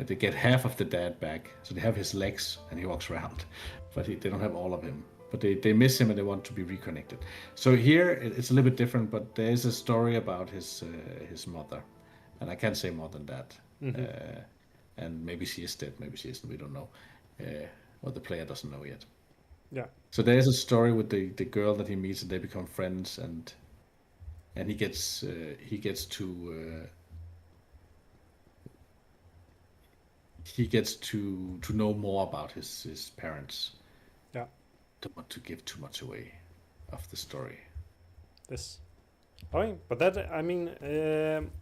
they get half of the dad back, so they have his legs and he walks around, but they don't have all of him. But they miss him and they want to be reconnected. So here it's a little bit different, but there is a story about his mother, and I can't say more than that. And maybe she is dead, maybe she isn't. We don't know, or the player doesn't know yet. Yeah. So there is a story with the girl that he meets, and they become friends, and he gets to know more about his parents. Yeah. Don't want to give too much away of the story. Yes. Okay, but that, I mean,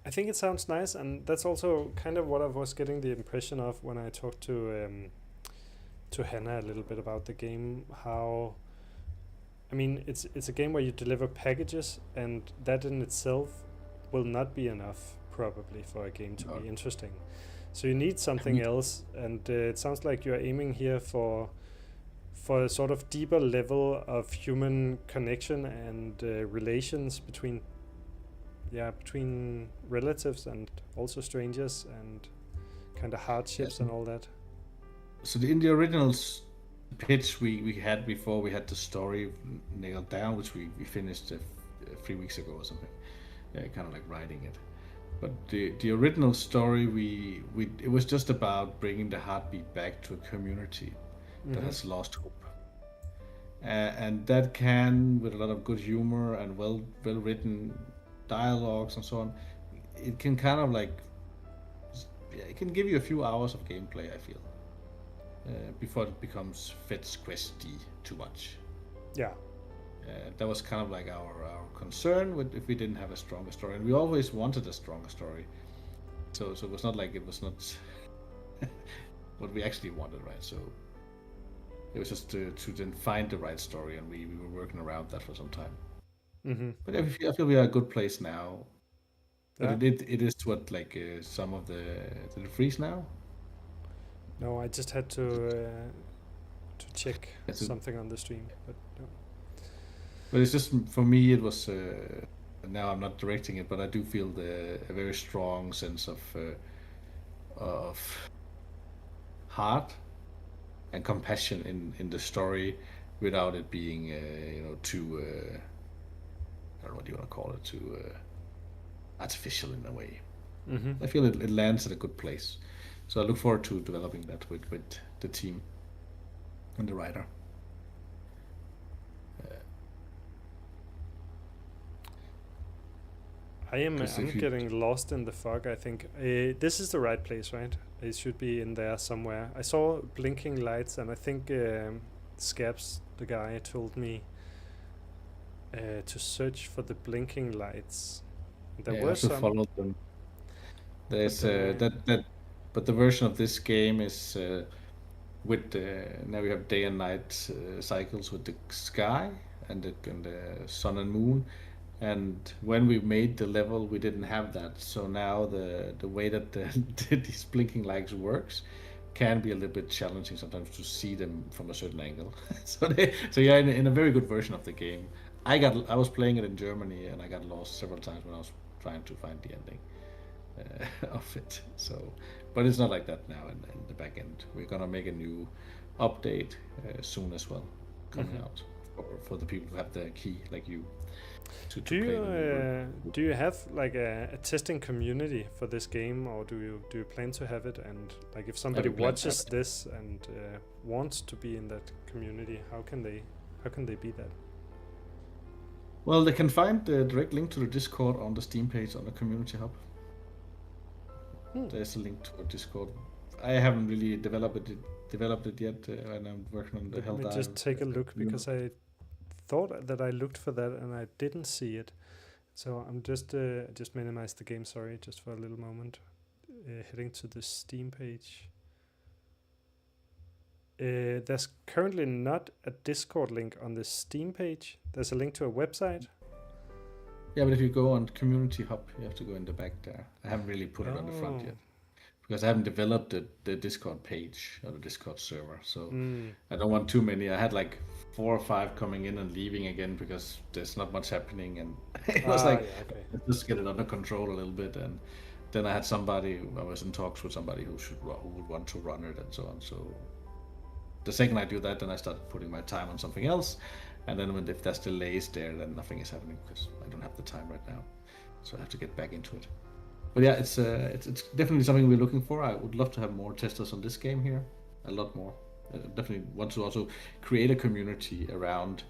I think it sounds nice, and that's also kind of what I was getting the impression of when I talked to Hannah a little bit about the game. How, I mean, it's a game where you deliver packages, and that in itself will not be enough probably for a game to be interesting. So you need something else, and it sounds like you're aiming here for a sort of deeper level of human connection and relations between relatives and also strangers, and kind of hardships and all that. So in the original pitch we had before, we had the story nailed down, which we finished 3 weeks ago or something. Kind of like writing it. But the original story, it was just about bringing the heartbeat back to a community that has lost hope. And that can, with a lot of good humor and well written dialogues and so on, it can kind of like, it can give you a few hours of gameplay, I feel, before it becomes fetch questy too much. Yeah. That was kind of like our concern with if we didn't have a stronger story, and we always wanted a stronger story. So it was not like it was not what we actually wanted, right? So it was just to then find the right story, and we were working around that for some time. But I feel we are a good place now. But it is what, like some of the did it freeze now? No, I just had to check something on the stream, but no. But it's just, for me, it was, now I'm not directing it, but I do feel a very strong sense of heart and compassion in the story, without it being, too, I don't know what you want to call it, too artificial in a way. I feel it lands at a good place. So I look forward to developing that with the team and the writer. I'm getting lost in the fog, I think. This is the right place, right? It should be in there somewhere. I saw blinking lights, and I think Scabs, the guy, told me to search for the blinking lights. There were some. Follow them. There's but the version of this game is with now we have day and night cycles with the sky and the sun and moon. And when we made the level, we didn't have that. So now the way that these blinking lights works can be a little bit challenging sometimes to see them from a certain angle. so yeah, in a very good version of the game. I was playing it in Germany, and I got lost several times when I was trying to find the ending of it. So, but it's not like that now in the back end. We're gonna make a new update soon as well, coming out for the people who have the key, like you. Do you have like a testing community for this game, or do you plan to have it? And like, if somebody watches this and wants to be in that community, how can they be that? Well, they can find the direct link to the Discord on the Steam page on the Community Hub. There's a link to a Discord. I haven't really developed it yet, and I'm working on the Hell Dive. Let me just take a look, because I thought that I looked for that and I didn't see it. So I'm just minimize the game, sorry, just for a little moment. heading to the Steam page. There's currently not a Discord link on the Steam page. There's a link to a website. Yeah, but if you go on Community Hub, you have to go in the back there. I haven't really put it on the front yet. Because I haven't developed the Discord page or the Discord server. So I don't want too many. I had like 4 or 5 coming in and leaving again because there's not much happening. And it was just get it under control a little bit. And then I had somebody, I was in talks with somebody who would want to run it and so on. So the second I do that, then I start putting my time on something else. And then if there's delays there, then nothing is happening because I don't have the time right now. So I have to get back into it. But yeah, it's definitely something we're looking for. I would love to have more testers on this game here, a lot more. I definitely want to also create a community around,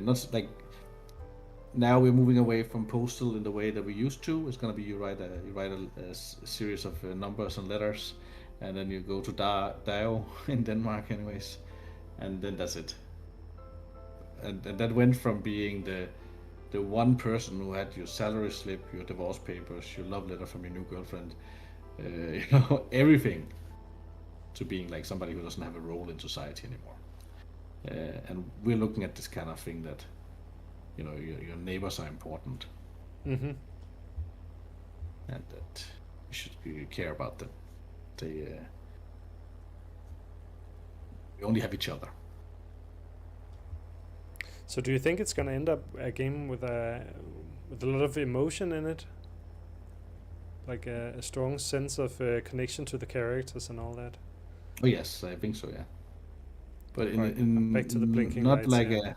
not like now we're moving away from postal in the way that we used to. It's gonna be you write a series of numbers and letters, and then you go to Dao in Denmark, anyways, and then that's it. And that went from being the one person who had your salary slip, your divorce papers, your love letter from your new girlfriend, everything, to being like somebody who doesn't have a role in society anymore. And we're looking at this kind of thing that, your neighbors are important, and that you care about them. We only have each other. So do you think it's gonna end up a game with a lot of emotion in it, like a strong sense of connection to the characters and all that? Oh yes, I think so. Yeah, but back to the blinking not lights, like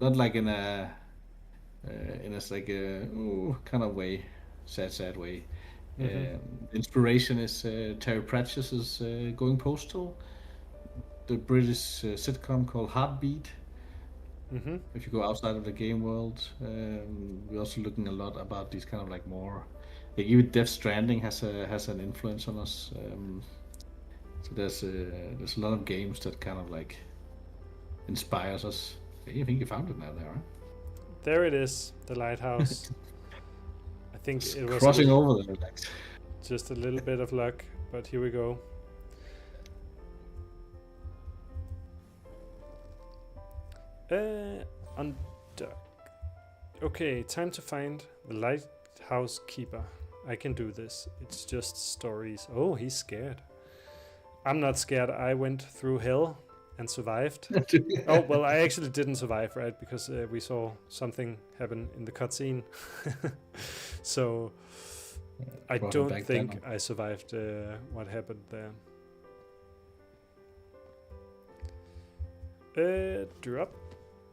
not like in a like a kind of way, sad way. Inspiration is Terry Pratchett's Going Postal, the British sitcom called Heartbeat. If you go outside of the game world, we're also looking a lot about these kind of like more, like even Death Stranding has an influence on us. So there's a lot of games that kind of like inspires us. I think you found it now there, right? There it is, the lighthouse. I think it was crossing over there, like. Just a little bit of luck, but here we go. Okay, time to find the lighthouse keeper. I can do this. It's just stories. Oh, he's scared. I'm not scared. I went through hell and survived. Oh, well, I actually didn't survive, right? Because we saw something happen in the cutscene. So I don't think I survived what happened there. Drop.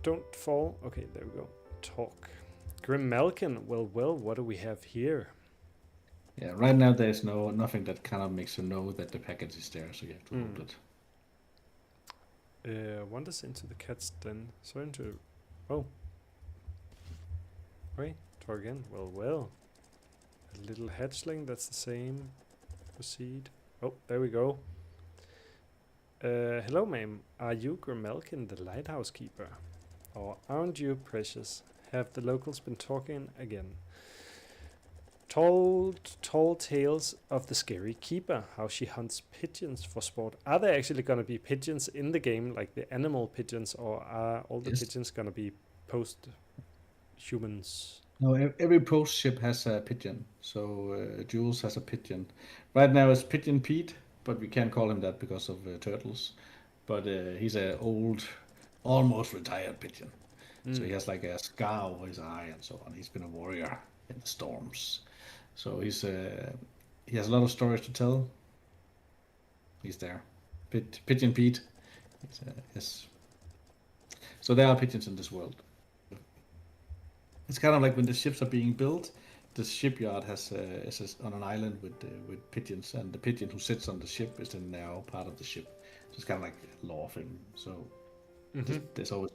Don't fall. Okay, there we go. Talk. Grim Malkin. Well, what do we have here? Yeah, right now there's nothing that kind of makes you know that the package is there, so you have to hold it. Wanders into the cat's den. So into... Oh. Wait, talk again. Well. A little hatchling, that's the same. Proceed. Oh, there we go. Hello, ma'am. Are you Grimalkin, the lighthouse keeper? Or aren't you, precious? Have the locals been talking again? Told tall tales of the scary keeper, how she hunts pigeons for sport. Are there actually going to be pigeons in the game, like the animal pigeons, or are all the pigeons going to be post-humans? No, every post ship has a pigeon. So Jules has a pigeon. Right now it's Pigeon Pete, but we can't call him that because of turtles. But he's an old, almost retired pigeon. So he has like a scar over his eye and so on. He's been a warrior in the storms. So he has a lot of stories to tell. He's there. Pigeon Pete. Yes. So there are pigeons in this world. It's kind of like when the ships are being built, the shipyard is on an island with pigeons, and the pigeon who sits on the ship is then now part of the ship. So it's kind of like a law thing. So there's always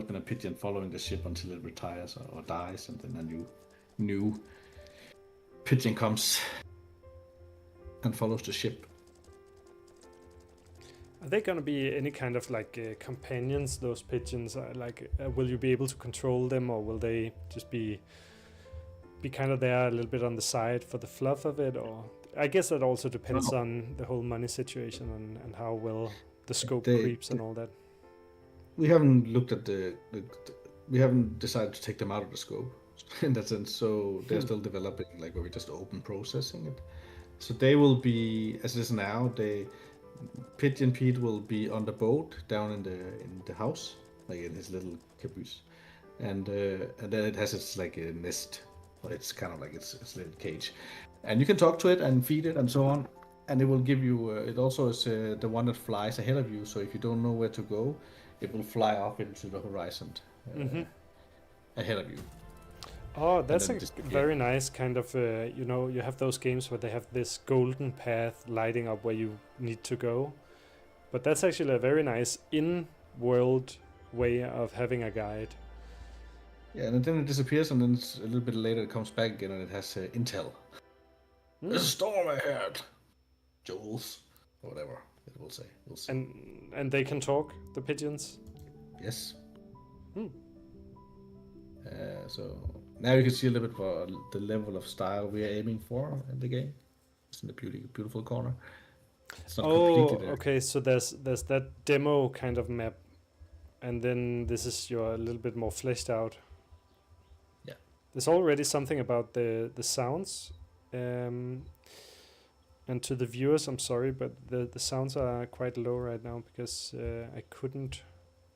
been a pigeon following the ship until it retires or dies, and then a new pigeon comes and follows the ship. Are they going to be any kind of like companions, those pigeons? Will you be able to control them, or will they just be be kind of there a little bit on the side for the fluff of it, or I guess that also depends No. on the whole money situation and how well the scope They- creeps and all that. We haven't looked at we haven't decided to take them out of the scope in that sense. So they're still developing, like where we just open processing it. So they will be, as it is now, Pigeon Pete will be on the boat down in the house, like in his little caboose, and then it has its like a nest, or it's kind of like its little cage, and you can talk to it and feed it and so on, and it will give you. It also is the one that flies ahead of you, so if you don't know where to go, it will fly off into the horizon ahead of you. Oh, that's then a disappear. very nice kind of, you have those games where they have this golden path lighting up where you need to go. But that's actually a very nice in-world way of having a guide. Yeah, and then it disappears, and then a little bit later it comes back again, and it has intel. There's a storm ahead, Jules, or whatever it will say. We'll see. And they can talk, the pigeons? Yes. Hmm. So now you can see a little bit for the level of style we are aiming for in the game. It's in the beautiful corner. It's not completely there. Okay, so there's that demo kind of map, and then this is your a little bit more fleshed out. Yeah. There's already something about the sounds, and to the viewers, I'm sorry, but the sounds are quite low right now because I couldn't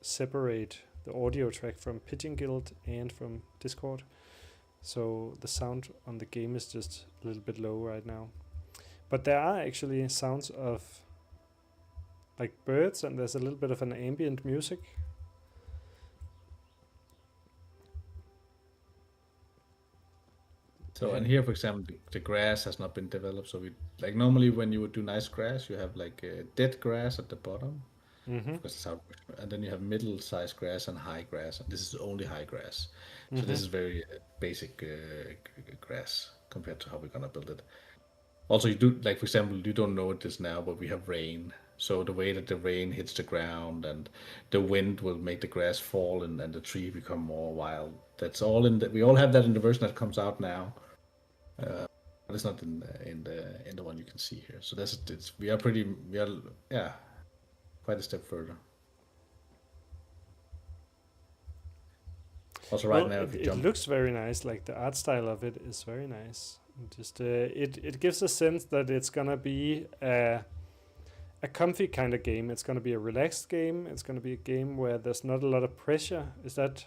separate the audio track from Pigeon Guild and from Discord. So the sound on the game is just a little bit low right now. But there are actually sounds of like birds, and there's a little bit of an ambient music. So and here, for example, the grass has not been developed. So we like normally when you would do nice grass, you have like dead grass at the bottom, because it's how, and then you have middle-sized grass and high grass, and this is only high grass. So this is very basic grass compared to how we're gonna build it. Also, you do like, for example, you don't know this now, but we have rain. So the way that the rain hits the ground and the wind will make the grass fall and the tree become more wild. That's all in the, we all have that in the version that comes out now. But it's not in the one you can see here. So we are quite a step further. Also, right now, if you it jump, looks very nice. Like the art style of it is very nice. Just it gives a sense that it's gonna be a comfy kind of game. It's gonna be a relaxed game. It's gonna be a game where there's not a lot of pressure. Is that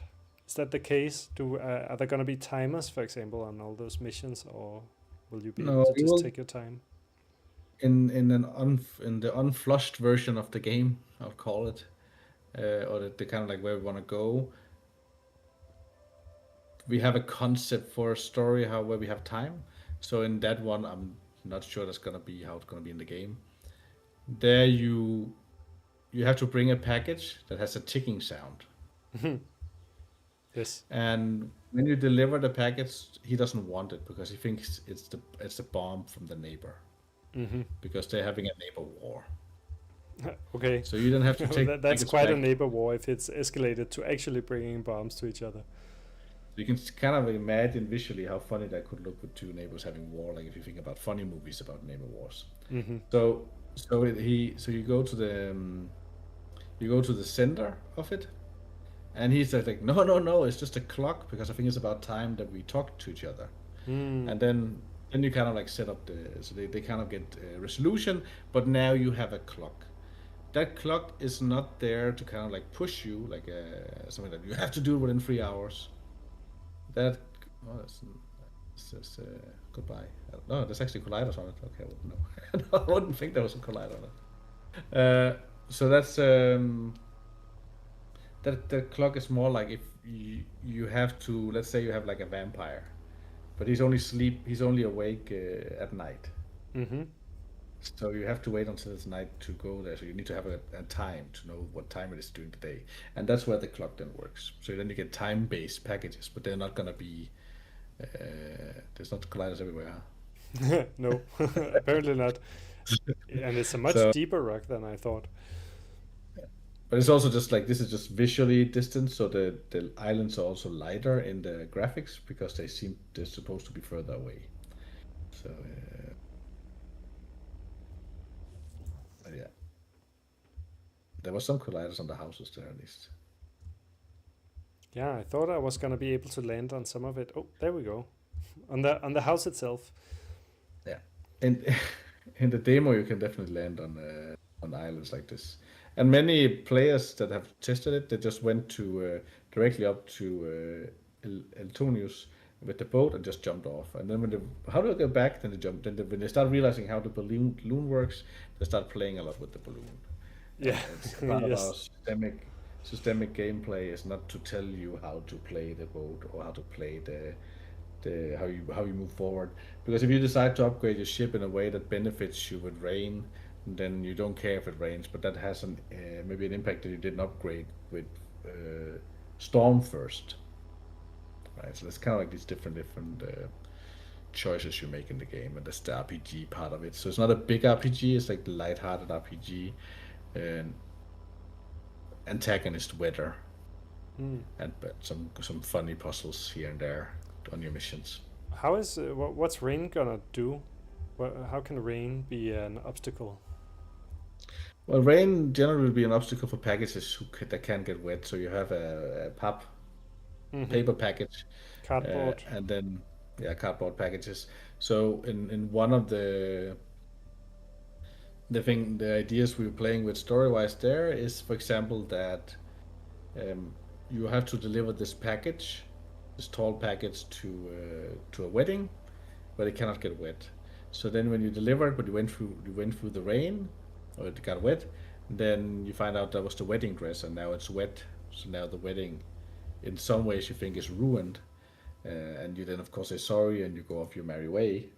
the case? Are there gonna be timers, for example, on all those missions, or will you be able to just take your time? in the unflushed version of the game, I'll call it, or the kind of like where we want to go. We have a concept for a story where we have time. So in that one, I'm not sure that's gonna be how it's gonna be in the game. There you have to bring a package that has a ticking sound. Yes. And when you deliver the package, he doesn't want it because he thinks it's a bomb from the neighbor. Because they're having a neighbor war. Okay. So you don't have to take. That's quite a neighbor war if it's escalated to actually bringing bombs to each other. You can kind of imagine visually how funny that could look with two neighbors having war. Like if you think about funny movies about neighbor wars. So you go to the center of it, and he's like, no, it's just a clock because I think it's about time that we talk to each other. And then you kind of like set up so they kind of get a resolution, but now you have a clock. That clock is not there to kind of like push you like something that you have to do within 3 hours. That's goodbye. No, there's actually colliders on it. Okay, well, no, I wouldn't think there was a collider on it. So that's that clock is more like if you have to, let's say you have like a vampire, but he's only awake at night. So you have to wait until it's night to go there. So you need to have a time to know what time it is during the day, and that's where the clock then works. So then you get time-based packages, but they're not gonna be. There's not colliders everywhere. Huh? No, apparently not. And it's a much deeper rock than I thought. But it's also just like this is just visually distant, so the islands are also lighter in the graphics because they're supposed to be further away. So but yeah, there was some colliders on the houses there at least. Yeah, I thought I was gonna be able to land on some of it. Oh, there we go. On the house itself. Yeah, and in the demo you can definitely land on islands like this. And many players that have tested it, they just went to directly up to Eltonius with the boat and just jumped off. And then how do they get back? Then they jump. When they start realizing how the balloon works, they start playing a lot with the balloon. Yeah. It's part of our Yes. systemic gameplay is not to tell you how to play the boat or how to play the how you move forward. Because if you decide to upgrade your ship in a way that benefits you with rain, then you don't care if it rains. But that has maybe an impact that you didn't upgrade with storm first, right? So there's kind of like these different choices you make in the game, and that's the RPG part of it. So it's not a big RPG; it's like the light-hearted RPG, and antagonist weather, Mm. and but some funny puzzles here and there on your missions. How is what's rain gonna do? How can rain be an obstacle? Well, rain generally will be an obstacle for packages that can get wet. So you have a paper package, Cardboard. and then cardboard packages. So in one of the ideas we were playing with story-wise there is, for example, that you have to deliver this package, this tall package to a wedding, but it cannot get wet. So then when you deliver it, but you went through the rain, or it got wet, then you find out that was the wedding dress, and now it's wet. So now the wedding, in some ways, you think is ruined, and you then of course say sorry, and you go off your merry way.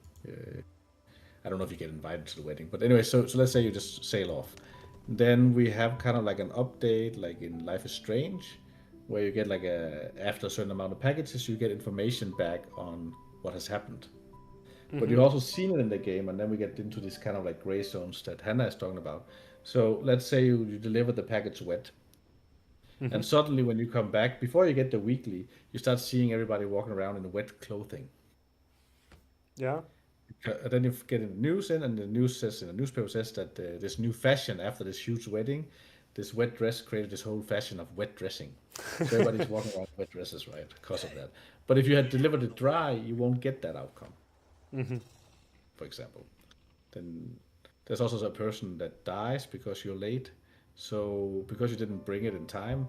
I don't know if you get invited to the wedding, but anyway, so let's say you just sail off. Then we have kind of like an update, like in Life is Strange, where you get like after a certain amount of packages, you get information back on what has happened. But you've also seen it in the game, and then we get into these kind of like gray zones that Hannah is talking about. So let's say you deliver the package wet, and suddenly when you come back, before you get the weekly, you start seeing everybody walking around in wet clothing. Yeah. Then you get in the news in, and the news says in the newspaper says that this new fashion after this huge wedding, this wet dress created this whole fashion of wet dressing. So everybody's walking around in wet dresses, right? Because of that. But if you had delivered it dry, you won't get that outcome. For example, then there's also a person that dies because you're late. So because you didn't bring it in time,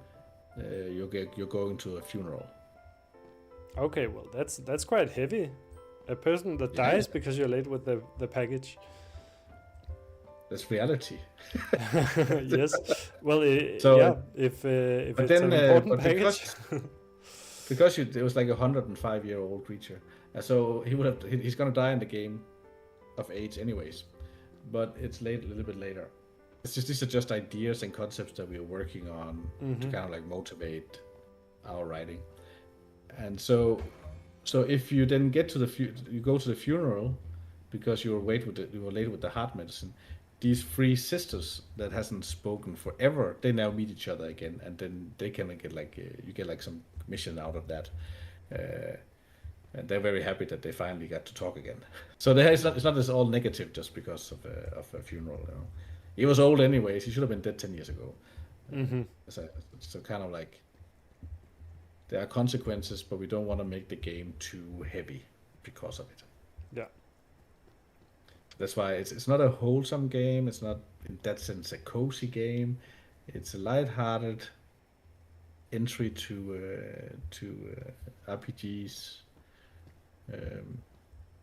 you're going to a funeral. Okay, well that's quite heavy. A person that Yeah. dies because you're late with the package. That's reality. Yes. Well, So- yeah. If But it's then, an important but package. because it was like a 105-year-old creature, so he's gonna die in the game of age anyways, but it's a little bit later. These are just ideas and concepts that we are working on to kind of like motivate our writing. And so if you then get to you go to the funeral because you were late with the heart medicine. These three sisters that hasn't spoken forever, they now meet each other again, and then they can get like you get like some mission out of that, and they're very happy that they finally got to talk again. So it's not this all negative just because of a funeral. You know? He was old anyways. He should have been dead 10 years ago. So kind of like there are consequences, but we don't want to make the game too heavy because of it. Yeah. That's why it's not a wholesome game. It's not in that sense a cozy game. It's a light-hearted entry to RPGs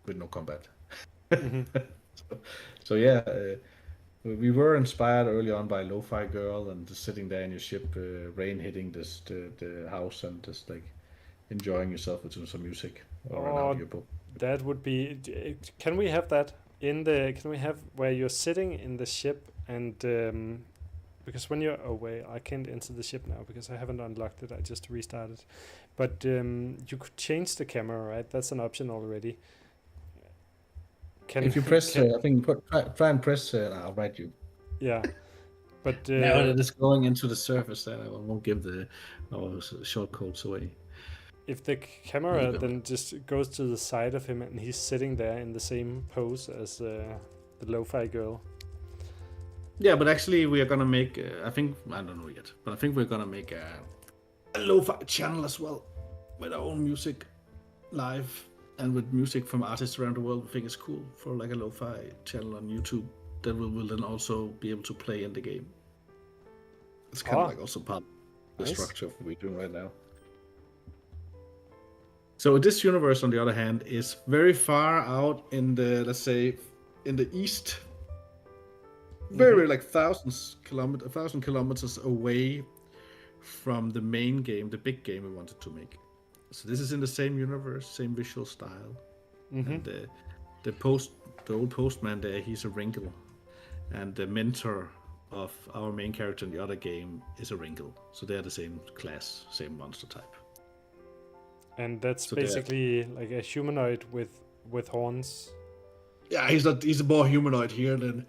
with no combat. So yeah, we were inspired early on by Lo-Fi Girl and just sitting there in your ship, rain hitting the house, and just like enjoying yourself with some music or an Oh, audiobook. That would be. Can we have that in the? Can we have where you're sitting in the ship and because when you're away, I can't enter the ship now because I haven't unlocked it. I just restarted. But you could change the camera, right? That's an option already. If you press, I think try and press. I'll write you. Yeah. But Now that it's going into the surface, then I won't give our short codes away. if the camera then just goes to the side of him and he's sitting there in the same pose as the lo-fi girl. Yeah, but actually we are gonna make, I don't know yet, but I think we're gonna make a lo-fi channel as well with our own music live and with music from artists around the world. I think it's cool for like a lo-fi channel on YouTube that we will then also be able to play in the game. It's kind of like also part of the structure of what we're doing right now. So this universe, on the other hand, is very far out in the, let's say, in the east, very like 1,000 kilometers away from the main game, the big game we wanted to make. So this is in the same universe, same visual style. And the old postman there, he's a wrinkle, and the mentor of our main character in the other game is a wrinkle. So they're the same class, same monster type. And that's so basically like a humanoid with horns. Yeah, he's a more humanoid here than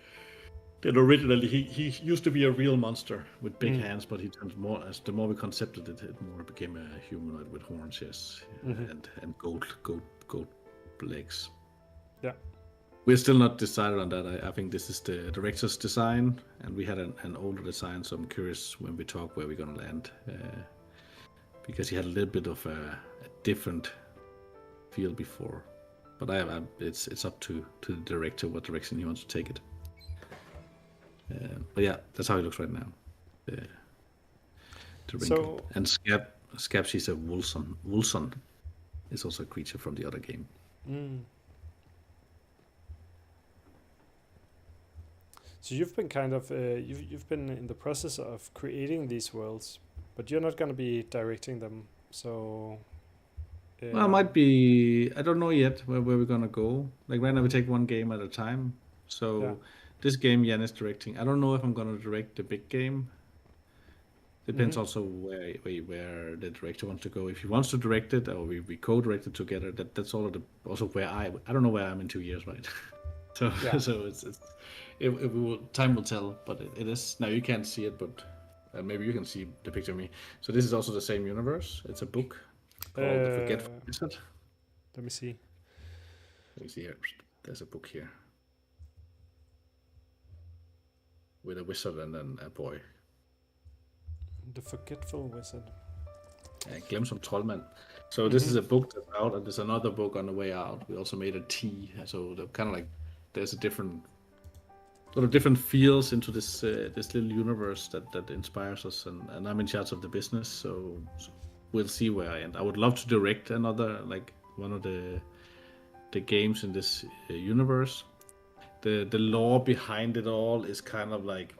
originally. He used to be a real monster with big hands, but he turned more, as the more we concepted it, it more became a humanoid with horns, yes, and gold legs. Yeah. We're still not decided on that. I think this is the director's design, and we had an older design, so I'm curious when we talk where we're gonna land, because he had a little bit of a different feel before. But it's up to the director what direction he wants to take it. But yeah, that's how he looks right now. The wrinkle. And Scab, she's a Wulson. Wulson is also a creature from the other game. So you've been kind of you've been in the process of creating these worlds, but you're not going to be directing them. So well, it might be. I don't know yet where we're gonna go. Like right now, we take one game at a time. So this game, Jan is directing. I don't know if I'm gonna direct the big game. Depends also where the director wants to go. If he wants to direct it, or we co-direct it together. That's also where I don't know where I'm in 2 years, right? So time will tell. But it is now. You can't see it, but maybe you can see the picture of me. So this is also the same universe. It's a book called The Forgetful Wizard. Let me see. Here. There's a book here with a wizard and then a boy. The Forgetful Wizard. Glemsom Trollman. So this is a book that's out, and there's another book on the way out. We also made a tea, so kind of like there's a different feels into this little universe that inspires us, and I'm in charge of the business, so we'll see where I end. I would love to direct another, like one of the games in this universe. The lore behind it all is kind of like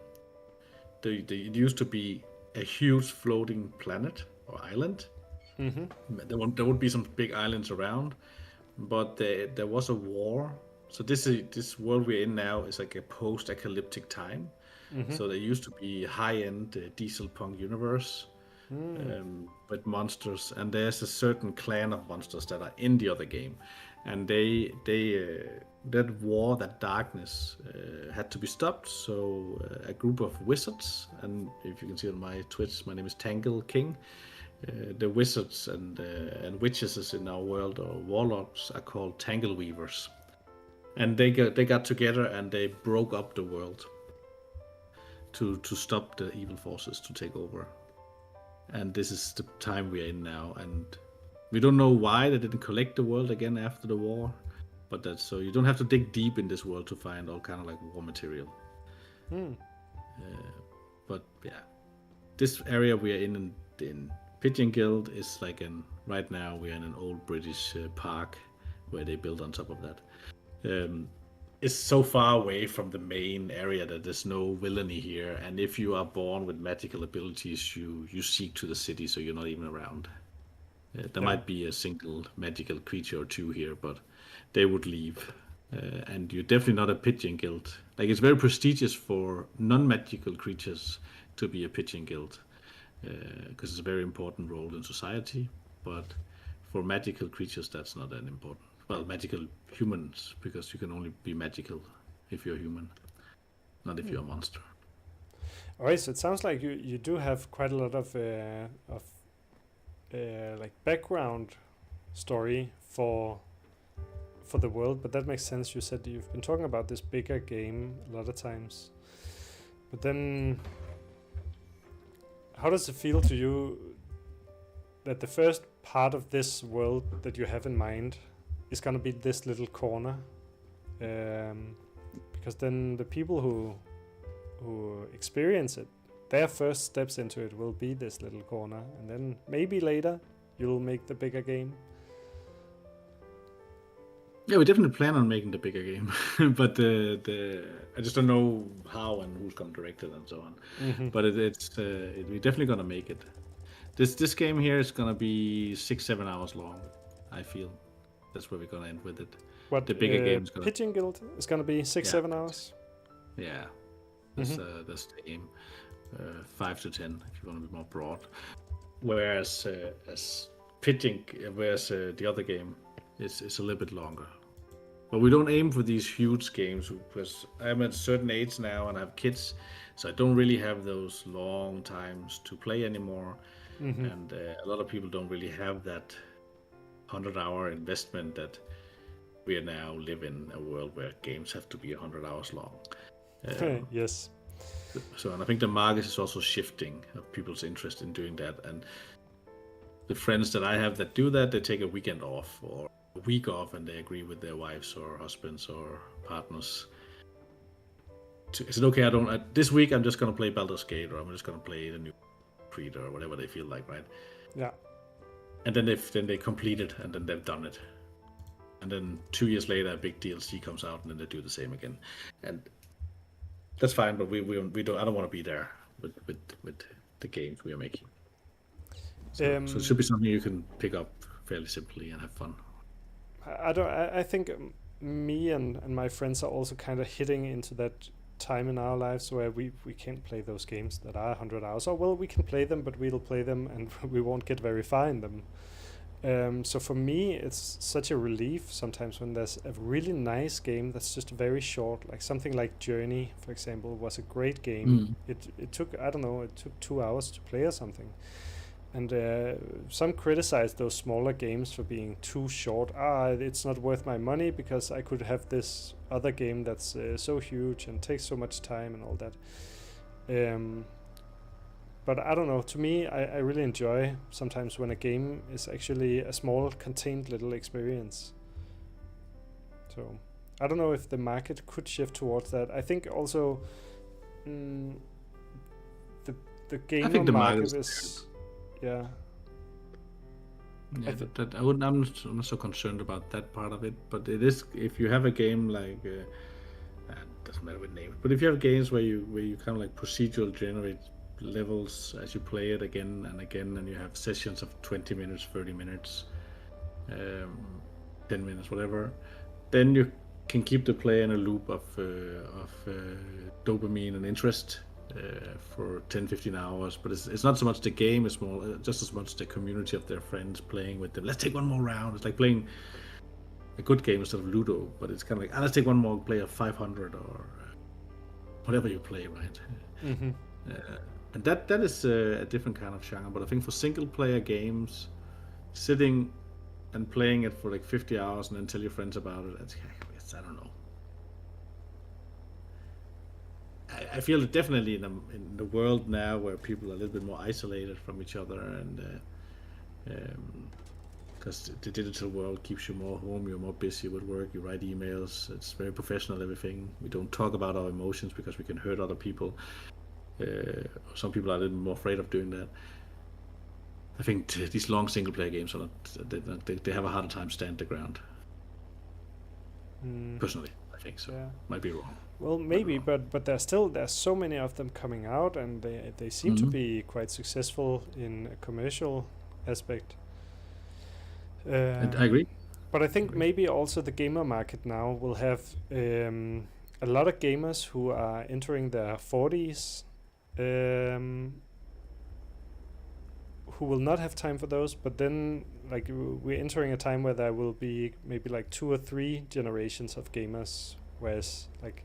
it used to be a huge floating planet or island. There would be some big islands around, but there was a war. So this world we're in now is like a post-apocalyptic time. So there used to be high-end diesel punk universe. With monsters, and there's a certain clan of monsters that are in the other game, and that war, that darkness had to be stopped. So a group of wizards, and if you can see on my Twitch, my name is Tangle King. The wizards and witches in our world, or warlocks, are called Tangle Weavers, and they got together and they broke up the world to stop the evil forces to take over. And this is the time we are in now, and we don't know why they didn't collect the world again after the war, but that's so you don't have to dig deep in this world to find all kind of like war material. But yeah, this area we are in Pigeon Guild is like right now we are in an old British park where they build on top of that. It's so far away from the main area that there's no villainy here, and if you are born with magical abilities, you seek to the city, so you're not even around. There might be a single magical creature or two here, but they would leave. And you're definitely not a Pigeon Guild. Like, it's very prestigious for non-magical creatures to be a Pigeon Guild, because it's a very important role in society. But for magical creatures, that's not that important. Well, magical humans, because you can only be magical if you're human, not if you're a monster. Alright, so it sounds like you do have quite a lot of like background story for the world, but that makes sense. You said you've been talking about this bigger game a lot of times, but then how does it feel to you that the first part of this world that you have in mind is going to be this little corner? Because then the people who experience it, their first steps into it will be this little corner, and then maybe later you'll make the bigger game. Yeah, we definitely plan on making the bigger game, but I just don't know how and who's gonna direct it and so on. But we're definitely gonna make it. This game here is gonna be 6-7 hours long. I feel that's where we're gonna end with it. What the bigger game is gonna Pigeon Guild is gonna be 6-7 hours. Yeah, that's the aim. 5 to 10 if you want to be more broad. Whereas the other game is a little bit longer. But we don't aim for these huge games because I'm at a certain age now and I have kids, so I don't really have those long times to play anymore. And a lot of people don't really have that 100-hour investment that we now live in a world where games have to be 100 hours long. Yes. So, and I think the market is also shifting of people's interest in doing that. And the friends that I have that do that, they take a weekend off or a week off, and they agree with their wives or husbands or partners. I said, okay, this week I'm just gonna play Baldur's Gate, or I'm just gonna play the new Creed or whatever they feel like, right? Yeah. And then they complete it, and then they've done it. And then 2 years later, a big DLC comes out, and then they do the same again. And that's fine, but we don't. I don't want to be there with the games we are making. So it should be something you can pick up fairly simply and have fun. I think me and my friends are also kind of hitting into that time in our lives where we can't play those games that are 100 hours. Or well, we can play them, but we'll play them and we won't get very far in them. So for me, it's such a relief sometimes when there's a really nice game that's just very short, like something like Journey, for example, was a great game. It took, I don't know, it took 2 hours to play or something. And some criticize those smaller games for being too short. It's not worth my money because I could have this other game that's so huge and takes so much time and all that. But I don't know, to me, I really enjoy sometimes when a game is actually a small, contained little experience. So I don't know if the market could shift towards that. I think also the gamer market is... Yeah. Yeah, I'm not so concerned about that part of it, but it is, if you have a game like doesn't matter what name, but if you have games where you kind of like procedural generate levels as you play it again and again, and you have sessions of 20 minutes, 30 minutes, 10 minutes, whatever, then you can keep the player in a loop of dopamine and interest for 10-15 hours. But it's not so much the game, it's more just as much the community of their friends playing with them. Let's take one more round. It's like playing a good game instead of Ludo, but it's kind of like, let's take one more, play of 500 or whatever you play, right? And that is a different kind of genre. But I think for single player games, sitting and playing it for like 50 hours and then tell your friends about it, I don't know. I feel that definitely in the world now where people are a little bit more isolated from each other, and because the digital world keeps you more home, you're more busy with work, you write emails, it's very professional, everything. We don't talk about our emotions because we can hurt other people. Some people are a little more afraid of doing that. I think these long single player games are not, they have a harder time stand the ground. Personally, I think so. Yeah. Might be wrong. Well, maybe, but there's so many of them coming out, and they seem to be quite successful in a commercial aspect. And I agree. But I think maybe also the gamer market now will have a lot of gamers who are entering their 40s, who will not have time for those. But then, like, we're entering a time where there will be maybe like 2 or 3 generations of gamers, whereas like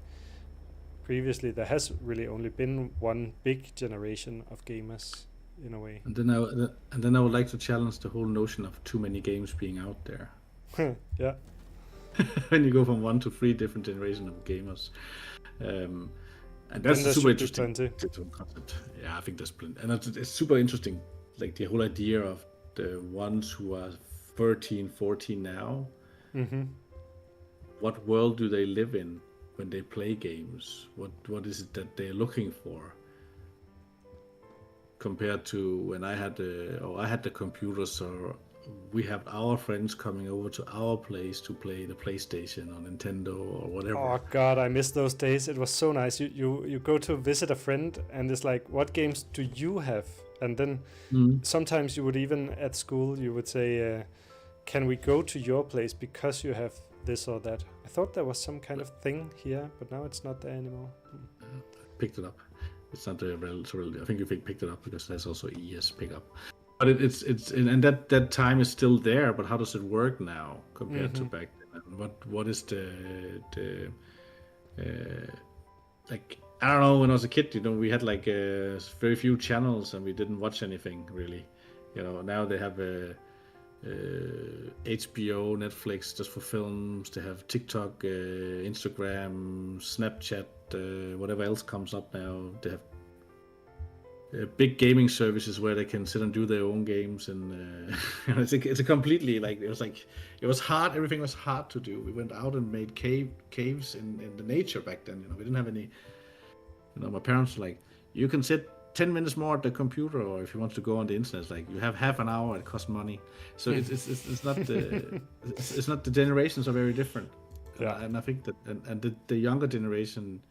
previously there has really only been one big generation of gamers in a way. And then I would like to challenge the whole notion of too many games being out there. Yeah. When you go from 1 to 3 different generations of gamers, and Then that's there super should be interesting plenty. concept. Yeah, I think there's plenty, and it's super interesting. Like the whole idea of the ones who are 13, 14 now. Mm-hmm. What world do they live in when they play games? What is it that they're looking for? Compared to when I had the computer, so we have our friends coming over to our place to play the PlayStation or Nintendo or whatever. Oh god, I miss those days. It was so nice. You go to visit a friend and it's like, what games do you have? And then sometimes you would even at school you would say, can we go to your place because you have this or that? I thought there was some kind of thing here, but now it's not there anymore. Picked it up. It's not really. I think you picked it up because there's also ES pickup. But it's and that time is still there. But how does it work now compared to back then? And what is the like? I don't know. When I was a kid, we had like very few channels and we didn't watch anything really. Now they have HBO, Netflix just for films. They have TikTok, Instagram, Snapchat, whatever else comes up now. They have big gaming services where they can sit and do their own games, and it's a completely it was hard. Everything was hard to do. We went out and made caves in the nature back then. We didn't have any. My parents were like, you can sit 10 minutes more at the computer, or if you want to go on the internet, it's like you have half an hour. It costs money, so it's not the it's not the generations are very different. Yeah. And I think that and the younger generation,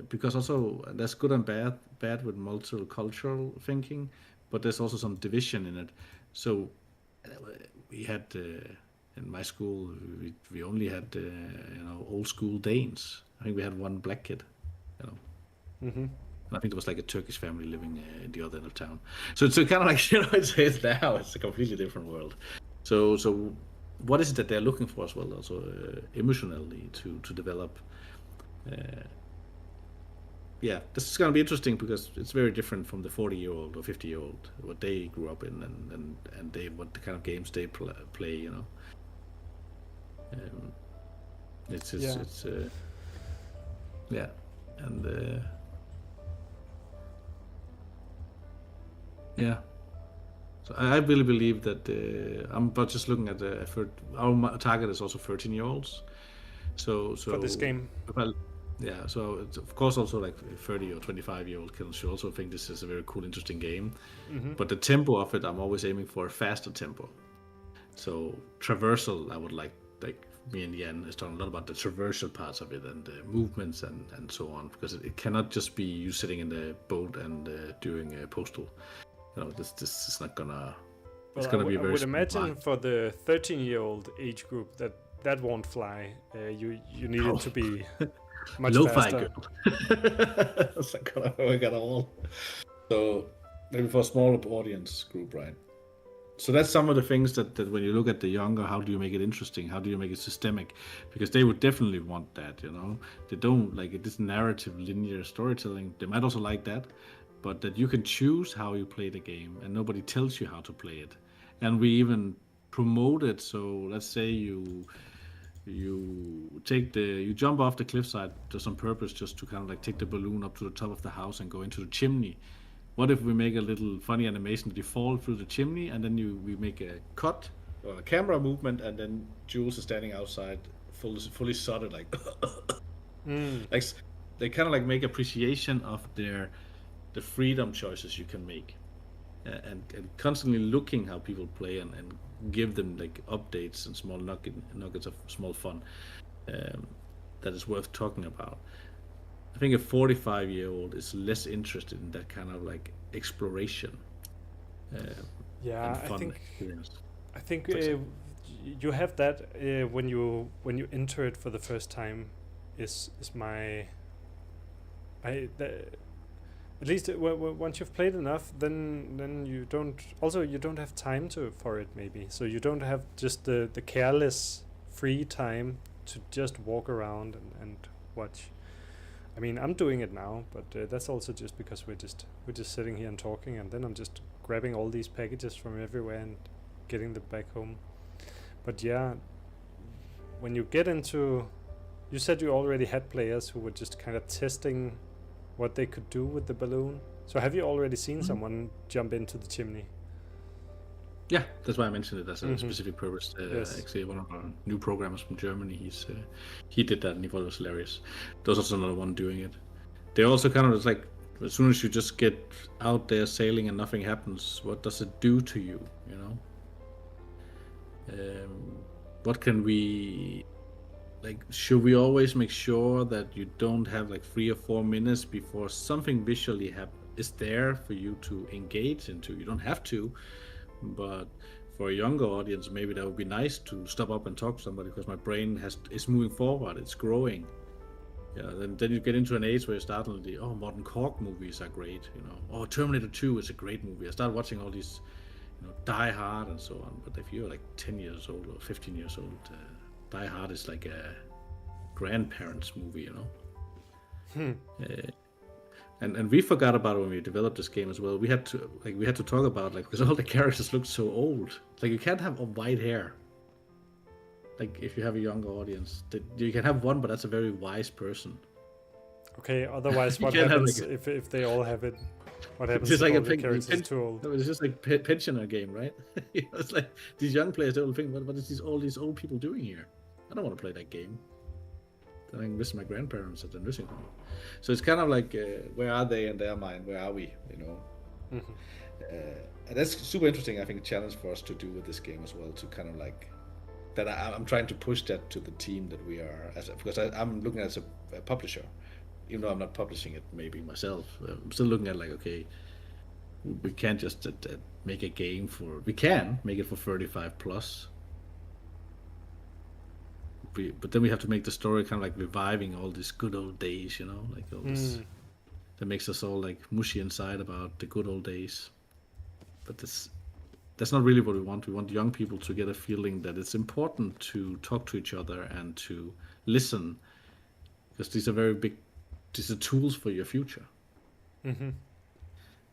because also that's good and bad with multicultural thinking, but there's also some division in it. So we had in my school we only had old school Danes. I think we had one black kid. Mm-hmm. I think there was like a Turkish family living in the other end of town. So it's kind of like it's now it's a completely different world. So what is it that they're looking for as well, also emotionally to develop? This is going to be interesting because it's very different from the 40-year-old or 50-year-old what they grew up in and they what the kind of games they play. It's and. Yeah, so I really believe that I'm but just looking at our target is also 13-year-olds. So for this game. Well, yeah. So it's, of course also like 30 or 25-year-old kids should also think this is a very cool, interesting game. Mm-hmm. But the tempo of it, I'm always aiming for a faster tempo. So traversal, I would like me and Jan is talking a lot about the traversal parts of it and the movements and so on, because it cannot just be you sitting in the boat and doing a postal. This is not gonna. It's gonna be very. I would imagine for the 13-year-old age group that won't fly. You need it to be much faster. It's not gonna work at all. So maybe for a smaller audience group, right? So that's some of the things that when you look at the younger, how do you make it interesting? How do you make it systemic? Because they would definitely want that. They don't like this narrative, linear storytelling. They might also like that. But that you can choose how you play the game and nobody tells you how to play it. And we even promote it. So let's say you jump off the cliffside just on purpose just to kind of like take the balloon up to the top of the house and go into the chimney. What if we make a little funny animation that you fall through the chimney and then we make a cut or a camera movement and then Jules is standing outside fully sodded like like they kind of like make appreciation of the freedom choices you can make, and constantly looking how people play and give them like updates and small nuggets of small fun that is worth talking about. I think a 45-year-old is less interested in that kind of like exploration. And fun experience. I think you have that when you enter it for the first time. Is my at least once you've played enough, then you don't have time for it maybe. So you don't have just the careless free time to just walk around and watch. I mean, I'm doing it now, but that's also just because we're just sitting here and talking, and then I'm just grabbing all these packages from everywhere and getting them back home. But yeah, when you get into, you said you already had players who were just kind of testing what they could do with the balloon. So have you already seen someone jump into the chimney? Yeah, that's why I mentioned it as a specific purpose. Yes. Actually, one of our new programmers from Germany, he did that and he thought it was hilarious. There's also another one doing it. They also kind of, it's like, as soon as you just get out there sailing and nothing happens, what does it do to you, you know? What can we, like, should we always make sure that you don't have like 3 or 4 minutes before something visually is there for you to engage into? You don't have to, but for a younger audience, maybe that would be nice to stop up and talk to somebody, because my brain is moving forward, it's growing. Yeah, then you get into an age where you start on modern Cork movies are great, you know. Oh, Terminator 2 is a great movie. I start watching all these, you know, Die Hard and so on. But if you're like 10 years old or 15 years old, Die Hard is like a grandparents movie, you know. And we forgot about it when we developed this game as well. We had to talk about, like, because all the characters look so old. Like, you can't have white hair. Like, if you have a younger audience, you can have one, but that's a very wise person. Okay, otherwise what happens if they all have it? What happens if all the characters too old? No, it's just like pensioner game, right? You know, it's like these young players, they will think, what is all these old people doing here? I don't want to play that game. Then I can visit my grandparents at the nursing home. So it's kind of like, where are they in their mind? Where are we? You know. And that's super interesting. I think a challenge for us to do with this game as well, to kind of like that. I'm trying to push that to the team that we are, because I'm looking at as a publisher, even though I'm not publishing it maybe myself. I'm still looking at like, okay, we can't just make a game we can make it for 35 plus. But then we have to make the story kind of like reviving all these good old days, you know, like all this that makes us all like mushy inside about the good old days. But that's not really what we want. We want young people to get a feeling that it's important to talk to each other and to listen, because these are tools for your future.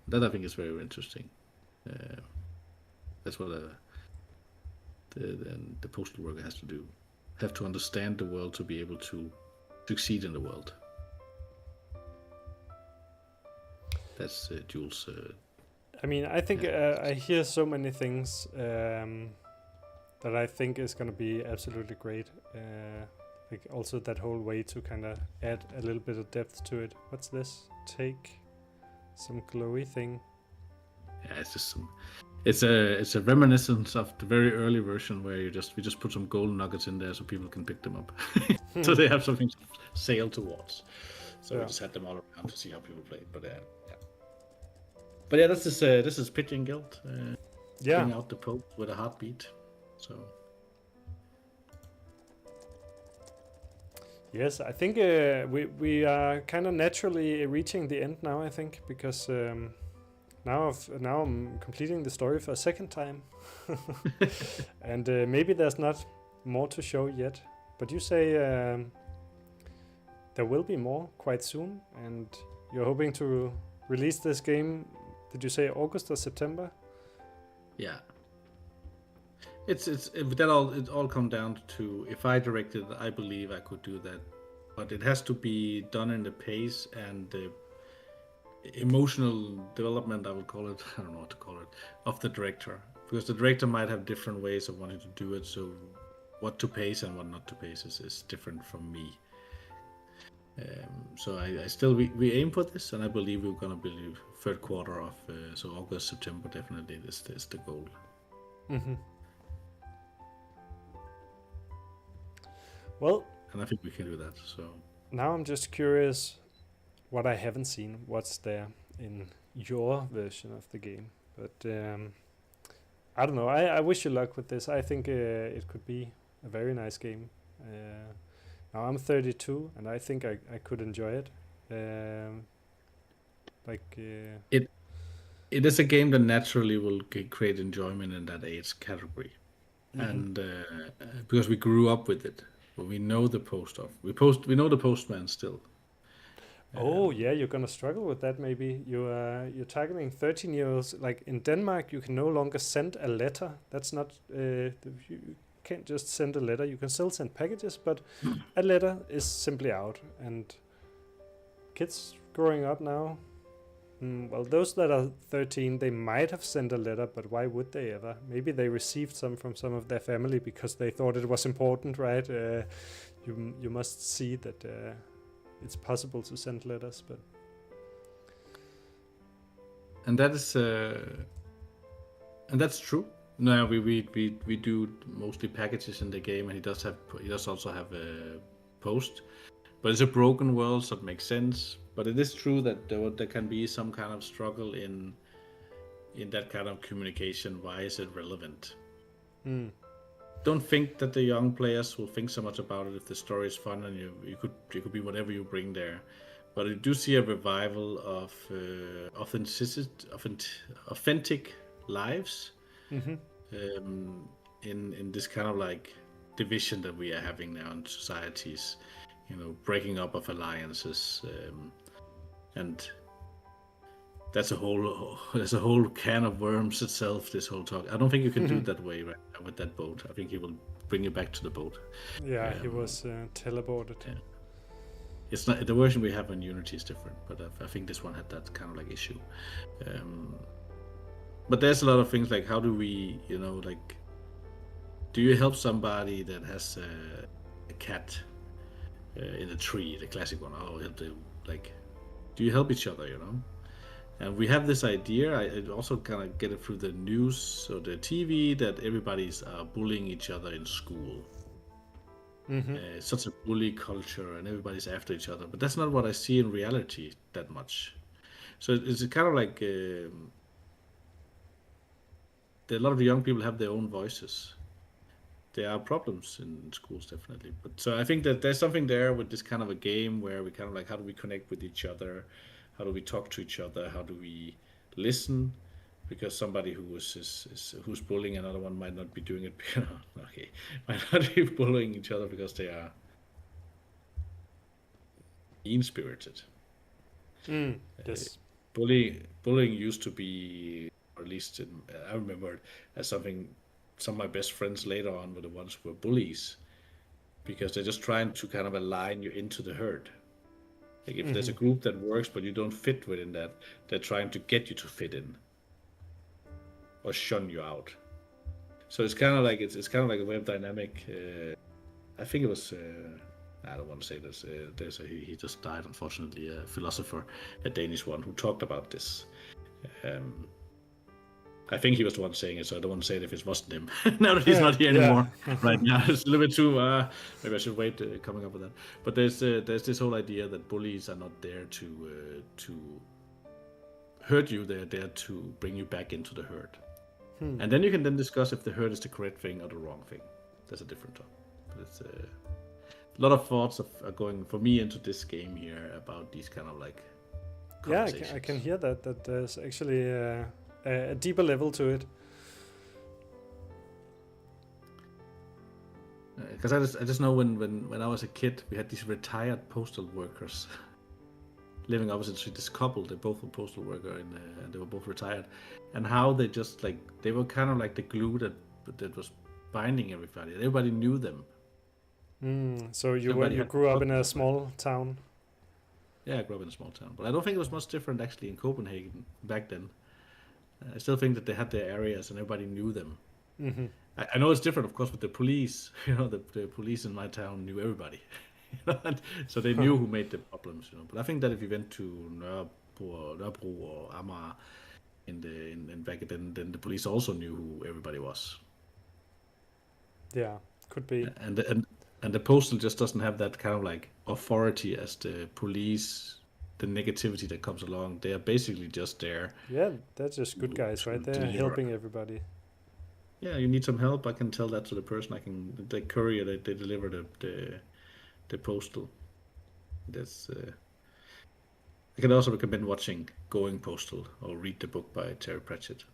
That I think is very interesting. That's what the postal worker has to do. Have to understand the world to be able to succeed in the world. That's Jules. I mean, I think I hear so many things that I think is going to be absolutely great. Like also that whole way to kind of add a little bit of depth to it. What's this? Take some glowy thing. Yeah, it's just it's a reminiscence of the very early version where we just put some gold nuggets in there so people can pick them up, so they have something to sail towards. So we just had them all around to see how people play. But yeah, this is Pigeon Guild. Bring out the Pope with a heartbeat. So yes, I think we are kind of naturally reaching the end now. I think because. Now I'm completing the story for a second time, and maybe there's not more to show yet. But you say there will be more quite soon, and you're hoping to release this game. Did you say August or September? Yeah. It all come down to, if I directed, I believe I could do that, but it has to be done in the pace and the emotional development, I would call it, I don't know what to call it, of the director, because the director might have different ways of wanting to do it, so what to pace and what not to pace is different from me. So we aim for this, and I believe we're going to be third quarter of so August, September, definitely this is the goal. Well, and I think we can do that. So now I'm just curious what I haven't seen, what's there in your version of the game. But I don't know. I wish you luck with this. I think it could be a very nice game. Now I'm 32, and I think I could enjoy it. It is a game that naturally will create enjoyment in that age category, and because we grew up with it, but we know the we know the postman still. Oh yeah, you're gonna struggle with that. Maybe you're targeting 13-year-olds. Like in Denmark, you can no longer send a letter. That's not you can't just send a letter. You can still send packages, but a letter is simply out. And kids growing up now, well, those that are 13, they might have sent a letter, but why would they ever? Maybe they received some from some of their family because they thought it was important, right? You must see that it's possible to send letters, but and that is and that's true. No, we do mostly packages in the game, and he does also have a post, but it's a broken world, so it makes sense. But it is true that there can be some kind of struggle in that kind of communication. Why is it relevant? Don't think that the young players will think so much about it if the story is fun and you could be whatever you bring there. But I do see a revival of authentic lives in this kind of like division that we are having now in societies. You know, breaking up of alliances, and that's a whole can of worms itself. This whole talk. I don't think you can do it that way right now with that boat. I think he will bring you back to the boat. Yeah, he was teleported. Yeah. It's not the version we have on Unity is different, but I think this one had that kind of like issue. But there's a lot of things like how do we, like, do you help somebody that has a cat in a tree, the classic one? Oh, do you help each other? And we have this idea. I also kind of get it through the news or the TV that everybody's bullying each other in school. It's such a bully culture, and everybody's after each other. But that's not what I see in reality that much. So it's kind of like a lot of the young people have their own voices. There are problems in schools, definitely. But so I think that there's something there with this kind of a game where we kind of like, how do we connect with each other? How do we talk to each other? How do we listen? Because somebody who's bullying another one might not be doing it. Might not be bullying each other because they are mean-spirited. Yes. Bullying used to be, or at least I remember it as something. Some of my best friends later on were the ones who were bullies, because they're just trying to kind of align you into the herd. Like if there's a group that works but you don't fit within that, they're trying to get you to fit in or shun you out. So it's kind of like it's kind of like a web dynamic. I think it was I don't want to say this. He just died, unfortunately, a philosopher, a Danish one, who talked about this. I think he was the one saying it, so I don't want to say it if it wasn't him. Now that he's not here anymore, right now, it's a little bit too. Maybe I should wait coming up with that. But there's this whole idea that bullies are not there to hurt you; they're there to bring you back into the herd. And then you can discuss if the herd is the correct thing or the wrong thing. That's a different topic. But it's a lot of thoughts are going for me into this game here about these kind of like. Yeah, I can hear that there's actually a deeper level to it. Because I just know when I was a kid, we had these retired postal workers living opposite to this couple. They both were postal worker and they were both retired, and how they just like they were kind of like the glue that was binding everybody. Everybody knew them. So you grew up in a small town. Yeah, I grew up in a small town, but I don't think it was much different actually in Copenhagen back then. I still think that they had their areas and everybody knew them. I know it's different, of course, with the police. The police in my town knew everybody. So they knew who made the problems. But I think that if you went to Nørrebro or Amager in back then the police also knew who everybody was. Yeah, could be. And the postal just doesn't have that kind of like authority as the police. The negativity that comes along, they are basically just there. Yeah, they're just good guys, right? They're helping everybody. Yeah, you need some help. I can tell that to the person. The courier, they deliver the postal. That's. I can also recommend watching Going Postal or read the book by Terry Pratchett.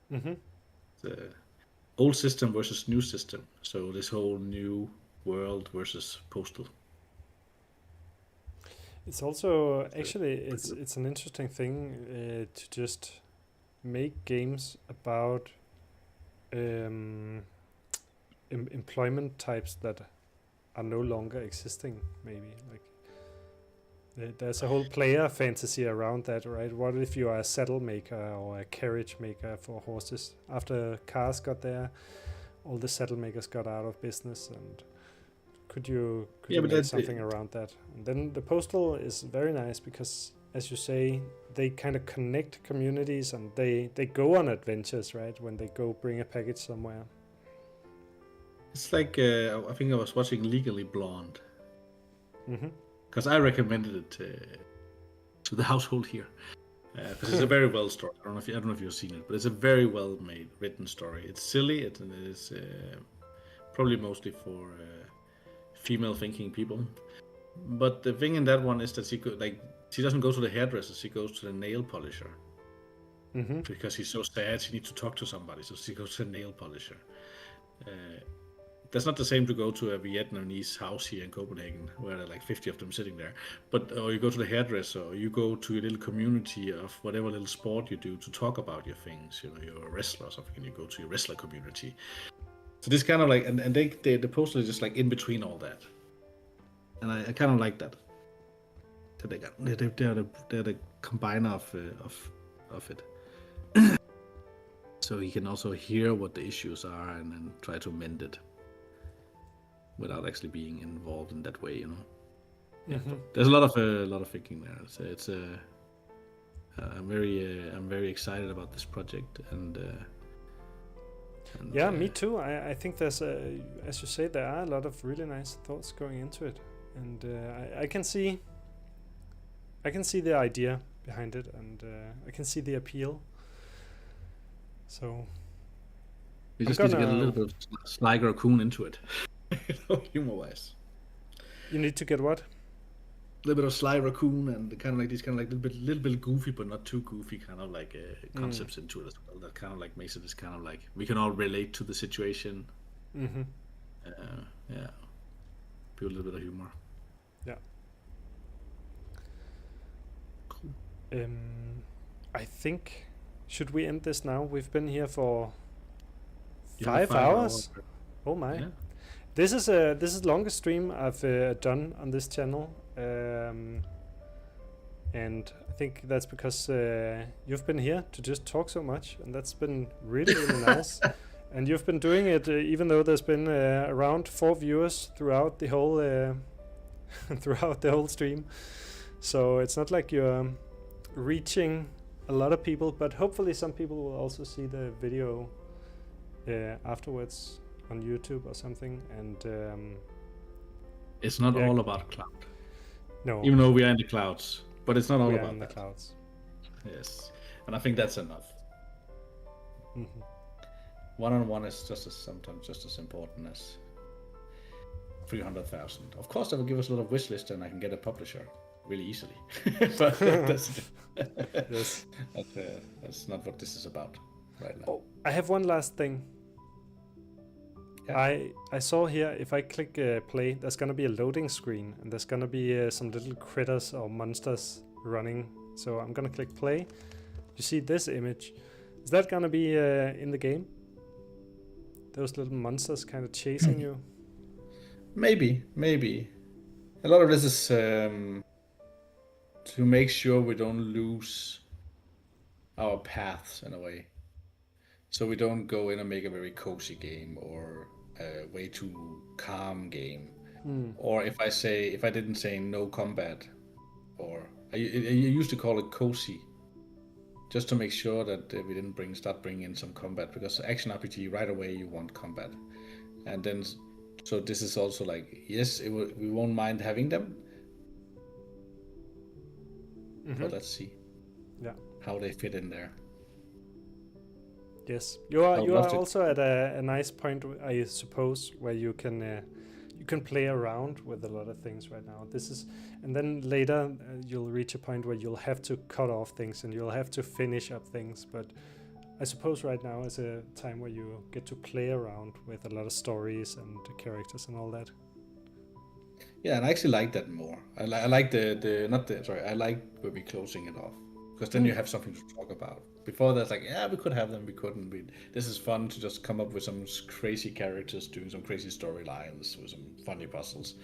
The old system versus new system. So this whole new world versus postal. It's also actually it's an interesting thing to just make games about employment types that are no longer existing. Maybe like there's a whole player fantasy around that, right? What if you are a saddle maker or a carriage maker for horses? After cars got there, all the saddle makers got out of business, and could you make something around that? And then the postal is very nice because, as you say, they kind of connect communities and they go on adventures, right? When they go bring a package somewhere. It's like I think I was watching Legally Blonde. Mm-hmm. Because I recommended it to the household here. Because it's a very well story. I don't know if you've seen it, but it's a very well made, written story. It's silly. It is probably mostly for female thinking people. But the thing in that one is that she doesn't go to the hairdresser. She goes to the nail polisher. Mm-hmm. Because she's so sad, she needs to talk to somebody, so she goes to the nail polisher. That's not the same to go to a Vietnamese house here in Copenhagen, where there are like 50 of them sitting there. Or you go to the hairdresser, or you go to a little community of whatever little sport you do to talk about your things. You know, you're a wrestler or something, and you go to your wrestler community. So this kind of like, and the postal is just like in between all that. And I kind of like that. That they're the combiner of it. So he can also hear what the issues are and then try to mend it without actually being involved in that way, you know. Mm-hmm. There's a lot of thinking there. So I'm very excited about this project and yeah, me too. I think there's as you say, there are a lot of really nice thoughts going into it, and I can see the idea behind it, and I can see the appeal. So we just need to get a little bit of Sly Raccoon into it, humor-wise. You need to get what? A little bit of Sly Raccoon and kind of like these kind of like little bit goofy, but not too goofy kind of like concepts into it as well. That kind of like makes it this kind of like we can all relate to the situation. Mm-hmm. Yeah, be a little bit of humor. Yeah. Cool. I think. Should we end this now? We've been here for 5 hours. Oh my! Yeah. This is the longest stream I've done on this channel, and I think that's because you've been here to just talk so much, and that's been really nice. And you've been doing it even though there's been around 4 viewers throughout the whole stream. So it's not like you're reaching a lot of people, but hopefully some people will also see the video afterwards on YouTube or something. And it's not all about cloud. No, even though we are in the clouds, but it's not all about in that. The clouds. Yes, and I think that's enough. Mm-hmm. One-on-one is sometimes just as important as 300,000. Of course, that will give us a lot of wish list, and I can get a publisher really easily. But yes. That's not what this is about right now. Oh, I have one last thing. Yeah. I saw here, if I click play, there's gonna be a loading screen, and there's gonna be some little critters or monsters running. So I'm gonna click play. You see this image? Is that gonna be in the game? Those little monsters kind of chasing you? Maybe. A lot of this is to make sure we don't lose our paths in a way. So we don't go in and make a very cozy game or a way too calm game. Or if I didn't say no combat, or I used to call it cozy, just to make sure that we didn't start bringing in some combat, because action RPG right away you want combat, and then so this is also like, yes, we won't mind having them, but let's see how they fit in there. Yes, you are also at a nice point, I suppose, where you can play around with a lot of things right now. And then later you'll reach a point where you'll have to cut off things and you'll have to finish up things. But I suppose right now is a time where you get to play around with a lot of stories and characters and all that. Yeah, and I actually like that more. I like the not the sorry. I like when we closing it off because then you have something to talk about. Before that's like, yeah, we could have them, we couldn't. This is fun to just come up with some crazy characters doing some crazy storylines with some funny puzzles.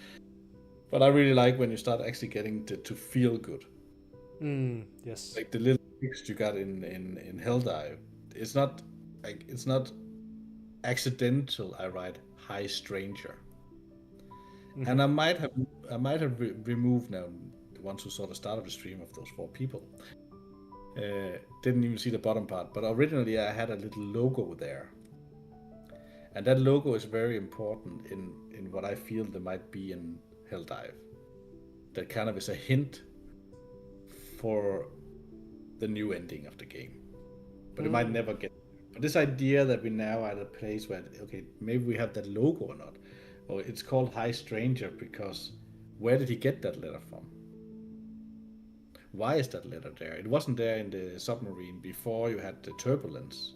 But I really like when you start actually getting to feel good. Yes. Like the little text you got in Helldive, it's not it's not accidental. I write hi stranger, and I might have removed now the ones who saw the start of the stream of those 4 people. Didn't even see the bottom part, but originally I had a little logo there, and that logo is very important in what I feel there might be in Helldive. That kind of is a hint for the new ending of the game, but it might never get. But this idea that we now are at a place where okay, maybe we have that logo or not, or it's called High Stranger because where did he get that letter from? Why is that letter there? It wasn't there in the submarine before you had the turbulence.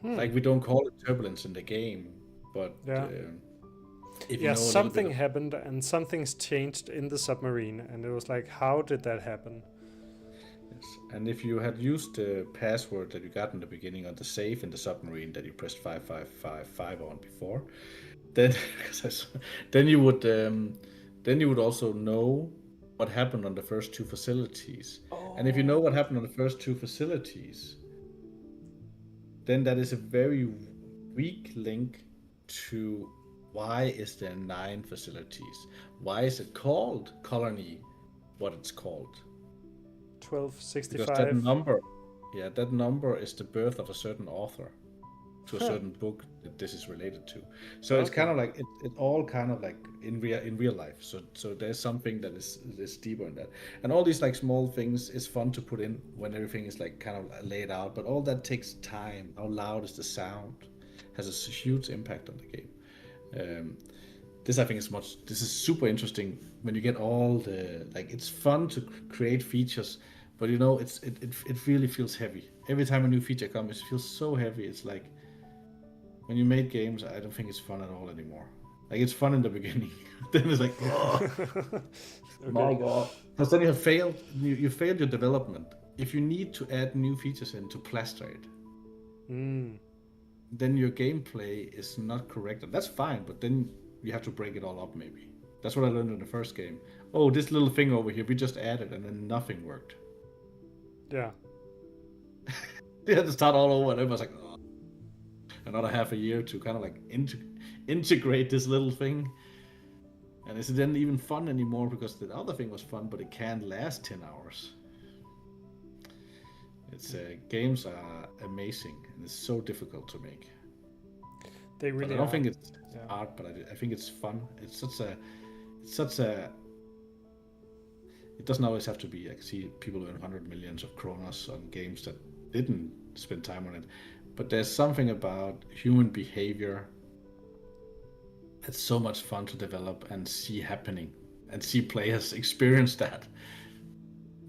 Like we don't call it turbulence in the game, but Yeah. if you Yeah, know a little something bit of, happened and something's changed in the submarine, and it was like, how did that happen? yes. And if you had used the password that you got in the beginning on the safe in the submarine that you pressed 5555 on before, then then you would also know what happened on the first 2 facilities. And if you know what happened on the first 2 facilities, then that is a very weak link to why is there 9 facilities? Why is it called Colony what it's called? Because that 1265. number, yeah, that number is the birth of a certain author to a certain book that this is related to. So it's kind of like it all kind of like in real life. So there's something that is deeper in that, and all these like small things is fun to put in when everything is like kind of laid out. But all that takes time. How loud is the sound? Has a huge impact on the game. This I think is much. This is super interesting when you get all the like. It's fun to create features, but you know it really feels heavy. Every time a new feature comes, it feels so heavy. It's like when you made games, I don't think it's fun at all anymore. Like it's fun in the beginning, then it's like, oh my god, because then you have failed. You failed your development. If you need to add new features in to plaster it, then your gameplay is not correct, and that's fine. But then you have to break it all up. Maybe that's what I learned in the first game. Oh, this little thing over here, we just added, and then nothing worked. Yeah. You had to start all over, and it was like, oh, another half a year to kind of like integrate this little thing. And is it then even fun anymore? Because the other thing was fun, but it can't last 10 hours. It's games are amazing, and it's so difficult to make. They really But I don't are. think it's art, but I think it's fun. It's such a. It doesn't always have to be. I see people earn 100 millions of kronas on games that didn't spend time on it, but there's something about human behavior. It's so much fun to develop and see happening, and see players experience that.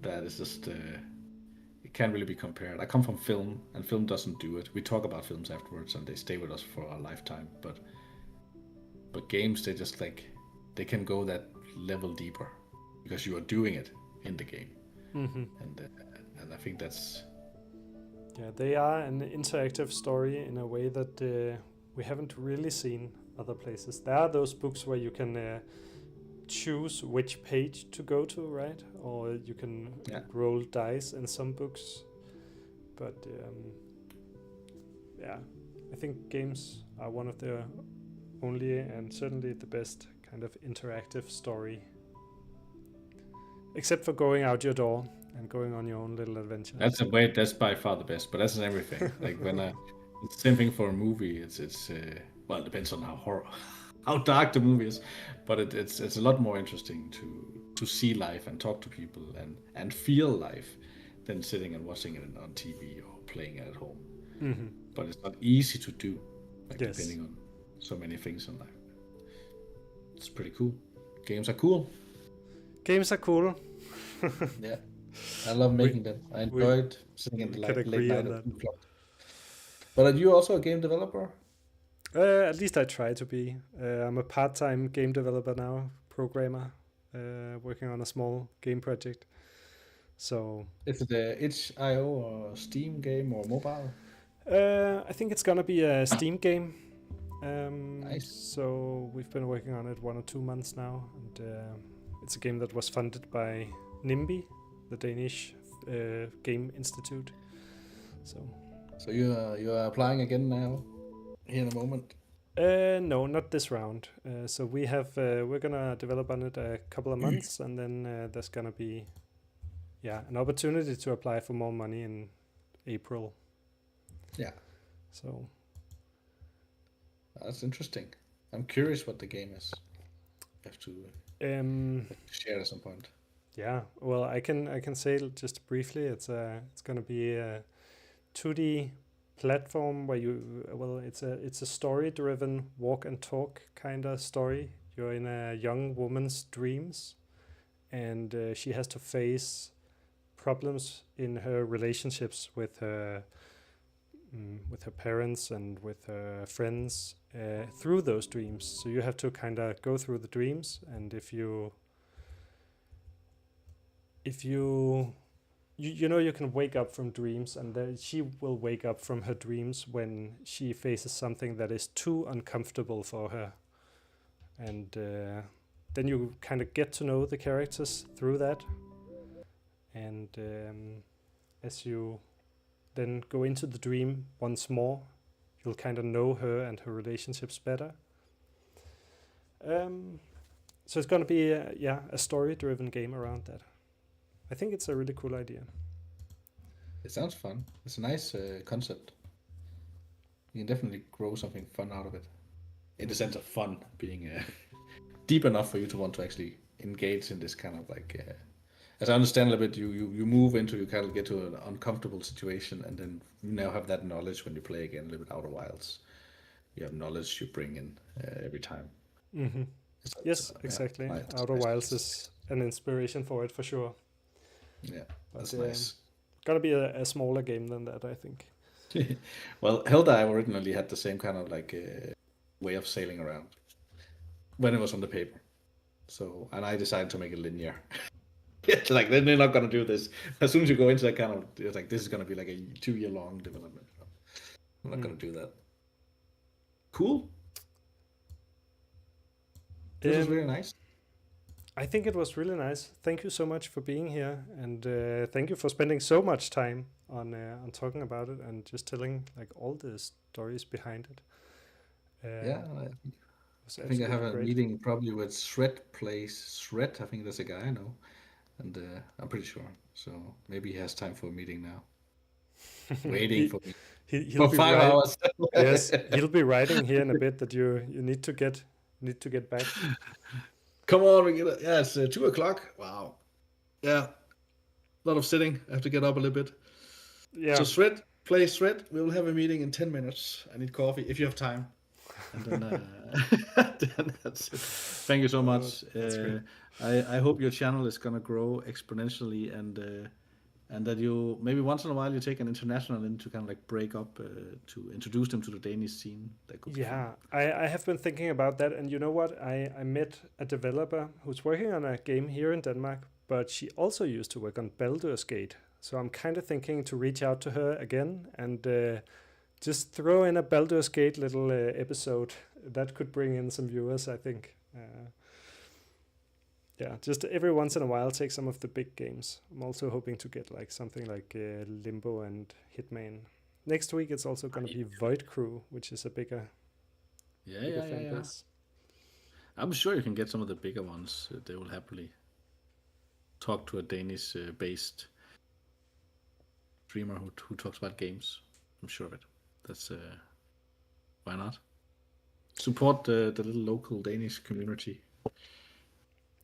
That is just. It can't really be compared. I come from film, and film doesn't do it. We talk about films afterwards, and they stay with us for a lifetime. But games, they just like they can go that level deeper because you are doing it in the game, and I think that's they are an interactive story in a way that we haven't really seen other places. There are those books where you can choose which page to go to, right? Or you can roll dice in some books. But I think games are one of the only and certainly the best kind of interactive story. Except for going out your door and going on your own little adventure. That's by far the best, but that's everything. Like when it's the same thing for a movie. It's well, it depends on how dark the movie is, but it's a lot more interesting to see life and talk to people and feel life than sitting and watching it on TV or playing it at home. But it's not easy to do, like depending on so many things in life. It's pretty cool. Games are cool. Games are cool. Yeah, I love making them. I enjoyed sitting in the late night. But are you also a game developer? At least I try to be. I'm a part-time game developer now, programmer, working on a small game project. So Is it a itch.io or Steam game or mobile? I think it's gonna be a Steam game. Nice. So we've been working on it 1 or 2 months now, and it's a game that was funded by NIMBY, the Danish Game Institute. So you are applying again now, here in a moment. No, not this round. So we're gonna develop on it a couple of months, and then there's gonna be an opportunity to apply for more money in April. Yeah. So that's interesting. I'm curious what the game is. Have to share at some point. Yeah, well, I can say just briefly. It's gonna be a 2D platform where it's a story-driven walk and talk kind of story. You're in a young woman's dreams, and she has to face problems in her relationships with her parents and with her friends through those dreams. So you have to kind of go through the dreams, and if you you can wake up from dreams, and she will wake up from her dreams when she faces something that is too uncomfortable for her, and then you kind of get to know the characters through that, and as you then go into the dream once more, you'll kind of know her and her relationships better. So it's going to be a story-driven game around that. I think it's a really cool idea. It sounds fun. It's a nice concept. You can definitely grow something fun out of it. In the sense of fun being deep enough for you to want to actually engage in this kind of like... as I understand a little bit, you move into, you kind of get to an uncomfortable situation, and then you now have that knowledge when you play again a little bit Outer Wilds. You have knowledge you bring in every time. Mm-hmm. Yes, exactly. Outer Wilds is an inspiration for it, for sure. Yeah, but, that's nice. Gonna be a smaller game than that, I think. Well, Helldive originally had the same kind of like way of sailing around when it was on the paper. So, and I decided to make it linear. It's like, then they're not gonna do this. As soon as you go into that kind of, it's like, this is gonna be like a 2-year long development. I'm not gonna do that. Cool. This was really nice. I think it was really nice. Thank you so much for being here, and thank you for spending so much time on talking about it and just telling like all the stories behind it. I think I have a meeting probably with Shred Plays Shred. I think that's a guy I know, and I'm pretty sure. So maybe he has time for a meeting now. Waiting for me he'll for 5 hours. Yes, he'll be writing here in a bit that you need to get back. Come on, we get it. Yeah, it's 2:00. Wow. Yeah. A lot of sitting. I have to get up a little bit. Yeah. So play Shred. We will have a meeting in 10 minutes. I need coffee if you have time. And then, then that's it. Thank you so much. I hope your channel is gonna grow exponentially, and that you maybe once in a while you take an international in to kind of like break up to introduce them to the Danish scene. That could be fun. I have been thinking about that, and you know what? I met a developer who's working on a game here in Denmark, but she also used to work on Baldur's Gate. So I'm kind of thinking to reach out to her again and just throw in a Baldur's Gate little episode. That could bring in some viewers, I think. Just every once in a while take some of the big games. I'm also hoping to get like something like Limbo and Hitman. Next week it's also going to be Void Crew, which is a bigger fan base. I'm sure you can get some of the bigger ones. They will happily talk to a Danish based streamer who talks about games. I'm sure of it. That's why not? Support the little local Danish community.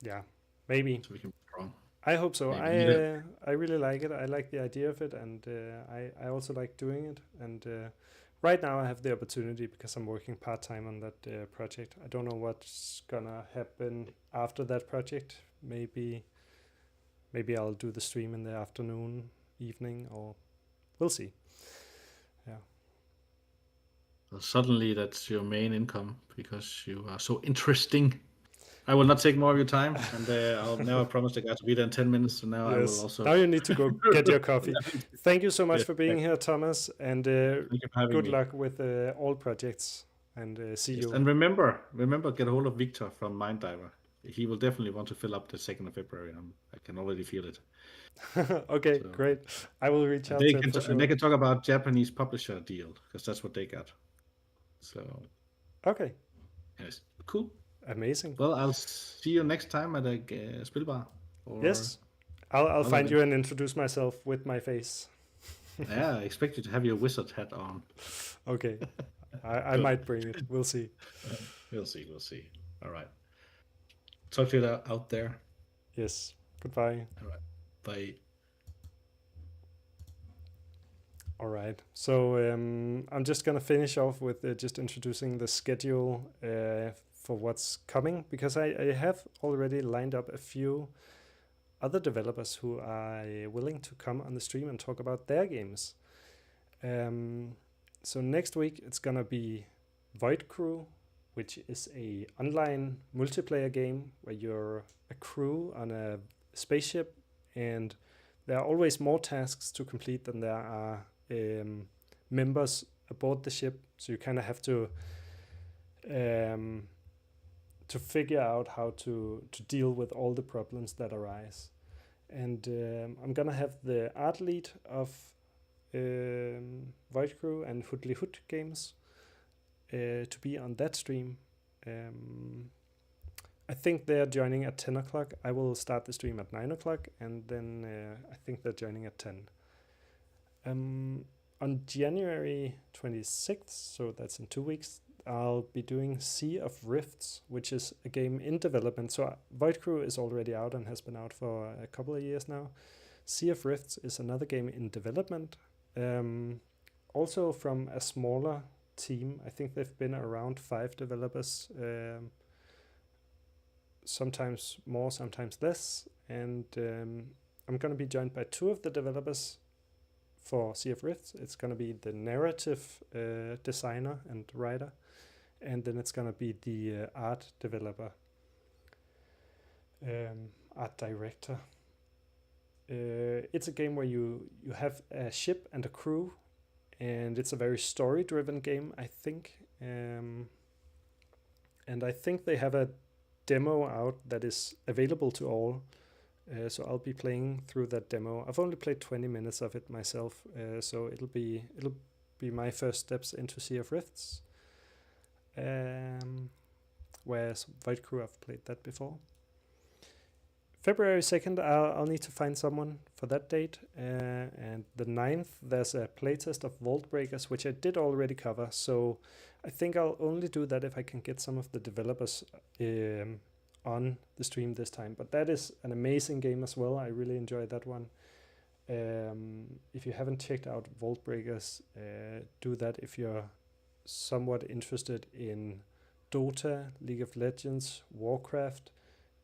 Yeah, maybe. So we can be strong. I hope so. I really like it. I like the idea of it, and I also like doing it. And right now I have the opportunity because I'm working part-time on that project. I don't know what's gonna happen after that project. Maybe I'll do the stream in the afternoon, evening, or we'll see. Yeah. Suddenly, that's your main income because you are so interesting. I will not take more of your time, and I promised the guy to be there in 10 minutes. So now I will Yes. also. Now you need to go get your coffee. Thank you so much Yes, for being here, Thomas, and thank you for having good me. luck with all projects. And see Yes, you. and remember, get a hold of Victor from Minddiver. He will definitely want to fill up the 2nd of February. I can already feel it. Okay, So great. I will reach and out to him for and sure. they can talk about Japanese publisher deal because that's what they got. So Okay, yes, cool. amazing. Well, I'll see you next time at a spilbar or Yes, I'll other find you event. and introduce myself with my face. Yeah, I expect you to have your wizard hat on. Okay, I Good. might bring it. We'll see. We'll see. We'll see. All right. Talk to you out there. Yes. Goodbye. All right. Bye. All right. So I'm just gonna finish off with just introducing the schedule for what's coming, because I have already lined up a few other developers who are willing to come on the stream and talk about their games. So next week it's gonna be Void Crew, which is a online multiplayer game where you're a crew on a spaceship, and there are always more tasks to complete than there are members aboard the ship. So you kind of have to figure out how to deal with all the problems that arise. And I'm gonna have the art lead of Void Crew and Hoodly Hood Games to be on that stream. I think they're joining at 10 o'clock. I will start the stream at 9 o'clock, and then I think they're joining at 10. On January 26th, so that's in 2 weeks, I'll be doing Sea of Rifts, which is a game in development. So Void Crew is already out and has been out for a couple of years now. Sea of Rifts is another game in development, also from a smaller team. I think they've been around 5 developers, sometimes more, sometimes less. And I'm going to be joined by 2 of the developers for Sea of Rifts. It's going to be the narrative designer and writer, and then it's going to be the art developer, art director. It's a game where you have a ship and a crew, and it's a very story-driven game, I think. And I think they have a demo out that is available to all. So I'll be playing through that demo. I've only played 20 minutes of it myself, so it'll be my first steps into Sea of Rifts. Whereas Void Crew, I've played that before. February 2nd, I'll need to find someone for that date. And the 9th, there's a playtest of Vault Breakers, which I did already cover. So I think I'll only do that if I can get some of the developers on the stream this time. But that is an amazing game as well. I really enjoyed that one. If you haven't checked out Vault Breakers, do that if you're somewhat interested in Dota, League of Legends, Warcraft,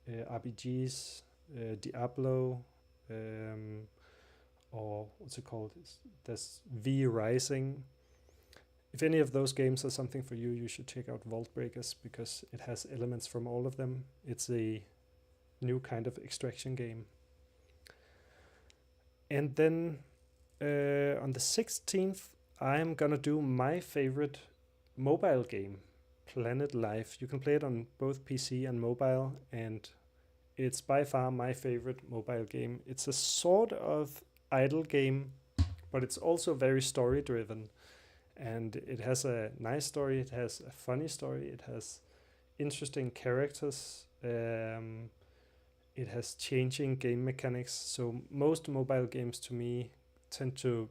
RPGs, Diablo, or what's it called? There's V Rising. If any of those games are something for you, you should check out Vault Breakers, because it has elements from all of them. It's a new kind of extraction game. And then on the 16th, I'm gonna do my favorite mobile game, Planet Life. You can play it on both PC and mobile, and it's by far my favorite mobile game. It's a sort of idle game, but it's also very story driven. And it has a nice story, it has a funny story, it has interesting characters, it has changing game mechanics. So most mobile games to me tend to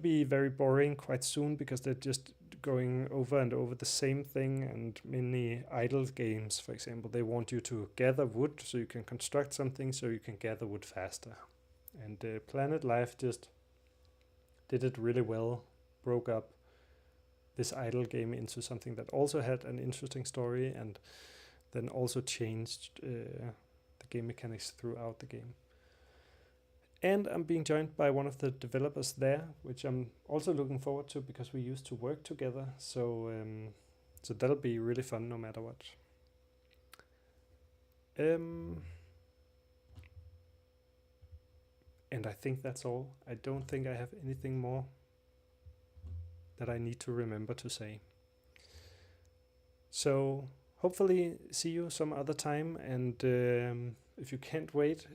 be very boring quite soon, because they're just going over and over the same thing. And many idle games, for example, they want you to gather wood so you can construct something, so you can gather wood faster. And Planet Life just did it really well, broke up this idle game into something that also had an interesting story, and then also changed the game mechanics throughout the game. And I'm being joined by one of the developers there, which I'm also looking forward to because we used to work together. So that'll be really fun no matter what. And I think that's all. I don't think I have anything more that I need to remember to say. So hopefully see you some other time. And if you can't wait,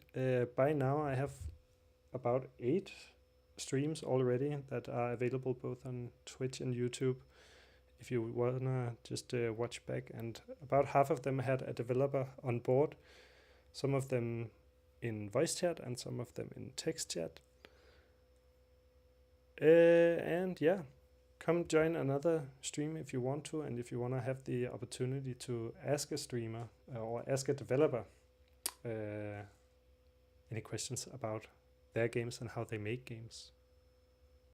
by now I have about 8 streams already that are available both on Twitch and YouTube if you wanna just watch back. And about half of them had a developer on board, some of them in voice chat and some of them in text chat. And yeah, come join another stream if you want to, and if you want to have the opportunity to ask a streamer or ask a developer any questions about their games and how they make games.